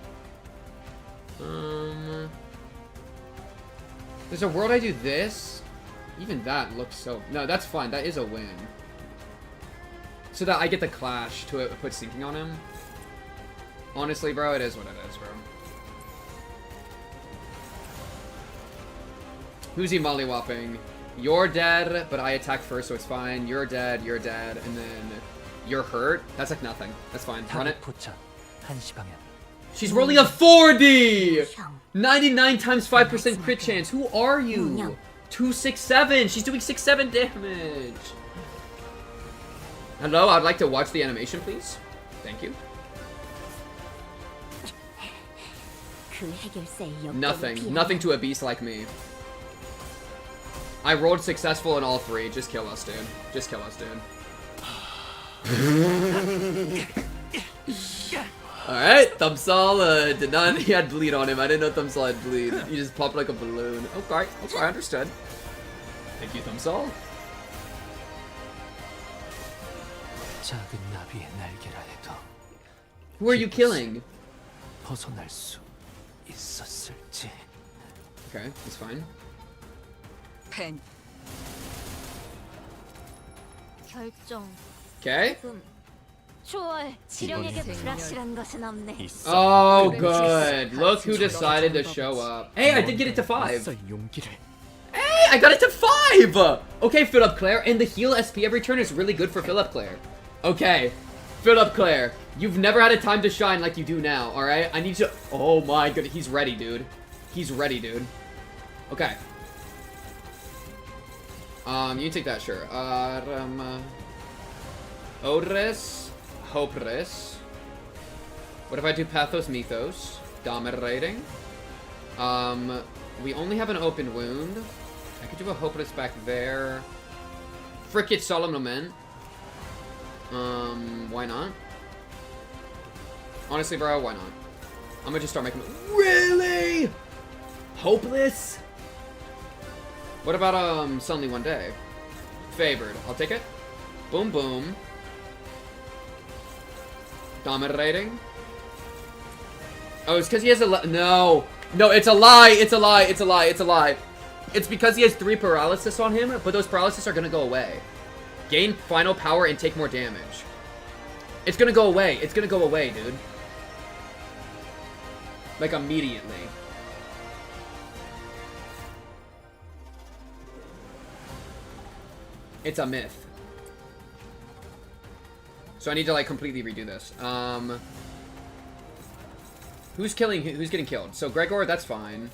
B: There's a world I do this. Even that looks so... No, that's fine. That is a win. So that I get the clash to put sinking on him. Honestly, bro, it is what it is, bro. Who's he mollywopping? You're dead, but I attack first, so it's fine. You're dead, and then you're hurt. That's like nothing. That's fine. Run it. She's rolling a 4D! 99 times 5% crit chance. Who are you? 267. She's doing 6-7 damage. Hello, I'd like to watch the animation, please. Thank you. Nothing. Nothing to a beast like me. I rolled successful in all 3. Just kill us, dude. Just kill us, dude. Alright, Thumbsall did not... He had bleed on him. I didn't know Thumbsall had bleed. He just popped like a balloon. Okay, okay, I understood. Thank you, Thumbsall. Who are you killing? Okay, that's fine.
E: 펜.
B: Okay.
F: 초월, 지령에게 불확실한 것은 없네.
B: Oh, good. Look who decided to show up. Hey, I did get it to 5. Hey, I got it to 5! Okay, Philip Claire, and the heal SP every turn is really good for Philip Claire. Okay, Philip Claire, you've never had a time to shine like you do now, alright? I need to... Oh my goodness, he's ready, dude. He's ready, dude. Okay. You can take that, sure. Odres, Hopeless. What if I do Pathos Mythos? Dominating. We only have an open wound. I could do a Hopeless back there. Frick it, Solemn Lament. Why not? Honestly, bro, why not? I'm gonna just start making... Really? Hopeless? What about, Suddenly One Day? Favored. I'll take it. Boom, boom. Dominating. Oh, it's because he has a... No. No, it's a lie. It's a lie. It's a lie. It's a lie. It's because he has 3 paralysis on him, but those paralysis are gonna go away. Gain final power and take more damage. It's gonna go away. It's gonna go away, dude. Like, immediately. It's a myth. So I need to, like, completely redo this. Who's getting killed? So Gregor, that's fine.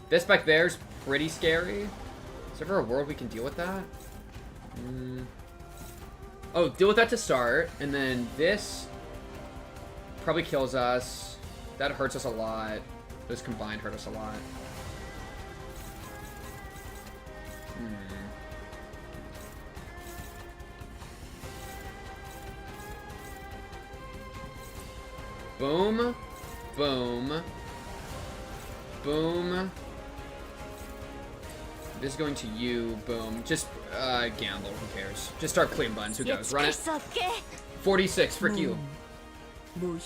B: This back there's pretty scary. Is there ever a world we can deal with that? Oh, deal with that to start, and then this probably kills us. That hurts us a lot. Those combined hurt us a lot. Boom. Boom. Boom. This is going to you. Boom. Just gamble. Who cares? Just start clean buttons. Who goes? Run it. 46. Frick you. Boom.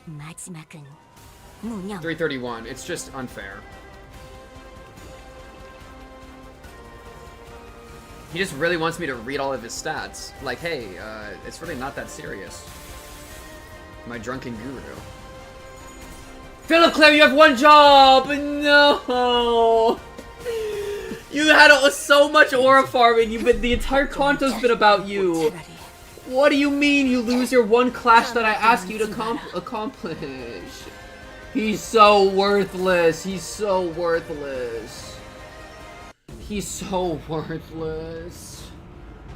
B: 331. It's just unfair. He just really wants me to read all of his stats. Like, hey, it's really not that serious. My drunken guru. Philip Claire, you have one job! No! You had so much aura farming, but the entire Kanto's been about you. What do you mean you lose your one clash that I asked you to accomplish? He's so worthless. He's so worthless. He's so worthless.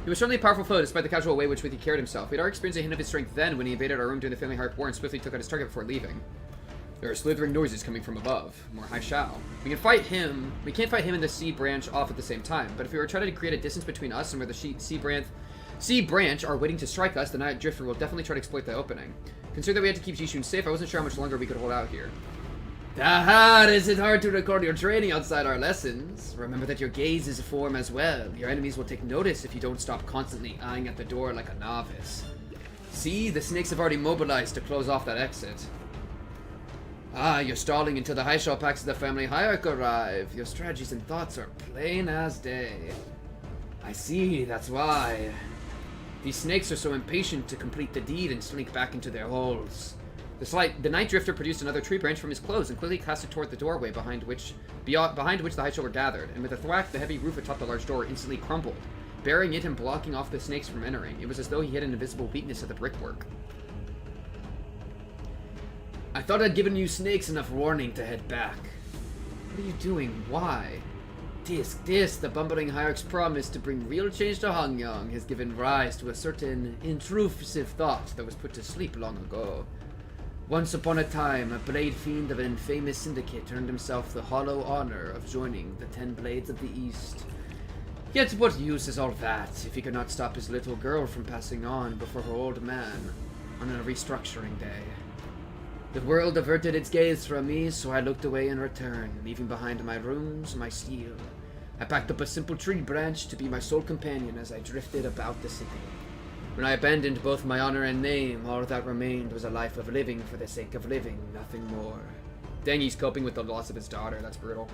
B: He was certainly a powerful foe, despite the casual way which he carried himself. We'd already experienced a hint of his strength then when he invaded our room during the family heart war and swiftly took out his target before leaving. There are slithering noises coming from above. More high shao. We can fight him. We can't fight him and the sea branch off at the same time. But if we were trying to create a distance between us and where the sea branch are waiting to strike us, the Night Drifter will definitely try to exploit the opening. Considering that we had to keep Jishun safe, I wasn't sure how much longer we could hold out here. Aha! Is it hard to record your training outside our lessons? Remember that your gaze is a form as well. Your enemies will take notice if you don't stop constantly eyeing at the door like a novice. See, the snakes have already mobilized to close off that exit. Ah, you're stalling until the high shell packs of the family hierarchy arrive. Your strategies and thoughts are plain as day. I see, that's why. These snakes are so impatient to complete the deed and slink back into their holes. The Night Drifter produced another tree branch from his clothes and quickly cast it toward the doorway behind which the high shell were gathered, and with a thwack, the heavy roof atop the large door instantly crumbled, burying it and blocking off the snakes from entering. It was as though he hit an invisible weakness of the brickwork. I thought I'd given you snakes enough warning to head back. What are you doing? Why? The bumbling hierarch's promise to bring real change to Hangyang has given rise to a certain intrusive thought that was put to sleep long ago. Once upon a time, a blade fiend of an infamous syndicate earned himself the hollow honor of joining the 10 Blades of the East. Yet what use is all that if he could not stop his little girl from passing on before her old man on a restructuring day? The world averted its gaze from me, so I looked away in return, leaving behind my runes, my steel. I packed up a simple tree branch to be my sole companion as I drifted about the city. When I abandoned both my honor and name, all that remained was a life of living for the sake of living, nothing more. Dang, he's coping with the loss of his daughter, that's brutal.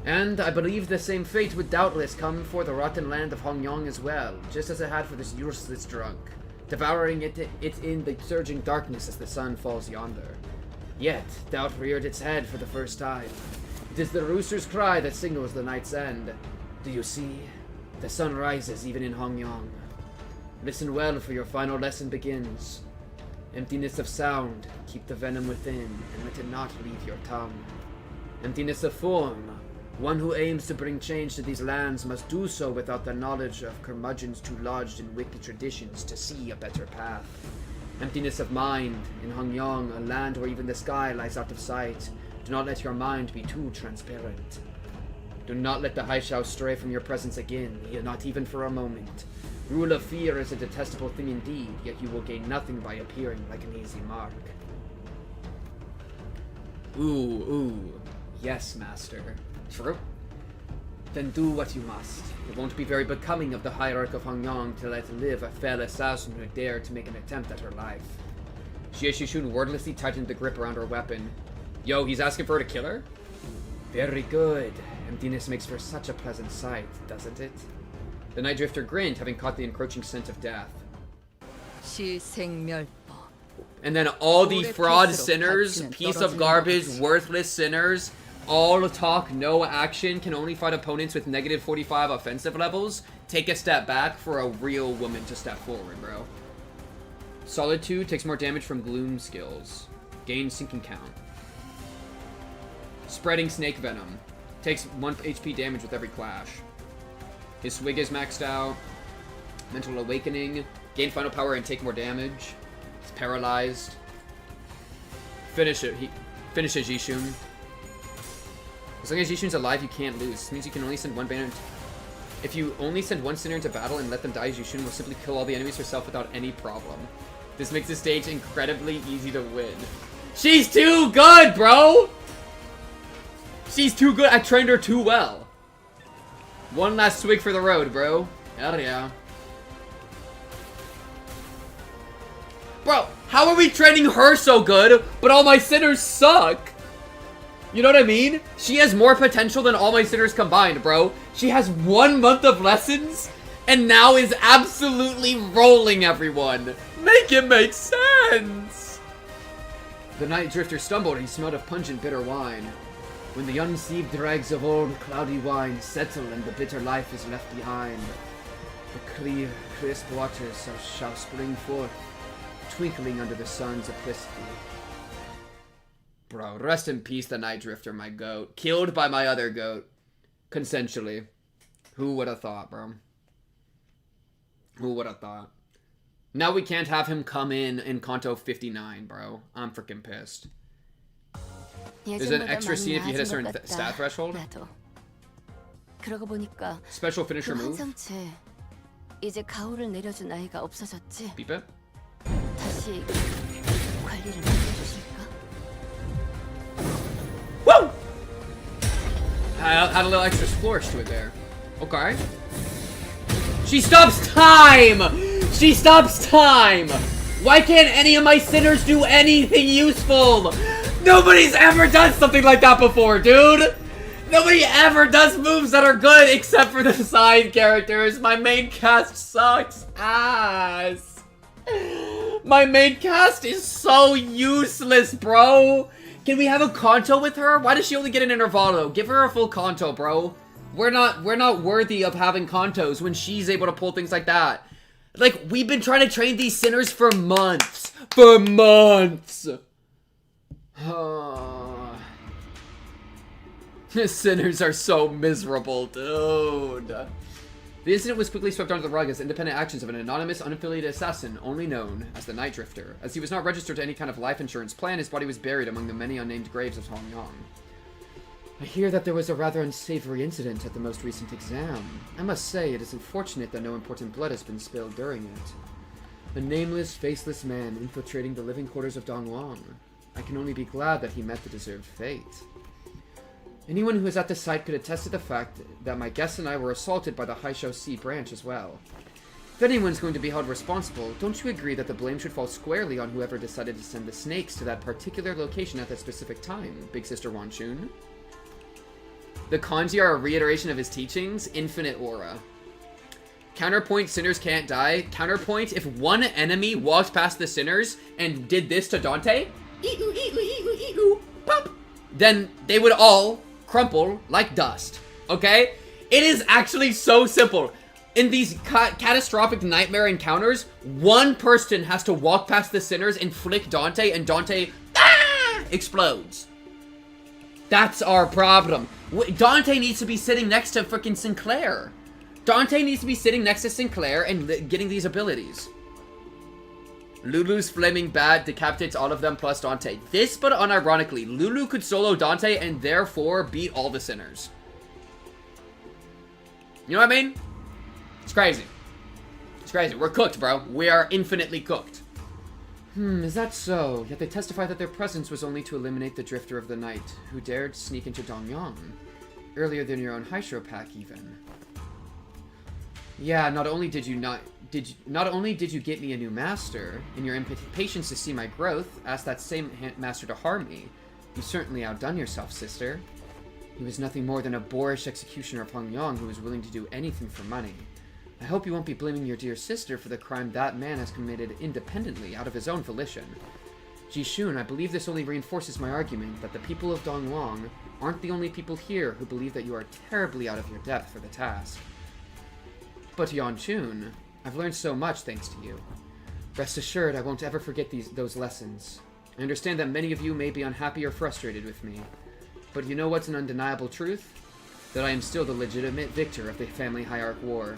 B: And I believe the same fate would doubtless come for the rotten land of Hangyang as well, just as it had for this useless drunk, devouring it in the surging darkness as the sun falls yonder. Yet, doubt reared its head for the first time. It is the rooster's cry that signals the night's end. Do you see? The sun rises even in Hangyang. Listen well, for your final lesson begins. Emptiness of sound, keep the venom within, and let it not leave your tongue. Emptiness of form, one who aims to bring change to these lands must do so without the knowledge of curmudgeons too lodged in wicked traditions to see a better path. Emptiness of mind, in Hangyang, a land where even the sky lies out of sight, do not let your mind be too transparent. Do not let the High Shao stray from your presence again, not even for a moment. Rule of fear is a detestable thing indeed, yet you will gain nothing by appearing like an easy mark. Ooh. Yes, master. True. Then do what you must. It won't be very becoming of the hierarch of Hangyang to let live a fell assassin who dared to make an attempt at her life. Xie Shishun wordlessly tightened the grip around her weapon. Yo, he's asking for her to kill her? Very good. Emptiness makes for such a pleasant sight, doesn't it? The Night Drifter grinned, having caught the encroaching scent of death. And then all the fraud sinners, piece of garbage, worthless sinners, all talk, no action, can only fight opponents with negative 45 offensive levels. Take a step back for a real woman to step forward, bro. Solitude takes more damage from gloom skills. Gain sinking count. Spreading snake venom. Takes 1 HP damage with every clash. His swig is maxed out. Mental awakening. Gain final power and take more damage. He's paralyzed. Finish it. He finishes Yishun. As long as Yishun's alive, you can't lose. This means you can only send one banner. If you only send one sinner into battle and let them die, Yishun will simply kill all the enemies herself without any problem. This makes the stage incredibly easy to win. She's too good, bro! She's too good. I trained her too well. One last swig for the road, bro. Hell yeah. Bro, how are we training her so good, but all my sinners suck? You know what I mean? She has more potential than all my sinners combined, bro. She has 1 month of lessons, and now is absolutely rolling everyone. Make it make sense! The Night Drifter stumbled and he smelled of pungent, bitter wine. When the unsieved dregs of old, cloudy wine settle and the bitter life is left behind, the clear, crisp waters shall spring forth, twinkling under the sun's opacity. Bro, rest in peace, the Night Drifter, my goat. Killed by my other goat. Consensually. Who would have thought, bro? Who would have thought? Now we can't have him come in Kanto 59, bro. I'm freaking pissed. There's an extra scene if you hit a certain stat threshold. Special finisher move.
F: 이제 가오를 내려준 아이가 없어졌지.
B: Beep it.
F: 다시 관리를 맡겨주실까?
B: Woo! Had a little extra flourish to it there. Okay. She stops time! She stops time! Why can't any of my sinners do anything useful? Nobody's ever done something like that before, dude! Nobody ever does moves that are good except for the side characters. My main cast sucks ass. My main cast is so useless, bro. Can we have a Kanto with her? Why does she only get an Intervallo? Give her a full Kanto, bro. We're not worthy of having Kantos when she's able to pull things like that. Like, we've been trying to train these sinners for months. For months. Sinners are so miserable, dude. The incident was quickly swept under the rug as independent actions of an anonymous, unaffiliated assassin, only known as the Night Drifter. As he was not registered to any kind of life insurance plan, his body was buried among the many unnamed graves of Hongyang. I hear that there was a rather unsavory incident at the most recent exam. I must say, it is unfortunate that no important blood has been spilled during it. A nameless, faceless man infiltrating the living quarters of Dongwang. I can only be glad that he met the deserved fate. Anyone who was at the site could attest to the fact that my guests and I were assaulted by the Haishou C branch as well. If anyone's going to be held responsible, don't you agree that the blame should fall squarely on whoever decided to send the snakes to that particular location at that specific time, Big Sister Wanchun? The kanji are a reiteration of his teachings, infinite aura. Counterpoint, sinners can't die. Counterpoint, if one enemy walked past the sinners and did this to Dante, pop, then they would all crumple like dust. Okay? It is actually so simple. In these catastrophic nightmare encounters, one person has to walk past the sinners and flick Dante, and Dante explodes. That's our problem. Dante needs to be sitting next to freaking Sinclair. Dante needs to be sitting next to Sinclair and getting these abilities. Lulu's Flaming Bat decapitates all of them plus Dante. This, but unironically, Lulu could solo Dante and therefore beat all the sinners. You know what I mean? It's crazy. It's crazy. We're cooked, bro. We are infinitely cooked. Is that so? Yet they testify that their presence was only to eliminate the Drifter of the Night, who dared sneak into Dongyang. Earlier than your own Haishou pack, even. Yeah, not only did you get me a new master, in your impatience to see my growth, asked that same master to harm me. You certainly outdone yourself, sister. He was nothing more than a boorish executioner of Hongyang who was willing to do anything for money. I hope you won't be blaming your dear sister for the crime that man has committed independently, out of his own volition. Jishun, I believe this only reinforces my argument that the people of Dongwang aren't the only people here who believe that you are terribly out of your depth for the task. But Yanchun, I've learned so much thanks to you. Rest assured, I won't ever forget those lessons. I understand that many of you may be unhappy or frustrated with me, but you know what's an undeniable truth? That I am still the legitimate victor of the family hierarch war.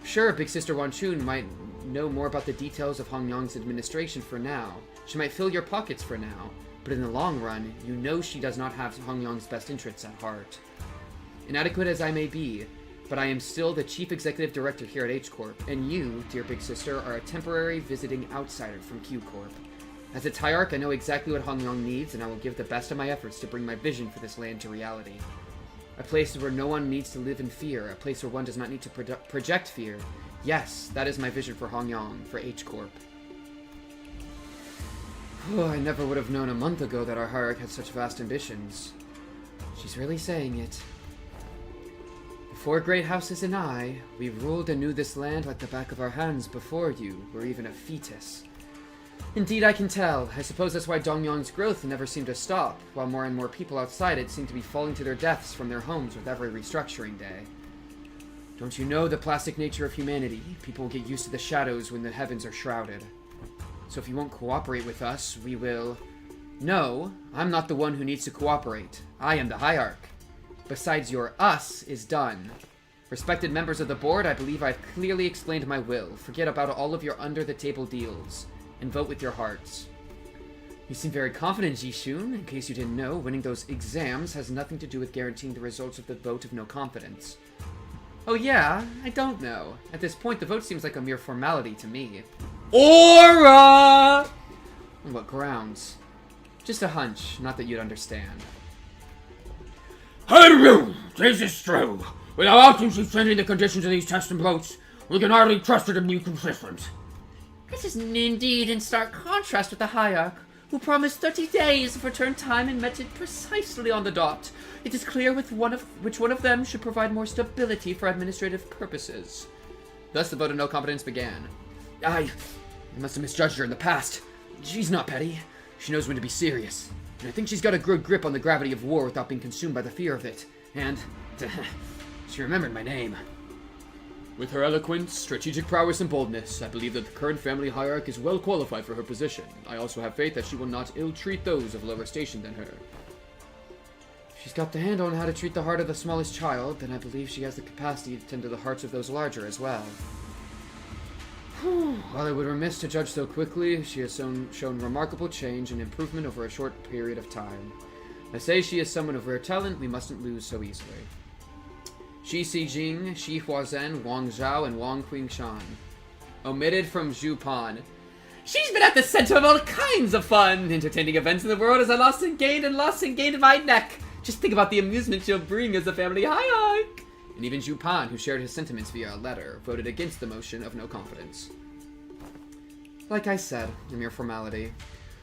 B: Sure, Big Sister Wanchun might know more about the details of Hongyang's administration for now. She might fill your pockets for now, but in the long run, you know she does not have Hongyang's best interests at heart. Inadequate as I may be, but I am still the Chief Executive Director here at H-Corp, and you, dear Big Sister, are a temporary visiting outsider from Q-Corp. As its hierarch, I know exactly what Hongyang needs, and I will give the best of my efforts to bring my vision for this land to reality. A place where no one needs to live in fear, a place where one does not need to project fear. Yes, that is my vision for Hongyang, for H-Corp. Oh, I never would have known a month ago that our hierarch had such vast ambitions. She's really saying it. The 4 great houses and I, we ruled and knew this land like the back of our hands before you were even a fetus. Indeed, I can tell. I suppose that's why Dongyang's growth never seemed to stop, while more and more people outside it seem to be falling to their deaths from their homes with every restructuring day. Don't you know the plastic nature of humanity? People get used to the shadows when the heavens are shrouded. So if you won't cooperate with us, we will... No, I'm not the one who needs to cooperate. I am the hierarch. Besides, your us is done. Respected members of the board, I believe I've clearly explained my will. Forget about all of your under-the-table deals, and vote with your hearts. You seem very confident, Jishun. In case you didn't know, winning those exams has nothing to do with guaranteeing the results of the vote of no confidence. Oh yeah? I don't know. At this point, the vote seems like a mere formality to me. Aura! On what grounds? Just a hunch, not that you'd understand.
D: This is true. Without actually changing the conditions of these tests and votes, we can hardly trust her to be consistent.
C: This is indeed in stark contrast with the hierarch, who promised 30 days of return time and met it precisely on the dot. It is clear which one of them should provide more stability for administrative purposes.
B: Thus the vote of no confidence began.
D: I must have misjudged her in the past. She's not petty. She knows when to be serious. And I think she's got a good grip on the gravity of war without being consumed by the fear of it. And she remembered my name.
B: With her eloquence, strategic prowess, and boldness, I believe that the current family hierarch is well qualified for her position. I also have faith that she will not ill-treat those of lower station than her.
D: If she's got the handle on how to treat the heart of the smallest child, then I believe she has the capacity to tend to the hearts of those larger as well. While I would be remiss to judge so quickly, she has shown remarkable change and improvement over a short period of time. I say she is someone of rare talent we mustn't lose so easily. Shi Xijing, Shi Huazhen, Wang Zhao, and Wang Qingshan. Omitted from Zhu Pan.
C: She's been at the center of all kinds of fun, entertaining events in the world as I lost and gained my neck. Just think about the amusement she'll bring as the family hierarch.
B: And even Zhu Pan, who shared his sentiments via a letter, voted against the motion of no confidence. Like I said, a mere formality.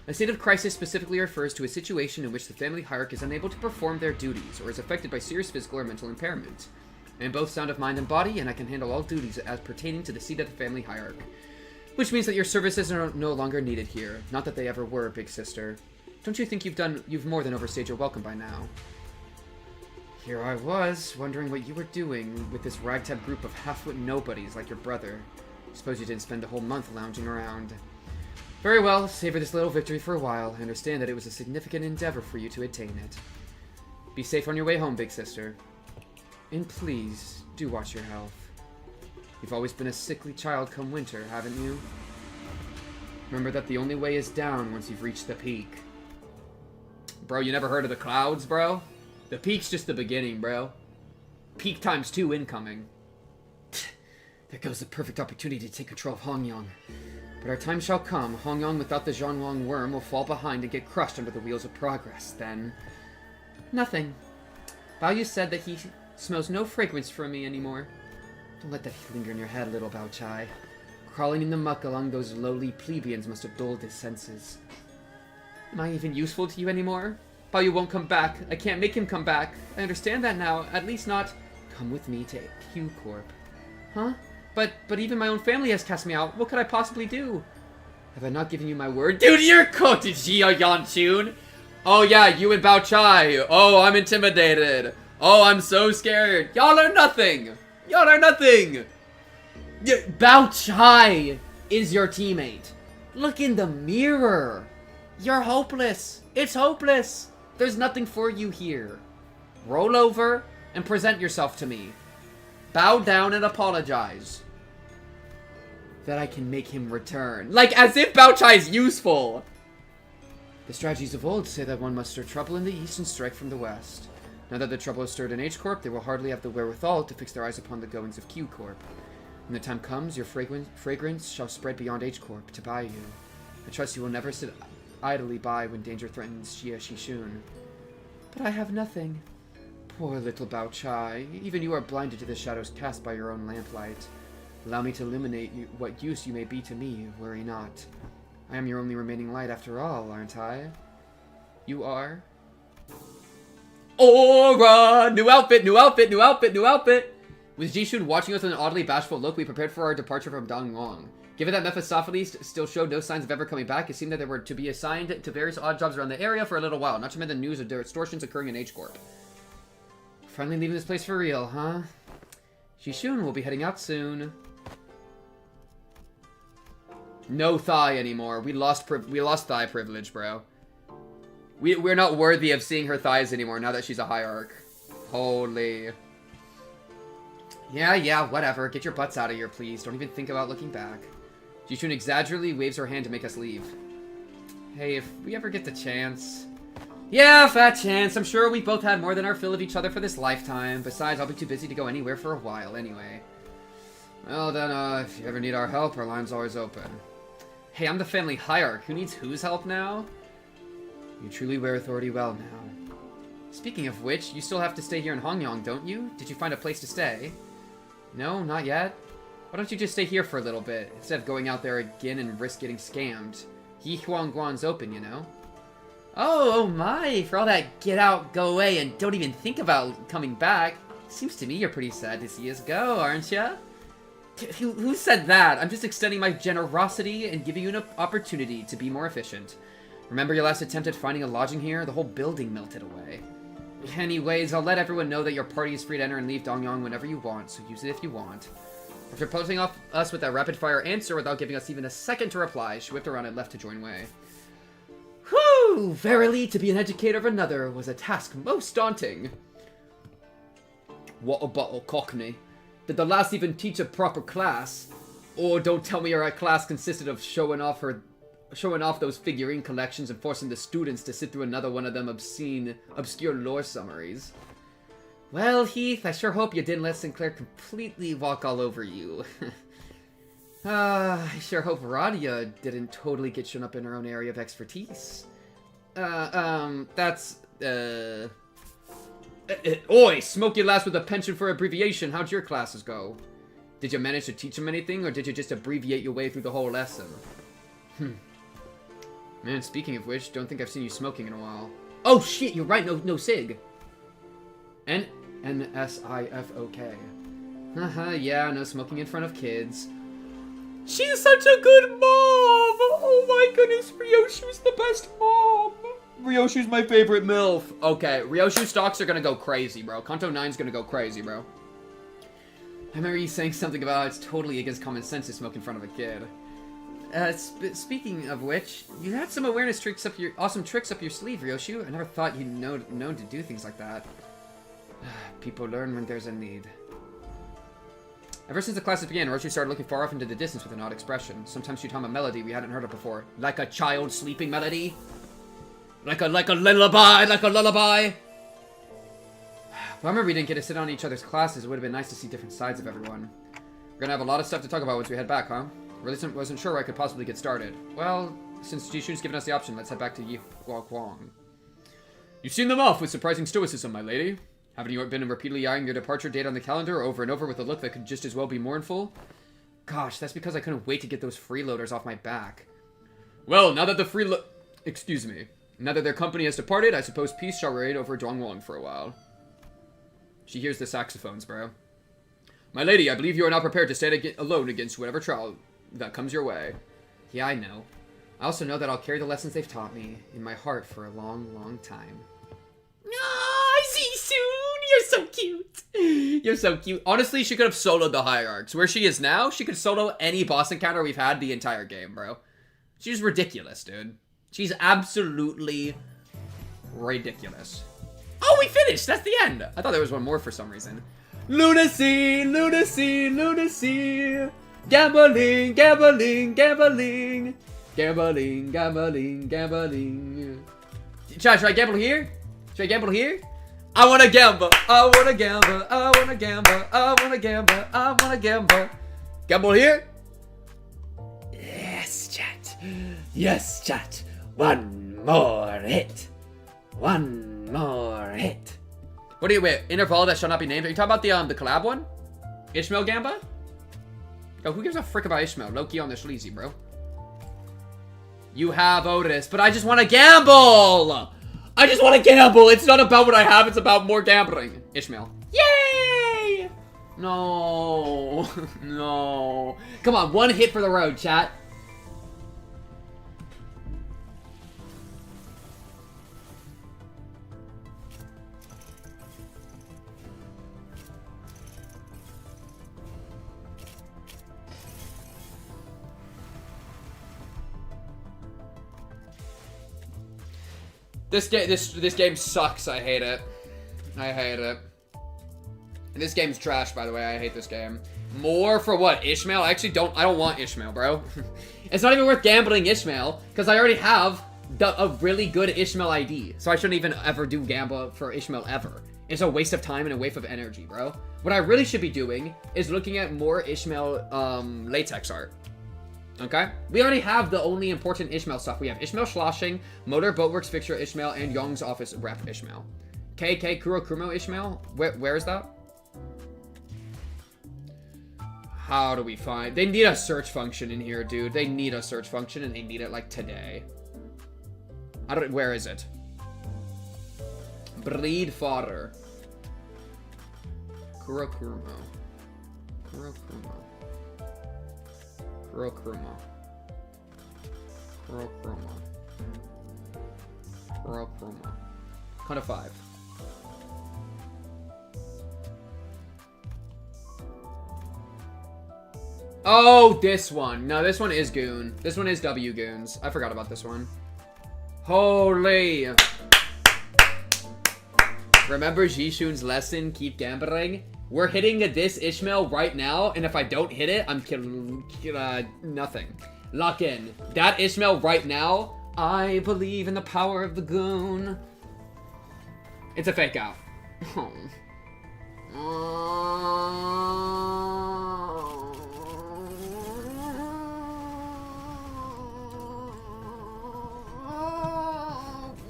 B: A state of crisis specifically refers to a situation in which the family hierarch is unable to perform their duties or is affected by serious physical or mental impairment. I am both sound of mind and body, and I can handle all duties as pertaining to the seat of the family hierarch. Which means that your services are no longer needed here. Not that they ever were, Big Sister. Don't you think you've more than overstayed your welcome by now? Here I was, wondering what you were doing with this ragtag group of half-wit nobodies like your brother. Suppose you didn't spend the whole month lounging around. Very well, savor this little victory for a while. I understand that it was a significant endeavor for you to attain it. Be safe on your way home, Big Sister. And please, do watch your health. You've always been a sickly child come winter, haven't you? Remember that the only way is down once you've reached the peak. Bro, you never heard of the clouds, bro? The peak's just the beginning, bro. Peak times 2 incoming.
D: There goes the perfect opportunity to take control of Hongyang. But our time shall come. Hongyang without the Zhonglong worm will fall behind and get crushed under the wheels of progress. Then...
C: Nothing. Bao Yu said that he smells no fragrance from me anymore.
D: Don't let that linger in your head, little Bao Chai. Crawling in the muck along those lowly plebeians must have dulled his senses.
C: Am I even useful to you anymore? Bao Yu won't come back. I can't make him come back. I understand that now. At least not...
D: Come with me to Q-Corp.
C: Huh? But even my own family has cast me out. What could I possibly do?
D: Have I not given you my word?
B: Dude, you're quoted Jia Yanchun! Oh yeah, you and Bao Chai. Oh, I'm intimidated. Oh, I'm so scared. Y'all are nothing. Y'all are nothing.
C: Bao Chai is your teammate. Look in the mirror. You're hopeless. It's hopeless.
B: There's nothing for you here. Roll over and present yourself to me. Bow down and apologize. That I can make him return. Like, as if Bao Chai is useful! The strategies of old say that one must stir trouble in the east and strike from the west. Now that the trouble is stirred in H-Corp, they will hardly have the wherewithal to fix their eyes upon the goings of Q-Corp. When the time comes, your fragrance shall spread beyond H-Corp to buy you. I trust you will never sit idly by when danger threatens Jia Shishun. But I have nothing. Poor little Bao Chai. Even you are blinded to the shadows cast by your own lamplight. Allow me to illuminate you, what use you may be to me, worry not. I am your only remaining light after all, aren't I? You are? Aura! New outfit, new outfit, new outfit, new outfit! With Jishun watching us with an oddly bashful look, we prepared for our departure from Dongwang. Given that Mephistopheles still showed no signs of ever coming back, it seemed that they were to be assigned to various odd jobs around the area for a little while, not to mention the news of extortions occurring in H-Corp. Finally leaving this place for real, huh? Jishun will be heading out soon. No thigh anymore. We lost thigh privilege, bro. We're not worthy of seeing her thighs anymore now that she's a hierarch. Holy. Yeah, whatever. Get your butts out of here, please. Don't even think about looking back. Jishun exaggeratedly waves her hand to make us leave. Hey, if we ever get the chance... Yeah, fat chance. I'm sure we both had more than our fill of each other for this lifetime. Besides, I'll be too busy to go anywhere for a while anyway. Well then, if you ever need our help, our line's always open. Hey, I'm the family hierarch. Who needs whose help now? You truly wear authority well now. Speaking of which, you still have to stay here in Hongyang, don't you? Did you find a place to stay? No, not yet. Why don't you just stay here for a little bit, instead of going out there again and risk getting scammed? Yi Huangguan's open, you know? Oh my, for all that get out, go away, and don't even think about coming back. Seems to me you're pretty sad to see us go, aren't ya? Who said that? I'm just extending my generosity and giving you an opportunity to be more efficient. Remember your last attempt at finding a lodging here? The whole building melted away. Anyways, I'll let everyone know that your party is free to enter and leave Dongyang whenever you want, so use it if you want. After posting off us with that rapid-fire answer without giving us even a second to reply, she whipped around and left to join Wei. Whew! Verily, to be an educator of another was a task most daunting. What a bottle cockney. Did the lass even teach a proper class? Or don't tell me your class consisted of showing off those figurine collections and forcing the students to sit through another one of them obscure lore summaries. Well, Heath, I sure hope you didn't let Sinclair completely walk all over you. I sure hope Radia didn't totally get shown up in her own area of expertise. Oi! Smoke your lass with a penchant for abbreviation. How'd your classes go? Did you manage to teach them anything, or did you just abbreviate your way through the whole lesson? Man, speaking of which, don't think I've seen you smoking in a while. Oh shit, you're right, no cig. N-S-I-F-O-K. Haha, yeah, no smoking in front of kids. She's such a good mom! Oh my goodness, Ryoshu's the best mom! Ryoshu's my favorite MILF. Okay, Ryoshu stocks are gonna go crazy, bro. Kanto 9's gonna go crazy, bro. I remember you saying something about how it's totally against common sense to smoke in front of a kid. Speaking of which, you had some awareness tricks awesome tricks up your sleeve, Ryoshu. I never thought you'd known to do things like that. People learn when there's a need. Ever since the classes began, Ryoshu started looking far off into the distance with an odd expression. Sometimes she'd hum a melody we hadn't heard of before. Like a child sleeping melody? Like a lullaby, like a lullaby! Bummer we didn't get to sit on each other's classes. It would have been nice to see different sides of everyone. We're gonna have a lot of stuff to talk about once we head back, huh? Really wasn't sure where I could possibly get started. Well, since Jishun's given us the option, let's head back to Yi Huangguan. You've seen them off with surprising stoicism, my lady. Haven't you been repeatedly eyeing your departure date on the calendar over and over with a look that could just as well be mournful? Gosh, that's because I couldn't wait to get those freeloaders off my back. Well, now that the now that their company has departed, I suppose peace shall reign over Dongwang for a while. She hears the saxophones, bro. My lady, I believe you are now prepared to stand alone against whatever trial that comes your way. Yeah, I know. I also know that I'll carry the lessons they've taught me in my heart for a long, long time. Oh, Jishun, you're so cute. You're so cute. Honestly, she could have soloed the hierarchs. Where she is now, she could solo any boss encounter we've had the entire game, bro. She's ridiculous, dude. She's absolutely Ridiculous. Oh, we finished! That's the end! I thought there was one more for some reason. Lunacy, lunacy, lunacy. Gambling, gambling, gambling. Gambling, gambling, gambling. Should I gamble here? Should I gamble here? I wanna gamble, I wanna gamble, I wanna gamble, I wanna gamble, I wanna gamble. Gamble here? Yes, chat. Yes, chat. One more hit. One more hit. What do you wait? Interval that shall not be named. Are you talking about the collab one? Ishmael Gamba? Oh, who gives a frick about Ishmael? Low-key on the sleazy, bro. You have Otis, but I just want to gamble! I just want to gamble! It's not about what I have, it's about more gambling. Ishmael. Yay! No. No. Come on, one hit for the road, chat. This game sucks. I hate it. I hate it. And this game's trash, by the way. I hate this game. More for what? Ishmael? I don't want Ishmael, bro. It's not even worth gambling Ishmael, because I already have a really good Ishmael ID. So I shouldn't even ever do gamble for Ishmael ever. It's a waste of time and a waste of energy, bro. What I really should be doing is looking at more Ishmael latex art. Okay? We already have the only important Ishmael stuff. We have Ishmael Schlossing, Motor Boatworks Fixture Ishmael, and Young's Office Rep Ishmael. KK Kuro Kumo Ishmael? Where is that? How do we find... They need a search function in here, dude. They need a search function, and they need it, like, today. Where is it? Breed fodder. Kuro Kumo. Kuro Kumo. Kurokuma. Kurokuma. Kurokuma. Count of 5. Oh, this one. No, this one is Goon. This one is W Goons. I forgot about this one. Holy. Remember Jishun's lesson, keep gambling? We're hitting this Ishmael right now, and if I don't hit it, I'm killing nothing. Lock in. That Ishmael right now, I believe in the power of the Goon. It's a fake out.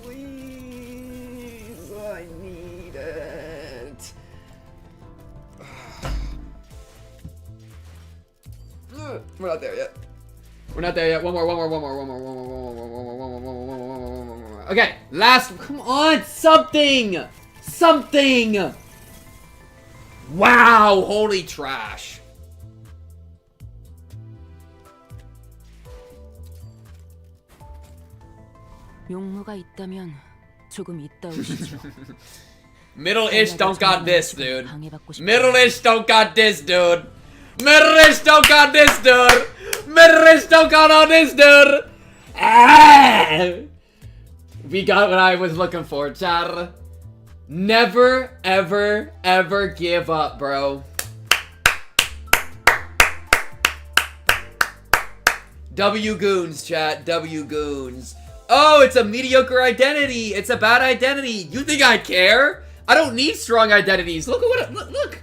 B: Please, I need it. We're not there yet. We're not there yet. One more. Okay, last. Come on, something. Wow, holy trash.
F: 용무가 있다면 조금 있다 오시죠.
B: Middle-ish don't got this, dude. Middle-ish don't got this, dude. Middle-ish don't got this, dude. Middle-ish don't got on this, dude. Ah! We got what I was looking for, chat. Never, ever, ever give up, bro. W Goons, chat. W Goons. Oh, it's a mediocre identity. It's a bad identity. You think I care? I don't need strong identities. Look at what look.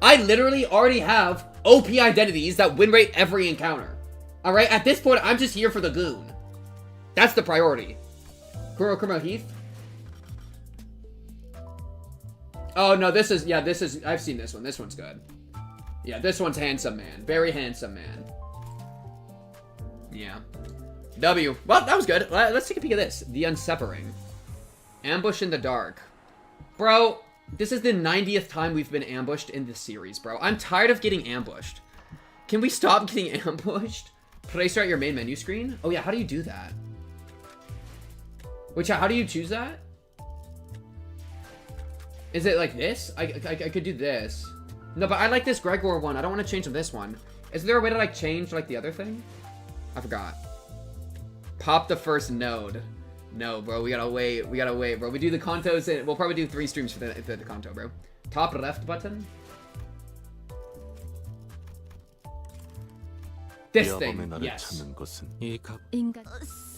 B: I literally already have OP identities that win rate every encounter. Alright, at this point, I'm just here for the Goon. That's the priority. Kurokuma Heath. Oh, no, this is, I've seen this one. This one's good. Yeah, this one's handsome man. Very handsome man. Yeah. W. Well, that was good. Let's take a peek at this. The Unsevering. Ambush in the dark. Bro, this is the 90th time we've been ambushed in this series, bro. I'm tired of getting ambushed. Can we stop getting ambushed? Place at your main menu screen? Oh, yeah, how do you do that? Which, how do you choose that? Is it like this? I could do this. No, but I like this Gregor one. I don't want to change to this one. Is there a way to, like, change, like, the other thing? I forgot. Pop the first node. No, bro, we gotta wait, bro. We do the Kantos, and we'll probably do 3 streams for the Kanto, bro. Top left button. This thing, yes.
F: 인간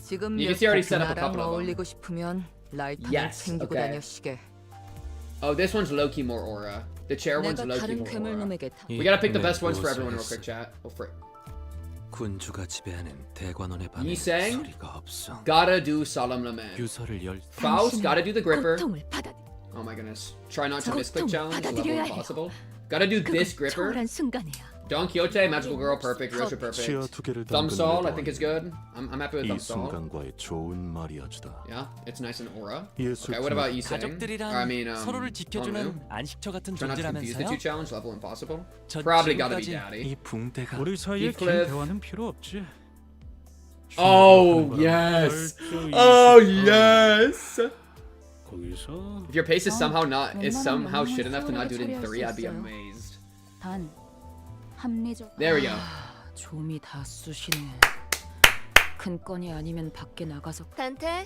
E: 지금
B: You can see already set up a
E: 나랑
B: couple of them.
E: 어울리고 싶으면 라이터를
B: Yes,
E: 챙기고
B: okay.
E: 다녀시게.
B: Oh, this one's low-key more aura. The chair one's
E: 내가
B: low-key
E: 다른
B: more aura.
E: 괴물놈에게
B: We gotta pick the best ones for everyone real quick, chat. Oh, frick.
G: 군주가 지배하는 대관원의
B: Yi sang?
G: 소리가 없어.
B: Gotta do Solemn Lament.
G: 유서를 열
B: Faust, gotta do the Gripper.
F: 고통을 받아
B: Oh my goodness. Try not to
F: 저
B: misclick
F: 고통
B: challenge, level
F: 받아들여야 해요.
B: impossible. Gotta do this
F: 그건
B: Gripper.
F: 초월한 순간이야.
B: Don Quixote, Magical Girl, perfect. Ryosha, perfect. Thumb Saul, I think is good. I'm happy with Thumb Saul. Yeah, it's nice and aura. Okay, what about Yi Sang? I mean,
G: 서로를
B: Hongmu.
G: 지켜주는 안식처 같은
B: Try not to confuse the two
G: 존재라면서요.
B: challenge, level impossible.
G: 전
B: Probably gotta be
G: 지금까지
B: Daddy.
G: 이 붕대가
H: 우리 사이에 긴
B: Heathcliff.
H: 대화는 필요 없지.
B: Oh, yes. Oh, yes.
H: 거기서
B: If your pace is somehow
F: 웬만하면
B: somehow shit enough to not
F: 영혼을
B: do it in
F: 처리할
B: 3,
F: 수
B: I'd be
F: 있어요.
B: amazed.
F: 단 합리적.
B: There we go.
E: 좀이 다 쑤시네. 큰 건이 아니면 밖에 나가서
F: 단테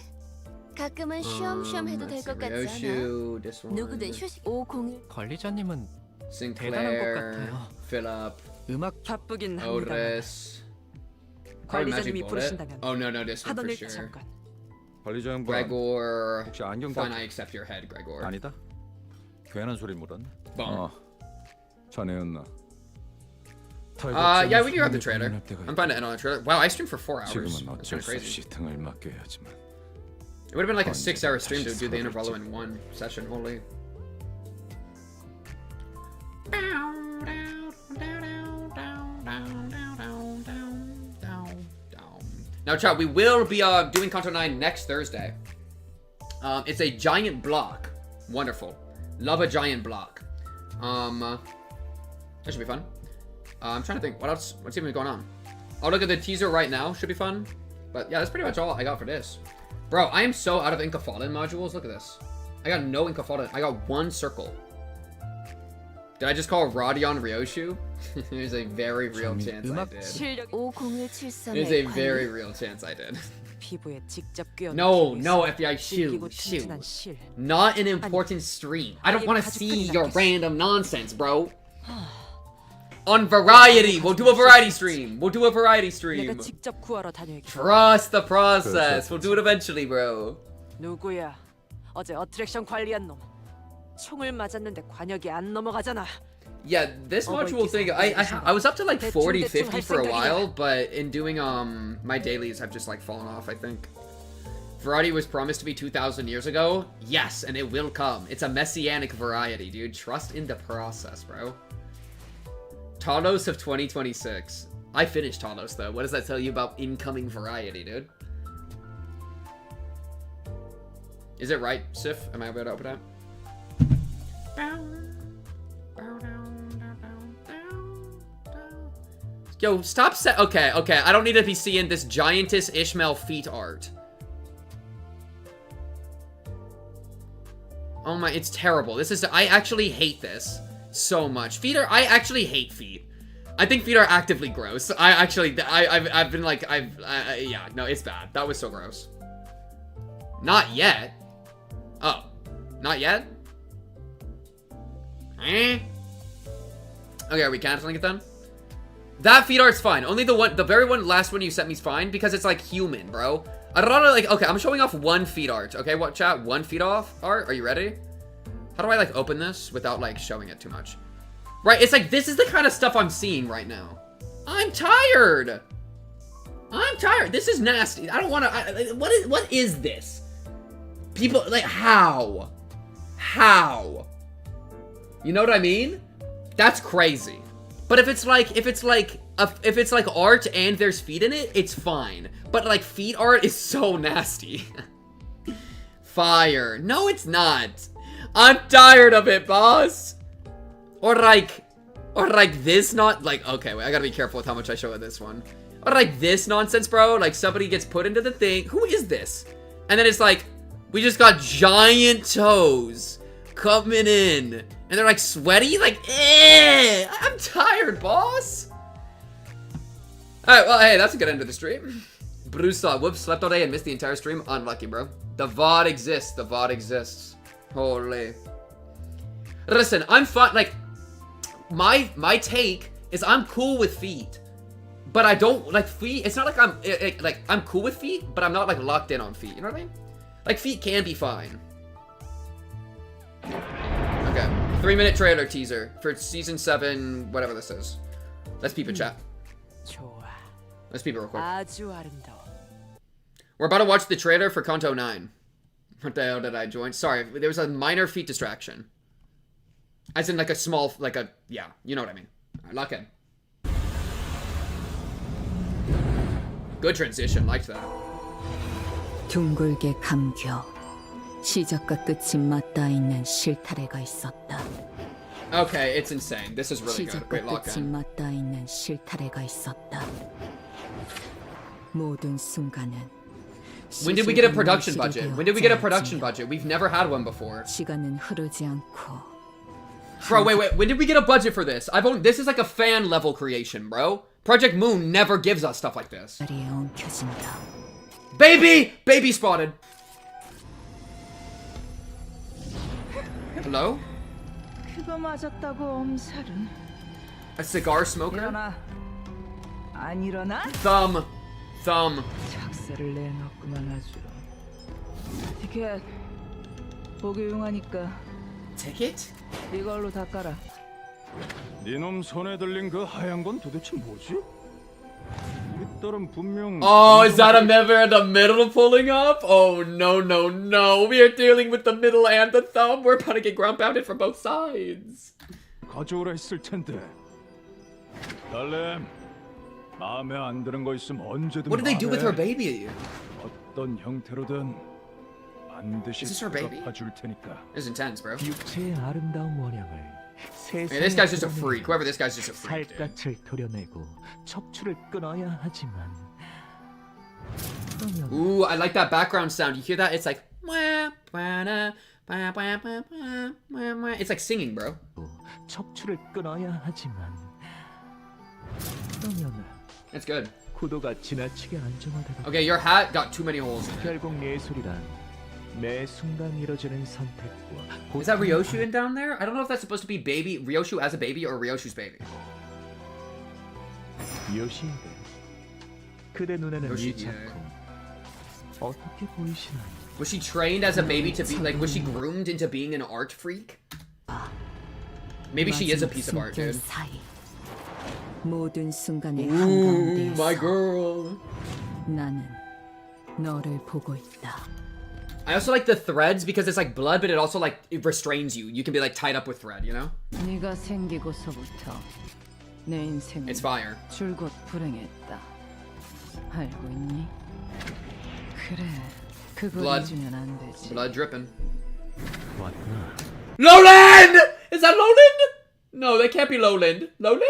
F: 가끔은 쉬엄쉬엄 해도 될 것 같지 않아?
B: Ryoshu, this one.
F: 누구든 휴식 501
G: 관리자님은 대단한 것
B: Sinclair,
G: 같아요.
B: Philip,
E: 음악 바쁘긴 합니다.
B: Otis. Probably Magic
E: 관리자님이
B: Bullet.
E: 부르신다면
B: Oh no, this one
E: 하던
B: for
E: 일
B: sure.
E: 잠깐.
I: 관리자 양반
B: Gregor.
I: 혹시 안경
B: Fine, I accept your head, Gregor.
I: 아니다. 괜한 소리 물었네.
B: Boom.
I: 자네였나?
B: Yeah, we can grab the trailer. I'm fine to end on the trailer. Wow, I streamed for 4 hours.
I: 지금은
B: That's
I: 어쩔
B: kind of
I: 수
B: crazy.
I: 없이 등을 맡겨야지만.
B: It would have been like a 6-hour stream to do the intervallo in one session. Holy. Now, chat, we will be doing Kanto 9 next Thursday. It's a giant block. Wonderful. Love a giant block. That should be fun. I'm trying to think. What else? What's even going on? I'll look at the teaser right now. Should be fun. But yeah, that's pretty much all I got for this. Bro, I am so out of Inca Fallen modules. Look at this. I got no Inca Fallen. I got 1 circle. Did I just call Rodion Ryoshu? There's a very real chance I did.
E: 실력
F: 50173의
B: There's a very real chance I did.
E: 피부에 직접 꿰어.
B: No, FBI, shoot.
E: 튼튼한 실.
B: Not an important stream. I don't want to see your random nonsense, bro. On Variety. We'll do a variety stream.
E: 내가 직접 구하러 다녀야겠다.
B: Trust the process. We'll do it eventually, bro.
E: 누구야? 어제 어트랙션 관리한 놈. 총을 맞았는데 관역이 안 넘어가잖아.
B: Yeah, this module thing, I was up to like 40, 50 for a while, but in doing my dailies, I've just like fallen off, I think. Variety was promised to be 2,000 years ago. Yes, and it will come. It's a messianic variety, dude. Trust in the process, bro. Talos of 2026. I finished Talos, though. What does that tell you about incoming variety, dude? Is it right, Sif? Am I able to open it? Yo, stop okay, I don't need to be seeing this giantess Ishmael feet art. Oh my, it's terrible. I actually hate this so much. I actually hate feet. I think feet are actively gross. I've been like, yeah, no, it's bad. That was so gross. Not yet. Oh, not yet? Okay, are we canceling it then? That feet art's fine. Only the very last one you sent me is fine because it's like human, bro. I don't know, like, okay, I'm showing off 1 feet art. Okay, what, chat? 1 feet off art? Are you ready? How do I like open this without like showing it too much? Right, it's like, this is the kind of stuff I'm seeing right now. I'm tired. This is nasty. I don't want to, what is this? People, like, how? You know what I mean? That's crazy. But if it's like art and there's feet in it, it's fine. But like feet art is so nasty. Fire. No, it's not. I'm tired of it, boss. Or like this okay, wait, I gotta be careful with how much I show of this one. Or like this nonsense, bro. Like somebody gets put into the thing. Who is this? And then it's like, we just got giant toes coming in. And they're like sweaty, like, I'm tired, boss. Alright, well, hey, that's a good end of the stream. Bruce saw, whoops, slept all day and missed the entire stream. Unlucky, bro. The VOD exists. The VOD exists. Holy. Listen, I'm fine. Like, my take is I'm cool with feet. But I don't, like, feet, it's not like I'm cool with feet, but I'm not, like, locked in on feet. You know what I mean? Like, feet can be fine. Okay. 3-minute trailer teaser for season 7, whatever this is. Let's peep it, chat.
E: 좋아.
B: Let's peep it real quick.
E: 아주 아름다워.
B: We're about to watch the trailer for Kanto 9. What the hell did I join? Sorry, there was a minor feet distraction. As in, like, a small, like a, yeah, you know what I mean. Alright, lock in. Good transition, liked that.
F: 둥글게 감겨 시작과 끝이 맞닿아 있는 실타래가 있었다.
B: Okay, it's insane. This is really good.
F: 시작과
B: Great lock
F: 끝이
B: in.
F: 맞닿아 있는 실타래가 있었다. 모든 순간은
B: When did we get a production budget? When did we get a production budget? We've never had one before.
F: 시간은 흐르지 않고.
B: Bro, wait. When did we get a budget for this? This is like a fan level creation, bro. Project Moon never gives us stuff like this.
F: 자리에 엉켜진다.
B: Baby! Baby spotted. Hello?
H: 그거 맞았다고 엄살은.
B: A cigar smoker?
H: 일어나. 안 일어나?
B: Thumb.
H: 작사를 내놨구만 아주. 티켓. 보기 용하니까
B: Ticket?
H: 이걸로 닦아라.
I: 네놈 손에 들린 그 하얀 건 도대체 뭐지? 우리 딸은 분명.
B: Oh, is that a member in the middle pulling up? Oh, no. We are dealing with the middle and the thumb. We're about to get ground pounded from both sides.
I: 가져오라 했을 텐데. 딸내미, 마음에 안 드는 거 있으면 언제든
B: What did they do with her
I: 말해.
B: baby?
I: 어떤 형태로든 반드시
B: Is this her baby?
I: 갚아줄 테니까.
B: This is intense, bro.
G: 육체의 아름다운 원형을
B: Man, this guy's just a freak. Whoever this guy's just a freak, dude.
G: 살갗을 도려내고 척추를 끊어야 하지만 그러면
B: Ooh, I like that background sound. You hear that? It's like it's like singing, bro.
G: 척추를 끊어야 하지만 그러면
B: It's good.
G: 구도가 지나치게 안정화되다
B: Okay, your hat got too many holes in it.
G: 결국 예술이란 매 순간 이뤄지는 선택과
B: Is that Ryoshu in down there? I don't know if that's supposed to be baby Ryoshu as a baby or Ryoshu's baby.
G: 요시에게 그대 눈에는 이
B: 요시에.
G: 작품 어떻게 보이시나요?
B: Was she trained as a baby to be like? Was she groomed into being an art freak? Maybe she is a piece of art, dude.
F: 사이. 모든 순간의
B: Ooh, my
F: 한가운데에서
B: girl.
F: 나는 너를 보고 있다.
B: I also like the threads because it's like blood, but it also like it restrains you. You can be like tied up with thread, you know?
H: 네가 생기고서부터 내 인생은
B: It's fire.
H: 줄곧 불행했다. 알고 있니? 그래, 그걸
B: Blood.
H: 잊으면 안 되지.
B: Blood dripping.
G: 왔구나.
B: Lowland! Is that Lowland? No, that can't be Lowland. Lowland?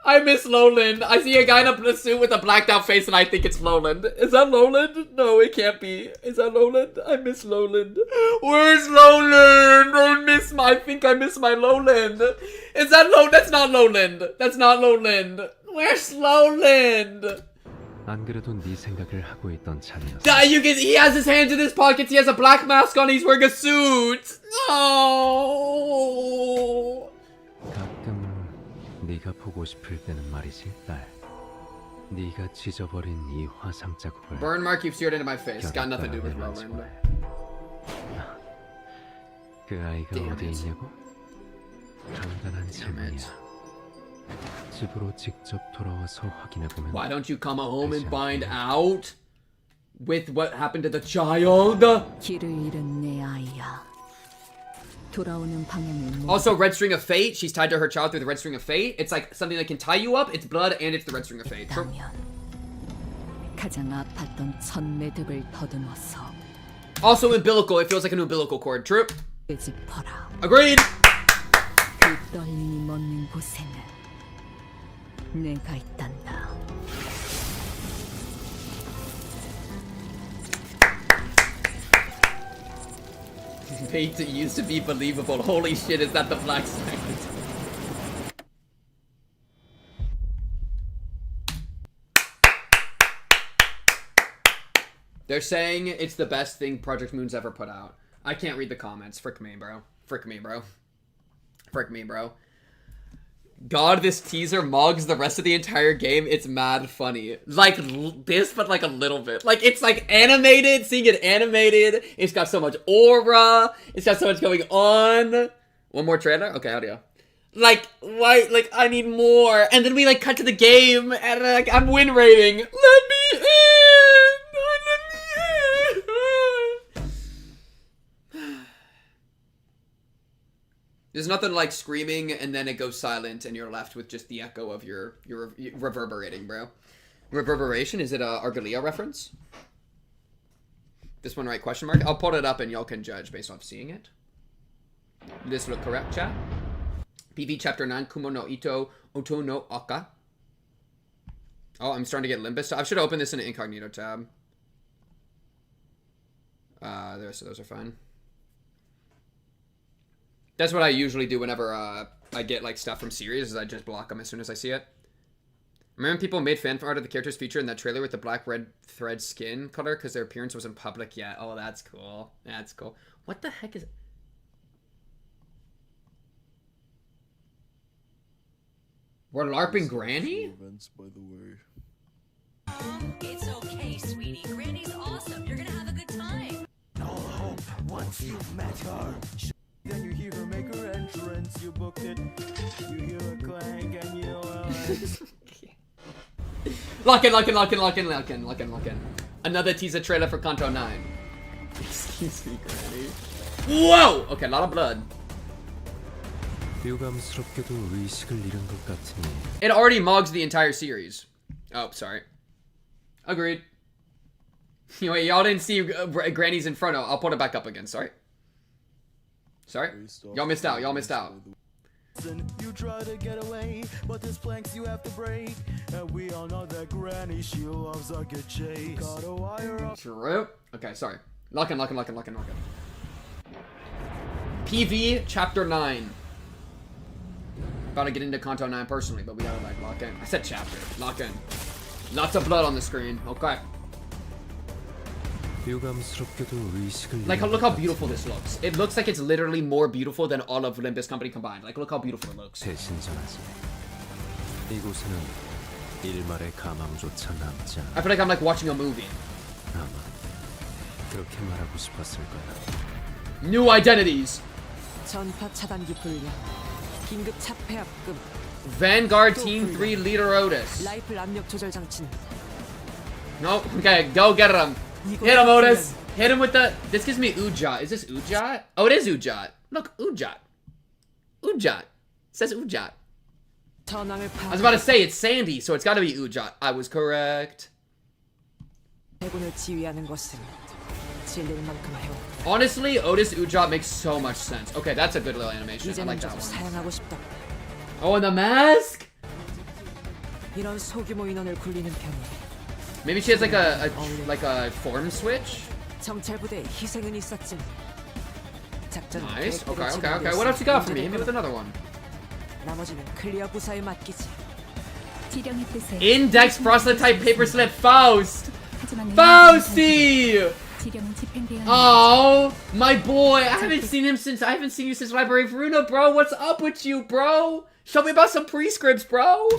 B: I miss Lowland. I see a guy in a suit with a blacked out face and I think it's Lowland. Is that Lowland? No, it can't be. Is that Lowland? I miss Lowland. Where's Lowland? I think I miss my Lowland. Is that Lowland? That's not Lowland. That's not Lowland. Where's Lowland?
G: 안 그래도 네 생각을 하고 있던 참이었어.
B: He has his hands in his pockets. He has a black mask on. He's wearing a suit. No.
G: 가끔 네가 보고 싶을 때는 말이지, 딸. 네가 찢어버린 이 화상 자국을
B: Burn mark you've seared into my face. Got nothing to do with
G: 곁에다가
B: Roland.
G: 내놔주고 해. 그 아이가
B: Damn
G: 어디
B: it.
G: 있냐고? 간단한 질문이야. 집으로 직접 돌아와서 확인해 보면.
B: Why don't you come home and find out with what happened to the child?
F: 길을 잃은 내 아이야. 돌아오는 방향을 못
B: Also, red string of fate. She's tied to her child through the red string of fate. It's like something that can tie you up. It's blood and it's the red string of fate. True.
F: 다면 가장 아팠던 첫 매듭을 더듬어서
B: Also, umbilical. It feels like an umbilical cord. True.
F: 끄집어라.
B: Agreed.
F: 그 떨림이 멎는 곳에는 내가 있단다.
B: Fate used to be believable. Holy shit, is that the blacksmith? They're saying it's the best thing Project Moon's ever put out. I can't read the comments. Frick me, bro. Frick me, bro. Frick me, bro. God, this teaser mogs the rest of the entire game. It's mad funny. Like this, but like a little bit. Like, it's like animated, seeing it animated. It's got so much aura. It's got so much going on. One more trailer? Okay, how'd you go? Like, why? Like, I need more. And then we like cut to the game, and like I'm win rating. Let me in! Let me in! There's nothing like screaming and then it goes silent and you're left with just the echo of your reverberating, bro. Reverberation? Is it a Argalia reference? This one, right? Question mark. I'll pull it up and y'all can judge based off seeing it. This look correct, chat. PV chapter 9, Kumo no Ito Oto no Aka. Oh, I'm starting to get Limbus. I should open this in an incognito tab. The rest of those are fine. That's what I usually do whenever I get like stuff from series, is I just block them as soon as I see it. Remember when people made fan art of the characters featured in that trailer with the black red thread skin color because their appearance wasn't public yet? Oh, that's cool. That's cool. What the heck is it? We're LARPing Granny?
J: Events, by the way.
E: It's okay, sweetie. Granny's awesome. You're gonna have a good time.
J: No hope once you've met her. Then you hear her make her entrance. You booked it. You hear a clank and you
B: Lock in. Another teaser trailer for Kanto 9. Excuse me, Granny. Whoa! Okay, a lot of blood. It already mogs the entire series. Oh, sorry. Agreed. Wait, y'all didn't see Granny's Inferno. I'll put it back up again. Sorry. Y'all missed out.
J: You try to get away, but there's planks you have to break. And we all know that Granny, she loves a good chase. Got a wire up.
B: True. Okay, sorry. Lock in. PV chapter 9. About to get into Kanto 9 personally, but we gotta like lock in. I said chapter. Lock in. Lots of blood on the screen. Okay. Like, look how beautiful this looks. It looks like it's literally more beautiful than all of Limbus Company combined. Like, look how beautiful it looks.
G: I
B: feel like I'm like watching a movie. New identities. Vanguard Team 3 Leader Otis. No, okay, go get him. Hit him, Otis. Hit him with the... This gives me Ujat. Is this Ujat? Oh, it is Ujat. Look, Ujat. Ujat. It says Ujat. I was about to say it's Sandy, so it's gotta be Ujat. I was correct. Honestly, Otis Ujat makes so much sense. Okay, that's a good little animation. I like that one. Oh, and the mask? Maybe she has like a form switch? Nice. Okay. What else you got for me? Hit me with another one. Index proselyte paper slip Faust! Fausty! Oh, my boy! I haven't seen you since Library of Runa, bro. What's up with you, bro? Show me about some prescripts, bro.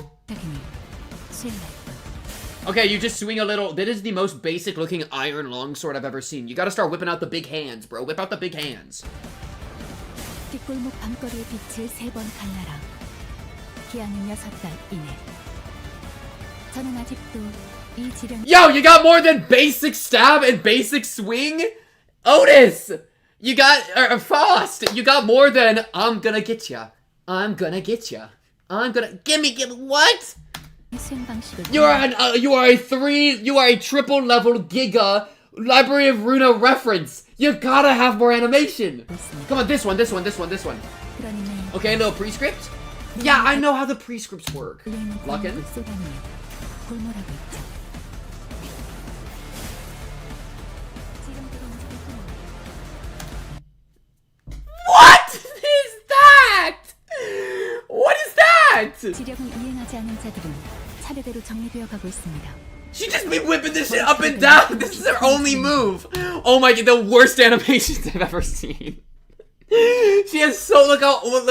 B: Okay, you just swing a little. That is the most basic looking iron longsword I've ever seen. You gotta start whipping out the big hands, bro. Whip out the big hands. Yo, you got more than basic stab and basic swing? Otis! You got, Faust! You got more than, I'm gonna get ya. I'm gonna get ya. I'm gonna, give what? You are a triple level Giga Library of Runa reference. You gotta have more animation. Come on, this one. Okay, a little prescript? Yeah, I know how the prescripts work. Lock in. What is that? What is that? She just be whipping this shit up and down. This is her only move. Oh my god, the worst animations I've ever seen. She has so look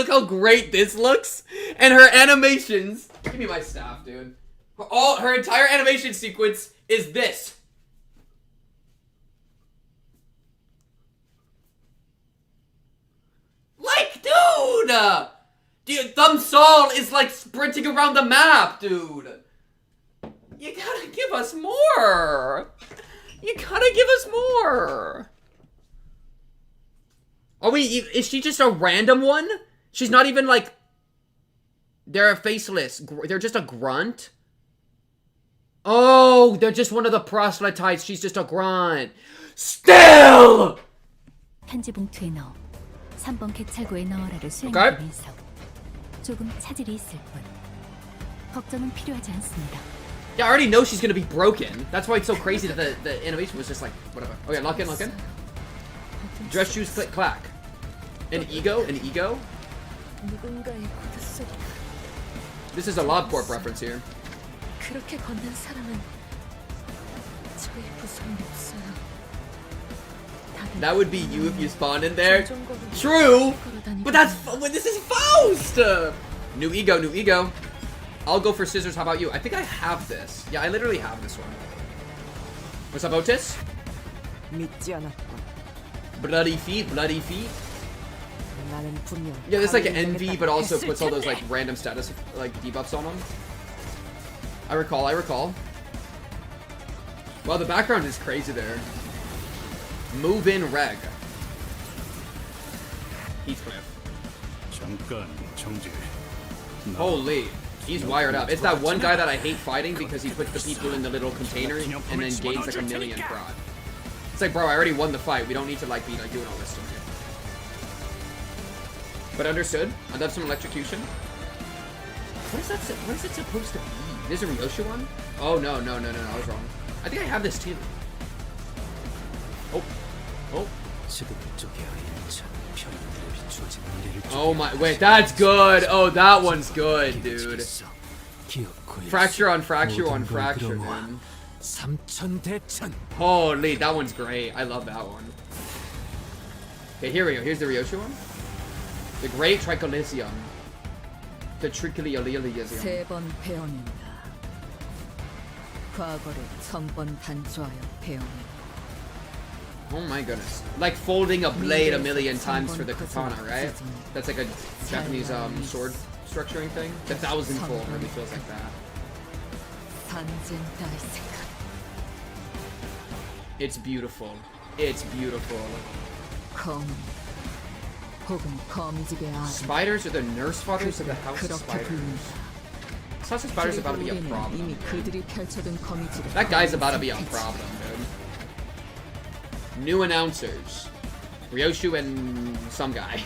B: how great this looks, and her animations. Give me my staff, dude. Her entire animation sequence is this. Like, dude, Thumb Saul is like sprinting around the map, dude. You gotta give us more. You gotta give us more. Oh wait, is she just a random one? She's not even like... They're a faceless. They're just a grunt? Oh, they're just one of the proselytes. She's just a grunt. Still!
F: 편지 봉투에 넣어 3번 객차고에 넣어라를 수행해 보면서 조금 차질이 있을 뿐 걱정은 필요하지 않습니다.
B: Yeah, I already know she's gonna be broken. That's why it's so crazy that the animation was just like, whatever. Okay, lock in, lock in. Dress, shoes, click, clack. An ego? An ego? This is a LobCorp reference here.
F: 그렇게 걷는 사람은 저의 부성이 없어요.
B: That would be you if you spawned in there. True! But this is Faust! New ego, new ego. I'll go for scissors, how about you? I think I have this. Yeah, I literally have this one. What's up, Otis?
E: 믿지 않았군.
B: Bloody feet, bloody feet.
E: 나는 분명
B: Yeah, this like an envy, but also puts all those like random status like debuffs on them. I recall. Wow, the background is crazy there. Move in reg. Heathcliff. Holy, he's wired up. It's that one guy that I hate fighting because he puts the people in the little container and then gains like a million prod. It's like, bro, I already won the fight. We don't need to like be like doing all this to me. But understood. I'd love some electrocution. What is that? What is it supposed to be? There's a Ryosha one? Oh no, I was wrong. I think I have this too. Oh. Oh my, wait, that's good. Oh, that one's good, dude. Fracture on fracture on fracture, man. Holy, that one's great. I love that one. Okay, here we go. Here's the Ryosha one. The Great Tricolisium. The Tricolisium.
H: 세 번 배웠는다. 과거를 1000번 단조하여 배우니.
B: Oh my goodness. Like folding a blade a million times for the katana, right? That's like a Japanese sword structuring thing. The 1000-fold really feels like that. It's beautiful. It's beautiful. Spiders are the nurse fathers of the House of Spiders. This House of Spiders is about to be a problem. That guy's about to be a problem, dude. New announcers. Ryoshu and some guy.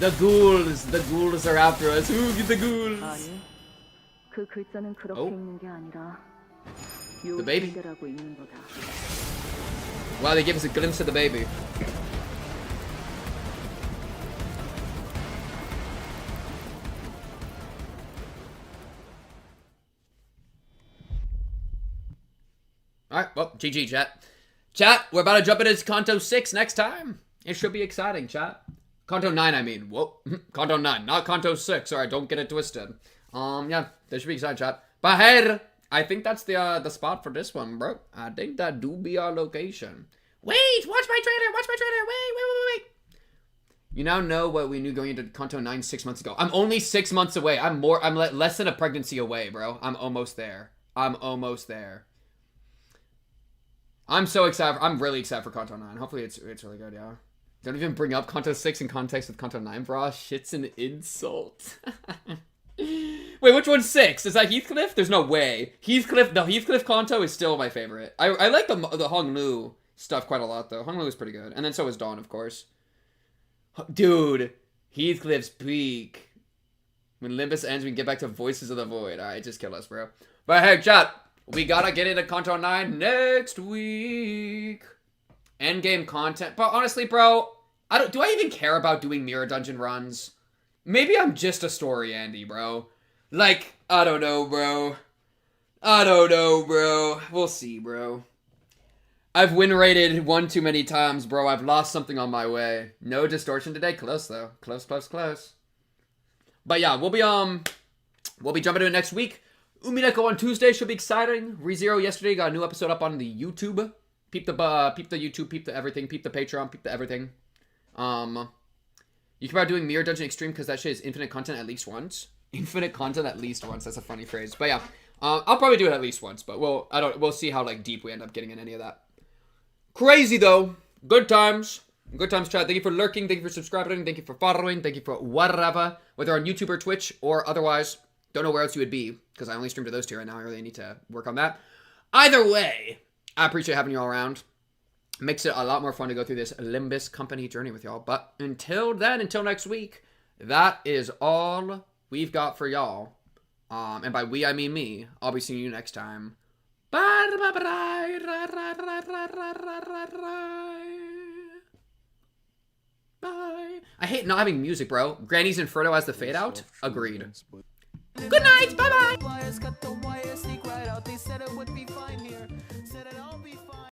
B: The ghouls are after us. Ooh, get the ghouls. Oh. The baby. Wow, they give us a glimpse of the baby. Alright, well, GG, chat. Chat, we're about to jump into Kanto 6 next time. It should be exciting, chat. Kanto 9, I mean. Whoa. Kanto 9, not Kanto 6. Alright, don't get it twisted. Yeah, that should be exciting, chat. But hey, I think that's the spot for this one, bro. I think that do be our location. Wait, watch my trailer, wait. You now know what we knew going into Kanto 9 6 months ago. I'm only 6 months away. I'm less than a pregnancy away, bro. I'm almost there. I'm so excited. I'm really excited for Kanto 9. Hopefully it's really good, yeah. Don't even bring up Kanto 6 in context with Kanto 9, bro. Shit's an insult. Wait, which one's 6? Is that Heathcliff? There's no way. Heathcliff Kanto is still my favorite. I like the Honglu stuff quite a lot, though. Honglu is pretty good. And then so is Dawn, of course. Dude, Heathcliff's peak. When Limbus ends, we can get back to Voices of the Void. Alright, just kill us, bro. But hey, chat. We gotta get into Kanto 9 next week. Endgame content. But honestly, bro, do I even care about doing mirror dungeon runs? Maybe I'm just a story Andy, bro. Like, I don't know, bro. I don't know, bro. We'll see, bro. I've win rated one too many times, bro. I've lost something on my way. No distortion today. Close though. Close. But yeah, we'll be jumping to it next week. Umineko on Tuesday should be exciting. ReZero yesterday got a new episode up on the YouTube. Peep the YouTube, peep the everything, peep the Patreon, peep the everything. You can probably doing Mirror Dungeon Extreme because that shit is infinite content at least once. Infinite content at least once. That's a funny phrase. But yeah, I'll probably do it at least once. But we'll see how like deep we end up getting in any of that. Crazy though. Good times. Good times, chat. Thank you for lurking. Thank you for subscribing. Thank you for following. Thank you for whatever. Whether on YouTube or Twitch or otherwise. Don't know where else you would be because I only stream to those two right now. I really need to work on that. Either way, I appreciate having you all around. Makes it a lot more fun to go through this Limbus company journey with y'all. But until then, until next week, that is all we've got for y'all. And by we, I mean me. I'll be seeing you next time. Bye. I hate not having music, bro. Granny's Inferno has the fade out. Agreed. Good night. Bye-bye.